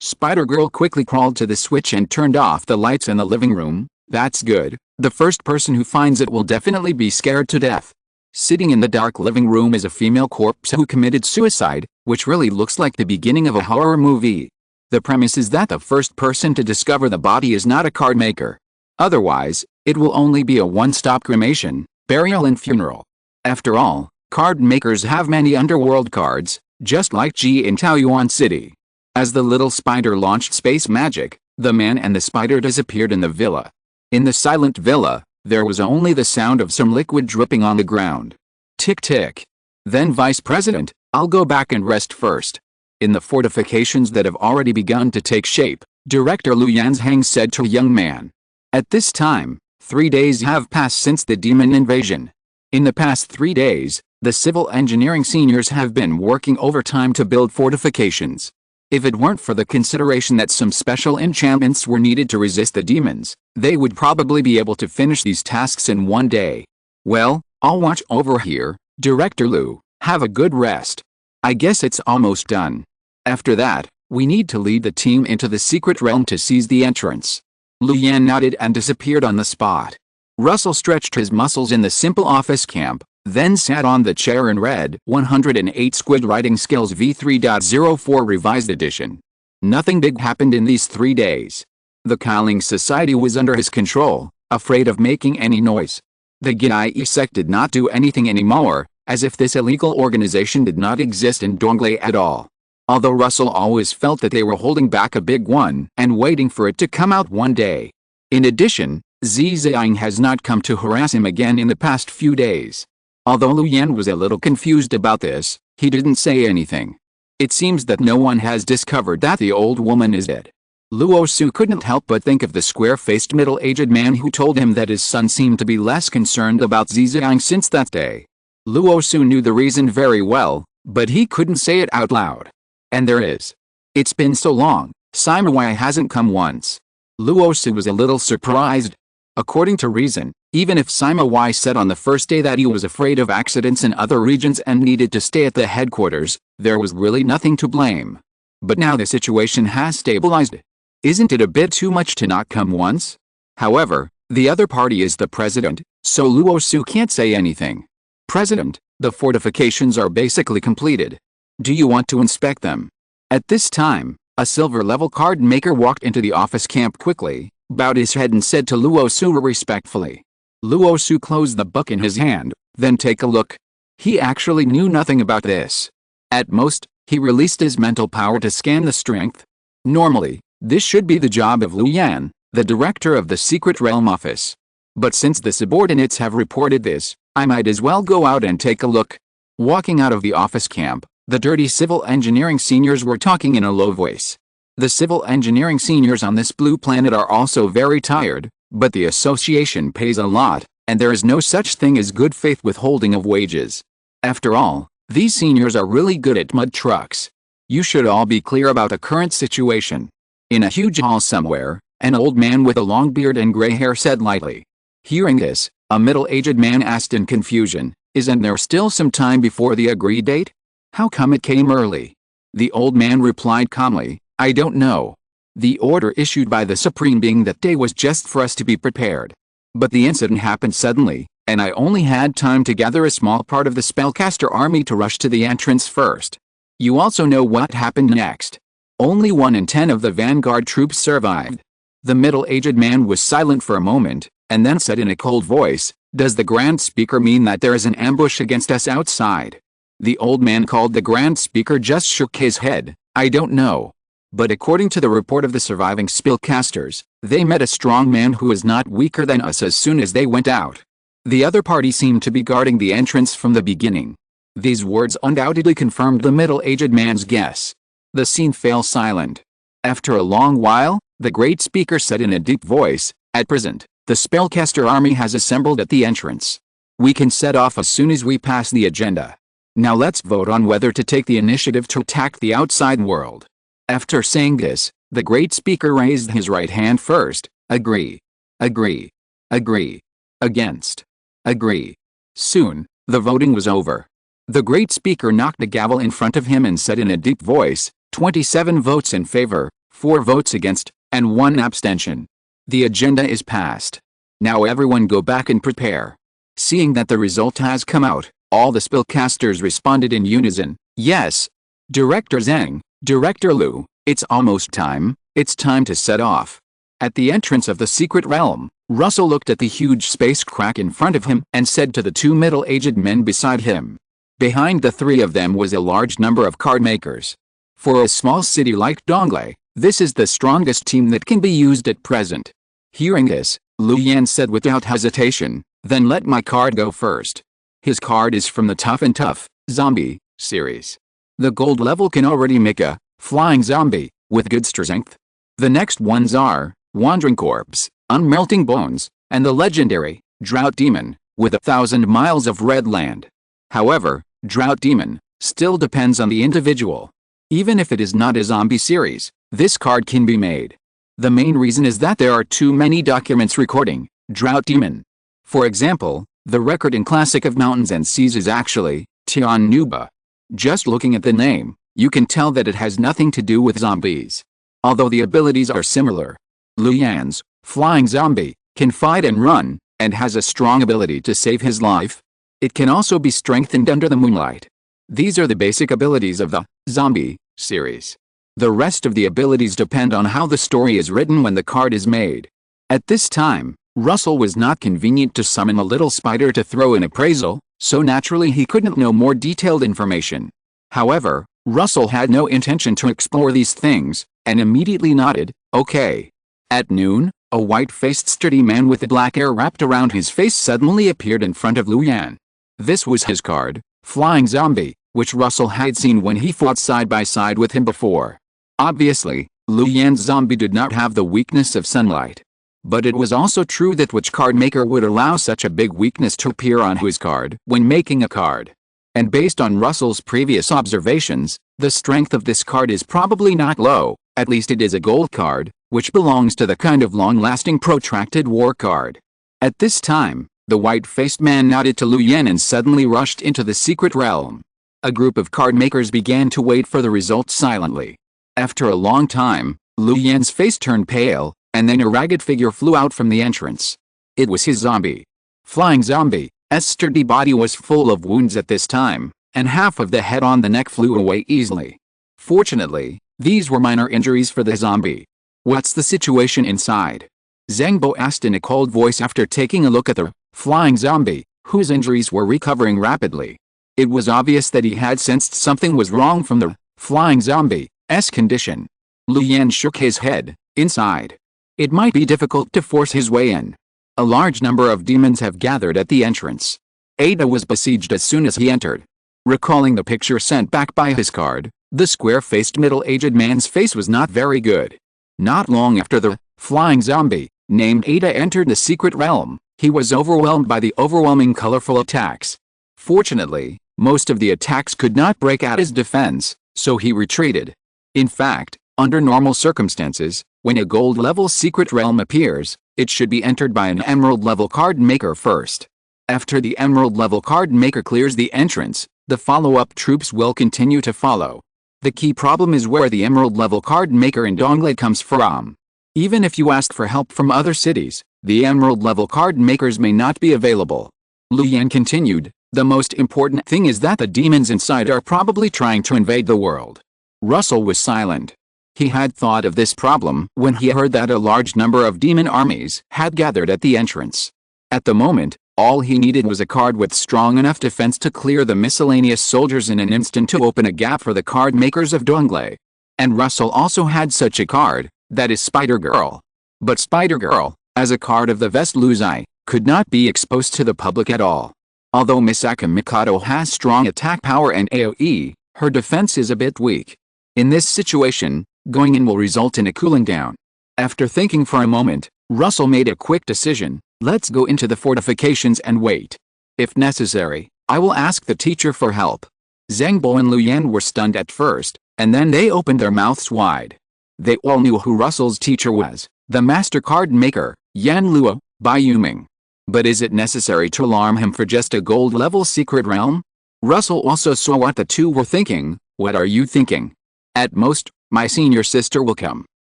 Spider-Girl quickly crawled to the switch and turned off the lights in the living room. That's good. The first person who finds it will definitely be scared to death. Sitting in the dark living room is a female corpse who committed suicide, which really looks like the beginning of a horror movie. The premise is that the first person to discover the body is not a card maker. Otherwise, it will only be a one-stop cremation, burial and funeral. After all, card makers have many underworld cards, just like Qi in Taoyuan City. As the little spider launched space magic, the man and the spider disappeared in the villa. In the silent villa, there was only the sound of some liquid dripping on the ground. Tick tick. Then Vice President, I'll go back and rest first. In the fortifications that have already begun to take shape, Director Liu Yanzhang said to a young man. At this time, 3 days have passed since the demon invasion. In the past 3 days, the civil engineering seniors have been working overtime to build fortifications. If it weren't for the consideration that some special enchantments were needed to resist the demons, they would probably be able to finish these tasks in 1 day. Well, I'll watch over here, Director Liu. Have a good rest. I guess it's almost done. After that, we need to lead the team into the secret realm to seize the entrance. Liu Yan nodded and disappeared on the spot. Russell stretched his muscles in the simple office camp, then sat on the chair and read 108 Squid Writing Skills v3.04 Revised Edition. Nothing big happened in these 3 days. The Qi Ling Society was under his control, afraid of making any noise. The Ginai sect did not do anything anymore, as if this illegal organization did not exist in Donglei at all. Although Russell always felt that they were holding back a big one and waiting for it to come out one day. In addition, Zizang has not come to harass him again in the past few days. Although Liu Yan was a little confused about this, he didn't say anything. It seems that no one has discovered that the old woman is dead. Luo Su couldn't help but think of the square-faced middle-aged man who told him that his son seemed to be less concerned about Zizang since that day. Luo Su knew the reason very well, but he couldn't say it out loud. And there is. It's been so long, Sima Wai hasn't come once. Luo Su was a little surprised. According to reason, even if Sima Wai said on the first day that he was afraid of accidents in other regions and needed to stay at the headquarters, there was really nothing to blame. But now the situation has stabilized. Isn't it a bit too much to not come once? However, the other party is the president, so Luo Su can't say anything. President, the fortifications are basically completed. Do you want to inspect them? At this time, a silver-level card maker walked into the office camp quickly, bowed his head and said to Luo Su respectfully. Luo Su closed the book in his hand, then take a look. He actually knew nothing about this. At most, he released his mental power to scan the strength. Normally, this should be the job of Liu Yan, the director of the Secret Realm Office. But since the subordinates have reported this, I might as well go out and take a look. Walking out of the office camp, the dirty civil engineering seniors were talking in a low voice. The civil engineering seniors on this blue planet are also very tired, but the association pays a lot, and there is no such thing as good faith withholding of wages. After all, these seniors are really good at mud trucks. You should all be clear about the current situation. In a huge hall somewhere, an old man with a long beard and gray hair said lightly. Hearing this, a middle-aged man asked in confusion, isn't there still some time before the agreed date? How come it came early? The old man replied calmly, I don't know. The order issued by the Supreme Being that day was just for us to be prepared. But the incident happened suddenly, and I only had time to gather a small part of the spellcaster army to rush to the entrance first. You also know what happened next. Only 1 in 10 of the vanguard troops survived. The middle-aged man was silent for a moment, and then said in a cold voice, "Does the Grand Speaker mean that there is an ambush against us outside?" The old man called the Grand Speaker just shook his head. "I don't know. But according to the report of the surviving spellcasters, they met a strong man who was not weaker than us as soon as they went out. The other party seemed to be guarding the entrance from the beginning." These words undoubtedly confirmed the middle-aged man's guess. The scene fell silent. After a long while, the great speaker said in a deep voice, "At present, the spellcaster army has assembled at the entrance. We can set off as soon as we pass the agenda. Now let's vote on whether to take the initiative to attack the outside world." After saying this, the great speaker raised his right hand first. "Agree. Agree. Agree. Against. Agree." Soon, the voting was over. The great speaker knocked a gavel in front of him and said in a deep voice, 27 votes in favor, 4 votes against, and 1 abstention. The agenda is passed. Now everyone go back and prepare. Seeing that the result has come out, all the spellcasters responded in unison, "Yes. Director Zhang, Director Lu, it's almost time, it's time to set off." At the entrance of the secret realm, Russell looked at the huge space crack in front of him and said to the 2 middle-aged men beside him. Behind the 3 of them was a large number of card makers. For a small city like Donglei, this is the strongest team that can be used at present. Hearing this, Lu Yan said without hesitation, "Then let my card go first." His card is from the Tough and Tough Zombie series. The gold level can already make a flying zombie with good strength. The next ones are Wandering Corpse, Unmelting Bones, and the legendary Drought Demon with 1,000 miles of red land. However, Drought Demon still depends on the individual. Even if it is not a zombie series, this card can be made. The main reason is that there are too many documents recording Drought Demon. For example, the record in Classic of Mountains and Seas is actually Tian Nuba. Just looking at the name, you can tell that it has nothing to do with zombies. Although the abilities are similar. Lu Yan's flying zombie can fight and run, and has a strong ability to save his life. It can also be strengthened under the moonlight. These are the basic abilities of the zombie series. The rest of the abilities depend on how the story is written when the card is made. At this time, Russell was not convenient to summon a little spider to throw an appraisal, so naturally he couldn't know more detailed information. However, Russell had no intention to explore these things, and immediately nodded, "Okay." At noon, a white-faced sturdy man with a black hair wrapped around his face suddenly appeared in front of Lu Yan. This was his card, Flying Zombie, which Russell had seen when he fought side by side with him before. Obviously, Lu Yan's zombie did not have the weakness of sunlight. But it was also true that which card maker would allow such a big weakness to appear on his card when making a card. And based on Russell's previous observations, the strength of this card is probably not low, at least it is a gold card, which belongs to the kind of long-lasting protracted war card. At this time, the white-faced man nodded to Lu Yan and suddenly rushed into the secret realm. A group of card makers began to wait for the results silently. After a long time, Lu Yan's face turned pale, and then a ragged figure flew out from the entrance. It was his zombie. Flying Zombie's sturdy body was full of wounds at this time, and half of the head on the neck flew away easily. Fortunately, these were minor injuries for the zombie. "What's the situation inside?" Zhangbo asked in a cold voice after taking a look at the flying zombie, whose injuries were recovering rapidly. It was obvious that he had sensed something was wrong from the flying zombie's condition. Lu Yan shook his head. "Inside. It might be difficult to force his way in. A large number of demons have gathered at the entrance." Ada was besieged as soon as he entered. Recalling the picture sent back by his card, the square-faced middle-aged man's face was not very good. Not long after the flying zombie, named Ada, entered the secret realm, he was overwhelmed by the overwhelming colorful attacks. Fortunately, most of the attacks could not break out his defense, so he retreated. In fact, under normal circumstances, when a gold-level secret realm appears, it should be entered by an emerald-level card maker first. After the emerald-level card maker clears the entrance, the follow-up troops will continue to follow. The key problem is where the emerald-level card maker in Donglei comes from. Even if you ask for help from other cities, the emerald-level card makers may not be available. Lu Yan continued, the most important thing is that the demons inside are probably trying to invade the world. Russell was silent. He had thought of this problem when he heard that a large number of demon armies had gathered at the entrance. At the moment, all he needed was a card with strong enough defense to clear the miscellaneous soldiers in an instant to open a gap for the card makers of Donglei. And Russell also had such a card, that is Spider-Girl. But Spider-Girl, as a card of the Vestluzai, could not be exposed to the public at all. Although Misaka Mikado has strong attack power and AoE, her defense is a bit weak. In this situation, going in will result in a cooling down. After thinking for a moment, Russell made a quick decision. Let's go into the fortifications and wait. If necessary, I will ask the teacher for help. Zhengbo and Lu Yan were stunned at first, and then they opened their mouths wide. They all knew who Russell's teacher was, the master card maker, Yan Luo, Bai Yuming. But is it necessary to alarm him for just a gold-level secret realm? Russell also saw what the two were thinking. What are you thinking? At most, my senior sister will come.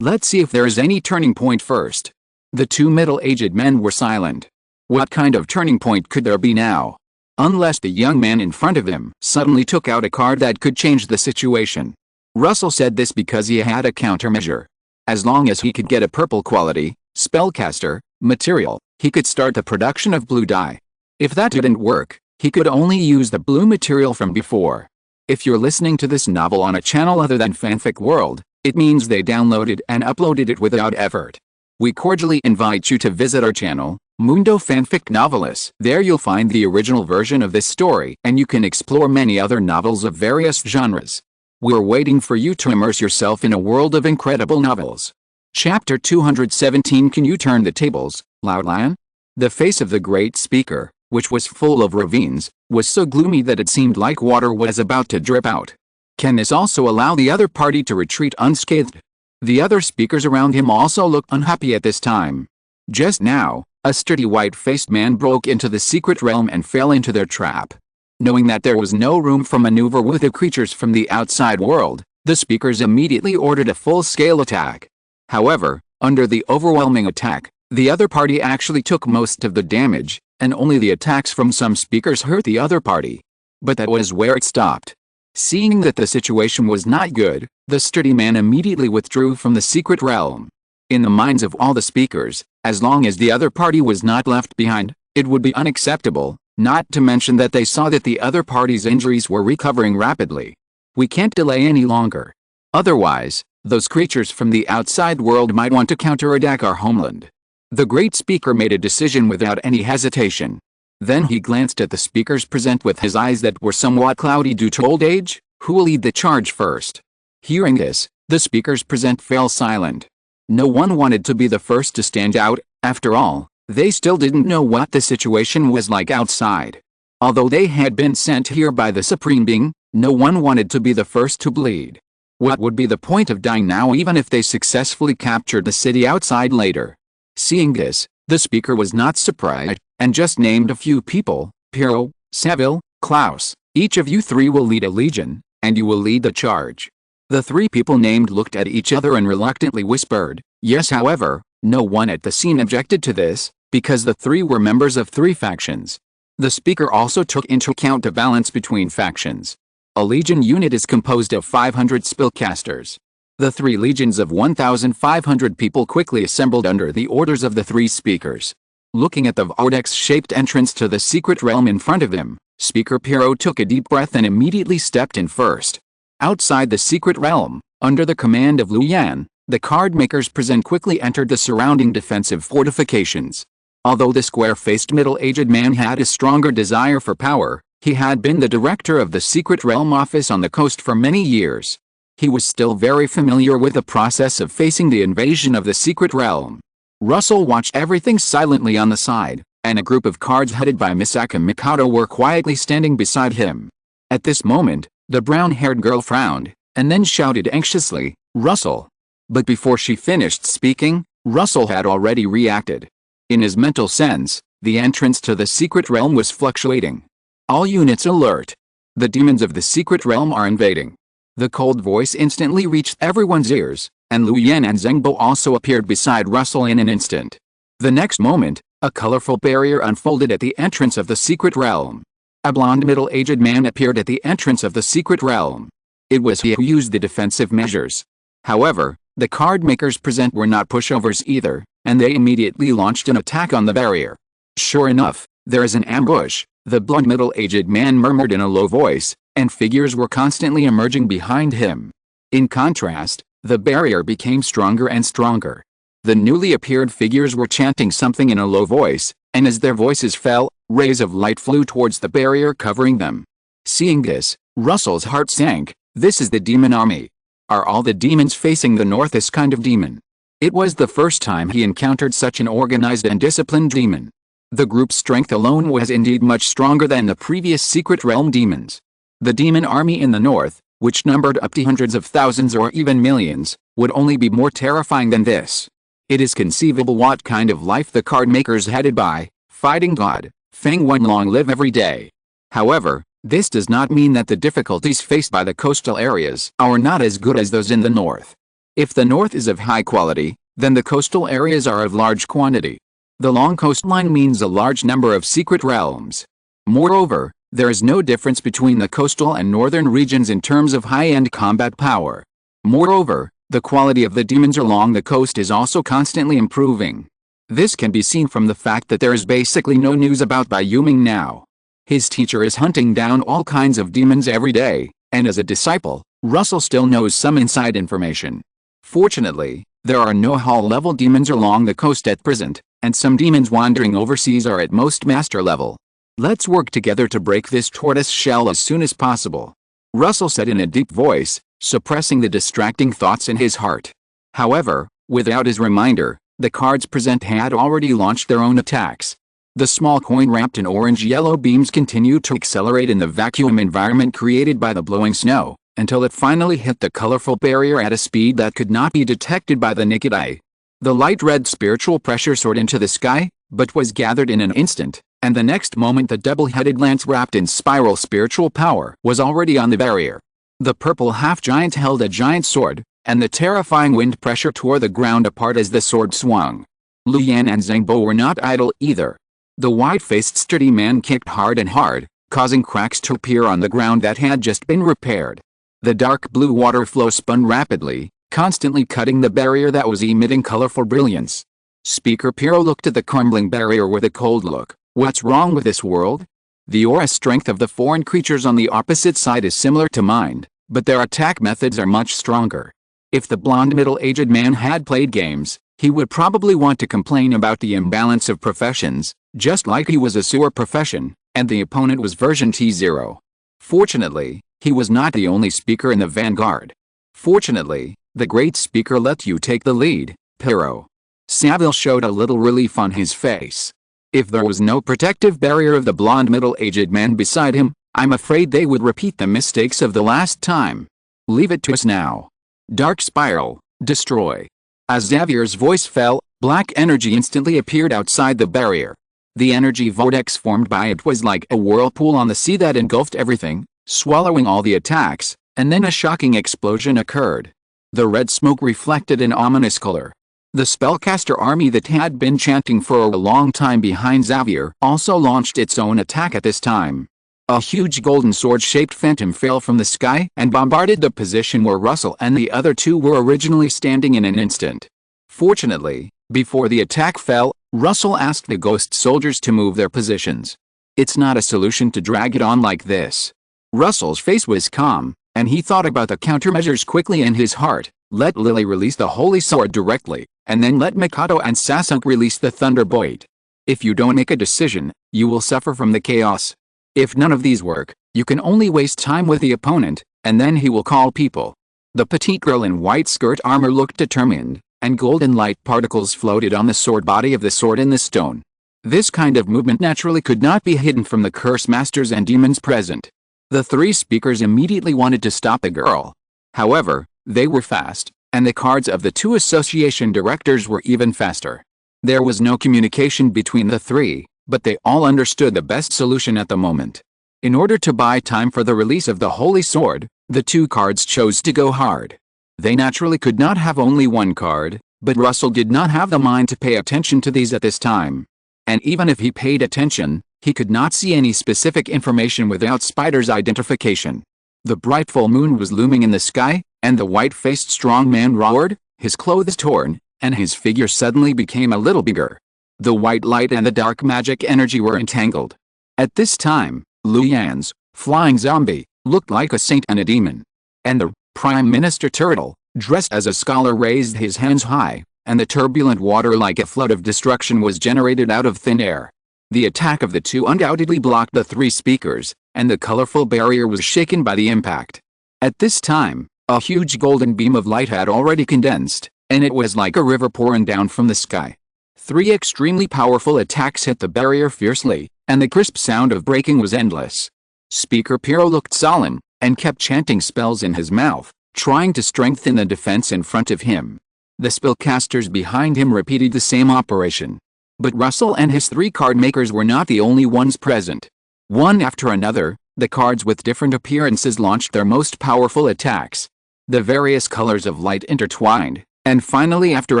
Let's see if there is any turning point first. The two middle-aged men were silent. What kind of turning point could there be now? Unless the young man in front of him suddenly took out a card that could change the situation. Russell said this because he had a countermeasure. As long as he could get a purple quality, spellcaster, material, he could start the production of blue dye. If that didn't work, he could only use the blue material from before. If you're listening to this novel on a channel other than Fanfic World, it means they downloaded and uploaded it without effort. We cordially invite you to visit our channel, Mundo Fanfic Novelis. There you'll find the original version of this story and you can explore many other novels of various genres. We're waiting for you to immerse yourself in a world of incredible novels. Chapter 217. Can you turn the tables, Lao Lion? The face of the great speaker, which was full of ravines, was so gloomy that it seemed like water was about to drip out. Can this also allow the other party to retreat unscathed? The other speakers around him also looked unhappy at this time. Just now, a sturdy white-faced man broke into the secret realm and fell into their trap. Knowing that there was no room for maneuver with the creatures from the outside world, the speakers immediately ordered a full-scale attack. However, under the overwhelming attack, the other party actually took most of the damage, and only the attacks from some speakers hurt the other party. But that was where it stopped. Seeing that the situation was not good, the sturdy man immediately withdrew from the secret realm. In the minds of all the speakers, as long as the other party was not left behind, it would be unacceptable, not to mention that they saw that the other party's injuries were recovering rapidly. We can't delay any longer. Otherwise, those creatures from the outside world might want to counterattack our homeland. The great speaker made a decision without any hesitation. Then he glanced at the speakers present with his eyes that were somewhat cloudy due to old age. Who will lead the charge first? Hearing this, the speakers present fell silent. No one wanted to be the first to stand out. After all, they still didn't know what the situation was like outside. Although they had been sent here by the Supreme Being, no one wanted to be the first to bleed. What would be the point of dying now even if they successfully captured the city outside later? Seeing this, the speaker was not surprised, and just named a few people: Piero, Seville, Klaus. Each of you three will lead a legion, and you will lead the charge. The three people named looked at each other and reluctantly whispered, yes. However, no one at the scene objected to this, because the three were members of three factions. The speaker also took into account the balance between factions. A legion unit is composed of 500 spellcasters. The three legions of 1,500 people quickly assembled under the orders of the three speakers. Looking at the vortex-shaped entrance to the secret realm in front of him, Speaker Piero took a deep breath and immediately stepped in first. Outside the secret realm, under the command of Lu Yan, the card makers present quickly entered the surrounding defensive fortifications. Although the square-faced middle-aged man had a stronger desire for power, he had been the director of the secret realm office on the coast for many years. He was still very familiar with the process of facing the invasion of the secret realm. Russell watched everything silently on the side, and a group of cards headed by Misaka Mikado were quietly standing beside him. At this moment, the brown-haired girl frowned, and then shouted anxiously, "Russell!" But before she finished speaking, Russell had already reacted. In his mental sense, the entrance to the secret realm was fluctuating. All units alert! The demons of the secret realm are invading. The cold voice instantly reached everyone's ears, and Lu Yan and Zhengbo also appeared beside Russell in an instant. The next moment, a colorful barrier unfolded at the entrance of the secret realm. A blond middle-aged man appeared at the entrance of the secret realm. It was he who used the defensive measures. However, the card makers present were not pushovers either, and they immediately launched an attack on the barrier. Sure enough, there is an ambush, the blond middle-aged man murmured in a low voice, and figures were constantly emerging behind him. In contrast, the barrier became stronger and stronger. The newly appeared figures were chanting something in a low voice, and as their voices fell, rays of light flew towards the barrier covering them. Seeing this, Russell's heart sank. This is the demon army. Are all the demons facing the north this kind of demon? It was the first time he encountered such an organized and disciplined demon. The group's strength alone was indeed much stronger than the previous secret realm demons. The demon army in the north, which numbered up to hundreds of thousands or even millions, would only be more terrifying than this. It is conceivable what kind of life the card makers headed by, fighting God, Feng One long live every day. However, this does not mean that the difficulties faced by the coastal areas are not as good as those in the north. If the north is of high quality, then the coastal areas are of large quantity. The long coastline means a large number of secret realms. Moreover, there is no difference between the coastal and northern regions in terms of high-end combat power. Moreover, the quality of the demons along the coast is also constantly improving. This can be seen from the fact that there is basically no news about Bai Yuming now. His teacher is hunting down all kinds of demons every day, and as a disciple, Russell still knows some inside information. Fortunately, there are no hall-level demons along the coast at present, and some demons wandering overseas are at most master level. Let's work together to break this tortoise shell as soon as possible, Russell said in a deep voice, suppressing the distracting thoughts in his heart. However, without his reminder, the cards present had already launched their own attacks. The small coin wrapped in orange-yellow beams continued to accelerate in the vacuum environment created by the blowing snow, until it finally hit the colorful barrier at a speed that could not be detected by the naked eye. The light red spiritual pressure soared into the sky, but was gathered in an instant, and the next moment the double-headed lance wrapped in spiral spiritual power was already on the barrier. The purple half-giant held a giant sword, and the terrifying wind pressure tore the ground apart as the sword swung. Lu Yan and Zhengbo were not idle either. The white-faced sturdy man kicked hard and hard, causing cracks to appear on the ground that had just been repaired. The dark blue water flow spun rapidly, constantly cutting the barrier that was emitting colorful brilliance. Speaker Piero looked at the crumbling barrier with a cold look. What's wrong with this world? The aura strength of the foreign creatures on the opposite side is similar to mine, but their attack methods are much stronger. If the blonde middle-aged man had played games, he would probably want to complain about the imbalance of professions, just like he was a sewer profession, and the opponent was version T0. Fortunately, he was not the only speaker in the vanguard. Fortunately, the great speaker let you take the lead, Piero. Saville showed a little relief on his face. If there was no protective barrier of the blonde middle-aged man beside him, I'm afraid they would repeat the mistakes of the last time. Leave it to us now. Dark spiral, destroy. As Xavier's voice fell, black energy instantly appeared outside the barrier. The energy vortex formed by it was like a whirlpool on the sea that engulfed everything, swallowing all the attacks, and then a shocking explosion occurred. The red smoke reflected an ominous color. The spellcaster army that had been chanting for a long time behind Xavier also launched its own attack at this time. A huge golden sword-shaped phantom fell from the sky and bombarded the position where Russell and the other two were originally standing in an instant. Fortunately, before the attack fell, Russell asked the ghost soldiers to move their positions. It's not a solution to drag it on like this. Russell's face was calm, and he thought about the countermeasures quickly in his heart. Let Lily release the holy sword directly, and then let Mikado and Sasuke release the thunderbolt. If you don't make a decision, you will suffer from the chaos. If none of these work, you can only waste time with the opponent, and then he will call people. The petite girl in white skirt armor looked determined, and golden light particles floated on the sword body of the sword in the stone. This kind of movement naturally could not be hidden from the curse masters and demons present. The three speakers immediately wanted to stop the girl. However, they were fast, and the cards of the two association directors were even faster. There was no communication between the three, but they all understood the best solution at the moment. In order to buy time for the release of the holy sword, The two cards chose to go hard. They naturally could not have only one card, but Russell did not have the mind to pay attention to these at this time. And even if he paid attention, he could not see any specific information without Spider's identification. The bright full moon was looming in the sky, and the white-faced strong man roared, his clothes torn, and his figure suddenly became a little bigger. The white light and the dark magic energy were entangled. At this time, Lu Yan's flying zombie looked like a saint and a demon. And the Prime Minister Turtle, dressed as a scholar, raised his hands high, and the turbulent water like a flood of destruction was generated out of thin air. The attack of the two undoubtedly blocked the three speakers, and the colorful barrier was shaken by the impact. At this time, a huge golden beam of light had already condensed, and it was like a river pouring down from the sky. Three extremely powerful attacks hit the barrier fiercely, and the crisp sound of breaking was endless. Speaker Piero looked solemn, and kept chanting spells in his mouth, trying to strengthen the defense in front of him. The spellcasters behind him repeated the same operation. But Russell and his three card makers were not the only ones present. One after another, the cards with different appearances launched their most powerful attacks. The various colors of light intertwined, and finally after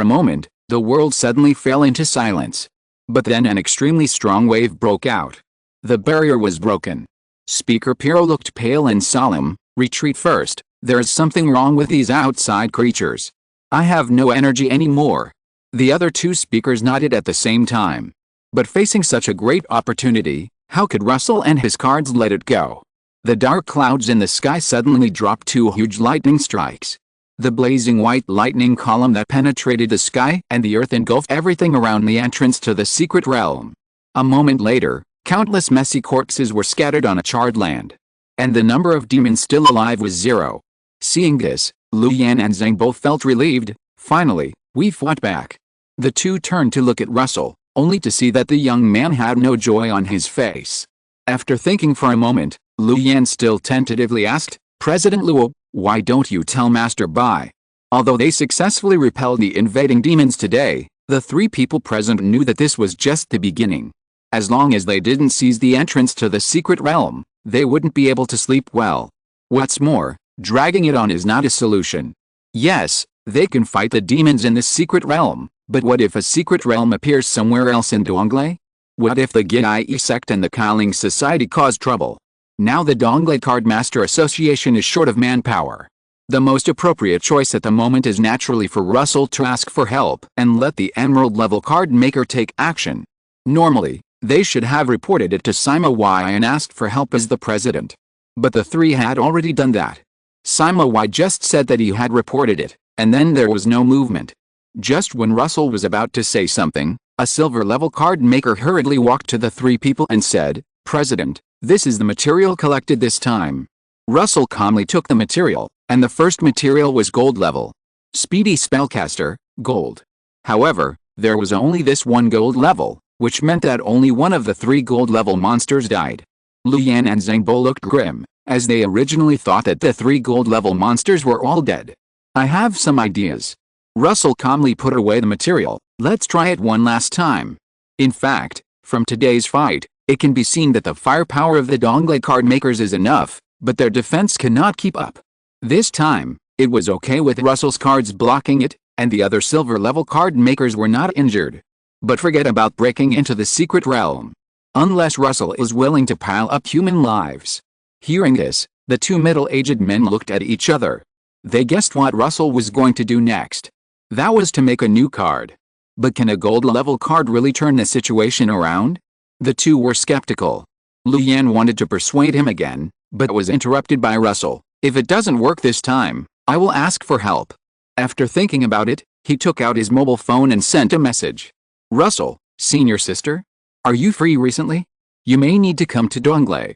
a moment, the world suddenly fell into silence. But then an extremely strong wave broke out. The barrier was broken. Speaker Piero looked pale and solemn. Retreat first, there is something wrong with these outside creatures. I have no energy anymore. The other two speakers nodded at the same time. But facing such a great opportunity, how could Russell and his cards let it go? The dark clouds in the sky suddenly dropped two huge lightning strikes. The blazing white lightning column that penetrated the sky and the earth engulfed everything around the entrance to the secret realm. A moment later, countless messy corpses were scattered on a charred land. And the number of demons still alive was 0. Seeing this, Lu Yan and Zhang both felt relieved. Finally, we fought back. The two turned to look at Russell, only to see that the young man had no joy on his face. After thinking for a moment, Lu Yan still tentatively asked, President Luo, why don't you tell Master Bai? Although they successfully repelled the invading demons today, the three people present knew that this was just the beginning. As long as they didn't seize the entrance to the secret realm, they wouldn't be able to sleep well. What's more, dragging it on is not a solution. Yes, they can fight the demons in this secret realm, but what if a secret realm appears somewhere else in Dongle? What if the Yoriichi sect and the Qi Ling Society cause trouble? Now the Dongle Card Master Association is short of manpower. The most appropriate choice at the moment is naturally for Russell to ask for help and let the Emerald level card maker take action. Normally, they should have reported it to Sima Y and asked for help as the president. But the three had already done that. Sima Y just said that he had reported it, and then there was no movement. Just when Russell was about to say something, a silver level card maker hurriedly walked to the three people and said, President, this is the material collected this time. Russell calmly took the material, and the first material was gold level. Speedy spellcaster, gold. However, there was only this one gold level, which meant that only one of the three gold level monsters died. Lu Yan and Zhang Bo looked grim, as they originally thought that the three gold level monsters were all dead. I have some ideas. Russell calmly put away the material. Let's try it one last time. In fact, from today's fight, it can be seen that the firepower of the Dongle card makers is enough, but their defense cannot keep up. This time, it was okay with Russell's cards blocking it, and the other silver level card makers were not injured. But forget about breaking into the secret realm. Unless Russell is willing to pile up human lives. Hearing this, the two middle-aged men looked at each other. They guessed what Russell was going to do next. That was to make a new card. But can a gold level card really turn the situation around? The two were skeptical. Lu Yan wanted to persuade him again, but was interrupted by Russell. If it doesn't work this time, I will ask for help. After thinking about it, he took out his mobile phone and sent a message. Russell, senior sister? Are you free recently? You may need to come to Dongle.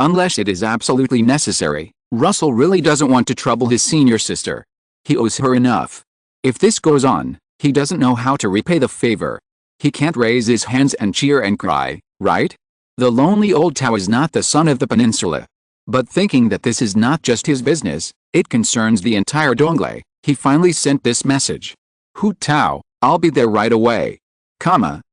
Unless it is absolutely necessary. Russell really doesn't want to trouble his senior sister. He owes her enough. If this goes on, he doesn't know how to repay the favor. He can't raise his hands and cheer and cry, right? The lonely old Tao is not the son of the peninsula. But thinking that this is not just his business, it concerns the entire Dongle, he finally sent this message. Hu Tao, I'll be there right away.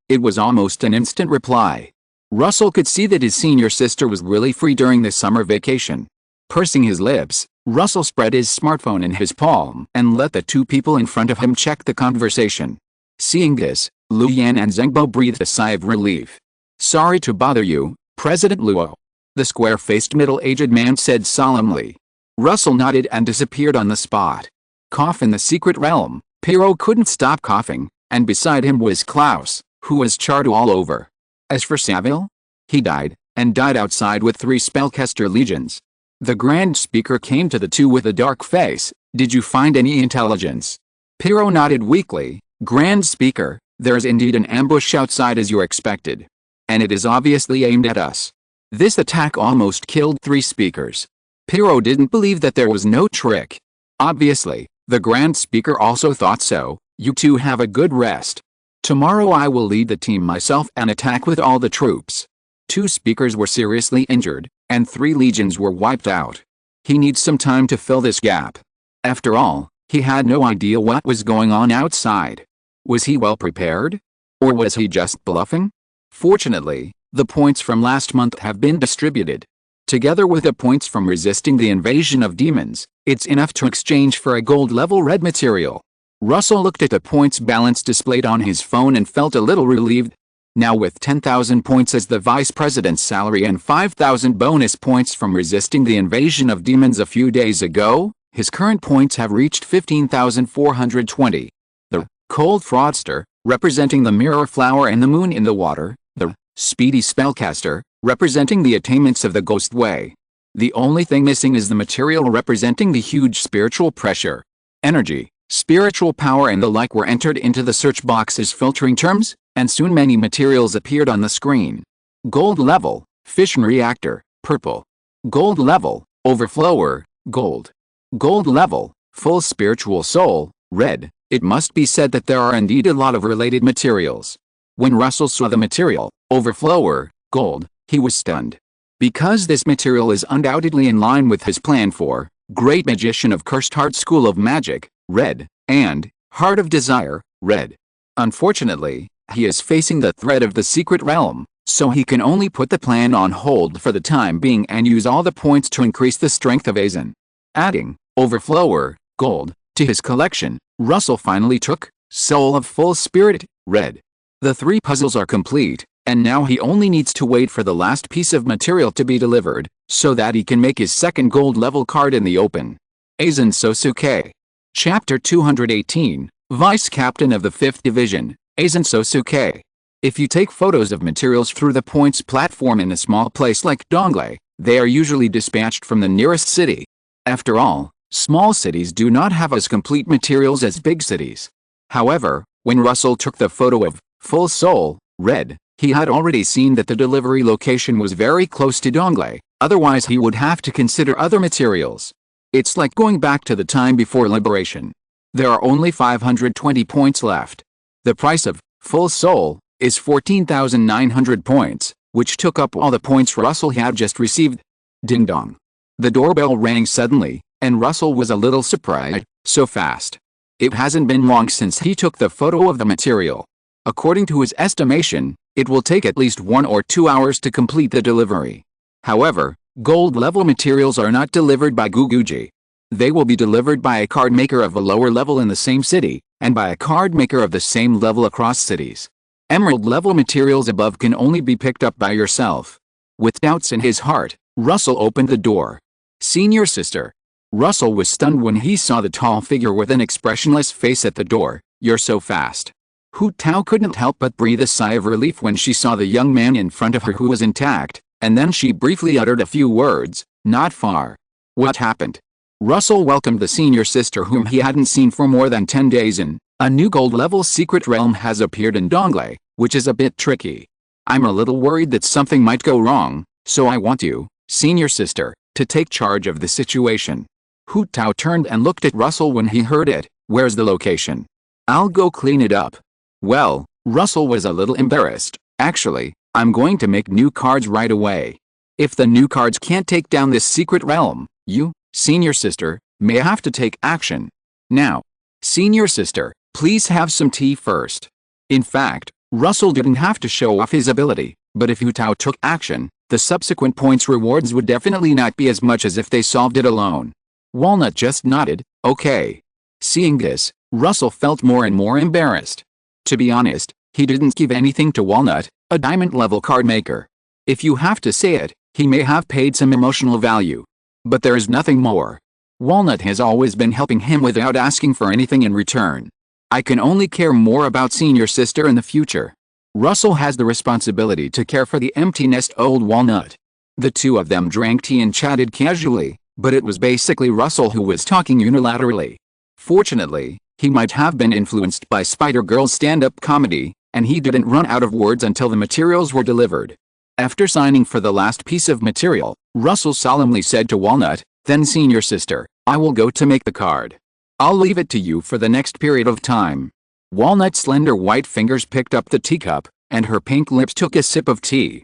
It was almost an instant reply. Russell could see that his senior sister was really free during the summer vacation. Pursing his lips, Russell spread his smartphone in his palm and let the two people in front of him check the conversation. Seeing this, Lu Yan and Zhengbo breathed a sigh of relief. "Sorry to bother you, President Luo," the square-faced middle-aged man said solemnly. Russell nodded and disappeared on the spot. Cough in the secret realm. Pierrot couldn't stop coughing, and beside him was Klaus, who was charred all over. As for Saville, he died, and died outside with 3 spellcaster legions. The Grand Speaker came to the two with a dark face. "Did you find any intelligence?" Pierrot nodded weakly. "Grand Speaker, there is indeed an ambush outside as you expected. And it is obviously aimed at us. This attack almost killed 3 speakers." Pierrot didn't believe that there was no trick. Obviously, the Grand Speaker also thought so. "You two have a good rest. Tomorrow I will lead the team myself and attack with all the troops." 2 speakers were seriously injured, and 3 legions were wiped out. He needs some time to fill this gap. After all, he had no idea what was going on outside. Was he well prepared? Or was he just bluffing? Fortunately, the points from last month have been distributed. Together with the points from resisting the invasion of demons, it's enough to exchange for a gold-level red material. Russell looked at the points balance displayed on his phone and felt a little relieved. Now with 10,000 points as the vice president's salary and 5,000 bonus points from resisting the invasion of demons a few days ago, his current points have reached 15,420. The cold fraudster, representing the mirror flower and the moon in the water. The speedy spellcaster, representing the attainments of the ghost way. The only thing missing is the material representing the huge spiritual pressure. Energy, spiritual power and the like were entered into the search box as filtering terms, and soon many materials appeared on the screen. Gold level, fission reactor, purple. Gold level, overflower, gold. Gold level, full spiritual soul, red. It must be said that there are indeed a lot of related materials. When Russell saw the material, overflower, gold, he was stunned. Because this material is undoubtedly in line with his plan for Great Magician of Cursed Heart School of Magic, red, and Heart of Desire, red. Unfortunately, he is facing the threat of the secret realm, so he can only put the plan on hold for the time being and use all the points to increase the strength of Aizen. Adding overflower, gold, to his collection, Russell finally took Soul of Full Spirit, red. The 3 puzzles are complete, and now he only needs to wait for the last piece of material to be delivered, so that he can make his second gold level card in the open. Aizen Sosuke. Chapter 218, Vice Captain of the 5th Division, Aizen Sosuke. If you take photos of materials through the points platform in a small place like Donglei, they are usually dispatched from the nearest city. After all, small cities do not have as complete materials as big cities. However, when Russell took the photo of Full Soul, red, he had already seen that the delivery location was very close to Donglei, otherwise he would have to consider other materials. It's like going back to the time before liberation. There are only 520 points left. The price of Full Soul is 14,900 points, which took up all the points Russell had just received. Ding dong. The doorbell rang suddenly, and Russell was a little surprised. So fast. It hasn't been long since he took the photo of the material. According to his estimation, it will take at least 1 or 2 hours to complete the delivery. However, gold-level materials are not delivered by Guguji. They will be delivered by a card maker of a lower level in the same city, and by a card maker of the same level across cities. Emerald-level materials above can only be picked up by yourself. With doubts in his heart, Russell opened the door. Senior sister. Russell was stunned when he saw the tall figure with an expressionless face at the door. You're so fast. Hu Tao couldn't help but breathe a sigh of relief when she saw the young man in front of her who was intact, and then she briefly uttered a few words, not far. What happened? Russell welcomed the senior sister whom he hadn't seen for more than 10 days in. A new gold-level secret realm has appeared in Donglei, which is a bit tricky. I'm a little worried that something might go wrong, so I want you, senior sister, to take charge of the situation. Hu Tao turned and looked at Russell when he heard it. Where's the location? I'll go clean it up. Well, Russell was a little embarrassed. Actually, I'm going to make new cards right away. If the new cards can't take down this secret realm, you, senior sister, may have to take action. Now, senior sister, please have some tea first. In fact, Russell didn't have to show off his ability, but if Hu Tao took action, The subsequent points rewards would definitely not be as much as if they solved it alone. Walnut just nodded, okay. Seeing this, Russell felt more and more embarrassed. To be honest, he didn't give anything to Walnut, a diamond-level card maker. If you have to say it, he may have paid some emotional value. But there is nothing more. Walnut has always been helping him without asking for anything in return. I can only care more about seeing your sister in the future. Russell has the responsibility to care for the empty-nest old Walnut. The two of them drank tea and chatted casually, but it was basically Russell who was talking unilaterally. Fortunately, he might have been influenced by Spider-Girl's stand-up comedy, and he didn't run out of words until the materials were delivered. After signing for the last piece of material, Russell solemnly said to Walnut, "Then senior sister, I will go to make the card. I'll leave it to you for the next period of time." Walnut's slender white fingers picked up the teacup, and her pink lips took a sip of tea.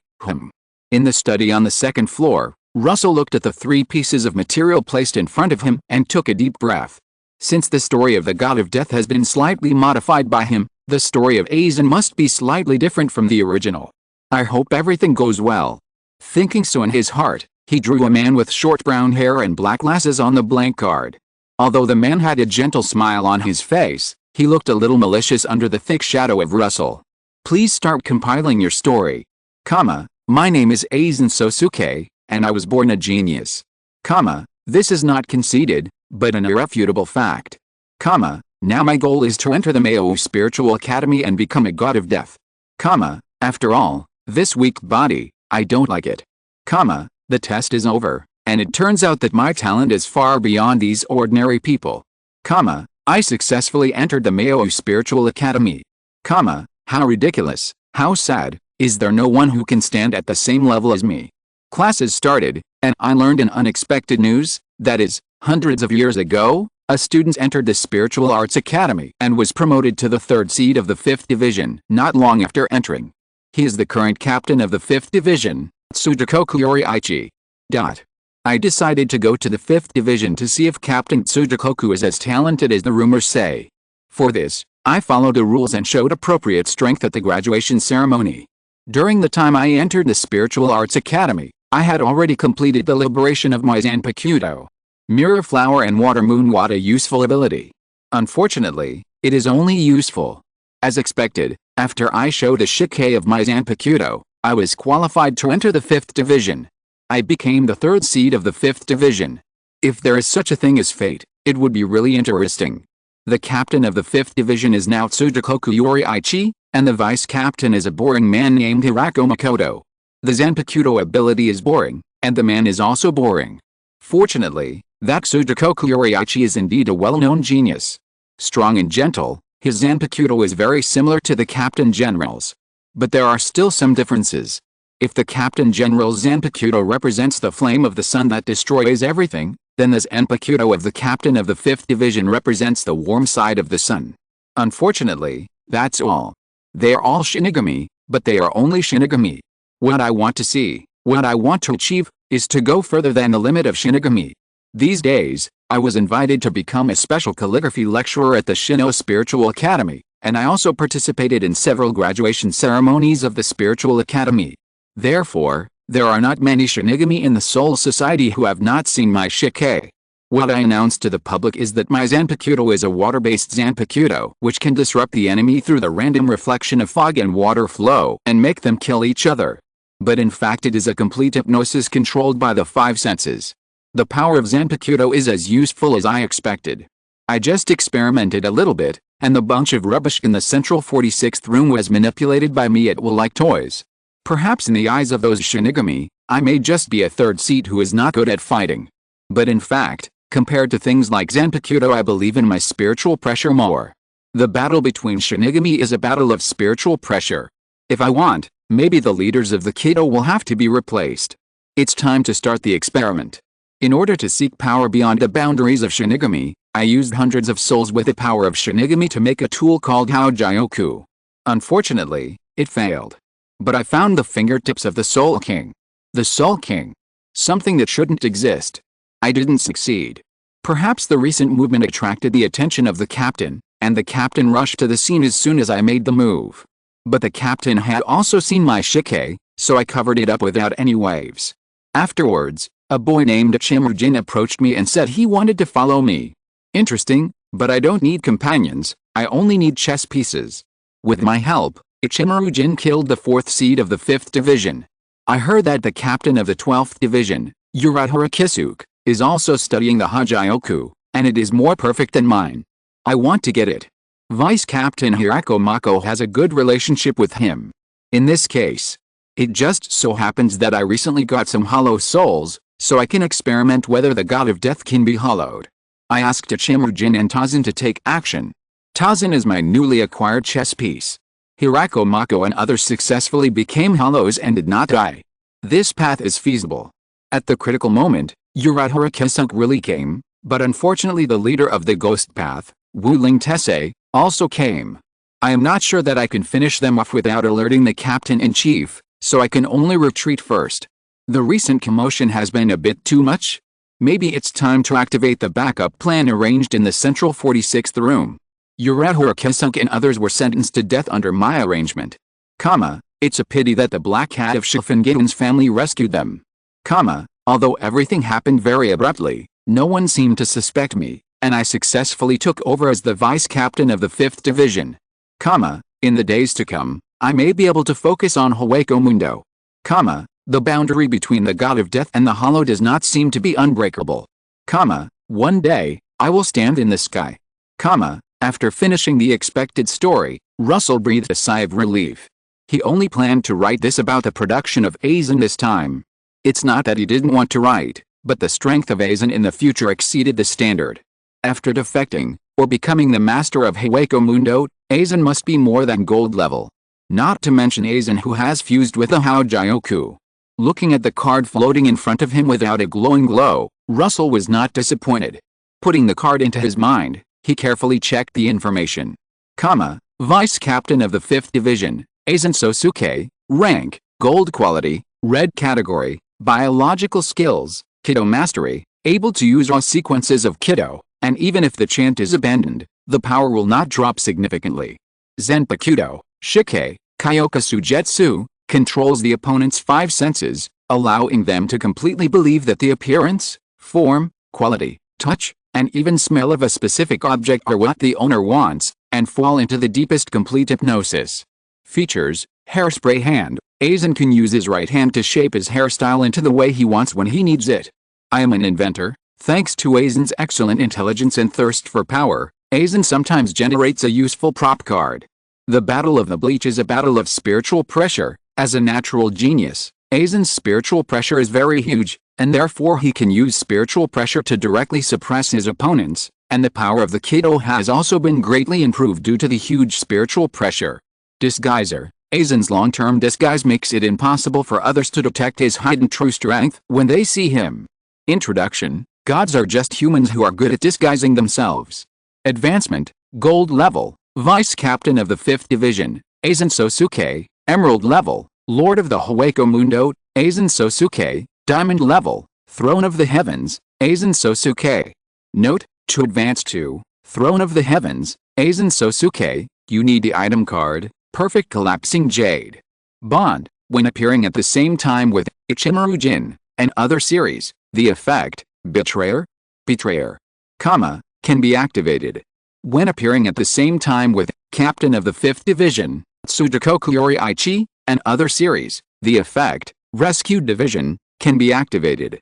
In the study on the second floor, Russell looked at the 3 pieces of material placed in front of him and took a deep breath. Since the story of the God of Death has been slightly modified by him, the story of Aizen must be slightly different from the original. I hope everything goes well. Thinking so in his heart, he drew a man with short brown hair and black glasses on the blank card. Although the man had a gentle smile on his face, he looked a little malicious under the thick shadow of Russell. "Please start compiling your story. My name is Aizen Sosuke, and I was born a genius. This is not conceited, but an irrefutable fact. Now my goal is to enter the Mao Spiritual Academy and become a God of Death. After all, this weak body, I don't like it. The test is over, and it turns out that my talent is far beyond these ordinary people. I successfully entered the Mao Spiritual Academy. How ridiculous, how sad, is there no one who can stand at the same level as me? Classes started, and I learned an unexpected news, that is, hundreds of years ago, a student entered the Spiritual Arts Academy and was promoted to the 3rd seed of the 5th Division not long after entering. He is the current captain of the 5th Division, Tsugikuni Yoriichi. I decided to go to the 5th Division to see if Captain Tsugikuni is as talented as the rumors say. For this, I followed the rules and showed appropriate strength at the graduation ceremony. During the time I entered the Spiritual Arts Academy, I had already completed the liberation of my Zanpakuto. Mirror Flower and Water Moon. What a useful ability. Unfortunately, it is only useful. As expected, after I showed a shike of my Zanpakuto, I was qualified to enter the 5th Division. I became the 3rd seed of the 5th Division. If there is such a thing as fate, it would be really interesting. The captain of the 5th Division is now Tsugikuni Yoriichi, and the vice captain is a boring man named Hirako Makoto. The Zanpakuto ability is boring, and the man is also boring. Fortunately, that Tsugikuni Yoriichi is indeed a well-known genius. Strong and gentle, his Zanpakuto is very similar to the Captain General's. But there are still some differences. If the Captain General's Zanpakuto represents the flame of the sun that destroys everything, then the Zanpakuto of the captain of the 5th Division represents the warm side of the sun. Unfortunately, that's all. They are all Shinigami, but they are only Shinigami. What I want to see, what I want to achieve, is to go further than the limit of Shinigami. These days, I was invited to become a special calligraphy lecturer at the Shino Spiritual Academy, and I also participated in several graduation ceremonies of the Spiritual Academy. Therefore, there are not many Shinigami in the Soul Society who have not seen my shike. What I announced to the public is that my Zanpakuto is a water-based Zanpakuto, which can disrupt the enemy through the random reflection of fog and water flow and make them kill each other. But in fact it is a complete hypnosis controlled by the 5 senses. The power of Zanpakuto is as useful as I expected. I just experimented a little bit, and the bunch of rubbish in the central 46th room was manipulated by me at will like toys. Perhaps in the eyes of those Shinigami, I may just be a 3rd seed who is not good at fighting. But in fact, compared to things like Zanpakuto, I believe in my spiritual pressure more. The battle between Shinigami is a battle of spiritual pressure. If I want, maybe the leaders of the Kido will have to be replaced. It's time to start the experiment. In order to seek power beyond the boundaries of Shinigami, I used hundreds of souls with the power of Shinigami to make a tool called Haojaoku. Unfortunately, it failed. But I found the fingertips of the Soul King. The Soul King. Something that shouldn't exist. I didn't succeed. Perhaps the recent movement attracted the attention of the captain, and the captain rushed to the scene as soon as I made the move. But the captain had also seen my shike, so I covered it up without any waves. Afterwards, a boy named Ichimaru approached me and said he wanted to follow me. Interesting, but I don't need companions, I only need chess pieces. With my help, Ichimaru killed the 4th seed of the 5th division. I heard that the captain of the 12th division, Yoriichi, is also studying the Hagioku, and it is more perfect than mine. I want to get it. Vice Captain Hirakomako has a good relationship with him. In this case, it just so happens that I recently got some hollow souls, so I can experiment whether the god of death can be hollowed. I asked Ichimaru and Tazen to take action. Tazen is my newly acquired chess piece. Hirakomako and others successfully became hollows and did not die. This path is feasible. At the critical moment, Yoriichi really came, but unfortunately the leader of the ghost path, Wuling Tese, also came. I am not sure that I can finish them off without alerting the captain-in-chief, so I can only retreat first. The recent commotion has been a bit too much. Maybe it's time to activate the backup plan arranged in the central 46th room. Yoriichi and others were sentenced to death under my arrangement. It's a pity that the Black Cat of Shifungaton's family rescued them. Although everything happened very abruptly, no one seemed to suspect me, and I successfully took over as the vice captain of the 5th division. In the days to come, I may be able to focus on Hueco Mundo. The boundary between the god of death and the hollow does not seem to be unbreakable. One day, I will stand in the sky. After finishing the expected story, Russell breathed a sigh of relief. He only planned to write this about the production of Aizen this time. It's not that he didn't want to write, but the strength of Aizen in the future exceeded the standard. After defecting, or becoming the master of Hueco Mundo, Aizen must be more than gold level. Not to mention Aizen who has fused with the Hagioku. Looking at the card floating in front of him without a glowing glow, Russell was not disappointed. Putting the card into his mind, he carefully checked the information. Vice Captain of the 5th Division, Aizen Sosuke, rank, gold quality, red category, biological skills, Kido mastery, able to use raw sequences of Kido, and even if the chant is abandoned, the power will not drop significantly. Zenpa Kudo, Shike, Kyoka Sujetsu, controls the opponent's 5 senses, allowing them to completely believe that the appearance, form, quality, touch, and even smell of a specific object are what the owner wants, and fall into the deepest complete hypnosis. Features: hairspray hand. Aizen can use his right hand to shape his hairstyle into the way he wants when he needs it. I am an inventor. Thanks to Aizen's excellent intelligence and thirst for power, Aizen sometimes generates a useful prop card. The Battle of the Bleach is a battle of spiritual pressure. As a natural genius, Aizen's spiritual pressure is very huge, and therefore he can use spiritual pressure to directly suppress his opponents, and the power of the Kido has also been greatly improved due to the huge spiritual pressure. Disguiser. Aizen's long-term disguise makes it impossible for others to detect his hidden true strength when they see him. Introduction. Gods are just humans who are good at disguising themselves. Advancement. Gold level. Vice Captain of the 5th Division, Aizen Sosuke. Emerald level, Lord of the Hueco Mundo, Aizen Sosuke. Diamond level, Throne of the Heavens, Aizen Sosuke. Note: to advance to Throne of the Heavens, Aizen Sosuke, you need the item card, Perfect Collapsing Jade. Bond, when appearing at the same time with Ichimaru and other series, the effect, Betrayer, can be activated. When appearing at the same time with Captain of the 5th Division, Tsudakoku Yoriichi, and other series, the effect, Rescued Division, can be activated.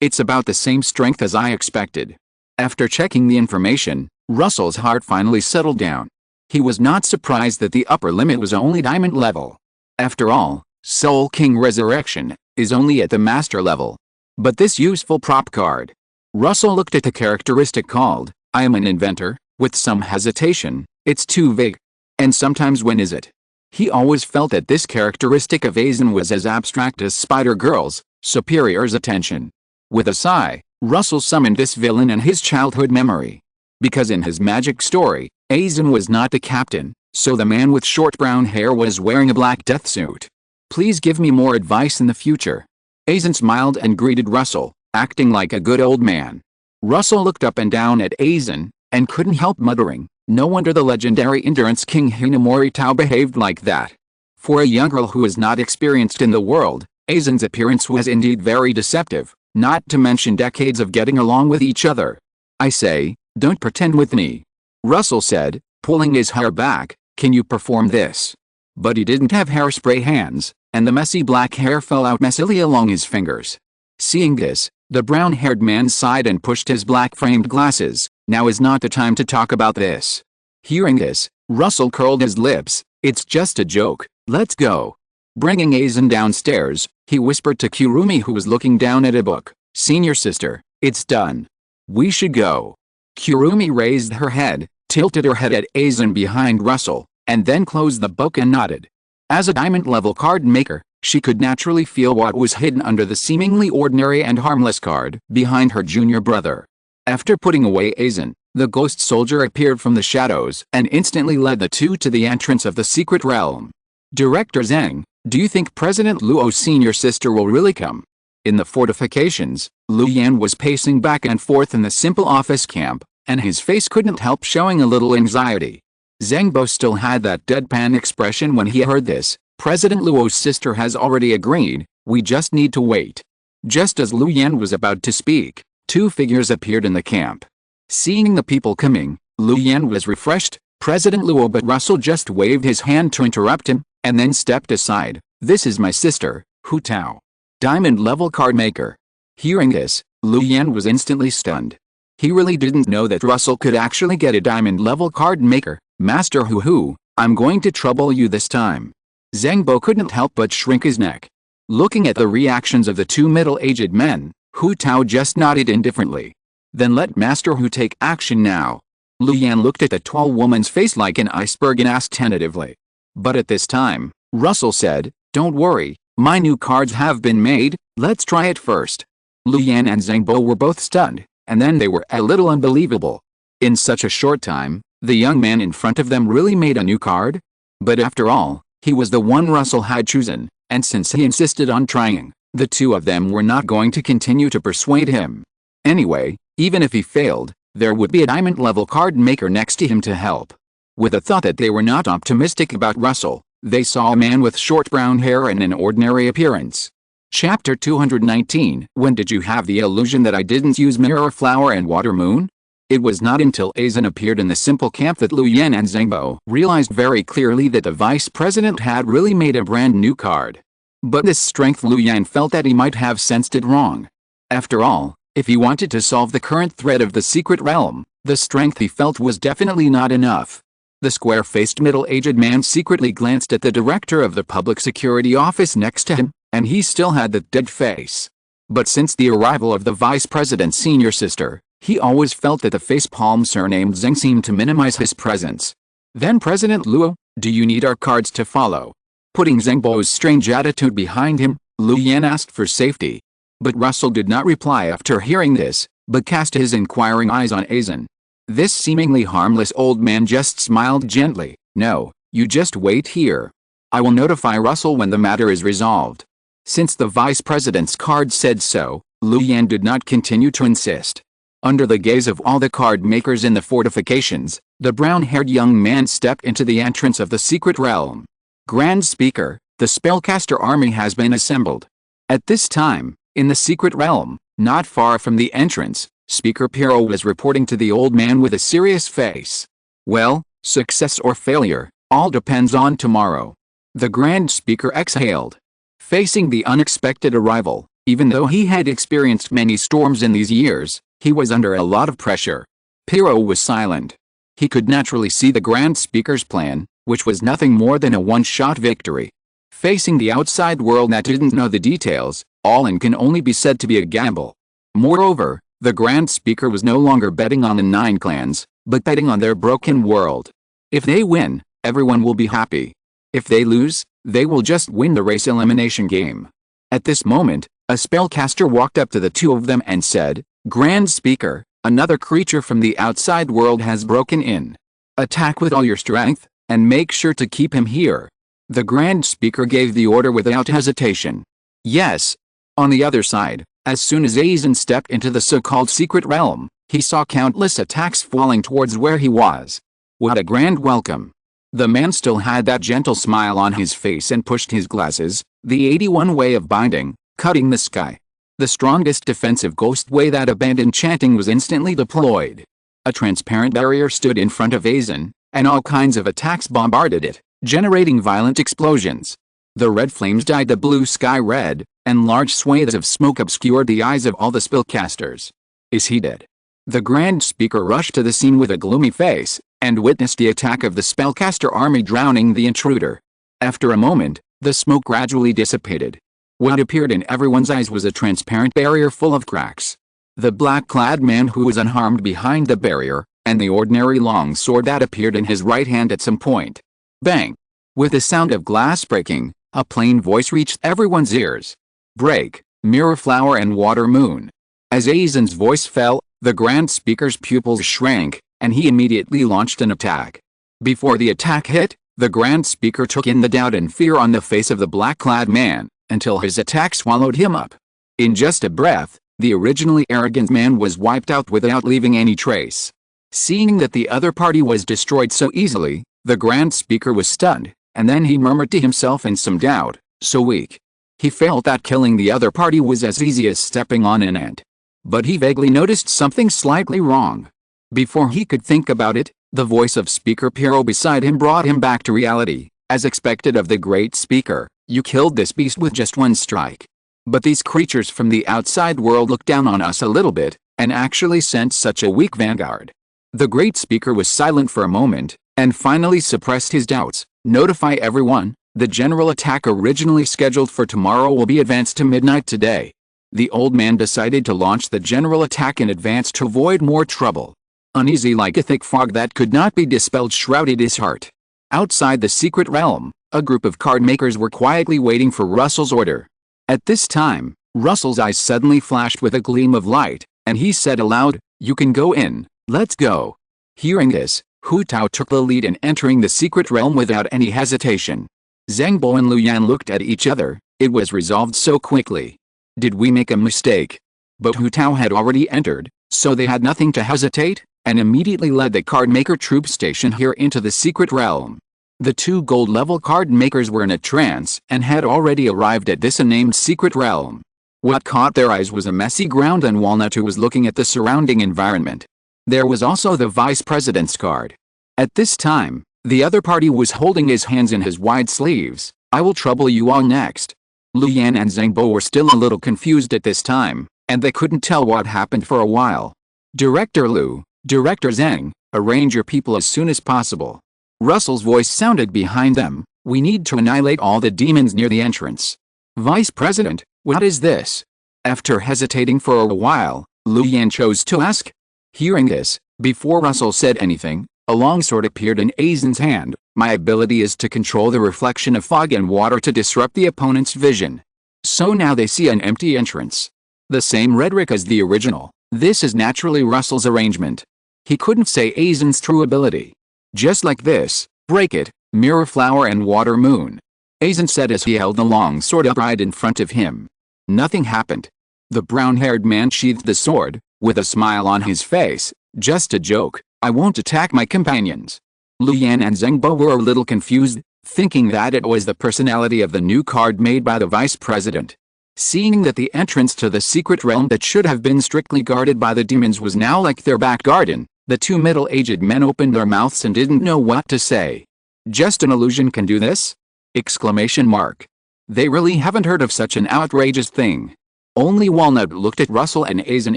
It's about the same strength as I expected. After checking the information, Russell's heart finally settled down. He was not surprised that the upper limit was only diamond level. After all, Soul King Resurrection is only at the master level. But this useful prop card. Russell looked at the characteristic called, I am an inventor, with some hesitation. It's too vague. And sometimes when is it? He always felt that this characteristic of Aizen was as abstract as Spider-Girl's, Superior's attention. With a sigh, Russell summoned this villain in his childhood memory. Because in his magic story, Aizen was not the captain, so the man with short brown hair was wearing a black death suit. Please give me more advice in the future. Aizen smiled and greeted Russell, acting like a good old man. Russell looked up and down at Aizen, and couldn't help muttering, no wonder the legendary Endurance King Hinamori Tao behaved like that. For a young girl who is not experienced in the world, Aizen's appearance was indeed very deceptive, not to mention decades of getting along with each other. "I say, don't pretend with me," Russell said, pulling his hair back. "Can you perform this?" But he didn't have hairspray hands, and the messy black hair fell out messily along his fingers. Seeing this, the brown-haired man sighed and pushed his black-framed glasses. "Now is not the time to talk about this." Hearing this, Russell curled his lips. "It's just a joke, let's go." Bringing Aizen downstairs, he whispered to Kurumi, who was looking down at a book, "Senior sister, it's done. We should go." Kurumi raised her head, tilted her head at Aizen behind Russell, and then closed the book and nodded. As a diamond-level card maker, she could naturally feel what was hidden under the seemingly ordinary and harmless card behind her junior brother. After putting away Aizen, the ghost soldier appeared from the shadows and instantly led the two to the entrance of the secret realm. "Director Zhang, do you think President Luo's senior sister will really come?" In the fortifications, Lu Yan was pacing back and forth in the simple office camp, and his face couldn't help showing a little anxiety. Zhang Bo still had that deadpan expression when he heard this. "President Luo's sister has already agreed, we just need to wait." Just as Lu Yan was about to speak, two figures appeared in the camp. Seeing the people coming, Lu Yan was refreshed. "President Luo," but Russell just waved his hand to interrupt him, and then stepped aside. "This is my sister, Hu Tao. Diamond-level card maker." Hearing this, Lu Yan was instantly stunned. He really didn't know that Russell could actually get a diamond-level card maker. "Master Hu, I'm going to trouble you this time." Zhang Bo couldn't help but shrink his neck. Looking at the reactions of the two middle-aged men, Hu Tao just nodded indifferently. "Then let Master Hu take action now." Lu Yan looked at the tall woman's face like an iceberg and asked tentatively. But at this time, Russell said, "Don't worry, my new cards have been made, let's try it first." Lu Yan and Zhang Bo were both stunned, and then they were a little unbelievable. In such a short time, the young man in front of them really made a new card? But after all, he was the one Russell had chosen, and since he insisted on trying, the two of them were not going to continue to persuade him. Anyway, even if he failed, there would be a diamond-level card maker next to him to help. With the thought that they were not optimistic about Russell, they saw a man with short brown hair and an ordinary appearance. Chapter 219. When did you have the illusion that I didn't use mirror flower and water moon? It was not until Aizen appeared in the simple camp that Lu Yan and Zhang Bo realized very clearly that the vice president had really made a brand new card. But this strength, Lu Yan felt that he might have sensed it wrong. After all, if he wanted to solve the current threat of the secret realm, the strength he felt was definitely not enough. The square-faced middle-aged man secretly glanced at the director of the public security office next to him, and he still had that dead face. But since the arrival of the vice president's senior sister, he always felt that the facepalm surnamed Zheng seemed to minimize his presence. "Then President Luo, do you need our cards to follow?" Putting Zhang Bo's strange attitude behind him, Lu Yan asked for safety. But Russell did not reply after hearing this, but cast his inquiring eyes on Aizen. This seemingly harmless old man just smiled gently. "No, you just wait here. I will notify Russell when the matter is resolved." Since the vice president's card said so, Lu Yan did not continue to insist. Under the gaze of all the card makers in the fortifications, the brown-haired young man stepped into the entrance of the secret realm. "Grand Speaker, the spellcaster army has been assembled." At this time, in the secret realm, not far from the entrance, Speaker Piero was reporting to the old man with a serious face. "Well, success or failure, all depends on tomorrow." The Grand Speaker exhaled. Facing the unexpected arrival, even though he had experienced many storms in these years, he was under a lot of pressure. Piero was silent. He could naturally see the Grand Speaker's plan, which was nothing more than a one-shot victory. Facing the outside world that didn't know the details, all in can only be said to be a gamble. Moreover, the Grand Speaker was no longer betting on the 9 clans, but betting on their broken world. If they win, everyone will be happy. If they lose, they will just win the race elimination game. At this moment, a spellcaster walked up to the two of them and said, "Grand Speaker, another creature from the outside world has broken in. Attack with all your strength, and make sure to keep him here." The Grand Speaker gave the order without hesitation. "Yes." On the other side, as soon as Aizen stepped into the so-called secret realm, he saw countless attacks falling towards where he was. What a grand welcome! The man still had that gentle smile on his face and pushed his glasses, the 81 way of binding, cutting the sky. The strongest defensive ghost way that abandoned chanting was instantly deployed. A transparent barrier stood in front of Aizen, and all kinds of attacks bombarded it, generating violent explosions. The red flames dyed the blue sky red, and large swathes of smoke obscured the eyes of all the spellcasters. Is he dead? The Grand Speaker rushed to the scene with a gloomy face, and witnessed the attack of the spellcaster army drowning the intruder. After a moment, the smoke gradually dissipated. What appeared in everyone's eyes was a transparent barrier full of cracks. The black-clad man who was unharmed behind the barrier, and the ordinary long sword that appeared in his right hand at some point. Bang! With the sound of glass breaking, a plain voice reached everyone's ears. Break, Mirror Flower and Water Moon. As Aizen's voice fell, the Grand Speaker's pupils shrank, and he immediately launched an attack. Before the attack hit, the Grand Speaker took in the doubt and fear on the face of the black-clad man, until his attack swallowed him up. In just a breath, the originally arrogant man was wiped out without leaving any trace. Seeing that the other party was destroyed so easily, the Grand Speaker was stunned, and then he murmured to himself in some doubt, so weak. He felt that killing the other party was as easy as stepping on an ant. But he vaguely noticed something slightly wrong. Before he could think about it, the voice of Speaker Pierrot beside him brought him back to reality. As expected of the great speaker, you killed this beast with just one strike. But these creatures from the outside world looked down on us a little bit, and actually sent such a weak vanguard. The great speaker was silent for a moment, and finally suppressed his doubts. Notify everyone, the general attack originally scheduled for tomorrow will be advanced to midnight today. The old man decided to launch the general attack in advance to avoid more trouble. Uneasy like a thick fog that could not be dispelled shrouded his heart. Outside the secret realm, a group of card makers were quietly waiting for Russell's order. At this time, Russell's eyes suddenly flashed with a gleam of light, and he said aloud, "You can go in, let's go." Hearing this, Hu Tao took the lead in entering the secret realm without any hesitation. Zhang Bo and Lu Yan looked at each other. It was resolved so quickly. Did we make a mistake? But Hu Tao had already entered, so they had nothing to hesitate, and immediately led the card maker troop station here into the secret realm. The two gold-level card makers were in a trance and had already arrived at this unnamed secret realm. What caught their eyes was a messy ground, and Walnut, who was looking at the surrounding environment. There was also the vice president's card. At this time, the other party was holding his hands in his wide sleeves. I will trouble you all next. Lu Yan and Zhang Bo were still a little confused at this time, and they couldn't tell what happened for a while. Director Lu, Director Zhang, arrange your people as soon as possible. Russell's voice sounded behind them. We need to annihilate all the demons near the entrance. Vice President, what is this? After hesitating for a while, Lu Yan chose to ask. Hearing this, before Russell said anything, a long sword appeared in Aizen's hand. My ability is to control the reflection of fog and water to disrupt the opponent's vision. So now they see an empty entrance. The same rhetoric as the original. This is naturally Russell's arrangement. He couldn't say Aizen's true ability. Just like this, break it, Mirror Flower and Water Moon. Aizen said as he held the long sword upright in front of him. Nothing happened. The brown-haired man sheathed the sword, with a smile on his face. Just a joke, I won't attack my companions. Lu Yan and Zhang Bo were a little confused, thinking that it was the personality of the new card made by the vice president. Seeing that the entrance to the secret realm that should have been strictly guarded by the demons was now like their back garden, the two middle-aged men opened their mouths and didn't know what to say. Just an illusion can do this? Exclamation mark. They really haven't heard of such an outrageous thing. Only Walnut looked at Russell and Aizen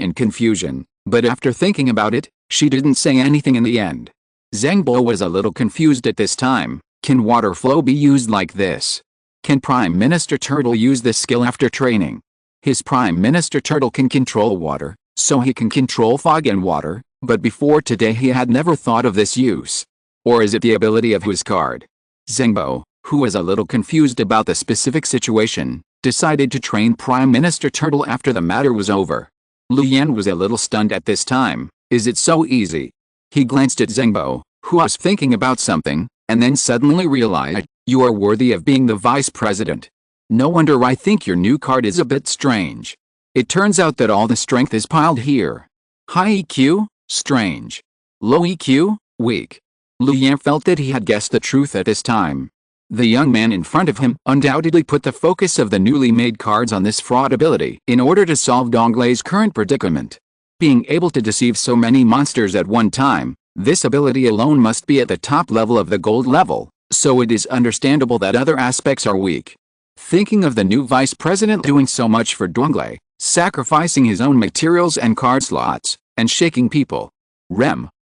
in confusion, but after thinking about it, she didn't say anything in the end. Zhang Bo was a little confused at this time. Can water flow be used like this? Can Prime Minister Turtle use this skill after training? His Prime Minister Turtle can control water, so he can control fog and water, but before today he had never thought of this use. Or is it the ability of his card? Zhang Bo, who was a little confused about the specific situation, decided to train Prime Minister Turtle after the matter was over. Lu Yan was a little stunned at this time. Is it so easy? He glanced at Zhang Bo, who was thinking about something, and then suddenly realized, you are worthy of being the vice president. No wonder I think your new card is a bit strange. It turns out that all the strength is piled here. High EQ, strange. Low EQ, weak. Lu Yan felt that he had guessed the truth at this time. The young man in front of him undoubtedly put the focus of the newly made cards on this fraud ability in order to solve Donglei's current predicament. Being able to deceive so many monsters at one time, this ability alone must be at the top level of the gold level, so it is understandable that other aspects are weak. Thinking of the new vice president doing so much for Donglei, sacrificing his own materials and card slots, and shaking people.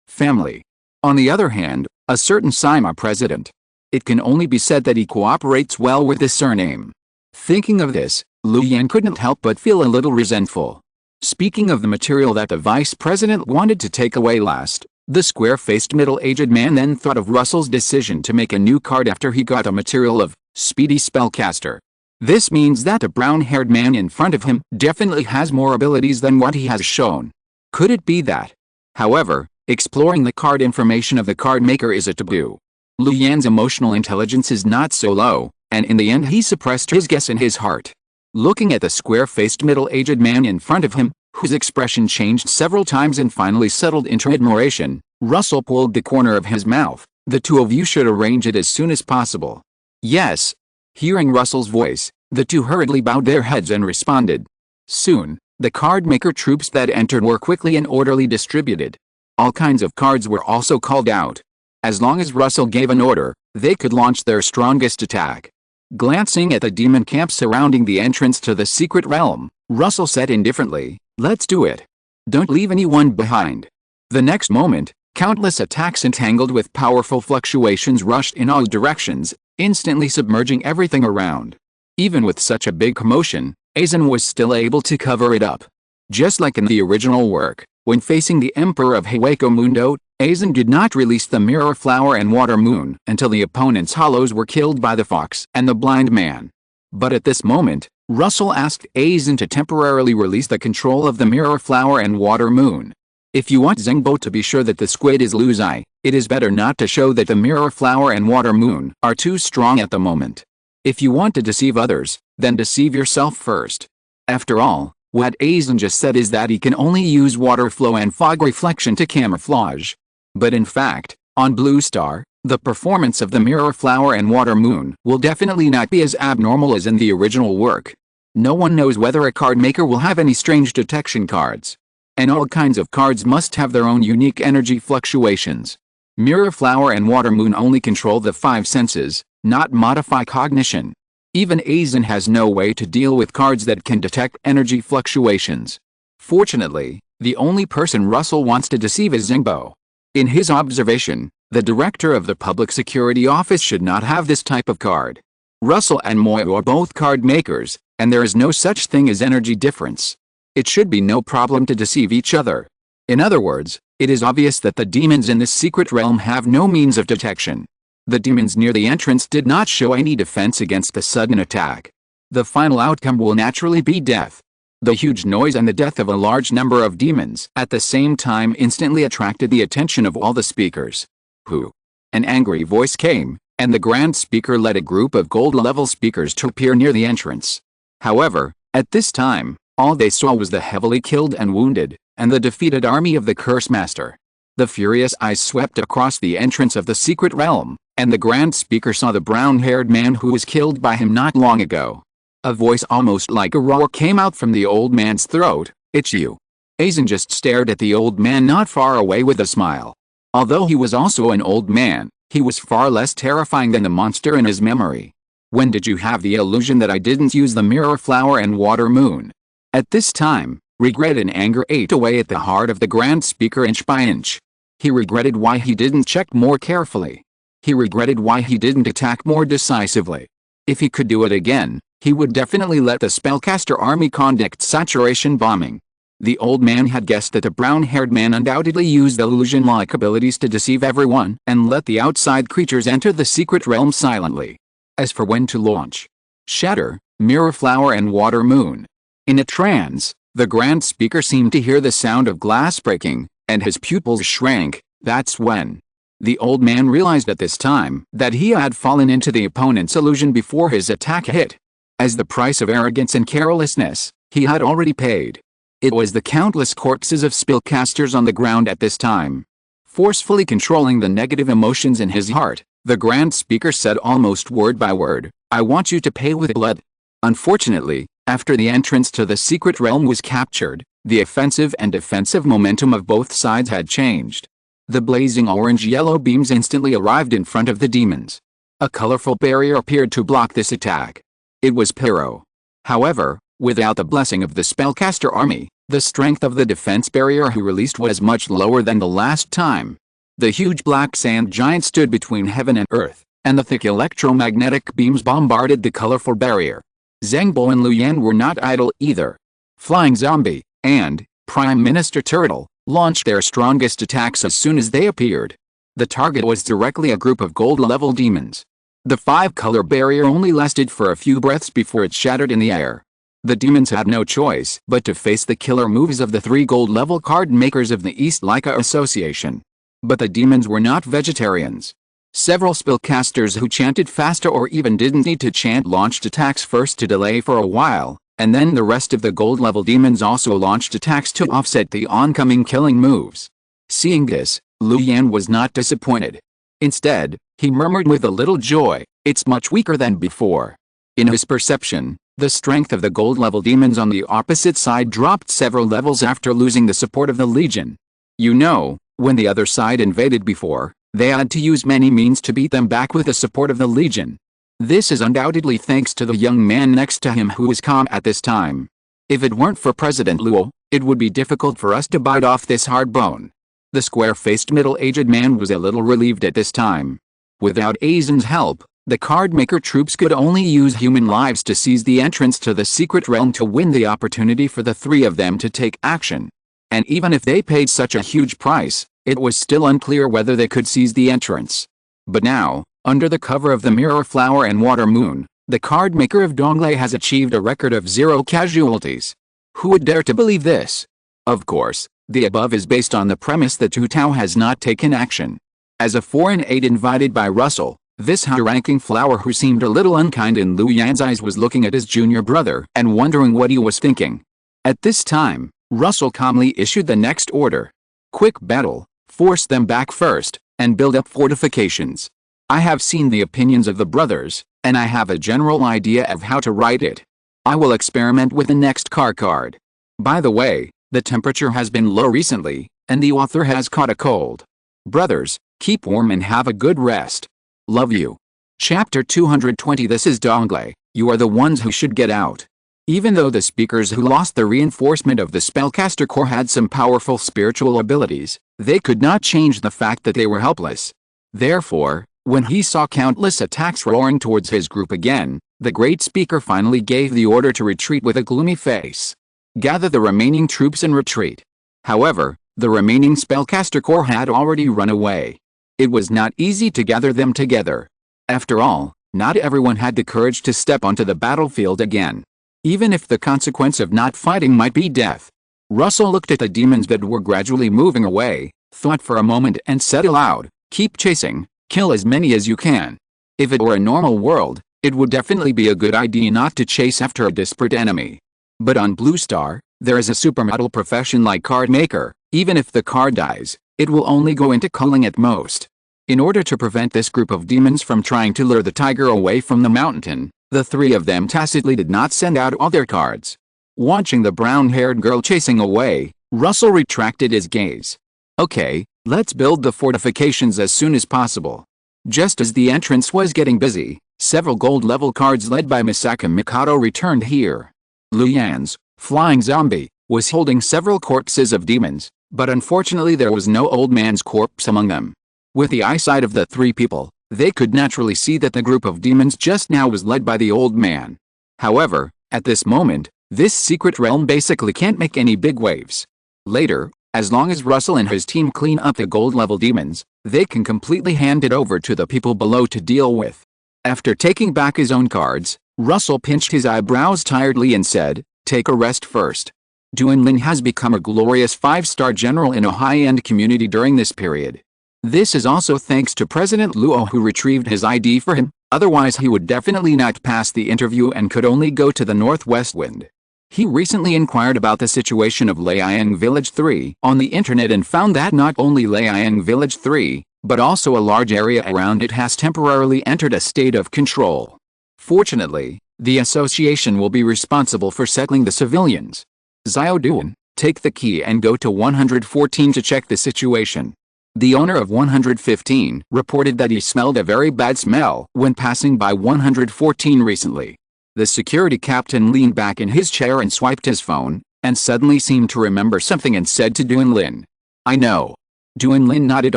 Family. On the other hand, a certain Saima president. It can only be said that he cooperates well with this surname. Thinking of this, Lu Yan couldn't help but feel a little resentful. Speaking of the material that the vice president wanted to take away last, the square-faced middle-aged man then thought of Russell's decision to make a new card after he got a material of Speedy Spellcaster. This means that the brown-haired man in front of him definitely has more abilities than what he has shown. Could it be that? However, exploring the card information of the card maker is a taboo. Lu Yan's emotional intelligence is not so low, and in the end he suppressed his guess in his heart. Looking at the square-faced middle-aged man in front of him, whose expression changed several times and finally settled into admiration, Russell pulled the corner of his mouth. The two of you should arrange it as soon as possible. Yes. Hearing Russell's voice, the two hurriedly bowed their heads and responded. Soon, the card maker troops that entered were quickly and orderly distributed. All kinds of cards were also called out. As long as Russell gave an order, they could launch their strongest attack. Glancing at the demon camp surrounding the entrance to the secret realm, Russell said indifferently, "Let's do it. Don't leave anyone behind." The next moment, countless attacks entangled with powerful fluctuations rushed in all directions, instantly submerging everything around. Even with such a big commotion, Aizen was still able to cover it up. Just like in the original work, when facing the Emperor of Hueco Mundo, Aizen did not release the Mirror Flower and Water Moon until the opponent's hollows were killed by the fox and the blind man. But at this moment, Russell asked Aizen to temporarily release the control of the Mirror Flower and Water Moon. If you want Zengbo to be sure that the squid is Luzai, it is better not to show that the Mirror Flower and Water Moon are too strong at the moment. If you want to deceive others, then deceive yourself first. After all, what Aizen just said is that he can only use water flow and fog reflection to camouflage. But in fact, on Blue Star, the performance of the Mirror Flower and Water Moon will definitely not be as abnormal as in the original work. No one knows whether a card maker will have any strange detection cards. And all kinds of cards must have their own unique energy fluctuations. Mirror Flower and Water Moon only control the five senses, not modify cognition. Even Aizen has no way to deal with cards that can detect energy fluctuations. Fortunately, the only person Russell wants to deceive is Zengbo. In his observation, the director of the Public Security Office should not have this type of card. Russell and Moyo are both card makers, and there is no such thing as energy difference. It should be no problem to deceive each other. In other words, it is obvious that the demons in this secret realm have no means of detection. The demons near the entrance did not show any defense against the sudden attack. The final outcome will naturally be death. The huge noise and the death of a large number of demons at the same time instantly attracted the attention of all the speakers. Who? An angry voice came, and the Grand Speaker led a group of gold-level speakers to appear near the entrance. However, at this time, all they saw was the heavily killed and wounded, and the defeated army of the Curse Master. The furious eyes swept across the entrance of the secret realm, and the Grand Speaker saw the brown-haired man who was killed by him not long ago. A voice almost like a roar came out from the old man's throat. "It's you." Aizen just stared at the old man not far away with a smile. Although he was also an old man, he was far less terrifying than the monster in his memory. "When did you have the illusion that I didn't use the Mirror Flower and Water Moon?" At this time, regret and anger ate away at the heart of the Grand Speaker inch by inch. He regretted why he didn't check more carefully. He regretted why he didn't attack more decisively. If he could do it again, he would definitely let the spellcaster army conduct saturation bombing. The old man had guessed that the brown-haired man undoubtedly used the illusion-like abilities to deceive everyone and let the outside creatures enter the secret realm silently. As for when to launch, Shatter, Mirror Flower and Water Moon. In a trance, the Grand Speaker seemed to hear the sound of glass breaking, and his pupils shrank. That's when the old man realized at this time that he had fallen into the opponent's illusion before his attack hit. As the price of arrogance and carelessness, he had already paid. It was the countless corpses of spellcasters on the ground at this time. Forcefully controlling the negative emotions in his heart, the Grand Speaker said almost word by word, "I want you to pay with blood." Unfortunately, after the entrance to the secret realm was captured, the offensive and defensive momentum of both sides had changed. The blazing orange-yellow beams instantly arrived in front of the demons. A colorful barrier appeared to block this attack. It was pyro. However, without the blessing of the spellcaster army, the strength of the defense barrier he released was much lower than the last time. The huge black sand giant stood between heaven and earth, and the thick electromagnetic beams bombarded the colorful barrier. Zhengbo and Liu Yan were not idle either. Flying Zombie and Prime Minister Turtle launched their strongest attacks as soon as they appeared. The target was directly a group of gold-level demons. The five-color barrier only lasted for a few breaths before it shattered in the air. The demons had no choice but to face the killer moves of the three gold-level card makers of the East Laika Association. But the demons were not vegetarians. Several spellcasters who chanted faster or even didn't need to chant launched attacks first to delay for a while, and then the rest of the gold-level demons also launched attacks to offset the oncoming killing moves. Seeing this, Liu Yan was not disappointed. Instead, he murmured with a little joy, "It's much weaker than before." In his perception, the strength of the gold-level demons on the opposite side dropped several levels after losing the support of the Legion. You know, when the other side invaded before, they had to use many means to beat them back with the support of the Legion. This is undoubtedly thanks to the young man next to him who was calm at this time. If it weren't for President Luo, it would be difficult for us to bite off this hard bone. The square-faced middle-aged man was a little relieved at this time. Without Aizen's help, the card-maker troops could only use human lives to seize the entrance to the secret realm to win the opportunity for the three of them to take action. And even if they paid such a huge price, it was still unclear whether they could seize the entrance. But now, under the cover of the Mirror Flower and Water Moon, the card maker of Donglei has achieved a record of 0 casualties. Who would dare to believe this? Of course, the above is based on the premise that Hu Tao has not taken action. As a foreign aide invited by Russell, this high-ranking flower who seemed a little unkind in Liu Yan's eyes was looking at his junior brother and wondering what he was thinking. At this time, Russell calmly issued the next order. Quick battle, force them back first, and build up fortifications. I have seen the opinions of the brothers, and I have a general idea of how to write it. I will experiment with the next card. By the way, the temperature has been low recently, and the author has caught a cold. Brothers, keep warm and have a good rest. Love you. Chapter 220. This is Donglei, you are the ones who should get out. Even though the speakers who lost the reinforcement of the spellcaster corps had some powerful spiritual abilities, they could not change the fact that they were helpless. Therefore, when he saw countless attacks roaring towards his group again, the great speaker finally gave the order to retreat with a gloomy face. Gather the remaining troops and retreat. However, the remaining spellcaster corps had already run away. It was not easy to gather them together. After all, not everyone had the courage to step onto the battlefield again. Even if the consequence of not fighting might be death. Russell looked at the demons that were gradually moving away, thought for a moment and said aloud, "Keep chasing, kill as many as you can." If it were a normal world, it would definitely be a good idea not to chase after a desperate enemy. But on Blue Star, there is a supermodel profession like card maker. Even if the card dies, it will only go into culling at most. In order to prevent this group of demons from trying to lure the tiger away from the mountain, the three of them tacitly did not send out all their cards. Watching the brown-haired girl chasing away, Russell retracted his gaze. Okay, let's build the fortifications as soon as possible. Just as the entrance was getting busy, several gold-level cards led by Misaka Mikado returned here. Liu Yan's flying zombie was holding several corpses of demons, but unfortunately there was no old man's corpse among them. With the eyesight of the three people, they could naturally see that the group of demons just now was led by the old man. However, at this moment, this secret realm basically can't make any big waves. Later, as long as Russell and his team clean up the gold-level demons, they can completely hand it over to the people below to deal with. After taking back his own cards, Russell pinched his eyebrows tiredly and said, "Take a rest first." Duanlin has become a glorious 5-star general in a high-end community during this period. This is also thanks to President Luo who retrieved his ID for him, otherwise he would definitely not pass the interview and could only go to the Northwest Wind. He recently inquired about the situation of Liang Village 3 on the internet and found that not only Liang Village 3, but also a large area around it has temporarily entered a state of control. Fortunately, the association will be responsible for settling the civilians. Xiao Duan, take the key and go to 114 to check the situation. The owner of 115 reported that he smelled a very bad smell when passing by 114 recently. The security captain leaned back in his chair and swiped his phone, and suddenly seemed to remember something and said to Duan Lin, "I know." Duan Lin nodded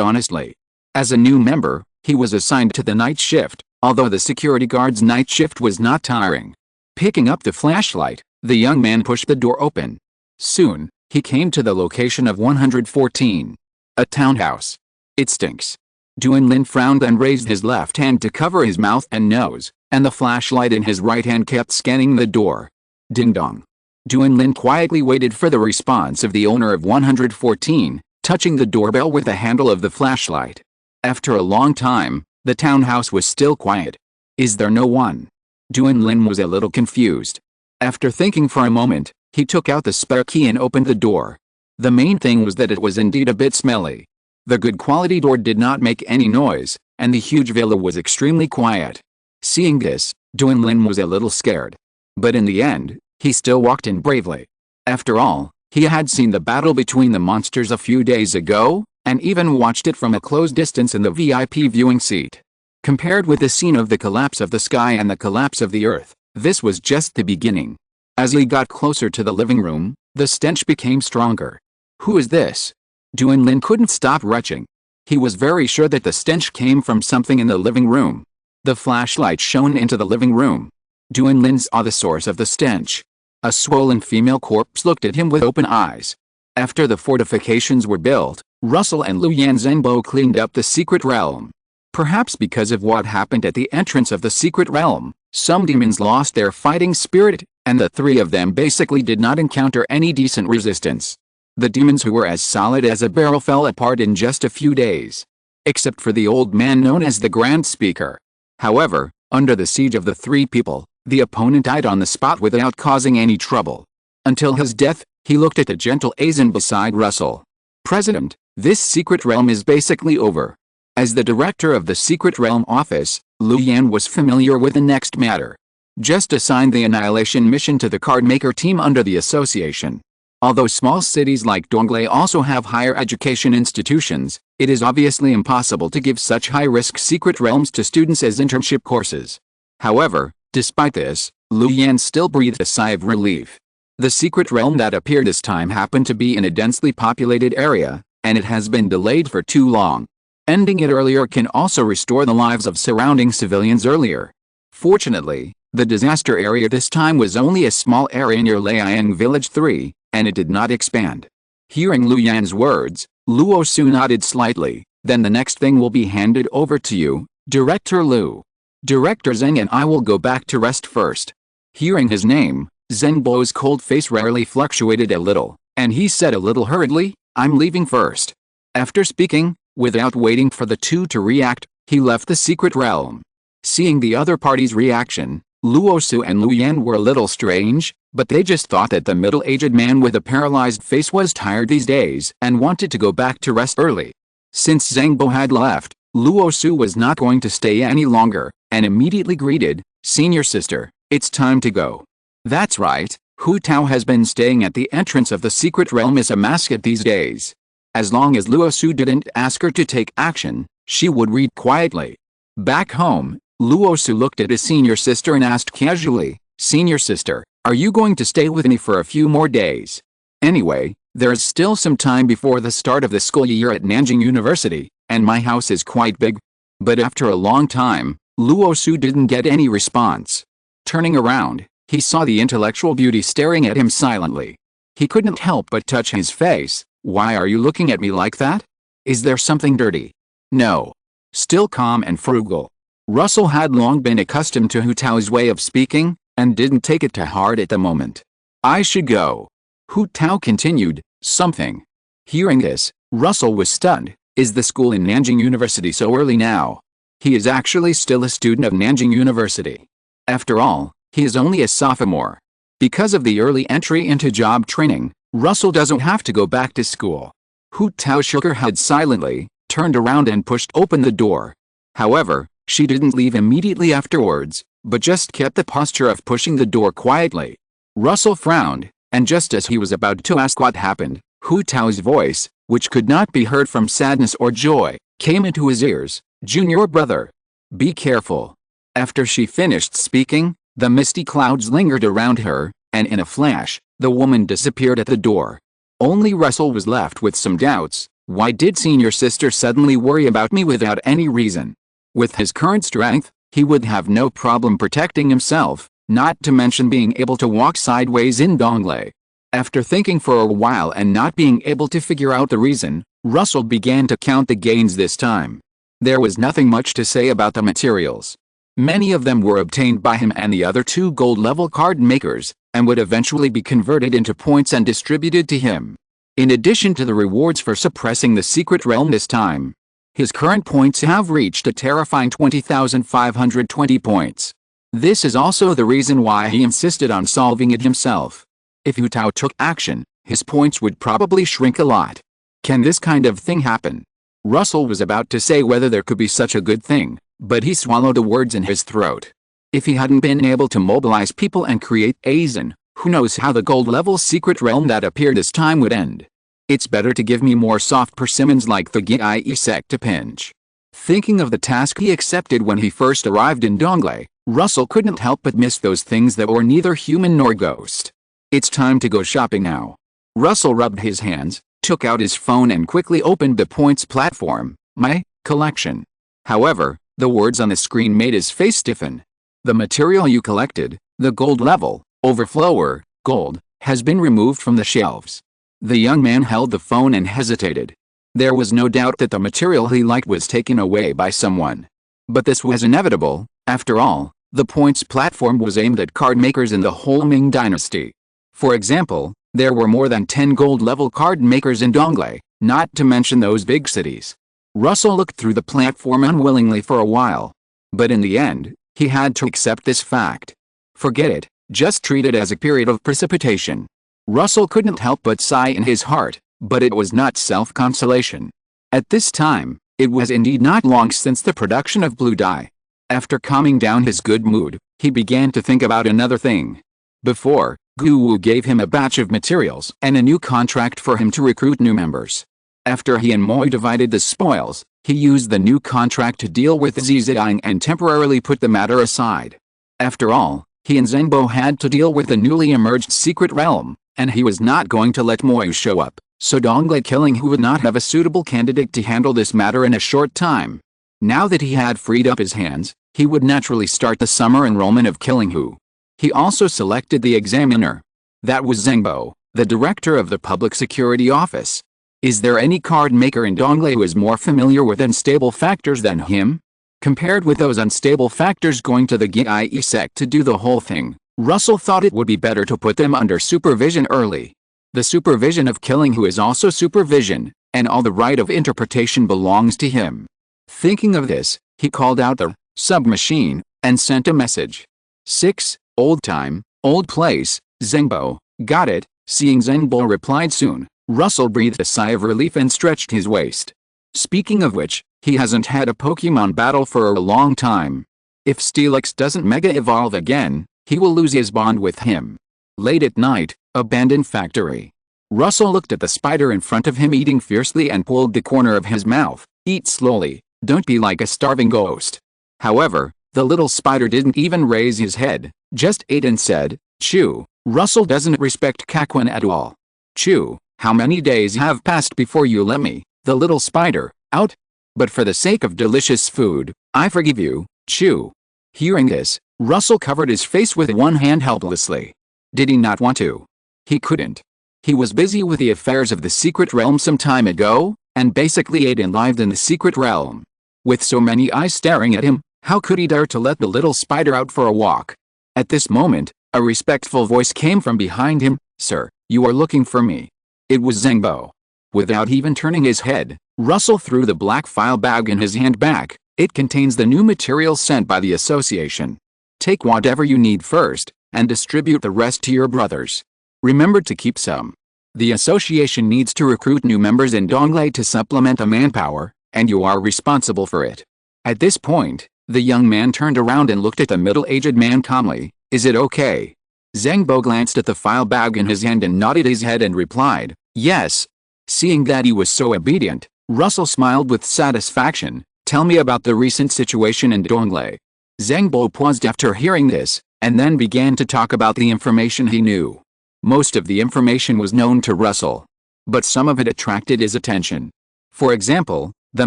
honestly. As a new member, he was assigned to the night shift, although the security guard's night shift was not tiring. Picking up the flashlight, the young man pushed the door open. Soon, he came to the location of 114. A townhouse. It stinks. Duan Lin frowned and raised his left hand to cover his mouth and nose, and the flashlight in his right hand kept scanning the door. Ding dong. Duan Lin quietly waited for the response of the owner of 114, touching the doorbell with the handle of the flashlight. After a long time, the townhouse was still quiet. Is there no one? Duan Lin was a little confused. After thinking for a moment, he took out the spare key and opened the door. The main thing was that it was indeed a bit smelly. The good quality door did not make any noise, and the huge villa was extremely quiet. Seeing this, Duan Lin was a little scared. But in the end, he still walked in bravely. After all, he had seen the battle between the monsters a few days ago, and even watched it from a close distance in the VIP viewing seat. Compared with the scene of the collapse of the sky and the collapse of the earth, this was just the beginning. As he got closer to the living room, the stench became stronger. Who is this? Duan Lin couldn't stop retching. He was very sure that the stench came from something in the living room. The flashlight shone into the living room. Duan Lin saw the source of the stench. A swollen female corpse looked at him with open eyes. After the fortifications were built, Russell and Liu Yan Zhenbo cleaned up the secret realm. Perhaps because of what happened at the entrance of the secret realm, some demons lost their fighting spirit, and the three of them basically did not encounter any decent resistance. The demons who were as solid as a barrel fell apart in just a few days. Except for the old man known as the Grand Speaker. However, under the siege of the three people, the opponent died on the spot without causing any trouble. Until his death, he looked at the gentle Aizen beside Russell. President, this secret realm is basically over. As the director of the Secret Realm Office, Liu Yan was familiar with the next matter. Just assign the Annihilation mission to the card-maker team under the association. Although small cities like Donglei also have higher education institutions, it is obviously impossible to give such high-risk secret realms to students as internship courses. However, despite this, Liu Yan still breathed a sigh of relief. The secret realm that appeared this time happened to be in a densely populated area, and it has been delayed for too long. Ending it earlier can also restore the lives of surrounding civilians earlier. Fortunately, the disaster area this time was only a small area near Liang Village 3, and it did not expand. Hearing Liu Yan's words, Luo Su nodded slightly. Then the next thing will be handed over to you, Director Liu. Director Zheng and I will go back to rest first. Hearing his name, Zhengbo's cold face rarely fluctuated a little, and he said a little hurriedly, I'm leaving first. After speaking, without waiting for the two to react, he left the secret realm. Seeing the other party's reaction, Luo Su and Liu Yan were a little strange, but they just thought that the middle-aged man with a paralyzed face was tired these days and wanted to go back to rest early. Since Zhengbo had left, Luo Su was not going to stay any longer, and immediately greeted, Senior sister, it's time to go. That's right, Hu Tao has been staying at the entrance of the secret realm as a mascot these days. As long as Luo Su didn't ask her to take action, she would read quietly. Back home, Luo Su looked at his senior sister and asked casually, Senior sister, are you going to stay with me for a few more days? Anyway, there's still some time before the start of the school year at Nanjing University, and my house is quite big. But after a long time, Luo Su didn't get any response. Turning around, he saw the intellectual beauty staring at him silently. He couldn't help but touch his face. Why are you looking at me like that? Is there something dirty? No. Still calm and frugal. Russell had long been accustomed to Hu Tao's way of speaking, and didn't take it to heart at the moment. I should go. Hu Tao continued, something. Hearing this, Russell was stunned. Is the school in Nanjing University so early now? He is actually still a student of Nanjing University. After all, he is only a sophomore. Because of the early entry into job training, Russell doesn't have to go back to school. Hu Tao shook her head silently, turned around and pushed open the door. However, she didn't leave immediately afterwards, but just kept the posture of pushing the door quietly. Russell frowned, and just as he was about to ask what happened, Hu Tao's voice, which could not be heard from sadness or joy, came into his ears. "Junior brother, be careful." After she finished speaking, the misty clouds lingered around her, and in a flash, the woman disappeared at the door. Only Russell was left with some doubts. Why did senior sister suddenly worry about me without any reason? With his current strength, he would have no problem protecting himself, not to mention being able to walk sideways in Donglei. After thinking for a while and not being able to figure out the reason, Russell began to count the gains this time. There was nothing much to say about the materials. Many of them were obtained by him and the other two gold-level card makers, and would eventually be converted into points and distributed to him. In addition to the rewards for suppressing the secret realm this time, his current points have reached a terrifying 20,520 points. This is also the reason why he insisted on solving it himself. If Hu Tao took action, his points would probably shrink a lot. Can this kind of thing happen? Russell was about to say whether there could be such a good thing, but he swallowed the words in his throat. If he hadn't been able to mobilize people and create Aizen, who knows how the gold-level secret realm that appeared this time would end. It's better to give me more soft persimmons like the Gii sect to pinch. Thinking of the task he accepted when he first arrived in Donglei, Russell couldn't help but miss those things that were neither human nor ghost. It's time to go shopping now. Russell rubbed his hands, took out his phone and quickly opened the points platform, My Collection. However, the words on the screen made his face stiffen. The material you collected, the gold level, overflower, gold, has been removed from the shelves. The young man held the phone and hesitated. There was no doubt that the material he liked was taken away by someone. But this was inevitable. After all, the points platform was aimed at card makers in the whole Ming dynasty. For example, there were more than 10 gold-level card makers in Donglei, not to mention those big cities. Russell looked through the platform unwillingly for a while. But in the end, he had to accept this fact. Forget it, just treat it as a period of precipitation. Russell couldn't help but sigh in his heart, but it was not self-consolation. At this time, it was indeed not long since the production of blue dye. After calming down his good mood, he began to think about another thing. Before, Guwu gave him a batch of materials and a new contract for him to recruit new members. After he and Moi divided the spoils, he used the new contract to deal with Zizang and temporarily put the matter aside. After all, he and Zengbo had to deal with the newly emerged secret realm, and he was not going to let Moi show up, so Donglei Killing Hu would not have a suitable candidate to handle this matter in a short time. Now that he had freed up his hands, he would naturally start the summer enrollment of Killing Hu. He also selected the examiner. That was Zengbo, the director of the Public Security Office. Is there any card maker in Donglei who is more familiar with unstable factors than him? Compared with those unstable factors going to the Gii sect to do the whole thing, Russell thought it would be better to put them under supervision early. The supervision of Killing Hu is also supervision, and all the right of interpretation belongs to him. Thinking of this, he called out the submachine and sent a message. 6. Old time, old place, Zengbo, got it. Seeing Zengbo replied soon, Russell breathed a sigh of relief and stretched his waist. Speaking of which, he hasn't had a Pokemon battle for a long time. If Steelix doesn't Mega Evolve again, he will lose his bond with him. Late at night, abandoned factory. Russell looked at the spider in front of him eating fiercely and pulled the corner of his mouth. Eat slowly, don't be like a starving ghost. However, the little spider didn't even raise his head, just ate and said, chew. Russell doesn't respect Kakuin at all. Chew, how many days have passed before you let me, the little spider, out? But for the sake of delicious food, I forgive you, chew. Hearing this, Russell covered his face with one hand helplessly. Did he not want to? He couldn't. He was busy with the affairs of the secret realm some time ago, and basically ate and lived in the secret realm. With so many eyes staring at him, how could he dare to let the little spider out for a walk? At this moment, a respectful voice came from behind him. Sir, you are looking for me. It was Zengbo. Without even turning his head, Russell threw the black file bag in his hand back. It contains the new material sent by the association. Take whatever you need first, and distribute the rest to your brothers. Remember to keep some. The association needs to recruit new members in Donglei to supplement the manpower, and you are responsible for it." At this point, the young man turned around and looked at the middle-aged man calmly. "Is it okay?" Zhengbo glanced at the file bag in his hand and nodded his head and replied, "Yes." Seeing that he was so obedient, Russell smiled with satisfaction. "Tell me about the recent situation in Donglei." Zhengbo paused after hearing this, and then began to talk about the information he knew. Most of the information was known to Russell, but some of it attracted his attention. For example, the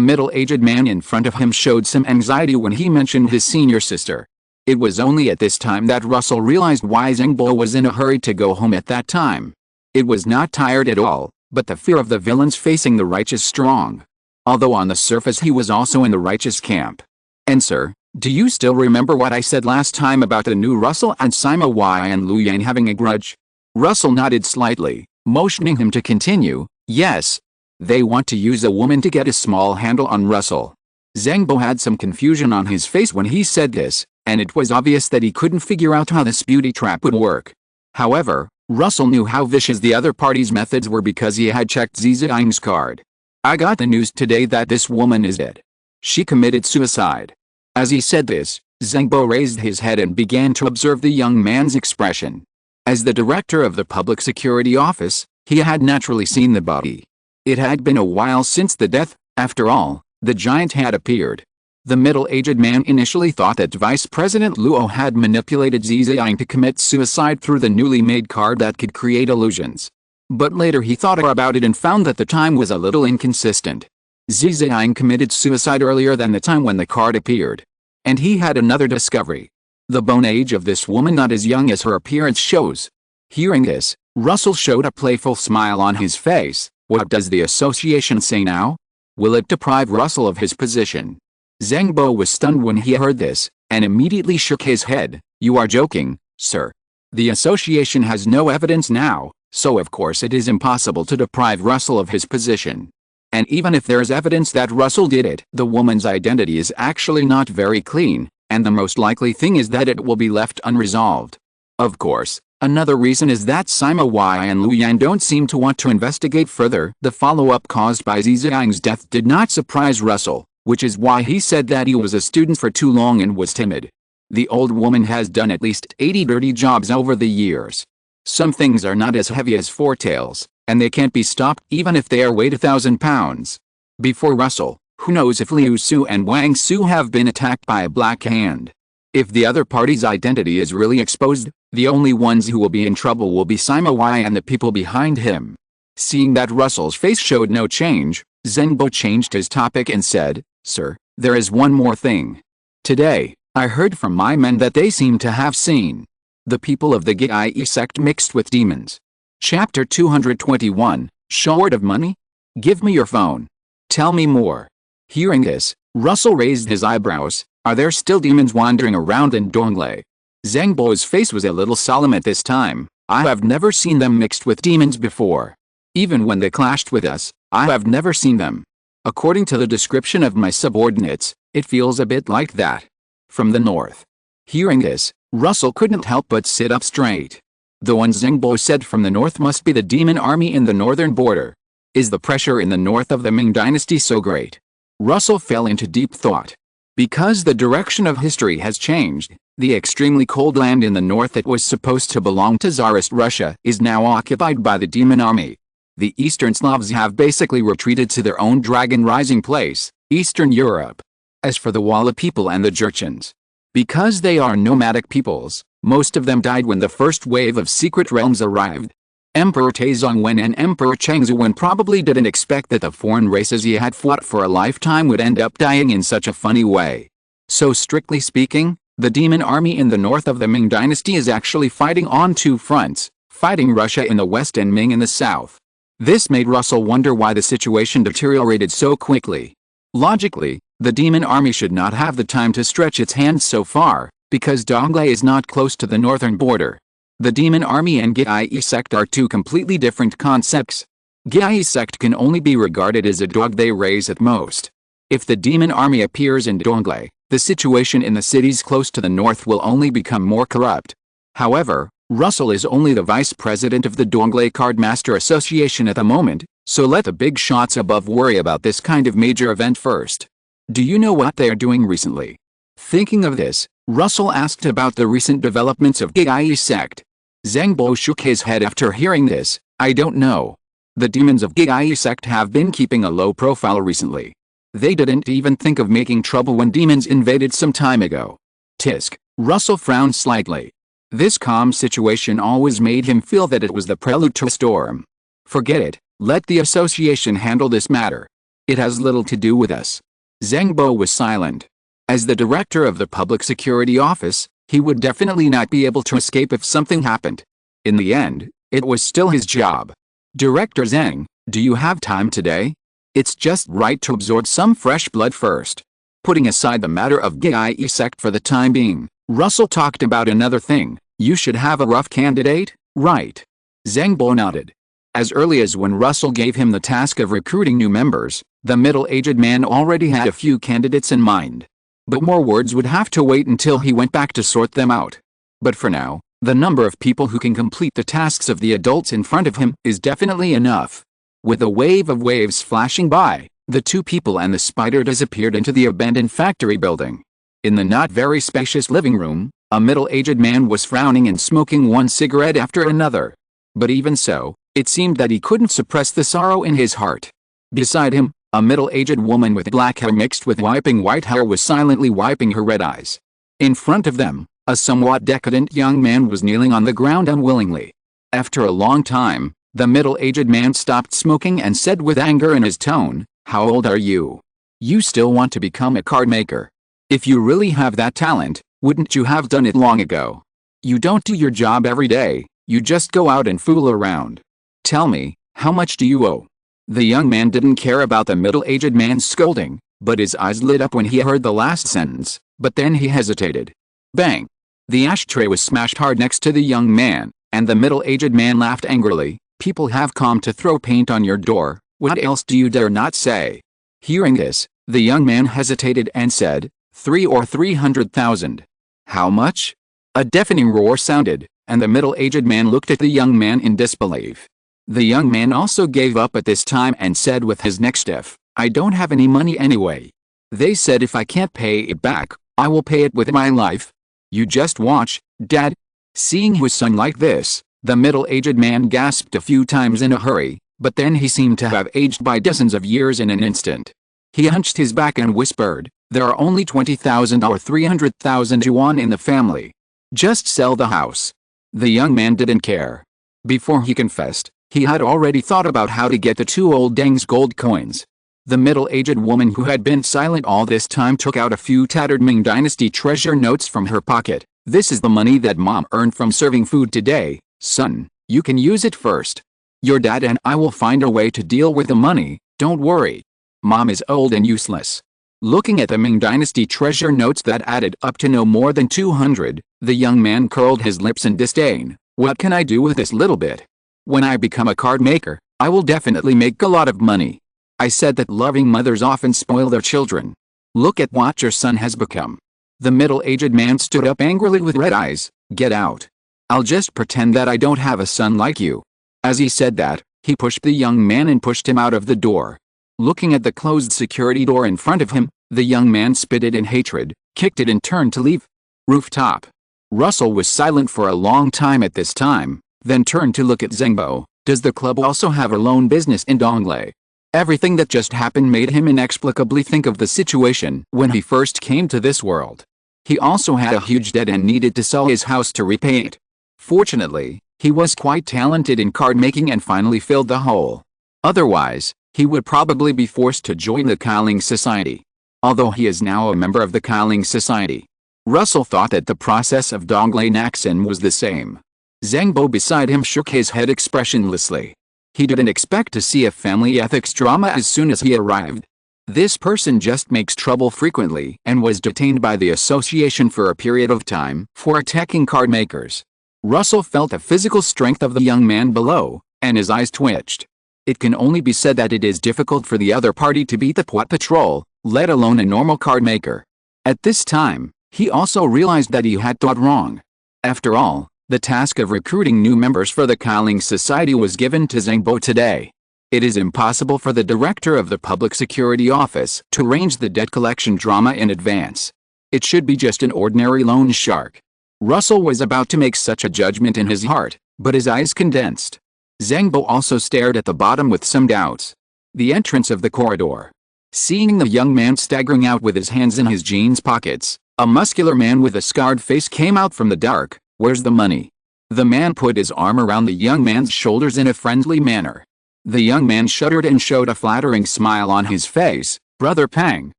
middle-aged man in front of him showed some anxiety when he mentioned his senior sister. It was only at this time that Russell realized why Zhengbo was in a hurry to go home at that time. It was not tired at all, but the fear of the villains facing the righteous strong. Although on the surface he was also in the righteous camp. "And sir, do you still remember what I said last time about the new Russell and Sima Wai and Lu Yan having a grudge?" Russell nodded slightly, motioning him to continue. "Yes. They want to use a woman to get a small handle on Russell." Zhengbo had some confusion on his face when he said this, and it was obvious that he couldn't figure out how this beauty trap would work. However, Russell knew how vicious the other party's methods were because he had checked Zhizhang's card. "I got the news today that this woman is dead. She committed suicide." As he said this, Zhengbo raised his head and began to observe the young man's expression. As the director of the public security office, he had naturally seen the body. It had been a while since the death. After all, the giant had appeared. The middle-aged man initially thought that Vice President Luo had manipulated Zhizhang to commit suicide through the newly made card that could create illusions. But later he thought about it and found that the time was a little inconsistent. Zhizhang committed suicide earlier than the time when the card appeared. And he had another discovery. The bone age of this woman not as young as her appearance shows. Hearing this, Russell showed a playful smile on his face. What does the association say now? Will it deprive Russell of his position? Zhengbo was stunned when he heard this, and immediately shook his head. "You are joking, sir. The association has no evidence now, so of course it is impossible to deprive Russell of his position. And even if there is evidence that Russell did it, the woman's identity is actually not very clean, and the most likely thing is that it will be left unresolved. Of course, another reason is that Sima Wai and Lu Yan don't seem to want to investigate further. The follow-up caused by Zhizhang's death did not surprise Russell, which is why he said that he was a student for too long and was timid. The old woman has done at least 80 dirty jobs over the years. Some things are not as heavy as four tails, and they can't be stopped even if they are weighed 1,000 pounds. Before Russell, who knows if Liu Su and Wang Su have been attacked by a black hand? If the other party's identity is really exposed, the only ones who will be in trouble will be Sima Wai and the people behind him." Seeing that Russell's face showed no change, Zhengbo changed his topic and said, "Sir, there is one more thing. Today, I heard from my men that they seem to have seen the people of the Gyi sect mixed with demons." Chapter 221, Short of money? Give me your phone. Tell me more. Hearing this, Russell raised his eyebrows. Are there still demons wandering around in Donglei? Zhengbo's face was a little solemn at this time. I have never seen them mixed with demons before. Even when they clashed with us, I have never seen them. According to the description of my subordinates, it feels a bit like that. From the north. Hearing this, Russell couldn't help but sit up straight. The one Zhengbo said from the north must be the demon army in the northern border. Is the pressure in the north of the Ming dynasty so great? Russell fell into deep thought. Because the direction of history has changed, the extremely cold land in the north that was supposed to belong to Tsarist Russia is now occupied by the demon army. The Eastern Slavs have basically retreated to their own dragon rising place, Eastern Europe. As for the Walla people and the Jurchens, because they are nomadic peoples, most of them died when the first wave of secret realms arrived. Emperor Taizongwen and Emperor Chengzuwen probably didn't expect that the foreign races he had fought for a lifetime would end up dying in such a funny way. So strictly speaking, the demon army in the north of the Ming dynasty is actually fighting on two fronts, fighting Russia in the west and Ming in the south. This made Russell wonder why the situation deteriorated so quickly. Logically, the demon army should not have the time to stretch its hands so far, because Donglei is not close to the northern border. The demon army and Gyi sect are two completely different concepts. Gyi sect can only be regarded as a dog they raise at most. If the demon army appears in Donglei, the situation in the cities close to the north will only become more corrupt. However, Russell is only the vice president of the Donglei Cardmaster Association at the moment, so let the big shots above worry about this kind of major event first. Do you know what they are doing recently? Thinking of this, Russell asked about the recent developments of Yoriichi sect. Zhengbo shook his head after hearing this. I don't know. The demons of Yoriichi sect have been keeping a low profile recently. They didn't even think of making trouble when demons invaded some time ago. Tisk. Russell frowned slightly. This calm situation always made him feel that it was the prelude to a storm. Forget it, let the association handle this matter. It has little to do with us. Zhengbo was silent. As the director of the Public Security Office, he would definitely not be able to escape if something happened. In the end, it was still his job. Director Zheng, do you have time today? It's just right to absorb some fresh blood first. Putting aside the matter of Yoriichi sect for the time being, Russell talked about another thing. You should have a rough candidate, right? Zhengbo nodded. As early as when Russell gave him the task of recruiting new members, the middle-aged man already had a few candidates in mind. But more words would have to wait until he went back to sort them out. But for now, the number of people who can complete the tasks of the adults in front of him is definitely enough. With a wave of waves flashing by, the two people and the spider disappeared into the abandoned factory building. In the not very spacious living room, a middle-aged man was frowning and smoking one cigarette after another. But even so, it seemed that he couldn't suppress the sorrow in his heart. Beside him, a middle-aged woman with black hair mixed with wiping white hair was silently wiping her red eyes. In front of them, a somewhat decadent young man was kneeling on the ground unwillingly. After a long time, the middle-aged man stopped smoking and said with anger in his tone, "How old are you? You still want to become a card maker? If you really have that talent, wouldn't you have done it long ago? You don't do your job every day, you just go out and fool around. Tell me, how much do you owe?" The young man didn't care about the middle-aged man's scolding, but his eyes lit up when he heard the last sentence, but then he hesitated. Bang! The ashtray was smashed hard next to the young man, and the middle-aged man laughed angrily. People have come to throw paint on your door, what else do you dare not say? Hearing this, the young man hesitated and said, 300,000. How much? A deafening roar sounded, and the middle-aged man looked at the young man in disbelief. The young man also gave up at this time and said with his neck stiff, I don't have any money anyway. They said if I can't pay it back, I will pay it with my life. You just watch, Dad. Seeing his son like this, the middle-aged man gasped a few times in a hurry, but then he seemed to have aged by dozens of years in an instant. He hunched his back and whispered, there are only 20,000 or 300,000 yuan in the family. Just sell the house. The young man didn't care. Before he confessed, he had already thought about how to get the two old Deng's gold coins. The middle-aged woman who had been silent all this time took out a few tattered Ming Dynasty treasure notes from her pocket. This is the money that Mom earned from serving food today, son. You can use it first. Your dad and I will find a way to deal with the money, don't worry. Mom is old and useless. Looking at the Ming Dynasty treasure notes that added up to no more than 200, the young man curled his lips in disdain. What can I do with this little bit? When I become a card maker, I will definitely make a lot of money. I said that loving mothers often spoil their children. Look at what your son has become. The middle-aged man stood up angrily with red eyes. Get out. I'll just pretend that I don't have a son like you. As he said that, he pushed the young man and pushed him out of the door. Looking at the closed security door in front of him, the young man spitted in hatred, kicked it and turned to leave. Rooftop. Russell was silent for a long time at this time, then turned to look at Zhengbo. Does the club also have a loan business in Donglei? Everything that just happened made him inexplicably think of the situation when he first came to this world. He also had a huge debt and needed to sell his house to repay it. Fortunately, he was quite talented in card making and finally filled the hole. Otherwise, he would probably be forced to join the Qi Ling Society. Although he is now a member of the Qi Ling Society. Russell thought that the process of Donglei Naxin was the same. Zhengbo beside him shook his head expressionlessly. He didn't expect to see a family ethics drama as soon as he arrived. This person just makes trouble frequently and was detained by the association for a period of time for attacking card makers. Russell felt the physical strength of the young man below, and his eyes twitched. It can only be said that it is difficult for the other party to beat the Puat Patrol, let alone a normal card maker. At this time, he also realized that he had thought wrong. After all, The task of recruiting new members for the Qi Ling Society was given to Zhangbo today. It is impossible for the director of the Public Security Office to arrange the debt collection drama in advance. It should be just an ordinary loan shark. Russell was about to make such a judgment in his heart, but his eyes condensed. Zhangbo also stared at the bottom with some doubts. The entrance of the corridor. Seeing the young man staggering out with his hands in his jeans pockets, a muscular man with a scarred face came out from the dark. "Where's the money?" The man put his arm around the young man's shoulders in a friendly manner. The young man shuddered and showed a flattering smile on his face. "Brother Pang,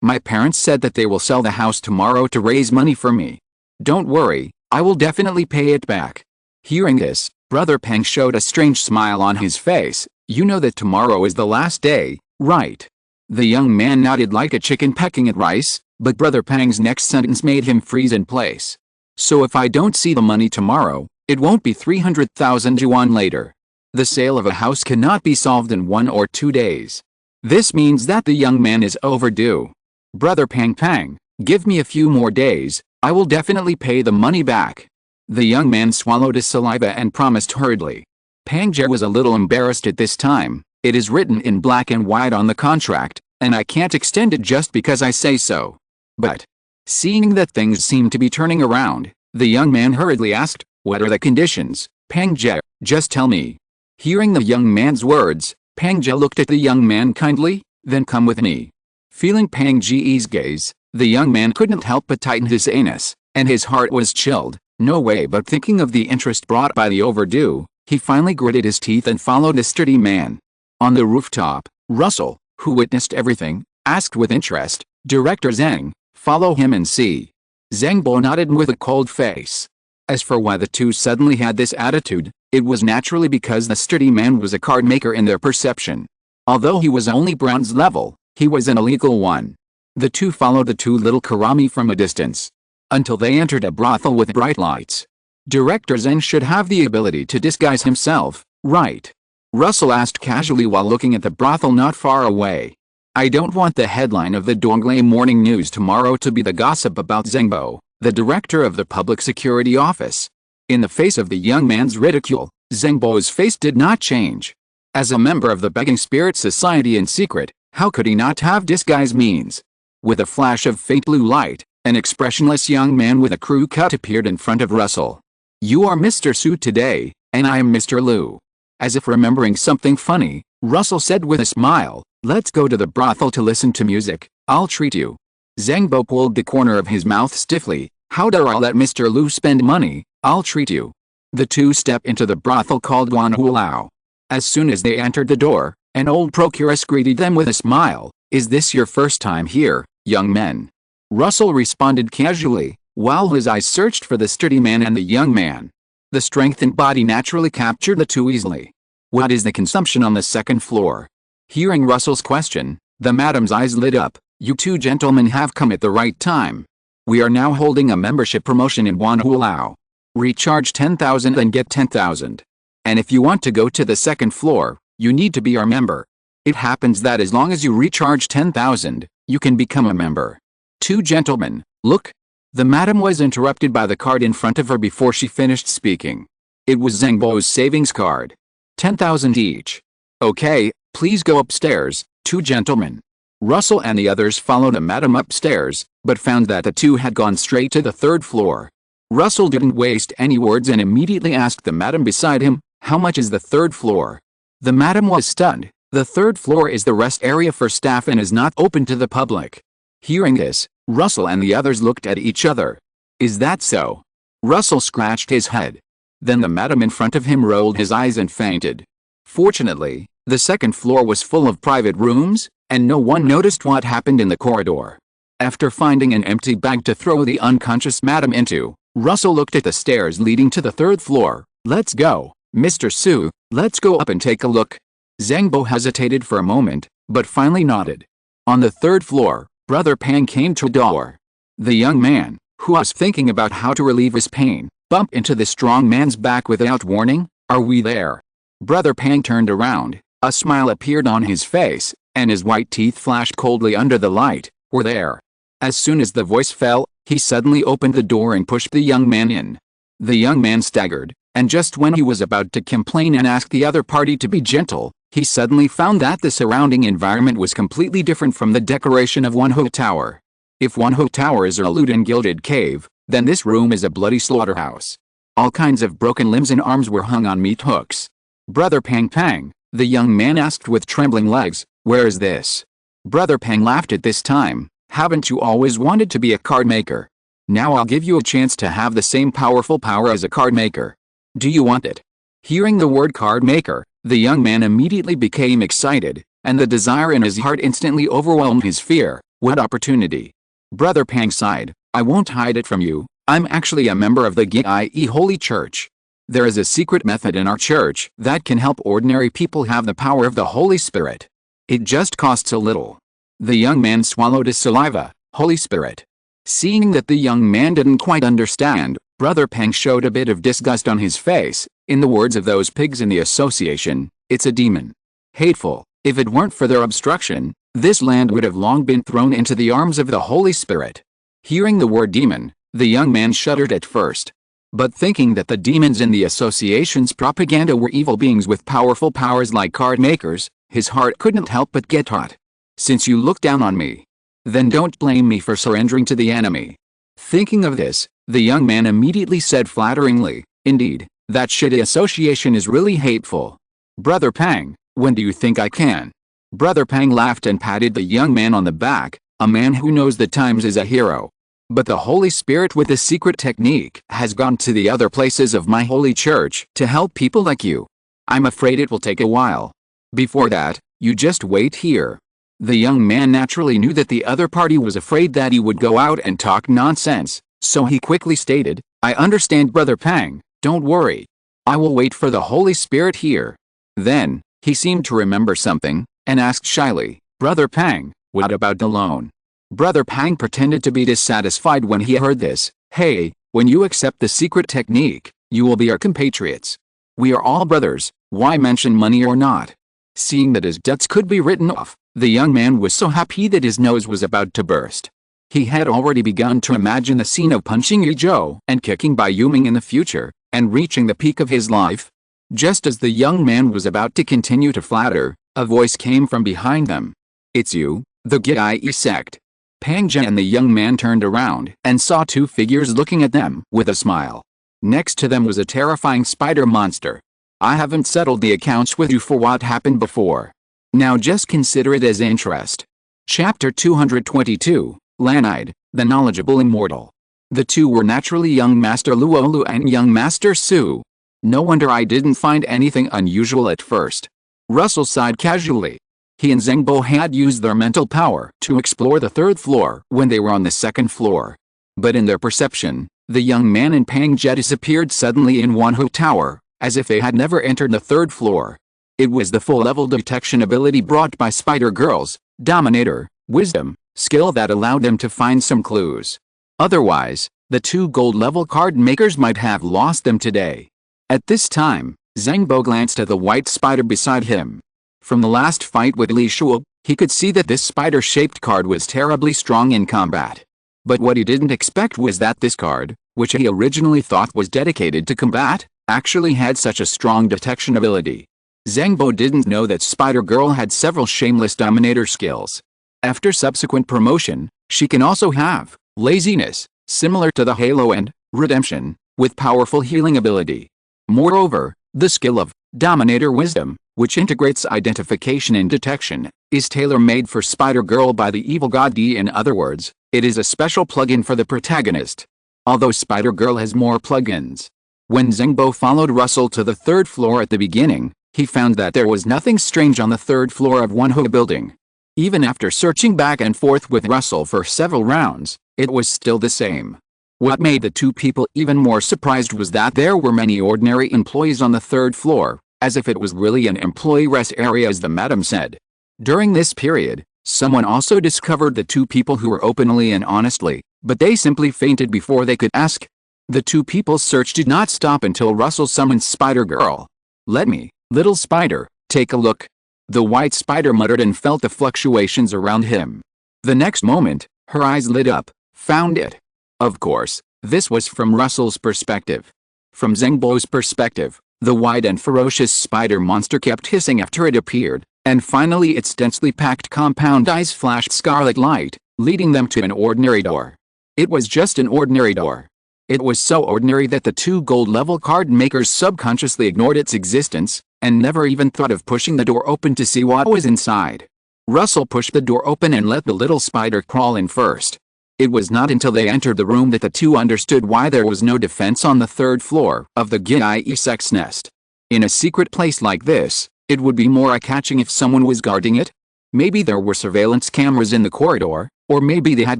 my parents said that they will sell the house tomorrow to raise money for me. Don't worry, I will definitely pay it back." Hearing this, Brother Pang showed a strange smile on his face. "You know that tomorrow is the last day, right?" The young man nodded like a chicken pecking at rice, but Brother Pang's next sentence made him freeze in place. "So if I don't see the money tomorrow, it won't be 300,000 yuan later. The sale of a house cannot be solved in 1 or 2 days. This means that the young man is overdue. Brother Pang, give me a few more days, I will definitely pay the money back." The young man swallowed his saliva and promised hurriedly. Pang Jie was a little embarrassed at this time. "It is written in black and white on the contract, and I can't extend it just because I say so." But, seeing that things seemed to be turning around, the young man hurriedly asked, "What are the conditions, Pang Jie? Just tell me." Hearing the young man's words, Pang Jie looked at the young man kindly, "Then come with me." Feeling Pang Jie's gaze, the young man couldn't help but tighten his anus, and his heart was chilled. No way but thinking of the interest brought by the overdue, he finally gritted his teeth and followed the sturdy man. On the rooftop, Russell, who witnessed everything, asked with interest, "Director Zhang, follow him and see." Zhangbo nodded with a cold face. As for why the two suddenly had this attitude, it was naturally because the sturdy man was a card maker in their perception. Although he was only bronze level, he was an illegal one. The two followed the two little karami from a distance, until they entered a brothel with bright lights. Director Zhang should have the ability to disguise himself, right? Russell asked casually while looking at the brothel not far away. "I don't want the headline of the Donglei Morning News tomorrow to be the gossip about Zhangbo, the director of the Public Security Office." In the face of the young man's ridicule, Zhangbo's face did not change. As a member of the Begging Spirit Society in secret, how could he not have disguise means? With a flash of faint blue light, an expressionless young man with a crew cut appeared in front of Russell. "You are Mr. Su today, and I am Mr. Liu." As if remembering something funny, Russell said with a smile, "Let's go to the brothel to listen to music, I'll treat you." Zhangbo pulled the corner of his mouth stiffly. "How dare I let Mr. Liu spend money, I'll treat you." The two stepped into the brothel called Wan Hulao. As soon as they entered the door, an old procuress greeted them with a smile. "Is this your first time here, young men?" Russell responded casually, while his eyes searched for the sturdy man and the young man. The strengthened body naturally captured the two easily. "What is the consumption on the second floor?" Hearing Russell's question, the madam's eyes lit up. "You two gentlemen have come at the right time. We are now holding a membership promotion in Wan Hulao. Recharge 10,000 and get 10,000. And if you want to go to the second floor, you need to be our member. It happens that as long as you recharge 10,000, you can become a member." "Two gentlemen, look." The madam was interrupted by the card in front of her before she finished speaking. It was Zhangbo's savings card. 10,000 each. "Okay, please go upstairs, two gentlemen." Russell and the others followed the madam upstairs, but found that the two had gone straight to the third floor. Russell didn't waste any words and immediately asked the madam beside him, "How much is the third floor?" The madam was stunned. "The third floor is the rest area for staff and is not open to the public." Hearing this, Russell and the others looked at each other. "Is that so?" Russell scratched his head. Then the madam in front of him rolled his eyes and fainted. Fortunately, the second floor was full of private rooms, and no one noticed what happened in the corridor. After finding an empty bag to throw the unconscious madam into, Russell looked at the stairs leading to the third floor. "Let's go, Mr. Su, let's go up and take a look." Zhangbo hesitated for a moment, but finally nodded. On the third floor, Brother Pang came to a door. The young man, who was thinking about how to relieve his pain, bumped into the strong man's back without warning. "Are we there?" Brother Pang turned around, a smile appeared on his face, and his white teeth flashed coldly under the light. "We're there." As soon as the voice fell, he suddenly opened the door and pushed the young man in. The young man staggered, and just when he was about to complain and ask the other party to be gentle, he suddenly found that the surrounding environment was completely different from the decoration of Wonho Tower. If Wonho Tower is a lewd and gilded cave, then this room is a bloody slaughterhouse. All kinds of broken limbs and arms were hung on meat hooks. "Brother Pang Pang," the young man asked with trembling legs, "where is this?" Brother Pang laughed at this time. "Haven't you always wanted to be a card maker? Now I'll give you a chance to have the same powerful power as a card maker. Do you want it?" Hearing the word card maker, the young man immediately became excited, and the desire in his heart instantly overwhelmed his fear. What opportunity! Brother Pang sighed. "I won't hide it from you. I'm actually a member of the Qi Holy Church. There is a secret method in our church that can help ordinary people have the power of the Holy Spirit. It just costs a little." The young man swallowed his saliva. Holy Spirit. Seeing that the young man didn't quite understand, Brother Pang showed a bit of disgust on his face. In the words of those pigs in the association, "It's a demon. Hateful. If it weren't for their obstruction, this land would have long been thrown into the arms of the Holy Spirit." Hearing the word demon, the young man shuddered at first. But thinking that the demons in the association's propaganda were evil beings with powerful powers like card makers, his heart couldn't help but get hot. "Since you look down on me, then don't blame me for surrendering to the enemy." Thinking of this, the young man immediately said flatteringly, "Indeed, that shitty association is really hateful. Brother Pang, when do you think I can?" Brother Pang laughed and patted the young man on the back. "A man who knows the times is a hero. But the Holy Spirit with the secret technique has gone to the other places of my holy church to help people like you. I'm afraid it will take a while. Before that, you just wait here." The young man naturally knew that the other party was afraid that he would go out and talk nonsense, so he quickly stated, "I understand, Brother Pang, don't worry. I will wait for the Holy Spirit here." Then, he seemed to remember something, and asked shyly, "Brother Pang, what about the loan?" Brother Pang pretended to be dissatisfied when he heard this. "Hey, when you accept the secret technique, you will be our compatriots. We are all brothers, why mention money or not?" Seeing that his debts could be written off, the young man was so happy that his nose was about to burst. He had already begun to imagine the scene of punching Ijo and kicking Bai Yuming in the future, and reaching the peak of his life. Just as the young man was about to continue to flatter, a voice came from behind them. "It's you, the Qi sect." Pang Zhen and the young man turned around and saw two figures looking at them with a smile. Next to them was a terrifying spider monster. "I haven't settled the accounts with you for what happened before. Now just consider it as interest." Chapter 222, Lanide, the Knowledgeable Immortal. The two were naturally young Master Luolu and young Master Su. No wonder I didn't find anything unusual at first. Russell sighed casually. He and Zhengbo had used their mental power to explore the third floor when they were on the second floor. But in their perception, the young man and Pang Zhe disappeared suddenly in Wonho Tower, as if they had never entered the third floor. It was the full-level detection ability brought by Spider Girl's Dominator, Wisdom, skill that allowed them to find some clues. Otherwise, the two gold-level card makers might have lost them today. At this time, Zhengbo glanced at the white spider beside him. From the last fight with Li Shuo, he could see that this spider-shaped card was terribly strong in combat. But what he didn't expect was that this card, which he originally thought was dedicated to combat, actually had such a strong detection ability. Zhengbo didn't know that Spider Girl had several shameless dominator skills. After subsequent promotion, she can also have laziness, similar to the Halo, and redemption, with powerful healing ability. Moreover, the skill of Dominator Wisdom, which integrates identification and detection, is tailor-made for Spider Girl by the evil god D. In other words, it is a special plugin for the protagonist. Although Spider Girl has more plugins. When Zhengbo followed Russell to the third floor at the beginning, he found that there was nothing strange on the third floor of Wonho building. Even after searching back and forth with Russell for several rounds, it was still the same. What made the two people even more surprised was that there were many ordinary employees on the third floor, as if it was really an employee rest area, as the madam said. During this period, someone also discovered the two people who were openly and honestly, but they simply fainted before they could ask. The two people's search did not stop until Russell summoned Spider Girl. "Let me, little spider, take a look." The white spider muttered and felt the fluctuations around him. The next moment, her eyes lit up. "Found it." Of course, this was from Russell's perspective. From Zengbo's perspective, the wide and ferocious spider monster kept hissing after it appeared, and finally its densely packed compound eyes flashed scarlet light, leading them to an ordinary door. It was just an ordinary door. It was so ordinary that the two gold-level card makers subconsciously ignored its existence, and never even thought of pushing the door open to see what was inside. Russell pushed the door open and let the little spider crawl in first. It was not until they entered the room that the two understood why there was no defense on the third floor of the Gyaisek's nest. In a secret place like this, it would be more eye-catching if someone was guarding it. Maybe there were surveillance cameras in the corridor, or maybe they had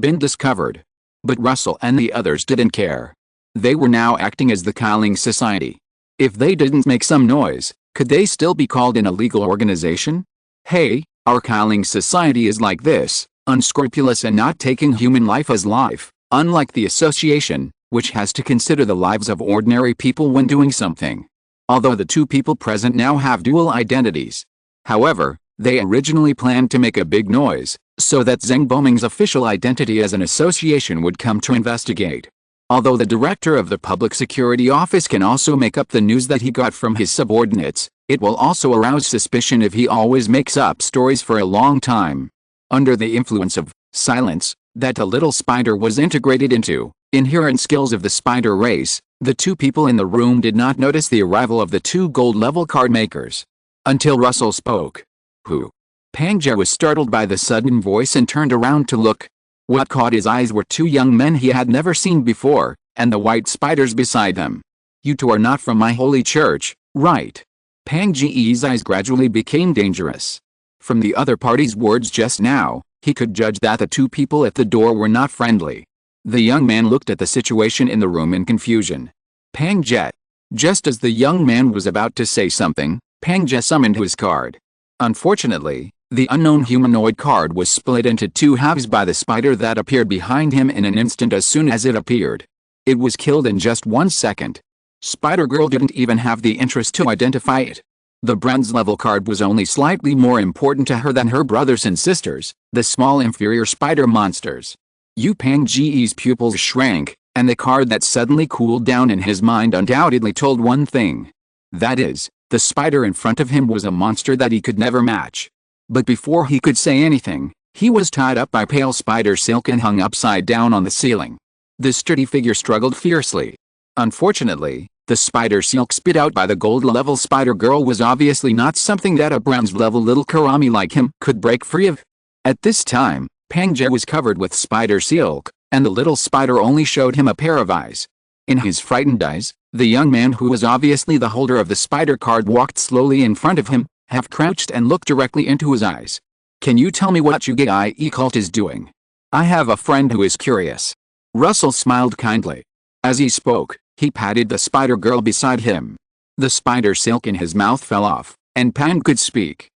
been discovered. But Russell and the others didn't care. They were now acting as the Qi Ling Society. If they didn't make some noise, could they still be called an illegal organization? Hey, our Qi Ling Society is like this, unscrupulous and not taking human life as life, unlike the association, which has to consider the lives of ordinary people when doing something. Although the two people present now have dual identities. However, they originally planned to make a big noise, so that Zengboming's official identity as an association would come to investigate. Although the director of the Public Security Office can also make up the news that he got from his subordinates, it will also arouse suspicion if he always makes up stories for a long time. Under the influence of silence that the little spider was integrated into, inherent skills of the spider race, the two people in the room did not notice the arrival of the two gold-level card makers. Until Russell spoke. Who? Pangja was startled by the sudden voice and turned around to look. What caught his eyes were two young men he had never seen before, and the white spiders beside them. You two are not from my holy church, right? Pang Ji's eyes gradually became dangerous. From the other party's words just now, he could judge that the two people at the door were not friendly. The young man looked at the situation in the room in confusion. Pang Jet. Just as the young man was about to say something, Pang Jet summoned his card. Unfortunately, the unknown humanoid card was split into two halves by the spider that appeared behind him in an instant as soon as it appeared. It was killed in just 1 second. Spider-Girl didn't even have the interest to identify it. The bronze-level card was only slightly more important to her than her brothers and sisters, the small inferior spider monsters. Yu Pangji's pupils shrank, and the card that suddenly cooled down in his mind undoubtedly told one thing. That is, the spider in front of him was a monster that he could never match. But before he could say anything, he was tied up by pale spider silk and hung upside down on the ceiling. The sturdy figure struggled fiercely. Unfortunately, the spider silk spit out by the gold-level spider girl was obviously not something that a bronze-level little karami like him could break free of. At this time, Pangja was covered with spider silk, and the little spider only showed him a pair of eyes. In his frightened eyes, the young man who was obviously the holder of the spider card walked slowly in front of him, half crouched and looked directly into his eyes. Can you tell me what Yugai cult is doing? I have a friend who is curious. Russell smiled kindly. As he spoke, he patted the spider girl beside him. The spider silk in his mouth fell off, and Pang could speak.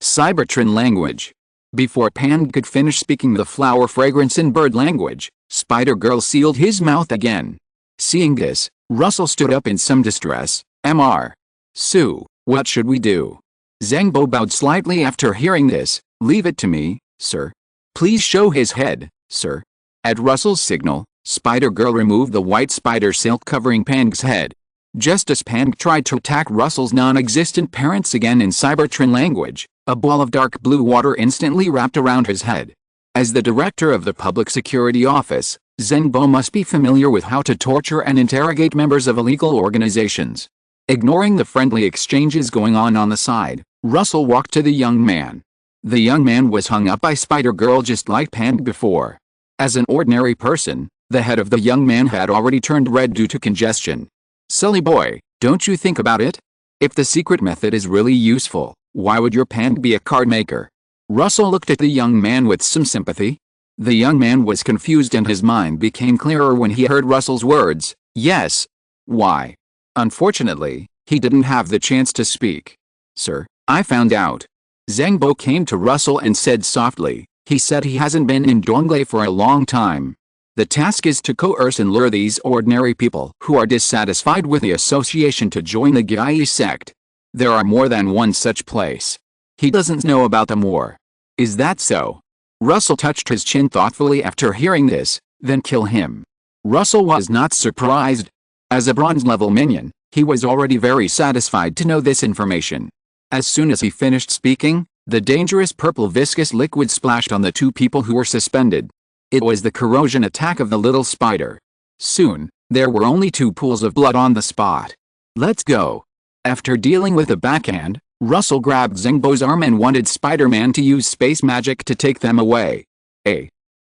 Cybertron language. Before Pang could finish speaking the flower fragrance in bird language, Spider Girl sealed his mouth again. Seeing this, Russell stood up in some distress. Mr. Sue, what should we do? Zengbo bowed slightly after hearing this. Leave it to me, sir. Please show his head, sir. At Russell's signal, Spider-Girl removed the white spider silk covering Pang's head. Just as Pang tried to attack Russell's non-existent parents again in Cybertron language, a ball of dark blue water instantly wrapped around his head. As the director of the Public Security Office, Zengbo must be familiar with how to torture and interrogate members of illegal organizations. Ignoring the friendly exchanges going on the side, Russell walked to the young man. The young man was hung up by Spider-Girl just like Pang before. As an ordinary person, the head of the young man had already turned red due to congestion. Silly boy, don't you think about it? If the secret method is really useful, why would your Pang be a card maker? Russell looked at the young man with some sympathy. The young man was confused and his mind became clearer when he heard Russell's words. Yes. Why? Unfortunately, he didn't have the chance to speak. Sir, I found out. Zengbo came to Russell and said softly, he said he hasn't been in Donglei for a long time. The task is to coerce and lure these ordinary people who are dissatisfied with the association to join the Gyai sect. There are more than one such place. He doesn't know about them more. Is that so? Russell touched his chin thoughtfully after hearing this, then kill him. Russell was not surprised. As a bronze-level minion, he was already very satisfied to know this information. As soon as he finished speaking, the dangerous purple viscous liquid splashed on the two people who were suspended. It was the corrosion attack of the little spider. Soon, there were only 2 pools of blood on the spot. Let's go. After dealing with the backhand, Russell grabbed Zengbo's arm and wanted Spider-Man to use space magic to take them away.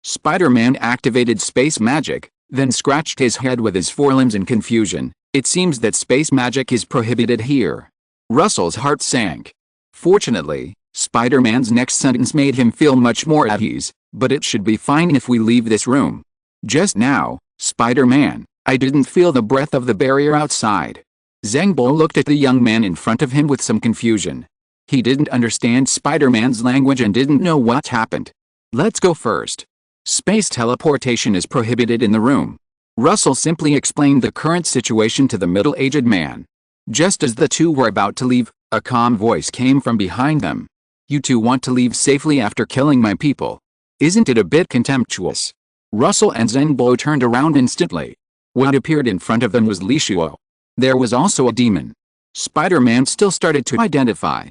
Spider-Man activated space magic, then scratched his head with his forelimbs in confusion. It seems that space magic is prohibited here. Russell's heart sank. Fortunately, Spider-Man's next sentence made him feel much more at ease, but it should be fine if we leave this room. Just now, Spider-Man, I didn't feel the breath of the barrier outside. Zengbo looked at the young man in front of him with some confusion. He didn't understand Spider-Man's language and didn't know what happened. Let's go first. Space teleportation is prohibited in the room. Russell simply explained the current situation to the middle-aged man. Just as the two were about to leave, a calm voice came from behind them. You two want to leave safely after killing my people. Isn't it a bit contemptuous? Russell and Zengbo turned around instantly. What appeared in front of them was Li Shuo. There was also a demon. Spider-Man still started to identify.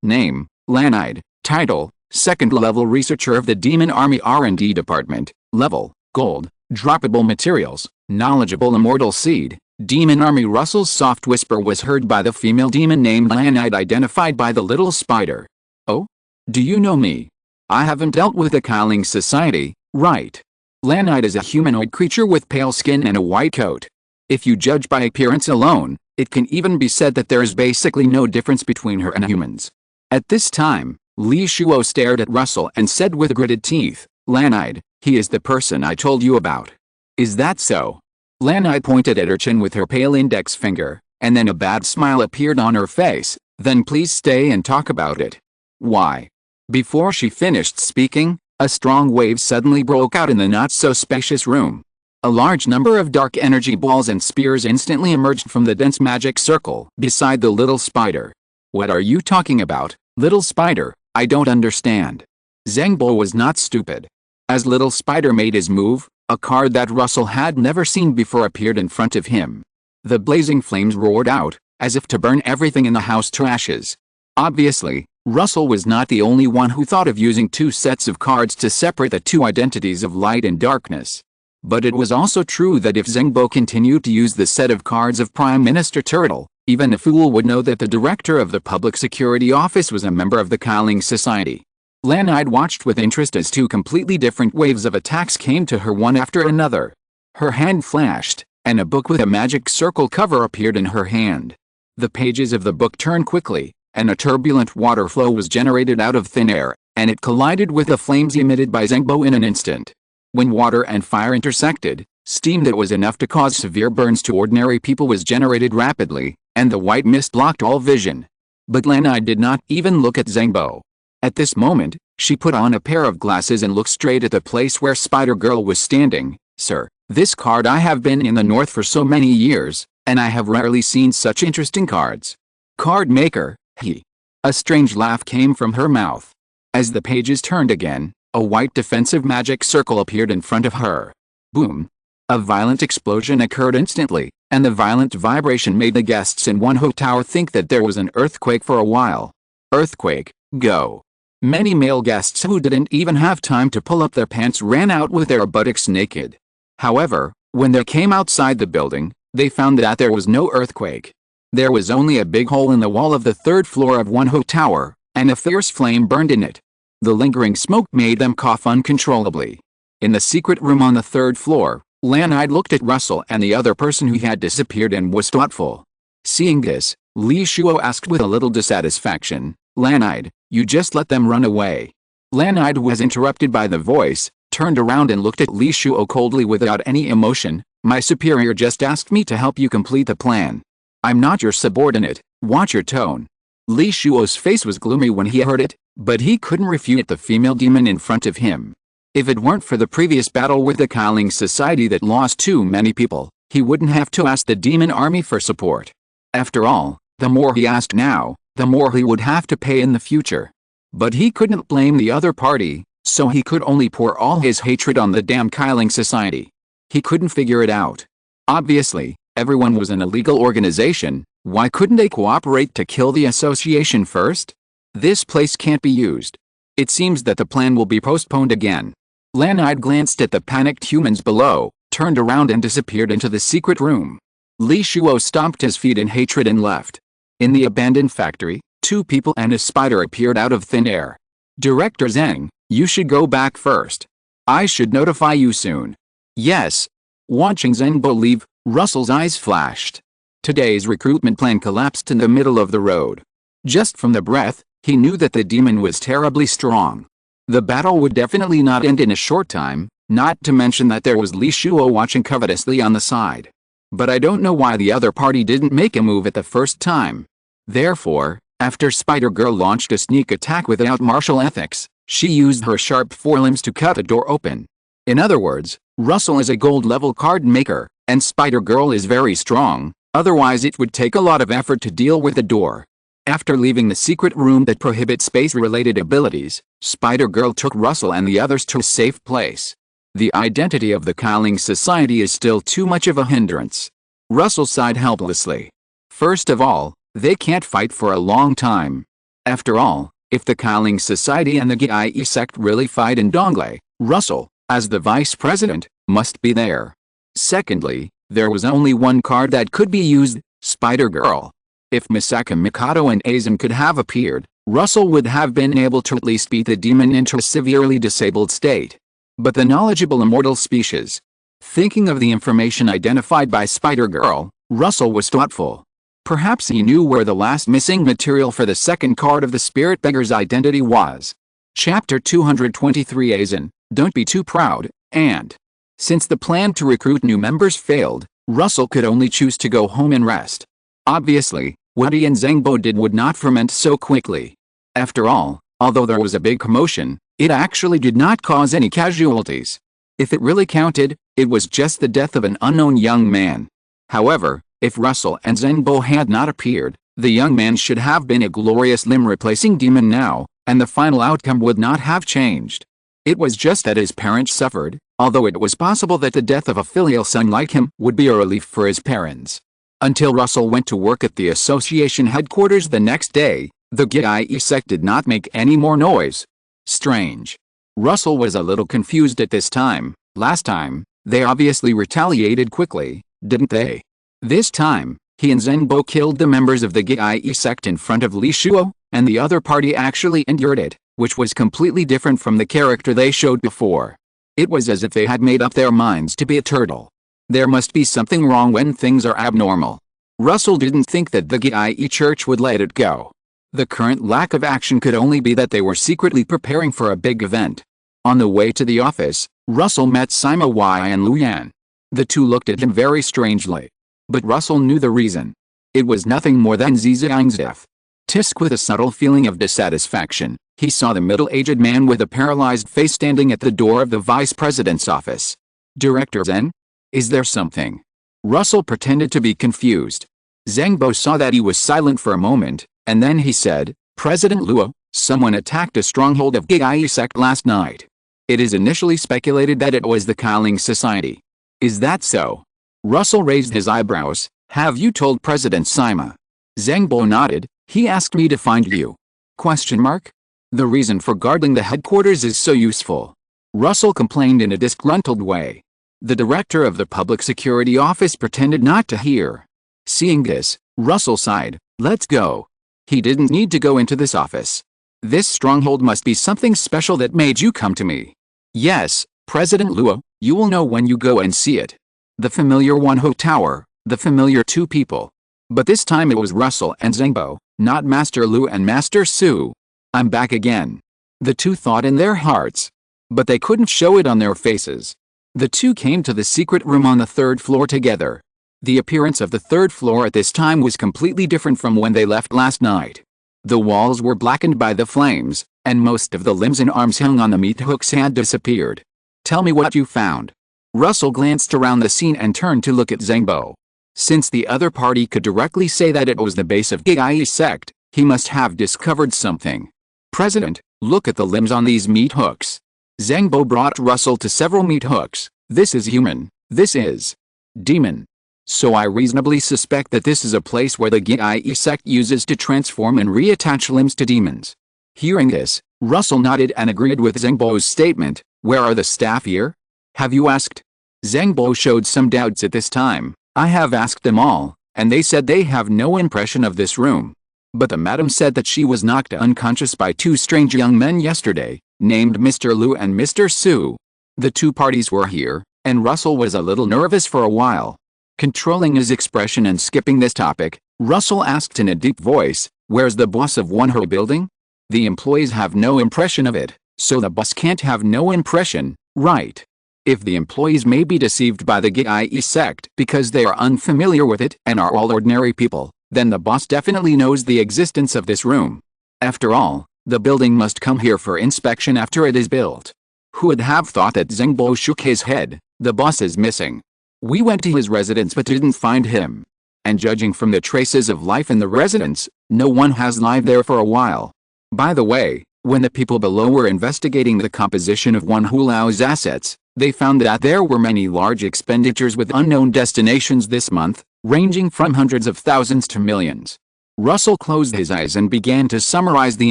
Name, Lanide, title, second-level researcher of the Demon Army R&D Department, level, gold, droppable materials, knowledgeable immortal seed, Demon Army. Russell's soft whisper was heard by the female demon named Lanide, identified by the little spider. Oh? Do you know me? I haven't dealt with the Qi Ling Society, right? Lanide is a humanoid creature with pale skin and a white coat. If you judge by appearance alone, it can even be said that there is basically no difference between her and humans. At this time, Li Shuo stared at Russell and said with gritted teeth, Lanide, he is the person I told you about. Is that so? Lanide pointed at her chin with her pale index finger, and then a bad smile appeared on her face. Then please stay and talk about it. Why? Before she finished speaking, a strong wave suddenly broke out in the not-so-spacious room. A large number of dark energy balls and spears instantly emerged from the dense magic circle beside the little spider. What are you talking about, little spider? I don't understand. Zengbo was not stupid. As little spider made his move, a card that Russell had never seen before appeared in front of him. The blazing flames roared out, as if to burn everything in the house to ashes. Obviously, Russell was not the only one who thought of using 2 sets of cards to separate the 2 identities of light and darkness. But it was also true that if Zengbo continued to use the set of cards of Prime Minister Turtle, even a fool would know that the director of the Public Security Office was a member of the Qi Ling Society. Lanide watched with interest as 2 completely different waves of attacks came to her one after another. Her hand flashed, and a book with a magic circle cover appeared in her hand. The pages of the book turned quickly, and a turbulent water flow was generated out of thin air, and it collided with the flames emitted by Zengbo in an instant. When water and fire intersected, steam that was enough to cause severe burns to ordinary people was generated rapidly, and the white mist blocked all vision. But Lanide did not even look at Zengbo. At this moment, she put on a pair of glasses and looked straight at the place where Spider-Girl was standing. Sir, this card, I have been in the north for so many years, and I have rarely seen such interesting cards. Card maker, he. A strange laugh came from her mouth. As the pages turned again, a white defensive magic circle appeared in front of her. Boom. A violent explosion occurred instantly, and the violent vibration made the guests in one tower think that there was an earthquake for a while. Earthquake, go. Many male guests who didn't even have time to pull up their pants ran out with their buttocks naked. However, when they came outside the building, they found that there was no earthquake. There was only a big hole in the wall of the 3rd floor of one tower, and a fierce flame burned in it. The lingering smoke made them cough uncontrollably. In the secret room on the 3rd floor, Lanide looked at Russell and the other person who had disappeared and was thoughtful. Seeing this, Li Shuo asked with a little dissatisfaction, Lanide, you just let them run away. Lanide was interrupted by the voice, turned around and looked at Li Shuo coldly without any emotion. My superior just asked me to help you complete the plan. I'm not your subordinate, watch your tone. Li Shuo's face was gloomy when he heard it, but he couldn't refute the female demon in front of him. If it weren't for the previous battle with the Qi Ling Society that lost too many people, he wouldn't have to ask the demon army for support. After all, the more he asked now, the more he would have to pay in the future. But he couldn't blame the other party, so he could only pour all his hatred on the damn Qi Ling Society. He couldn't figure it out. Obviously, Everyone was an illegal organization. Why couldn't they cooperate to kill the association first? This place can't be used. It seems that the plan will be postponed again. Lanide glanced at the panicked humans below, turned around and disappeared into the secret room. Li Shuo stomped his feet in hatred and left. In the abandoned factory, 2 people and a spider appeared out of thin air. Director Zhang, you should go back first. I should notify you soon. Yes. Watching Zhengbo leave, Russell's eyes flashed. Today's recruitment plan collapsed in the middle of the road. Just from the breath, he knew that the demon was terribly strong. The battle would definitely not end in a short time, not to mention that there was Li Shuo watching covetously on the side. But I don't know why the other party didn't make a move at the first time. Therefore, after Spider-Girl launched a sneak attack without martial ethics, she used her sharp forelimbs to cut a door open. In other words, Russell is a gold-level card maker, and Spider-Girl is very strong, otherwise it would take a lot of effort to deal with the door. After leaving the secret room that prohibits space-related abilities, Spider-Girl took Russell and the others to a safe place. The identity of the Qi Ling Society is still too much of a hindrance. Russell sighed helplessly. First of all, they can't fight for a long time. After all, if the Qi Ling Society and the Gyi sect really fight in Donglei, Russell, as the vice president, must be there. Secondly, there was only one card that could be used, Spider-Girl. If Misaka Mikado and Aizen could have appeared, Russell would have been able to at least beat the demon into a severely disabled state. But the knowledgeable immortal species. Thinking of the information identified by Spider-Girl, Russell was thoughtful. Perhaps he knew where the last missing material for the second card of the Spirit Beggar's identity was. Chapter 223 Aizen, don't be too proud, and. Since the plan to recruit new members failed, Russell could only choose to go home and rest. Obviously, what he and Zhengbo did would not ferment so quickly. After all, although there was a big commotion, it actually did not cause any casualties. If it really counted, it was just the death of an unknown young man. However, if Russell and Zhengbo had not appeared, the young man should have been a glorious limb-replacing demon now, and the final outcome would not have changed. It was just that his parents suffered, although it was possible that the death of a filial son like him would be a relief for his parents. Until Russell went to work at the association headquarters the next day, the Gyi sect did not make any more noise. Strange. Russell was a little confused at this time. Last time, they obviously retaliated quickly, didn't they? This time, he and Zhengbo killed the members of the Gyi sect in front of Li Shuo, and the other party actually endured it, which was completely different from the character they showed before. It was as if they had made up their minds to be a turtle. There must be something wrong when things are abnormal. Russell didn't think that the Gyi church would let it go. The current lack of action could only be that they were secretly preparing for a big event. On the way to the office, Russell met Sima Wai and Lu Yan. The two looked at him very strangely. But Russell knew the reason. It was nothing more than Zhang's death. Tisk with a subtle feeling of dissatisfaction, he saw the middle-aged man with a paralyzed face standing at the door of the vice president's office. Director Zhang? Is there something? Russell pretended to be confused. Zhengbo saw that he was silent for a moment, and then he said, President Luo, someone attacked a stronghold of Gyi sect last night. It is initially speculated that it was the Qi Ling Society. Is that so? Russell raised his eyebrows. Have you told President Sima? Zhengbo nodded. He asked me to find you. Question mark? The reason for guarding the headquarters is so useful. Russell complained in a disgruntled way. The director of the public security office pretended not to hear. Seeing this, Russell sighed. Let's go. He didn't need to go into this office. This stronghold must be something special that made you come to me. Yes, President Luo, you will know when you go and see it. The familiar Wanho Tower, the familiar two people. But this time it was Russell and Zhengbo, not Master Lu and Master Su. I'm back again. The two thought in their hearts. But they couldn't show it on their faces. The two came to the secret room on the third floor together. The appearance of the third floor at this time was completely different from when they left last night. The walls were blackened by the flames, and most of the limbs and arms hung on the meat hooks had disappeared. Tell me what you found. Russell glanced around the scene and turned to look at Zhengbo. Since the other party could directly say that it was the base of Gyi sect, he must have discovered something. President, look at the limbs on these meat hooks. Zhengbo brought Russell to several meat hooks. This is human. This is demon. So I reasonably suspect that this is a place where the Gyai sect uses to transform and reattach limbs to demons. Hearing this, Russell nodded and agreed with Zengbo's statement. Where are the staff here? Have you asked? Zengbo showed some doubts at this time. I have asked them all, and they said they have no impression of this room. But the madam said that she was knocked unconscious by two strange young men yesterday, named Mr. Liu and Mr. Su. The two parties were here, and Russell was a little nervous for a while. Controlling his expression and skipping this topic, Russell asked in a deep voice, where's the boss of one whole building? The employees have no impression of it, so the boss can't have no impression, right? If the employees may be deceived by the Gyai sect because they are unfamiliar with it and are all ordinary people, then the boss definitely knows the existence of this room. After all, the building must come here for inspection after it is built. Who would have thought that? Zengbo shook his head. The boss is missing. We went to his residence but didn't find him. And judging from the traces of life in the residence, no one has lived there for a while. By the way, when the people below were investigating the composition of Wan Hulao's assets, they found that there were many large expenditures with unknown destinations this month, ranging from hundreds of thousands to millions. Russell closed his eyes and began to summarize the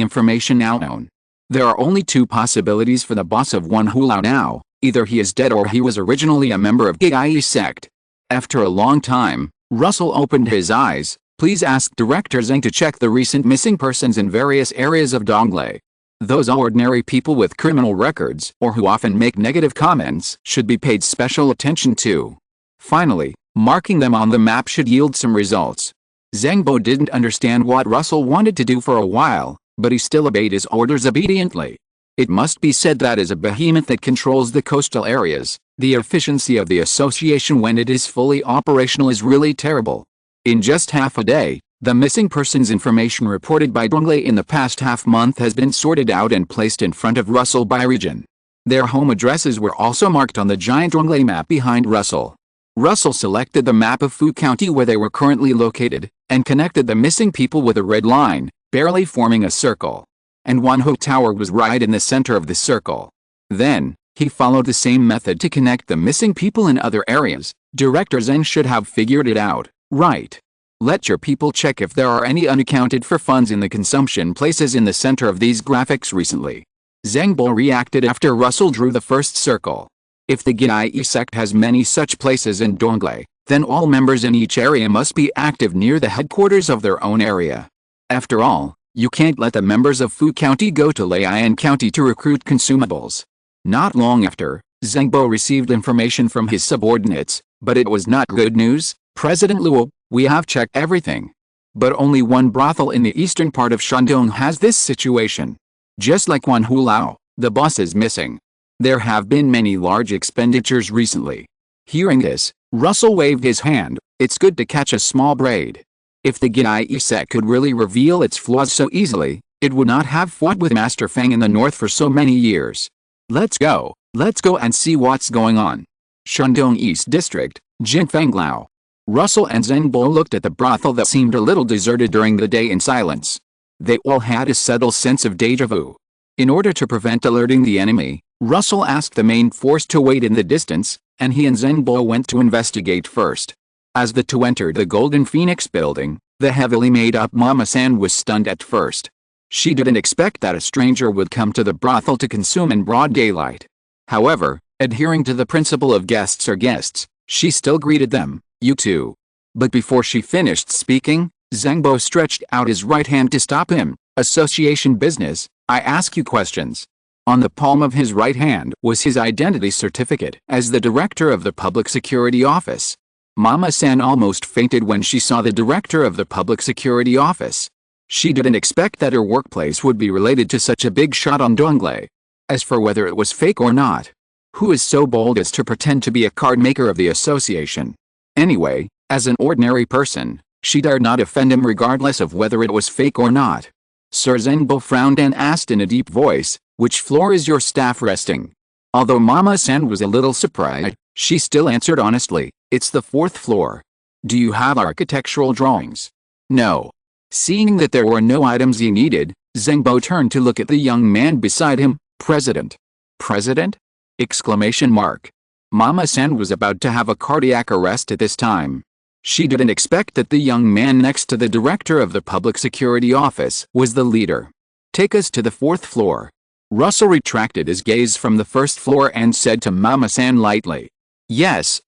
information now known. There are only two possibilities for the boss of Wan Hulao now, either he is dead or he was originally a member of Gyai sect. After a long time, Russell opened his eyes. Please ask Director Zeng to check the recent missing persons in various areas of Donglei. Those ordinary people with criminal records or who often make negative comments should be paid special attention to. Finally, marking them on the map should yield some results. Zengbo didn't understand what Russell wanted to do for a while, but he still obeyed his orders obediently. It must be said that as a behemoth that controls the coastal areas, the efficiency of the association when it is fully operational is really terrible. In just half a day, the missing persons information reported by Donglei in the past half-month has been sorted out and placed in front of Russell by region. Their home addresses were also marked on the giant Donglei map behind Russell. Russell selected the map of Fu County where they were currently located, and connected the missing people with a red line, barely forming a circle. And Wanho Tower was right in the center of the circle. Then, he followed the same method to connect the missing people in other areas. Director Zeng should have figured it out, right? Let your people check if there are any unaccounted for funds in the consumption places in the center of these graphics recently. Zengbo reacted after Russell drew the first circle. If the Gyai sect has many such places in Donglei, then all members in each area must be active near the headquarters of their own area. After all, you can't let the members of Fu County go to Laiyan County to recruit consumables. Not long after, Zengbo received information from his subordinates, but it was not good news. President Luo, we have checked everything. But only one brothel in the eastern part of Shandong has this situation. Just like Wan Hulao, the boss is missing. There have been many large expenditures recently. Hearing this, Russell waved his hand. It's good to catch a small braid. If the Gyai sect could really reveal its flaws so easily, it would not have fought with Master Feng in the north for so many years. Let's go and see what's going on. Shandong East District, Jinfenglao. Russell and Zengbo looked at the brothel that seemed a little deserted during the day in silence. They all had a subtle sense of deja vu. In order to prevent alerting the enemy, Russell asked the main force to wait in the distance, and he and Zengbo went to investigate first. As the two entered the Golden Phoenix building, the heavily made-up Mama-san was stunned at first. She didn't expect that a stranger would come to the brothel to consume in broad daylight. However, adhering to the principle of guests are guests, she still greeted them, you too. But before she finished speaking, Zengbo stretched out his right hand to stop him. Association business, I ask you questions. On the palm of his right hand was his identity certificate as the director of the Public Security Office. Mama-san almost fainted when she saw the director of the Public Security Office. She didn't expect that her workplace would be related to such a big shot on Donglei. As for whether it was fake or not, who is so bold as to pretend to be a card maker of the association? Anyway, as an ordinary person, she dared not offend him regardless of whether it was fake or not. Sir Zengbo frowned and asked in a deep voice, which floor is your staff resting? Although Mama-san was a little surprised, she still answered honestly, it's the 4th floor. Do you have architectural drawings? No. Seeing that there were no items he needed, Zengbo turned to look at the young man beside him. President? President? Exclamation mark. Mama-san was about to have a cardiac arrest at this time. She didn't expect that the young man next to the director of the public security office was the leader. "Take us to the 4th floor." Russell retracted his gaze from the 1st floor and said to Mama-san lightly. Yes,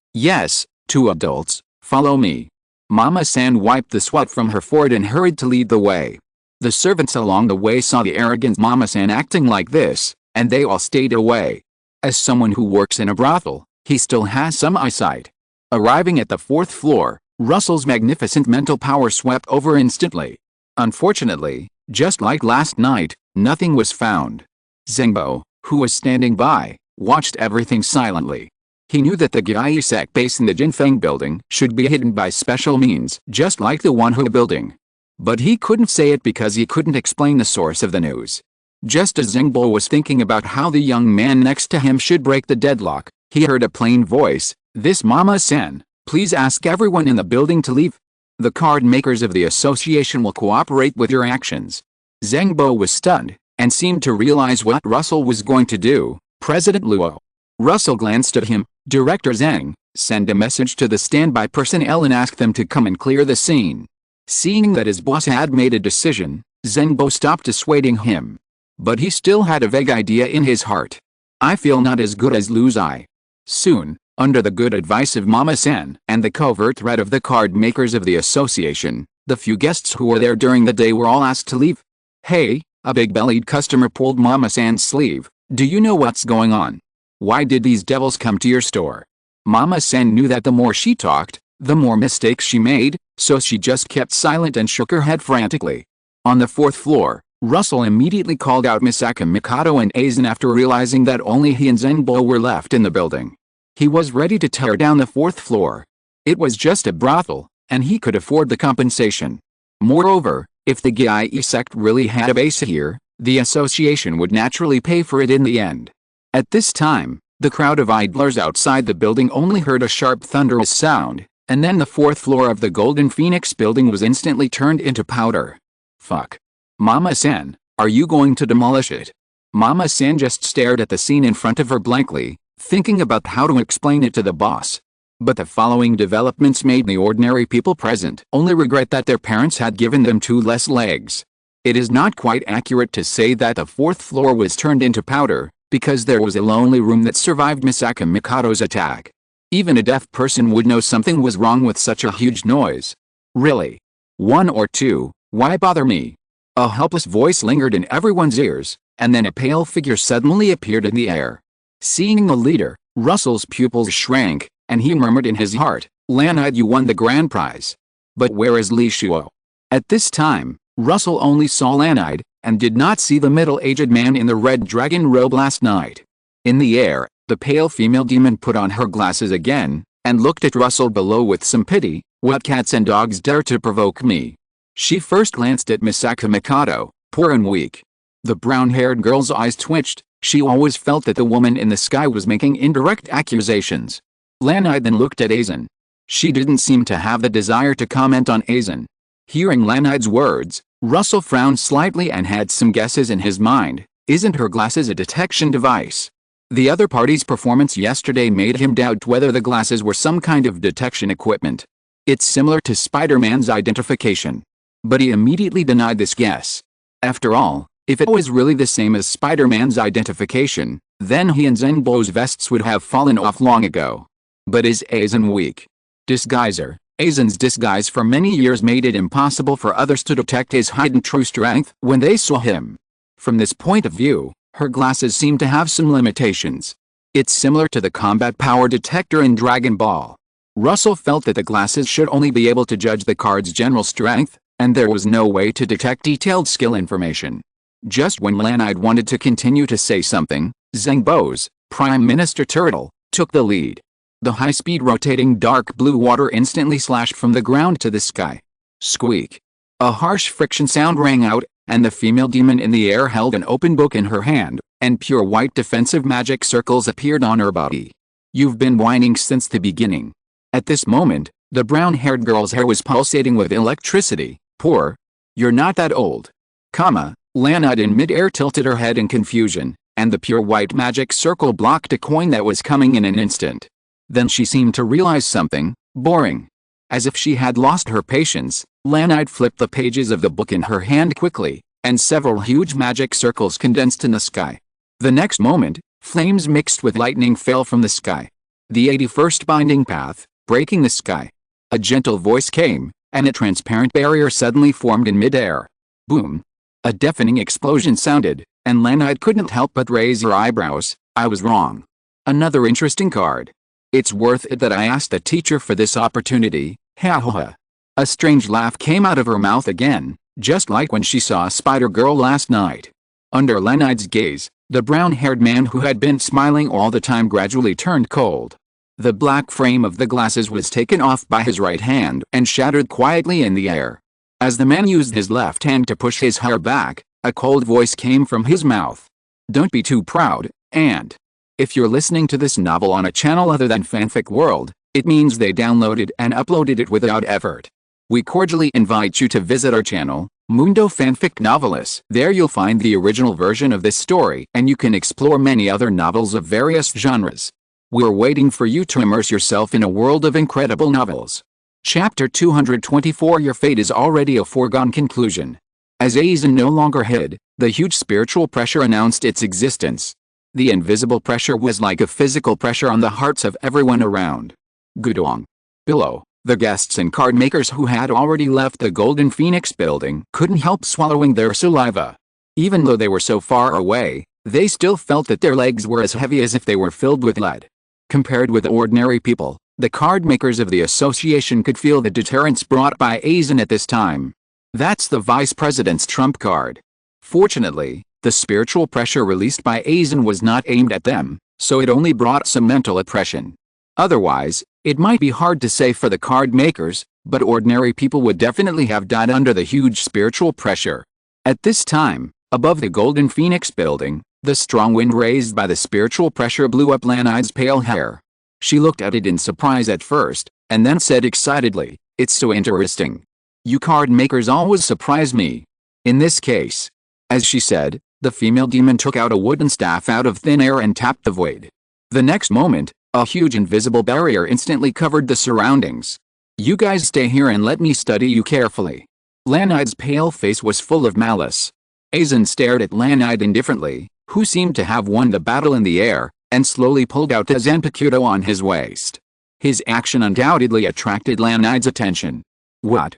2 adults, follow me." Mama-san wiped the sweat from her forehead and hurried to lead the way. The servants along the way saw the arrogant Mama-san acting like this, and they all stayed away. As someone who works in a brothel, he still has some eyesight. Arriving at the 4th floor, Russell's magnificent mental power swept over instantly. Unfortunately, just like last night, nothing was found. Zengbo, who was standing by, watched everything silently. He knew that the Gyusek base in the Jinfeng building should be hidden by special means, just like the Wanhu building. But he couldn't say it because he couldn't explain the source of the news. Just as Zengbo was thinking about how the young man next to him should break the deadlock, he heard a plain voice, "This Mama-san, please ask everyone in the building to leave. The card makers of the association will cooperate with your actions." Zengbo was stunned, and seemed to realize what Russell was going to do. "President Luo." Russell glanced at him. "Director Zhang, send a message to the standby personnel and ask them to come and clear the scene." Seeing that his boss had made a decision, Zengbo stopped dissuading him. But he still had a vague idea in his heart. "I feel not as good as Luzai." Soon, under the good advice of Mama-san and the covert threat of the card makers of the association, the few guests who were there during the day were all asked to leave. "Hey," a big-bellied customer pulled Mama-san's sleeve, "do you know what's going on? Why did these devils come to your store?" Mama-san knew that the more she talked, the more mistakes she made, so she just kept silent and shook her head frantically. On the 4th floor, Russell immediately called out Misaka Mikado and Aizen after realizing that only he and Zengbo were left in the building. He was ready to tear down the 4th floor. It was just a brothel, and he could afford the compensation. Moreover, if the Gyai sect really had a base here, the association would naturally pay for it in the end. At this time, the crowd of idlers outside the building only heard a sharp thunderous sound, and then the 4th floor of the Golden Phoenix building was instantly turned into powder. "Fuck. Mama-san, are you going to demolish it?" Mama-san just stared at the scene in front of her blankly, thinking about how to explain it to the boss. But the following developments made the ordinary people present only regret that their parents had given them 2 less legs. It is not quite accurate to say that the 4th floor was turned into powder, because there was a lonely room that survived Misaka Mikado's attack. Even a deaf person would know something was wrong with such a huge noise. "Really? 1 or 2, why bother me?" A helpless voice lingered in everyone's ears, and then a pale figure suddenly appeared in the air. Seeing the leader, Russell's pupils shrank, and he murmured in his heart, "Lanide, you won the grand prize. But where is Li Shuo?" At this time, Russell only saw Lanide, and did not see the middle-aged man in the red dragon robe last night. In the air, the pale female demon put on her glasses again, and looked at Russell below with some pity. "What cats and dogs dare to provoke me?" She first glanced at Misaka Mikado, poor and weak. The brown-haired girl's eyes twitched. She always felt that the woman in the sky was making indirect accusations. Lanide then looked at Aizen. She didn't seem to have the desire to comment on Aizen. Hearing Lanide's words, Russell frowned slightly and had some guesses in his mind. Isn't her glasses a detection device? The other party's performance yesterday made him doubt whether the glasses were some kind of detection equipment. It's similar to Spider-Man's identification. But he immediately denied this guess. After all, if it was really the same as Spider-Man's identification, then he and Zengbo's vests would have fallen off long ago. But is Aizen weak? Disguiser. Aizen's disguise for many years made it impossible for others to detect his hidden true strength when they saw him. From this point of view, her glasses seem to have some limitations. It's similar to the combat power detector in Dragon Ball. Russell felt that the glasses should only be able to judge the card's general strength, and there was no way to detect detailed skill information. Just when Lanide wanted to continue to say something, Zengbo's Prime Minister Turtle took the lead. The high-speed rotating dark blue water instantly slashed from the ground to the sky. Squeak. A harsh friction sound rang out, and the female demon in the air held an open book in her hand, and pure white defensive magic circles appeared on her body. "You've been whining since the beginning." At this moment, the brown-haired girl's hair was pulsating with electricity. "Poor. You're not that old." Lanide in mid-air tilted her head in confusion, and the pure white magic circle blocked a coin that was coming in an instant. Then she seemed to realize something. "Boring." As if she had lost her patience, Lanide flipped the pages of the book in her hand quickly, and several huge magic circles condensed in the sky. The next moment, flames mixed with lightning fell from the sky. The 81st binding path, breaking the sky. A gentle voice came, and a transparent barrier suddenly formed in midair. Boom! A deafening explosion sounded, and Lanide couldn't help but raise her eyebrows. I was wrong. Another interesting card. It's worth it that I asked the teacher for this opportunity, ha ha ha. A strange laugh came out of her mouth again, just like when she saw Spider Girl last night. Under Lanide's gaze, the brown-haired man who had been smiling all the time gradually turned cold. The black frame of the glasses was taken off by his right hand and shattered quietly in the air. As the man used his left hand to push his hair back, a cold voice came from his mouth. Don't be too proud, and if you're listening to this novel on a channel other than Fanfic World, it means they downloaded and uploaded it without effort. We cordially invite you to visit our channel, Mundo Fanfic Novelis. There you'll find the original version of this story and you can explore many other novels of various genres. We're waiting for you to immerse yourself in a world of incredible novels. Chapter 224 Your fate is already a foregone conclusion. As Aizen no longer hid, the huge spiritual pressure announced its existence. The invisible pressure was like a physical pressure on the hearts of everyone around. Gudong. Below, the guests and card makers who had already left the Golden Phoenix building couldn't help swallowing their saliva. Even though they were so far away, they still felt that their legs were as heavy as if they were filled with lead. Compared with ordinary people, the card makers of the association could feel the deterrence brought by Aizen at this time. That's the vice president's trump card. Fortunately, the spiritual pressure released by Aizen was not aimed at them, so it only brought some mental oppression. Otherwise, it might be hard to say for the card makers, but ordinary people would definitely have died under the huge spiritual pressure. At this time, above the Golden Phoenix building, the strong wind raised by the spiritual pressure blew up Lanide's pale hair. She looked at it in surprise at first, and then said excitedly, "It's so interesting. You card makers always surprise me." In this case, as she said, the female demon took out a wooden staff out of thin air and tapped the void. The next moment, a huge invisible barrier instantly covered the surroundings. "You guys stay here and let me study you carefully." Lanide's pale face was full of malice. Aizen stared at Lanide indifferently, who seemed to have won the battle in the air, and slowly pulled out a Zanpakuto on his waist. His action undoubtedly attracted Lanide's attention. What,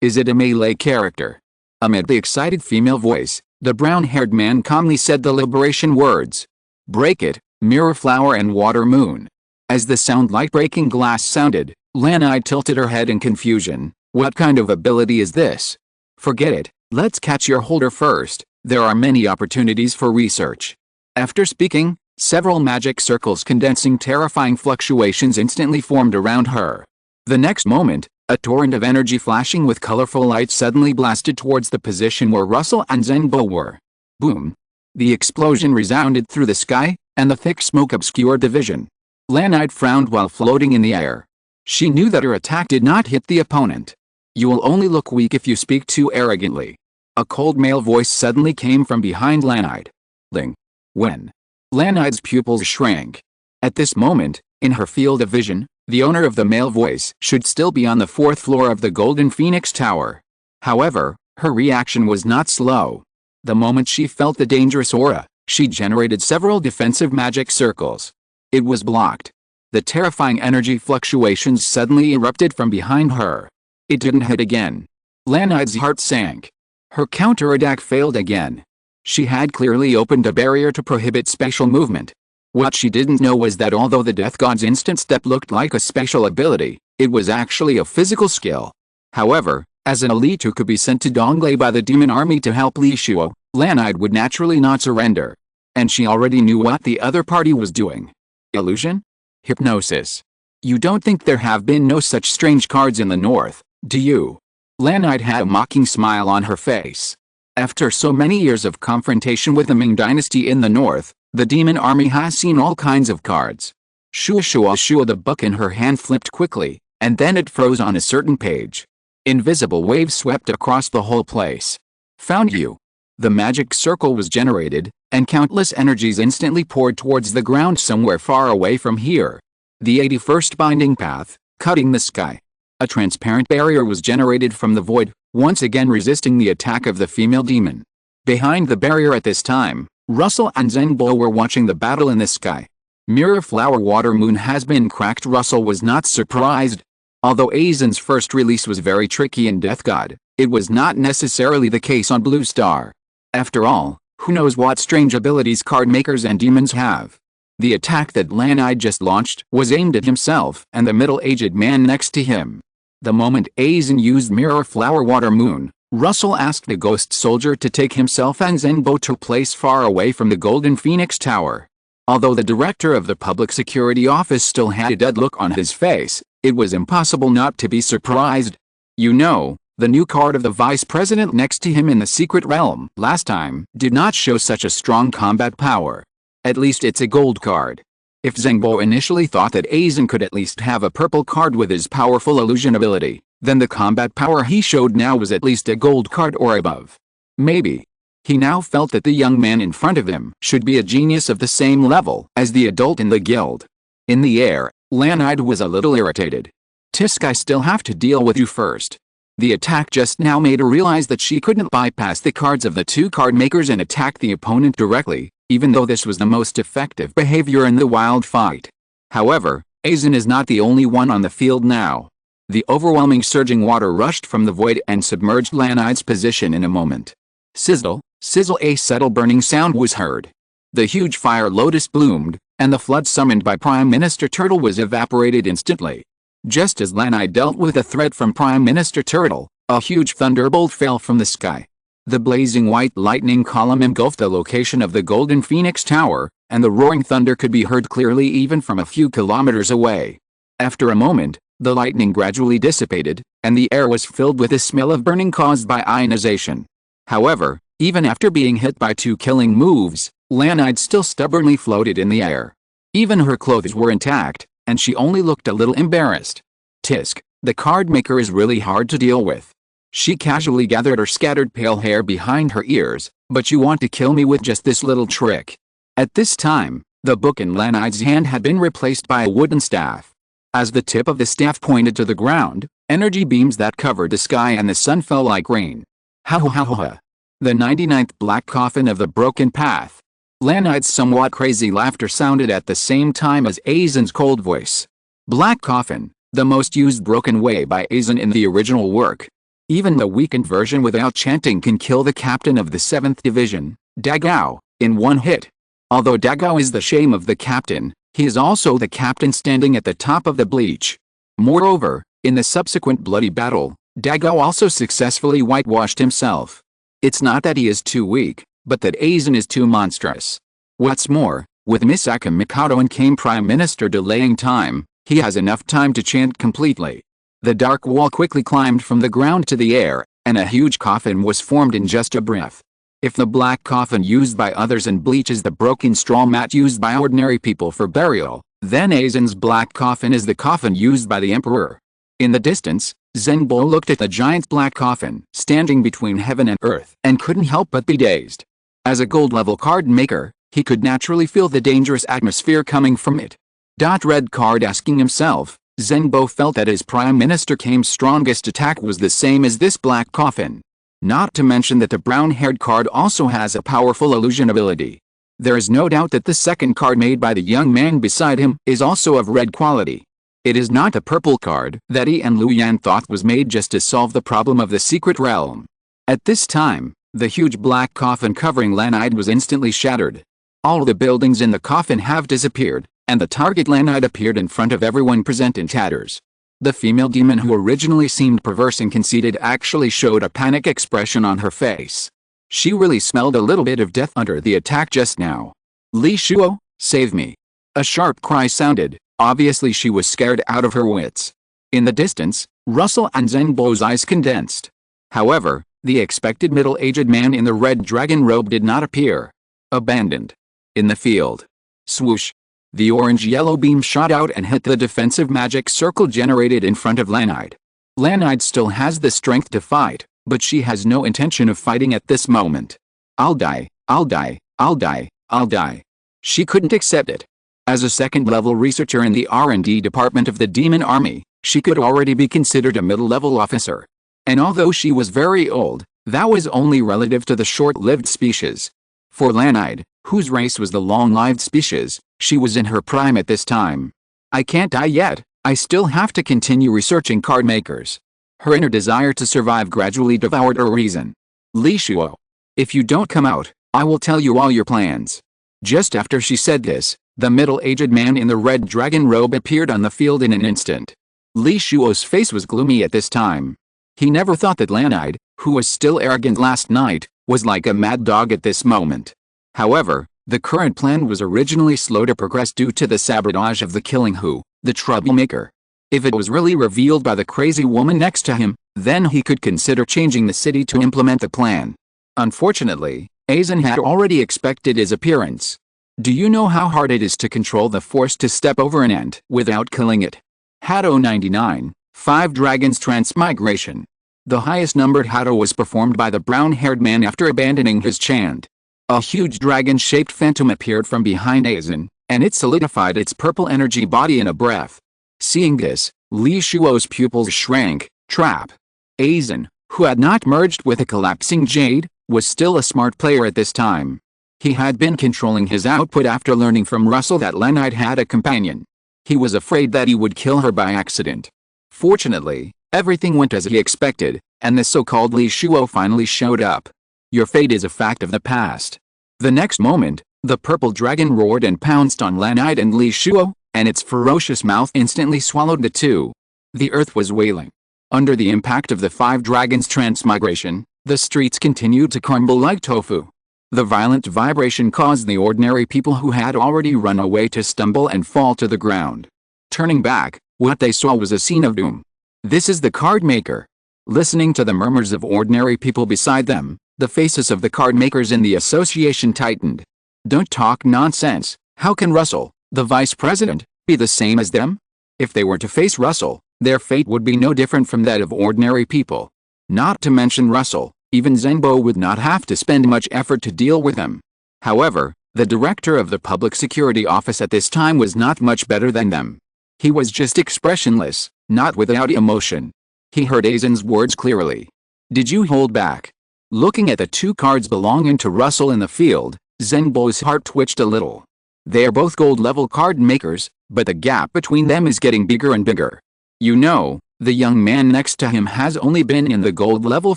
is it a melee character?" Amid the excited female voice, the brown-haired man calmly said the liberation words. "Break it, mirror flower and water moon." As the sound like breaking glass sounded, Lanide tilted her head in confusion. What kind of ability is this? Forget it, let's catch your holder first, there are many opportunities for research. After speaking, several magic circles condensing terrifying fluctuations instantly formed around her. The next moment, a torrent of energy flashing with colorful lights suddenly blasted towards the position where Russell and Zenbo were. Boom! The explosion resounded through the sky, and the thick smoke obscured the vision. Lanide frowned while floating in the air. She knew that her attack did not hit the opponent. "You will only look weak if you speak too arrogantly." A cold male voice suddenly came from behind Lanide. Ling. When? Lanide's pupils shrank. At this moment, in her field of vision, the owner of the male voice should still be on the 4th floor of the Golden Phoenix Tower. However, her reaction was not slow. The moment she felt the dangerous aura, she generated several defensive magic circles. It was blocked. The terrifying energy fluctuations suddenly erupted from behind her. It didn't hit again. Lanide's heart sank. Her counterattack failed again. She had clearly opened a barrier to prohibit spatial movement. What she didn't know was that although the Death God's instant step looked like a special ability, it was actually a physical skill. However, as an elite who could be sent to Donglei by the demon army to help Li Shuo, Lanide would naturally not surrender. And she already knew what the other party was doing. Illusion? Hypnosis. You don't think there have been no such strange cards in the north, do you? Lanide had a mocking smile on her face. After so many years of confrontation with the Ming dynasty in the north, the demon army has seen all kinds of cards. Shua, the book in her hand flipped quickly, and then it froze on a certain page. Invisible waves swept across the whole place. Found you. The magic circle was generated, and countless energies instantly poured towards the ground somewhere far away from here. The 81st binding path, cutting the sky. A transparent barrier was generated from the void, once again resisting the attack of the female demon. Behind the barrier at this time, Russell and Zenbo were watching the battle in the sky. Mirror Flower Water Moon has been cracked. Russell was not surprised. Although Aizen's first release was very tricky in Death God, it was not necessarily the case on Blue Star. After all, who knows what strange abilities card makers and demons have. The attack that Lanide just launched was aimed at himself and the middle-aged man next to him. The moment Aizen used Mirror Flower Water Moon, Russell asked the ghost soldier to take himself and Zenbo to a place far away from the Golden Phoenix Tower. Although the director of the Public Security Office still had a dead look on his face, it was impossible not to be surprised. You know, the new card of the vice president next to him in the secret realm last time did not show such a strong combat power. At least it's a gold card. If Zenbo initially thought that Aizen could at least have a purple card with his powerful illusion ability, then the combat power he showed now was at least a gold card or above. Maybe. He now felt that the young man in front of him should be a genius of the same level as the adult in the guild. In the air, Lanide was a little irritated. Tisk, I still have to deal with you first. The attack just now made her realize that she couldn't bypass the cards of the two card makers and attack the opponent directly, even though this was the most effective behavior in the wild fight. However, Aizen is not the only one on the field now. The overwhelming surging water rushed from the void and submerged Lanide's position in a moment. Sizzle, sizzle, a subtle burning sound was heard. The huge fire lotus bloomed, and the flood summoned by Prime Minister Turtle was evaporated instantly. Just as Lanide dealt with a threat from Prime Minister Turtle, a huge thunderbolt fell from the sky. The blazing white lightning column engulfed the location of the Golden Phoenix Tower, and the roaring thunder could be heard clearly even from a few kilometers away. After a moment, the lightning gradually dissipated, and the air was filled with a smell of burning caused by ionization. However, even after being hit by two killing moves, Lanide still stubbornly floated in the air. Even her clothes were intact, and she only looked a little embarrassed. Tisk, the card maker is really hard to deal with. She casually gathered her scattered pale hair behind her ears, but you want to kill me with just this little trick. At this time, the book in Lanide's hand had been replaced by a wooden staff. As the tip of the staff pointed to the ground, energy beams that covered the sky and the sun fell like rain. Ha ha ha ha. The 99th black coffin of the broken path. Lanide's somewhat crazy laughter sounded at the same time as Aizen's cold voice. Black coffin, the most used broken way by Aizen in the original work. Even the weakened version without chanting can kill the captain of the 7th division, Dagao, in one hit. Although Dagao is the shame of the captain, he is also the captain standing at the top of the bleach. Moreover, in the subsequent bloody battle, Dagao also successfully whitewashed himself. It's not that he is too weak, but that Aizen is too monstrous. What's more, with Misaka Mikado and Kame Prime Minister delaying time, he has enough time to chant completely. The dark wall quickly climbed from the ground to the air, and a huge coffin was formed in just a breath. If the black coffin used by others in Bleach is the broken straw mat used by ordinary people for burial, then Aizen's black coffin is the coffin used by the Emperor. In the distance, Zenbo looked at the giant black coffin standing between heaven and earth and couldn't help but be dazed. As a gold-level card maker, he could naturally feel the dangerous atmosphere coming from it. Red card asking himself, Zenbo felt that his Prime Minister Kame's strongest attack was the same as this black coffin. Not to mention that the brown-haired card also has a powerful illusion ability. There is no doubt that the second card made by the young man beside him is also of red quality. It is not the purple card that he and Lu Yan thought was made just to solve the problem of the secret realm. At this time, the huge black coffin covering Lanide was instantly shattered. All the buildings in the coffin have disappeared, and the target Lanide appeared in front of everyone present in tatters. The female demon who originally seemed perverse and conceited actually showed a panic expression on her face. She really smelled a little bit of death under the attack just now. Li Shuo, save me. A sharp cry sounded. Obviously she was scared out of her wits. In the distance, Russell and Zenbo's eyes condensed. However, the expected middle-aged man in the red dragon robe did not appear. Abandoned. In the field. Swoosh. The orange-yellow beam shot out and hit the defensive magic circle generated in front of Lanide. Lanide still has the strength to fight, but she has no intention of fighting at this moment. I'll die, I'll die, I'll die, I'll die. She couldn't accept it. As a second-level researcher in the R&D department of the Demon Army, she could already be considered a middle-level officer. And although she was very old, that was only relative to the short-lived species. For Lanide, whose race was the long-lived species, she was in her prime at this time. I can't die yet, I still have to continue researching card makers. Her inner desire to survive gradually devoured her reason. Li Shuo. If you don't come out, I will tell you all your plans. Just after she said this, the middle-aged man in the red dragon robe appeared on the field in an instant. Li Shuo's face was gloomy at this time. He never thought that Lanide, who was still arrogant last night, was like a mad dog at this moment. However, the current plan was originally slow to progress due to the sabotage of the Killing Who, the troublemaker. If it was really revealed by the crazy woman next to him, then he could consider changing the city to implement the plan. Unfortunately, Aizen had already expected his appearance. Do you know how hard it is to control the force to step over an ant without killing it? Hado 99, 5 Dragons Transmigration. The highest numbered Hado was performed by the brown-haired man after abandoning his chant. A huge dragon-shaped phantom appeared from behind Aizen, and it solidified its purple energy body in a breath. Seeing this, Li Shuo's pupils shrank. Trap. Aizen, who had not merged with a collapsing jade, was still a smart player at this time. He had been controlling his output after learning from Russell that Lanide had a companion. He was afraid that he would kill her by accident. Fortunately, everything went as he expected, and the so-called Li Shuo finally showed up. Your fate is a fact of the past. The next moment, the purple dragon roared and pounced on Lanide and Li Shuo, and its ferocious mouth instantly swallowed the two. The earth was wailing. Under the impact of the 5 dragons' transmigration, the streets continued to crumble like tofu. The violent vibration caused the ordinary people who had already run away to stumble and fall to the ground. Turning back, what they saw was a scene of doom. This is the card maker. Listening to the murmurs of ordinary people beside them, the faces of the card makers in the association tightened. Don't talk nonsense. How can Russell, the vice president, be the same as them? If they were to face Russell, their fate would be no different from that of ordinary people. Not to mention Russell, even Zenbo would not have to spend much effort to deal with them. However, the director of the public security office at this time was not much better than them. He was just expressionless, not without emotion. He heard Aizen's words clearly. Did you hold back? Looking at the 2 cards belonging to Russell in the field, Zenbo's heart twitched a little. They are both gold-level card makers, but the gap between them is getting bigger and bigger. You know, the young man next to him has only been in the gold level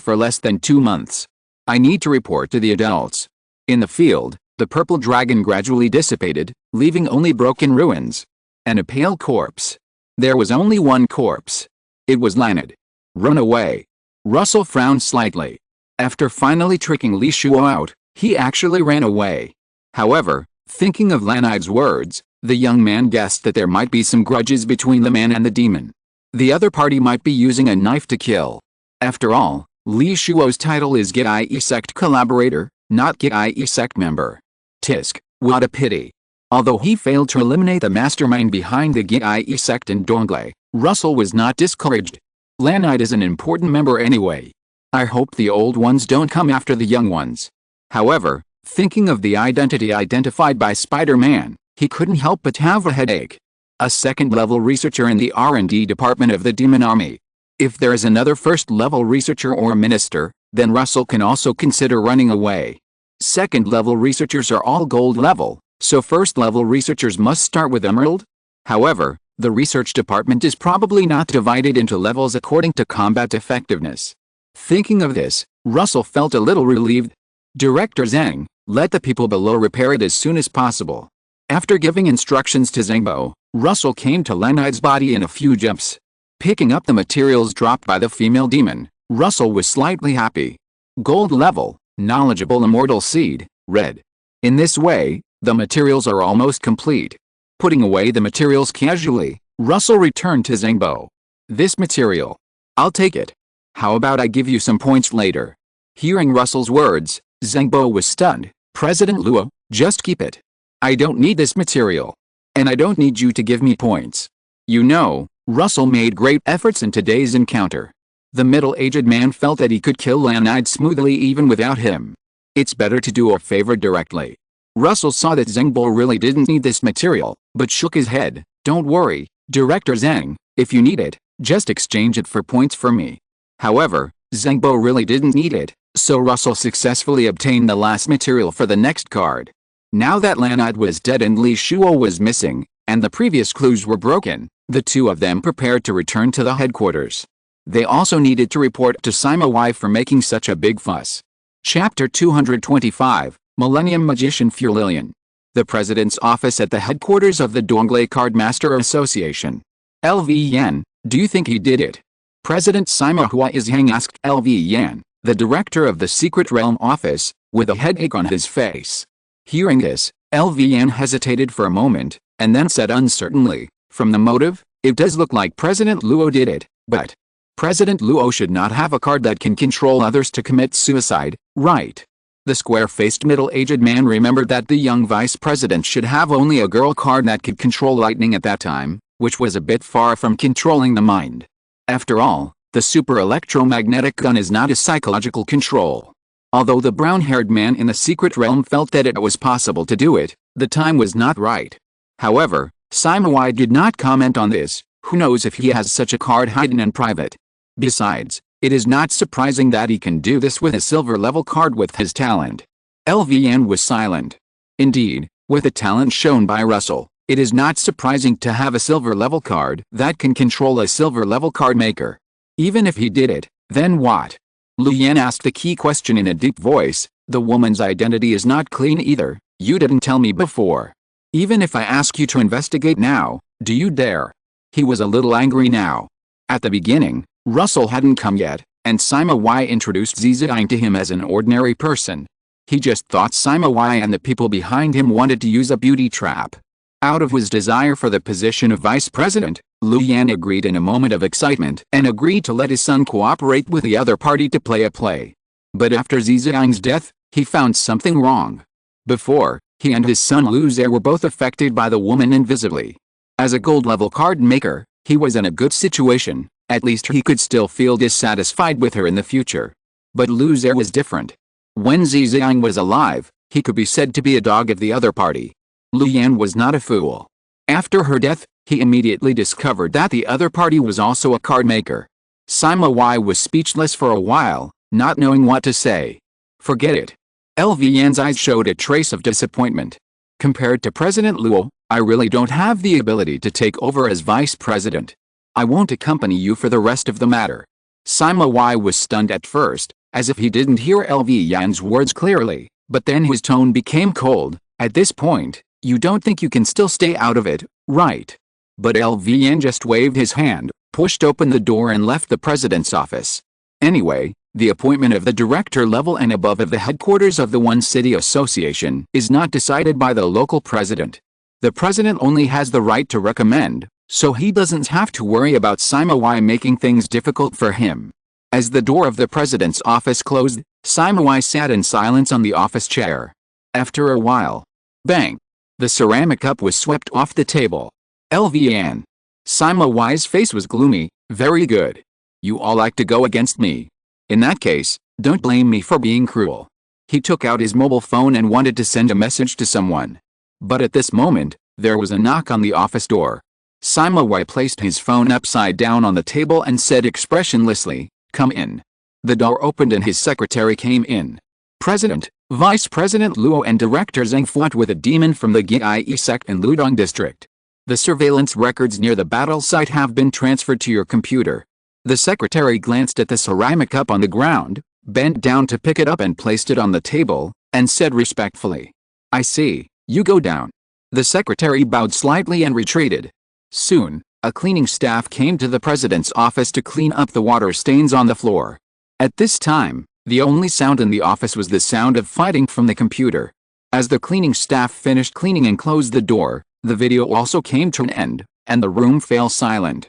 for less than 2 months. I need to report to the adults. In the field, the purple dragon gradually dissipated, leaving only broken ruins. And a pale corpse. There was only one corpse. It was Lanide. Run away. Russell frowned slightly. After finally tricking Li Shuo out, he actually ran away. However, thinking of Lanide's words, the young man guessed that there might be some grudges between the man and the demon. The other party might be using a knife to kill. After all, Li Shuo's title is Gye sect collaborator, not Gye sect member. Tisk, what a pity. Although he failed to eliminate the mastermind behind the Gye sect in Dongle, Russell was not discouraged. Lanide is an important member anyway. I hope the old ones don't come after the young ones. However, thinking of the identity identified by Spider-Man, he couldn't help but have a headache. A second-level researcher in the R&D department of the Demon Army. If there is another first-level researcher or minister, then Russell can also consider running away. Second-level researchers are all gold-level, so first-level researchers must start with Emerald. However, the research department is probably not divided into levels according to combat effectiveness. Thinking of this, Russell felt a little relieved. Director Zhang, let the people below repair it as soon as possible. After giving instructions to Zengbo, Russell came to Lanide's body in a few jumps. Picking up the materials dropped by the female demon, Russell was slightly happy. Gold level, knowledgeable immortal seed, red. In this way, the materials are almost complete. Putting away the materials casually, Russell returned to Zengbo. This material. I'll take it. How about I give you some points later? Hearing Russell's words, Zengbo was stunned. President Luo, just keep it. I don't need this material. And I don't need you to give me points. You know, Russell made great efforts in today's encounter. The middle-aged man felt that he could kill Lanide smoothly even without him. It's better to do a favor directly. Russell saw that Zengbo really didn't need this material, but shook his head. Don't worry, Director Zhang, if you need it, Just exchange it for points for me. However, Zengbo really didn't need it, so Russell successfully obtained the last material for the next card. Now that Lanad was dead and Li Shuo was missing, and the previous clues were broken, the two of them prepared to return to the headquarters. They also needed to report to Sima Y for making such a big fuss. Chapter 225, Millennium Magician Furlilian. The President's Office at the headquarters of the Donglei Cardmaster Association. LV Yan, do you think he did it? President Sima Huaizhang asked LV Yan, the director of the Secret Realm Office, with a headache on his face. Hearing this, LV Yan hesitated for a moment, and then said uncertainly, from the motive, it does look like President Luo did it, but President Luo should not have a card that can control others to commit suicide, right? The square-faced middle-aged man remembered that the young vice president should have only a girl card that could control lightning at that time, which was a bit far from controlling the mind. After all, the super electromagnetic gun is not a psychological control. Although the brown-haired man in the secret realm felt that it was possible to do it, the time was not right. However, Sima Y did not comment on this. Who knows if he has such a card hidden in private. Besides, it is not surprising that he can do this with a silver-level card with his talent. LVN was silent. Indeed, with the talent shown by Russell, it is not surprising to have a silver-level card that can control a silver-level card maker. Even if he did it, then what? Lu Yan asked the key question in a deep voice. The woman's identity is not clean either. You didn't tell me before. Even if I ask you to investigate now, do you dare? He was a little angry now. At the beginning, Russell hadn't come yet, and Sima Y introduced Zizang to him as an ordinary person. He just thought Sima Y and the people behind him wanted to use a beauty trap. Out of his desire for the position of vice president, Lu Yan agreed in a moment of excitement and agreed to let his son cooperate with the other party to play a play. But after Zizang's death, he found something wrong. Before, he and his son Lu Zhe were both affected by the woman invisibly. As a gold-level card maker, he was in a good situation. At least he could still feel dissatisfied with her in the future. But Lu Zhe was different. When Zizang was alive, he could be said to be a dog of the other party. Lu Yan was not a fool. After her death, he immediately discovered that the other party was also a card maker. Sima Y was speechless for a while, not knowing what to say. Forget it. LV Yan's eyes showed a trace of disappointment. Compared to President Luo, I really don't have the ability to take over as vice president. I won't accompany you for the rest of the matter. Sima Y was stunned at first, as if he didn't hear LV Yan's words clearly, but then his tone became cold. At this point, you don't think you can still stay out of it, right? But LV Yan just waved his hand, pushed open the door and left the president's office. Anyway, the appointment of the director level and above of the headquarters of the One City Association is not decided by the local president. The president only has the right to recommend, so he doesn't have to worry about Sima Y making things difficult for him. As the door of the president's office closed, Sima Y sat in silence on the office chair. After a while, bang! The ceramic cup was swept off the table. LVN. Sima Y's face was gloomy. Very good. You all like to go against me. In that case, don't blame me for being cruel. He took out his mobile phone and wanted to send a message to someone. But at this moment, there was a knock on the office door. Sima Y placed his phone upside down on the table and said expressionlessly, "Come in." The door opened and his secretary came in. President, Vice President Luo and Director Zheng fought with a demon from the Gye sect in Ludong district. The surveillance records near the battle site have been transferred to your computer. The secretary glanced at the ceramic cup on the ground, bent down to pick it up and placed it on the table, and said respectfully, "I see, you go down." The secretary bowed slightly and retreated. Soon, a cleaning staff came to the president's office to clean up the water stains on the floor. At this time, the only sound in the office was the sound of fighting from the computer. As the cleaning staff finished cleaning and closed the door, the video also came to an end, and the room fell silent.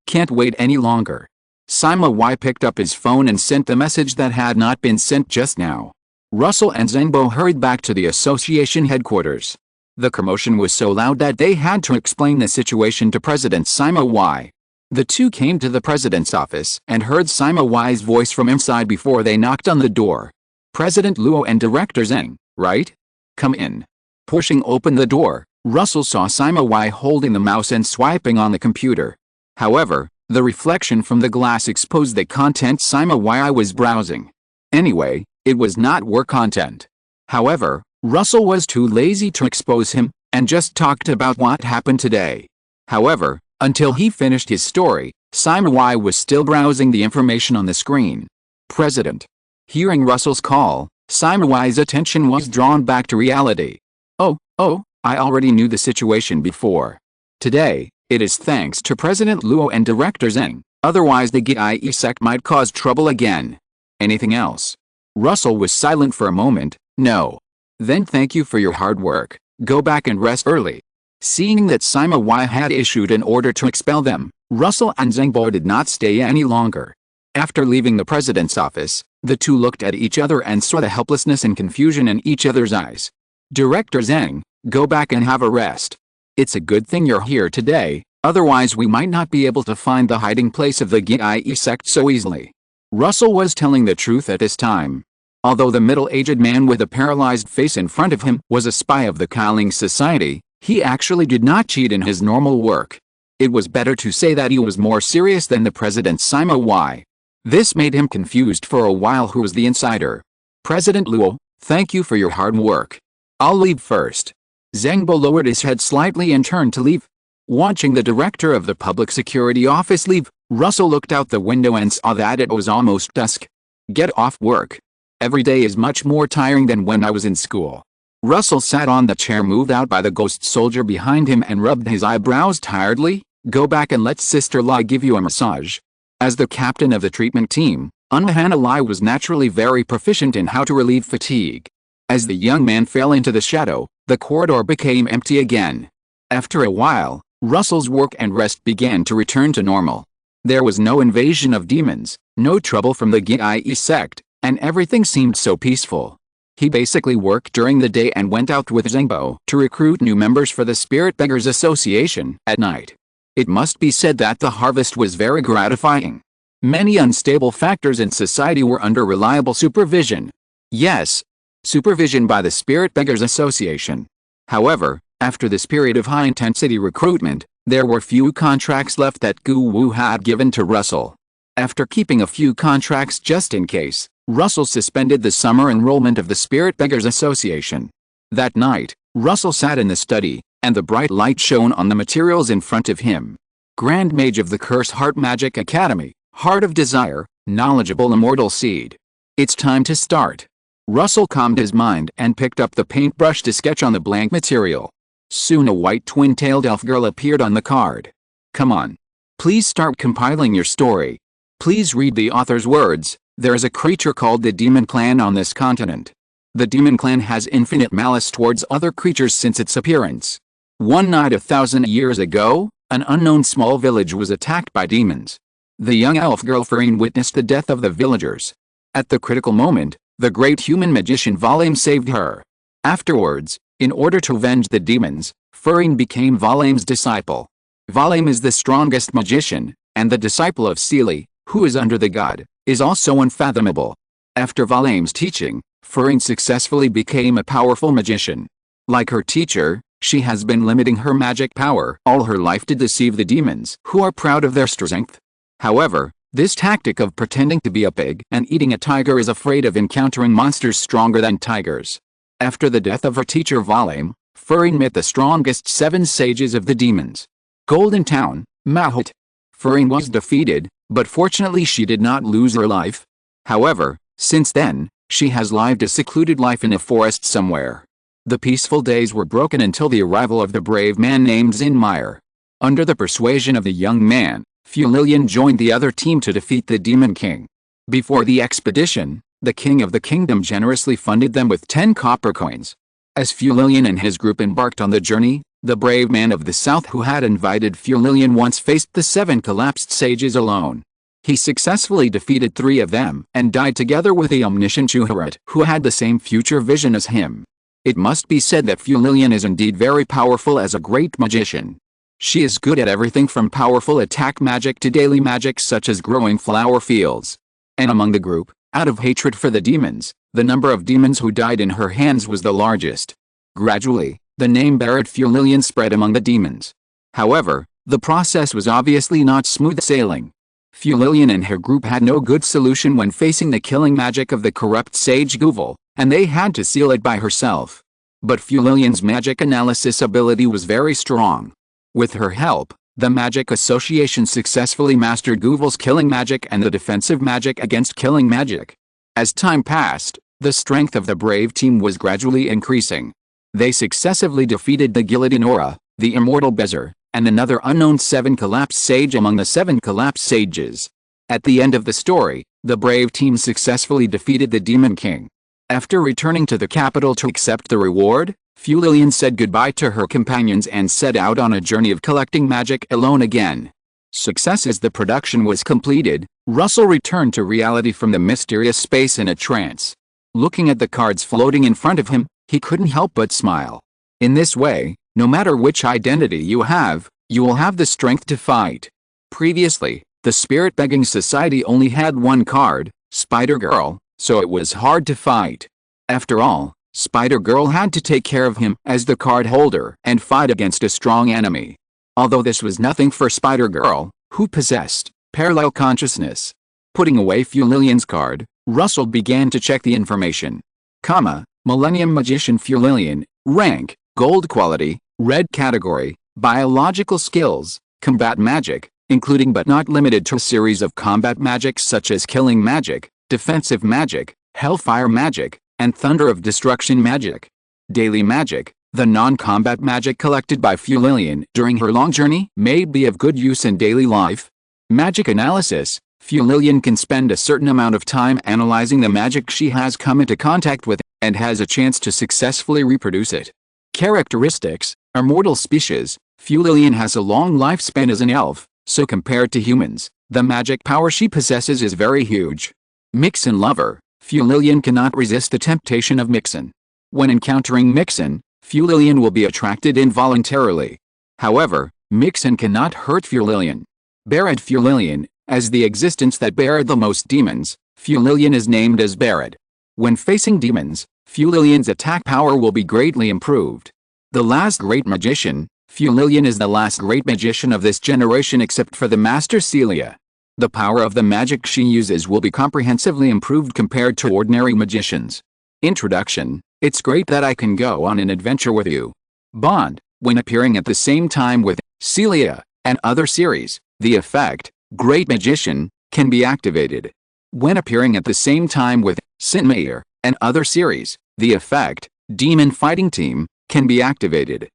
Can't wait any longer. Sima Y picked up his phone and sent the message that had not been sent just now. Russell and Zengbo hurried back to the association headquarters. The commotion was so loud that they had to explain the situation to President Sima Y. The two came to the president's office and heard Sima Y's voice from inside before they knocked on the door. "President Luo and Director Zheng, right? Come in." Pushing open the door, Russell saw Sima Y holding the mouse and swiping on the computer. However, The reflection from the glass exposed the content SYNOPSIS was browsing. Anyway, it was not war content. However, Russell was too lazy to expose him, and just talked about what happened today. However, until he finished his story, SYNOPSIS was still browsing the information on the screen. President. Hearing Russell's call, SYNOPSIS' attention was drawn back to reality. Oh, I already knew the situation before. Today, it is thanks to President Luo and Director Zheng, otherwise the Yoriichi sect might cause trouble again. Anything else? Russell was silent for a moment. No. Then thank you for your hard work. Go back and rest early. Seeing that SYNOPSIS had issued an order to expel them, Russell and Zhengbo did not stay any longer. After leaving the president's office, the two looked at each other and saw the helplessness and confusion in each other's eyes. Director Zheng, go back and have a rest. It's a good thing you're here today, otherwise we might not be able to find the hiding place of the Yoriichi sect so easily. Russell was telling the truth at this time. Although the middle-aged man with a paralyzed face in front of him was a spy of the Qi Ling Society, he actually did not cheat in his normal work. It was better to say that he was more serious than the president SYNOPSIS. This made him confused for a while who was the insider. President Luo, thank you for your hard work. I'll leave first. Zhengbo lowered his head slightly and turned to leave. Watching the director of the public security office leave, Russell looked out the window and saw that it was almost dusk. Get off work. Every day is much more tiring than when I was in school. Russell sat on the chair moved out by the ghost soldier behind him and rubbed his eyebrows tiredly. Go back and let Sister Lai give you a massage. As the captain of the treatment team, Unhana Lai was naturally very proficient in how to relieve fatigue. As the young man fell into the shadow, the corridor became empty again. After a while, Russell's work and rest began to return to normal. There was no invasion of demons, no trouble from the Yoriichi sect, and everything seemed so peaceful. He basically worked during the day and went out with Zhengbo to recruit new members for the Spirit Beggars Association at night. It must be said that the harvest was very gratifying. Many unstable factors in society were under reliable supervision. Yes, supervision by the Spirit Beggars Association. However, after this period of high-intensity recruitment, there were few contracts left that Gu Wu had given to Russell. After keeping a few contracts just in case, Russell suspended the summer enrollment of the Spirit Beggars Association. That night, Russell sat in the study, and the bright light shone on the materials in front of him. Grand Mage of the Curse Heart Magic Academy, Heart of Desire, Knowledgeable Immortal Seed. It's time to start. Russell calmed his mind and picked up the paintbrush to sketch on the blank material. Soon a white twin-tailed elf girl appeared on the card. Come on. Please start compiling your story. Please read the author's words. There is a creature called the Demon Clan on this continent. The Demon Clan has infinite malice towards other creatures since its appearance. One night 1,000 years ago, an unknown small village was attacked by demons. The young elf girl Farine witnessed the death of the villagers. At the critical moment, the great human magician Valame saved her. Afterwards, in order to avenge the demons, Farine became Valame's disciple. Valame is the strongest magician, and the disciple of Seelie, who is under the god, is also unfathomable. After Valame's teaching, Farine successfully became a powerful magician. Like her teacher, she has been limiting her magic power all her life to deceive the demons who are proud of their strength. However, this tactic of pretending to be a pig and eating a tiger is afraid of encountering monsters stronger than tigers. After the death of her teacher Valame, Farine met the strongest 7 sages of the demons. Golden Town, Mahot. Farine was defeated, but fortunately she did not lose her life. However, since then, she has lived a secluded life in a forest somewhere. The peaceful days were broken until the arrival of the brave man named Zinmeyer. Under the persuasion of the young man, Fulilian joined the other team to defeat the Demon King. Before the expedition, the king of the kingdom generously funded them with 10 copper coins. As Fulilian and his group embarked on the journey, the brave man of the south who had invited Fulilian once faced the 7 collapsed sages alone. He successfully defeated 3 of them and died together with the omniscient Chuharat who had the same future vision as him. It must be said that Fulilian is indeed very powerful as a great magician. She is good at everything from powerful attack magic to daily magic such as growing flower fields. And among the group, out of hatred for the demons, the number of demons who died in her hands was the largest. Gradually, the name Barret Fulilian spread among the demons. However, The process was obviously not smooth sailing. Fu Lilian and her group had no good solution when facing the killing magic of the corrupt sage Guvel, and they had to seal it by herself. But Fu Lilian's magic analysis ability was very strong. With her help, the Magic Association successfully mastered Guvel's killing magic and the defensive magic against killing magic. As time passed, the strength of the brave team was gradually increasing. They successively defeated the Guillotine Aura, the Immortal Bezer, and another unknown 7 collapsed sage among the 7 collapsed sages. At the end of the story, the brave team successfully defeated the Demon King. After returning to the capital to accept the reward, Fu Lilian said goodbye to her companions and set out on a journey of collecting magic alone again. Success as the production was completed, Russell returned to reality from the mysterious space in a trance. Looking at the cards floating in front of him, he couldn't help but smile. In this way, no matter which identity you will have the strength to fight. Previously, the Spirit Begging Society only had one card, Spider-Girl, so it was hard to fight. After all, Spider-Girl had to take care of him as the card holder and fight against a strong enemy. Although this was nothing for Spider-Girl, who possessed parallel consciousness. Putting away Fu Lilian's card, Russell began to check the information. Millennium Magician Fu Lilian, rank, gold quality, red category, biological skills, combat magic, including but not limited to a series of combat magics such as killing magic, defensive magic, hellfire magic, and thunder of destruction magic. Daily magic, the non-combat magic collected by Fu Lilian during her long journey may be of good use in daily life. Magic analysis, Fu Lilian can spend a certain amount of time analyzing the magic she has come into contact with, and has a chance to successfully reproduce it. Characteristics, immortal species, Fu Lilian has a long lifespan as an elf, so compared to humans, the magic power she possesses is very huge. Mixin lover, Fu Lilian cannot resist the temptation of Mixin. When encountering Mixin, Fu Lilian will be attracted involuntarily. However, Mixin cannot hurt Fu Lilian. Barad Fu Lilian, as the existence that barred the most demons, Fu Lilian is named as Barad. When facing demons, Fu Lilian's attack power will be greatly improved. The last great magician, Fu Lilian is the last great magician of this generation except for the Master Celia. The power of the magic she uses will be comprehensively improved compared to ordinary magicians. Introduction. It's great that I can go on an adventure with you. Bond. When appearing at the same time with Celia and other series, the effect, Great Magician, can be activated. When appearing at the same time with Sinmayer and other series, the effect, Demon Fighting Team, can be activated.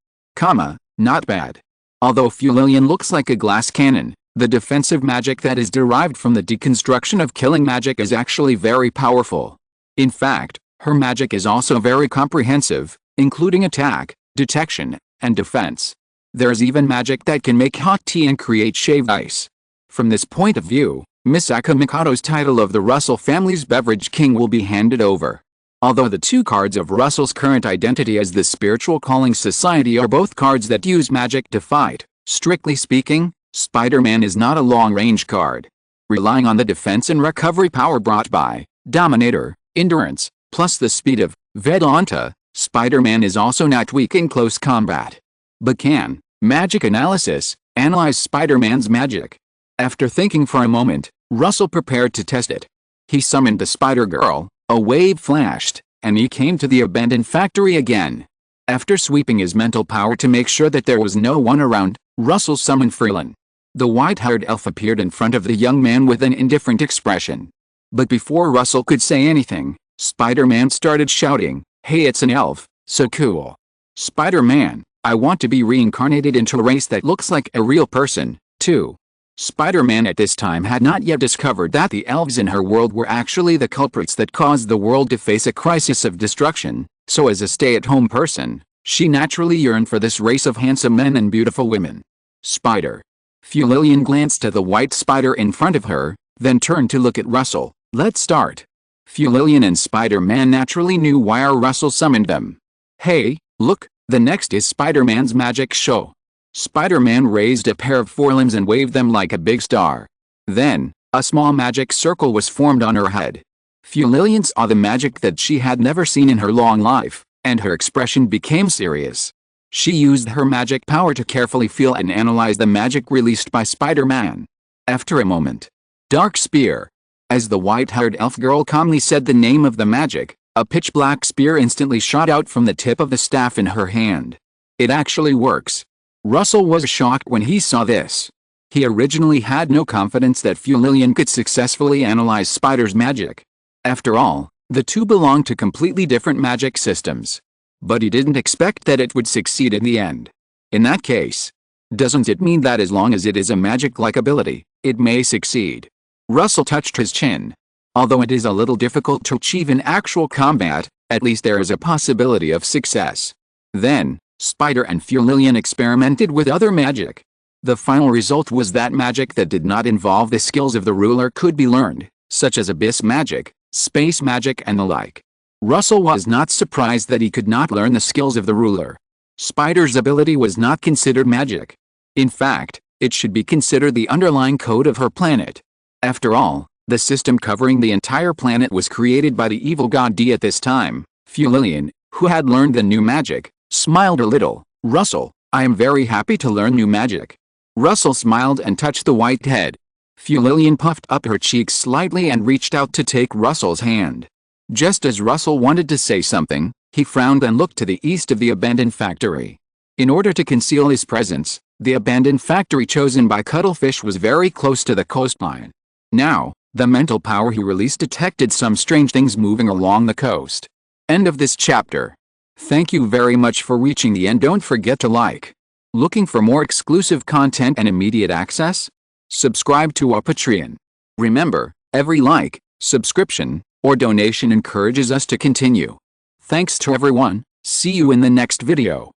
Not bad. Although Fu Lilian looks like a glass cannon, the defensive magic that is derived from the deconstruction of killing magic is actually very powerful. In fact, her magic is also very comprehensive, including attack, detection, and defense. There's even magic that can make hot tea and create shaved ice. From this point of view, Misaka Mikado's title of the Russell family's Beverage King will be handed over. Although the two cards of Russell's current identity as the Spiritual Calling Society are both cards that use magic to fight, strictly speaking, Spider-Man is not a long-range card. Relying on the defense and recovery power brought by Dominator, Endurance, plus the speed of Vedanta, Spider-Man is also not weak in close combat. But can magic analysis analyze Spider-Man's magic? After thinking for a moment, Russell prepared to test it. He summoned the Spider-Girl, a wave flashed, and he came to the abandoned factory again. After sweeping his mental power to make sure that there was no one around, Russell summoned Freelan. The white-haired elf appeared in front of the young man with an indifferent expression. But before Russell could say anything, Spider-Man started shouting, "Hey, it's an elf, so cool. Spider-Man, I want to be reincarnated into a race that looks like a real person, too." Spider-Man at this time had not yet discovered that the elves in her world were actually the culprits that caused the world to face a crisis of destruction, so as a stay-at-home person, she naturally yearned for this race of handsome men and beautiful women. Spider. Fu Lilian glanced at the white spider in front of her, then turned to look at Russell. "Let's start." Fu Lilian and Spider-Man naturally knew why Russell summoned them. "Hey, look, the next is Spider-Man's magic show." Spider-Man raised a pair of forelimbs and waved them like a big star. Then, a small magic circle was formed on her head. Fu Lilian saw the magic that she had never seen in her long life, and her expression became serious. She used her magic power to carefully feel and analyze the magic released by Spider-Man. After a moment, Dark Spear. As the white-haired elf girl calmly said the name of the magic, a pitch-black spear instantly shot out from the tip of the staff in her hand. It actually works. Russell was shocked when he saw this. He originally had no confidence that Fulilian could successfully analyze Spider's magic. After all, the two belonged to completely different magic systems. But he didn't expect that it would succeed in the end. In that case, doesn't it mean that as long as it is a magic-like ability, it may succeed? Russell touched his chin. Although it is a little difficult to achieve in actual combat, at least there is a possibility of success. Then, Spider and Fulilian experimented with other magic. The final result was that magic that did not involve the skills of the ruler could be learned, such as abyss magic, space magic and the like. Russell was not surprised that he could not learn the skills of the ruler. Spider's ability was not considered magic. In fact, it should be considered the underlying code of her planet. After all, the system covering the entire planet was created by the evil god D at this time. Fulilian, who had learned the new magic, smiled a little. Russell, I am very happy to learn new magic. Russell smiled and touched the white head. Fulilian puffed up her cheeks slightly and reached out to take Russell's hand. Just as Russell wanted to say something, he frowned and looked to the east of the abandoned factory. In order to conceal his presence, the abandoned factory chosen by Cuttlefish was very close to the coastline. Now, the mental power he released detected some strange things moving along the coast. End of this chapter. Thank you very much for reaching the end. Don't forget to like. Looking for more exclusive content and immediate access? Subscribe to our Patreon. Remember, every like, subscription, or donation encourages us to continue. Thanks to everyone. See you in the next video.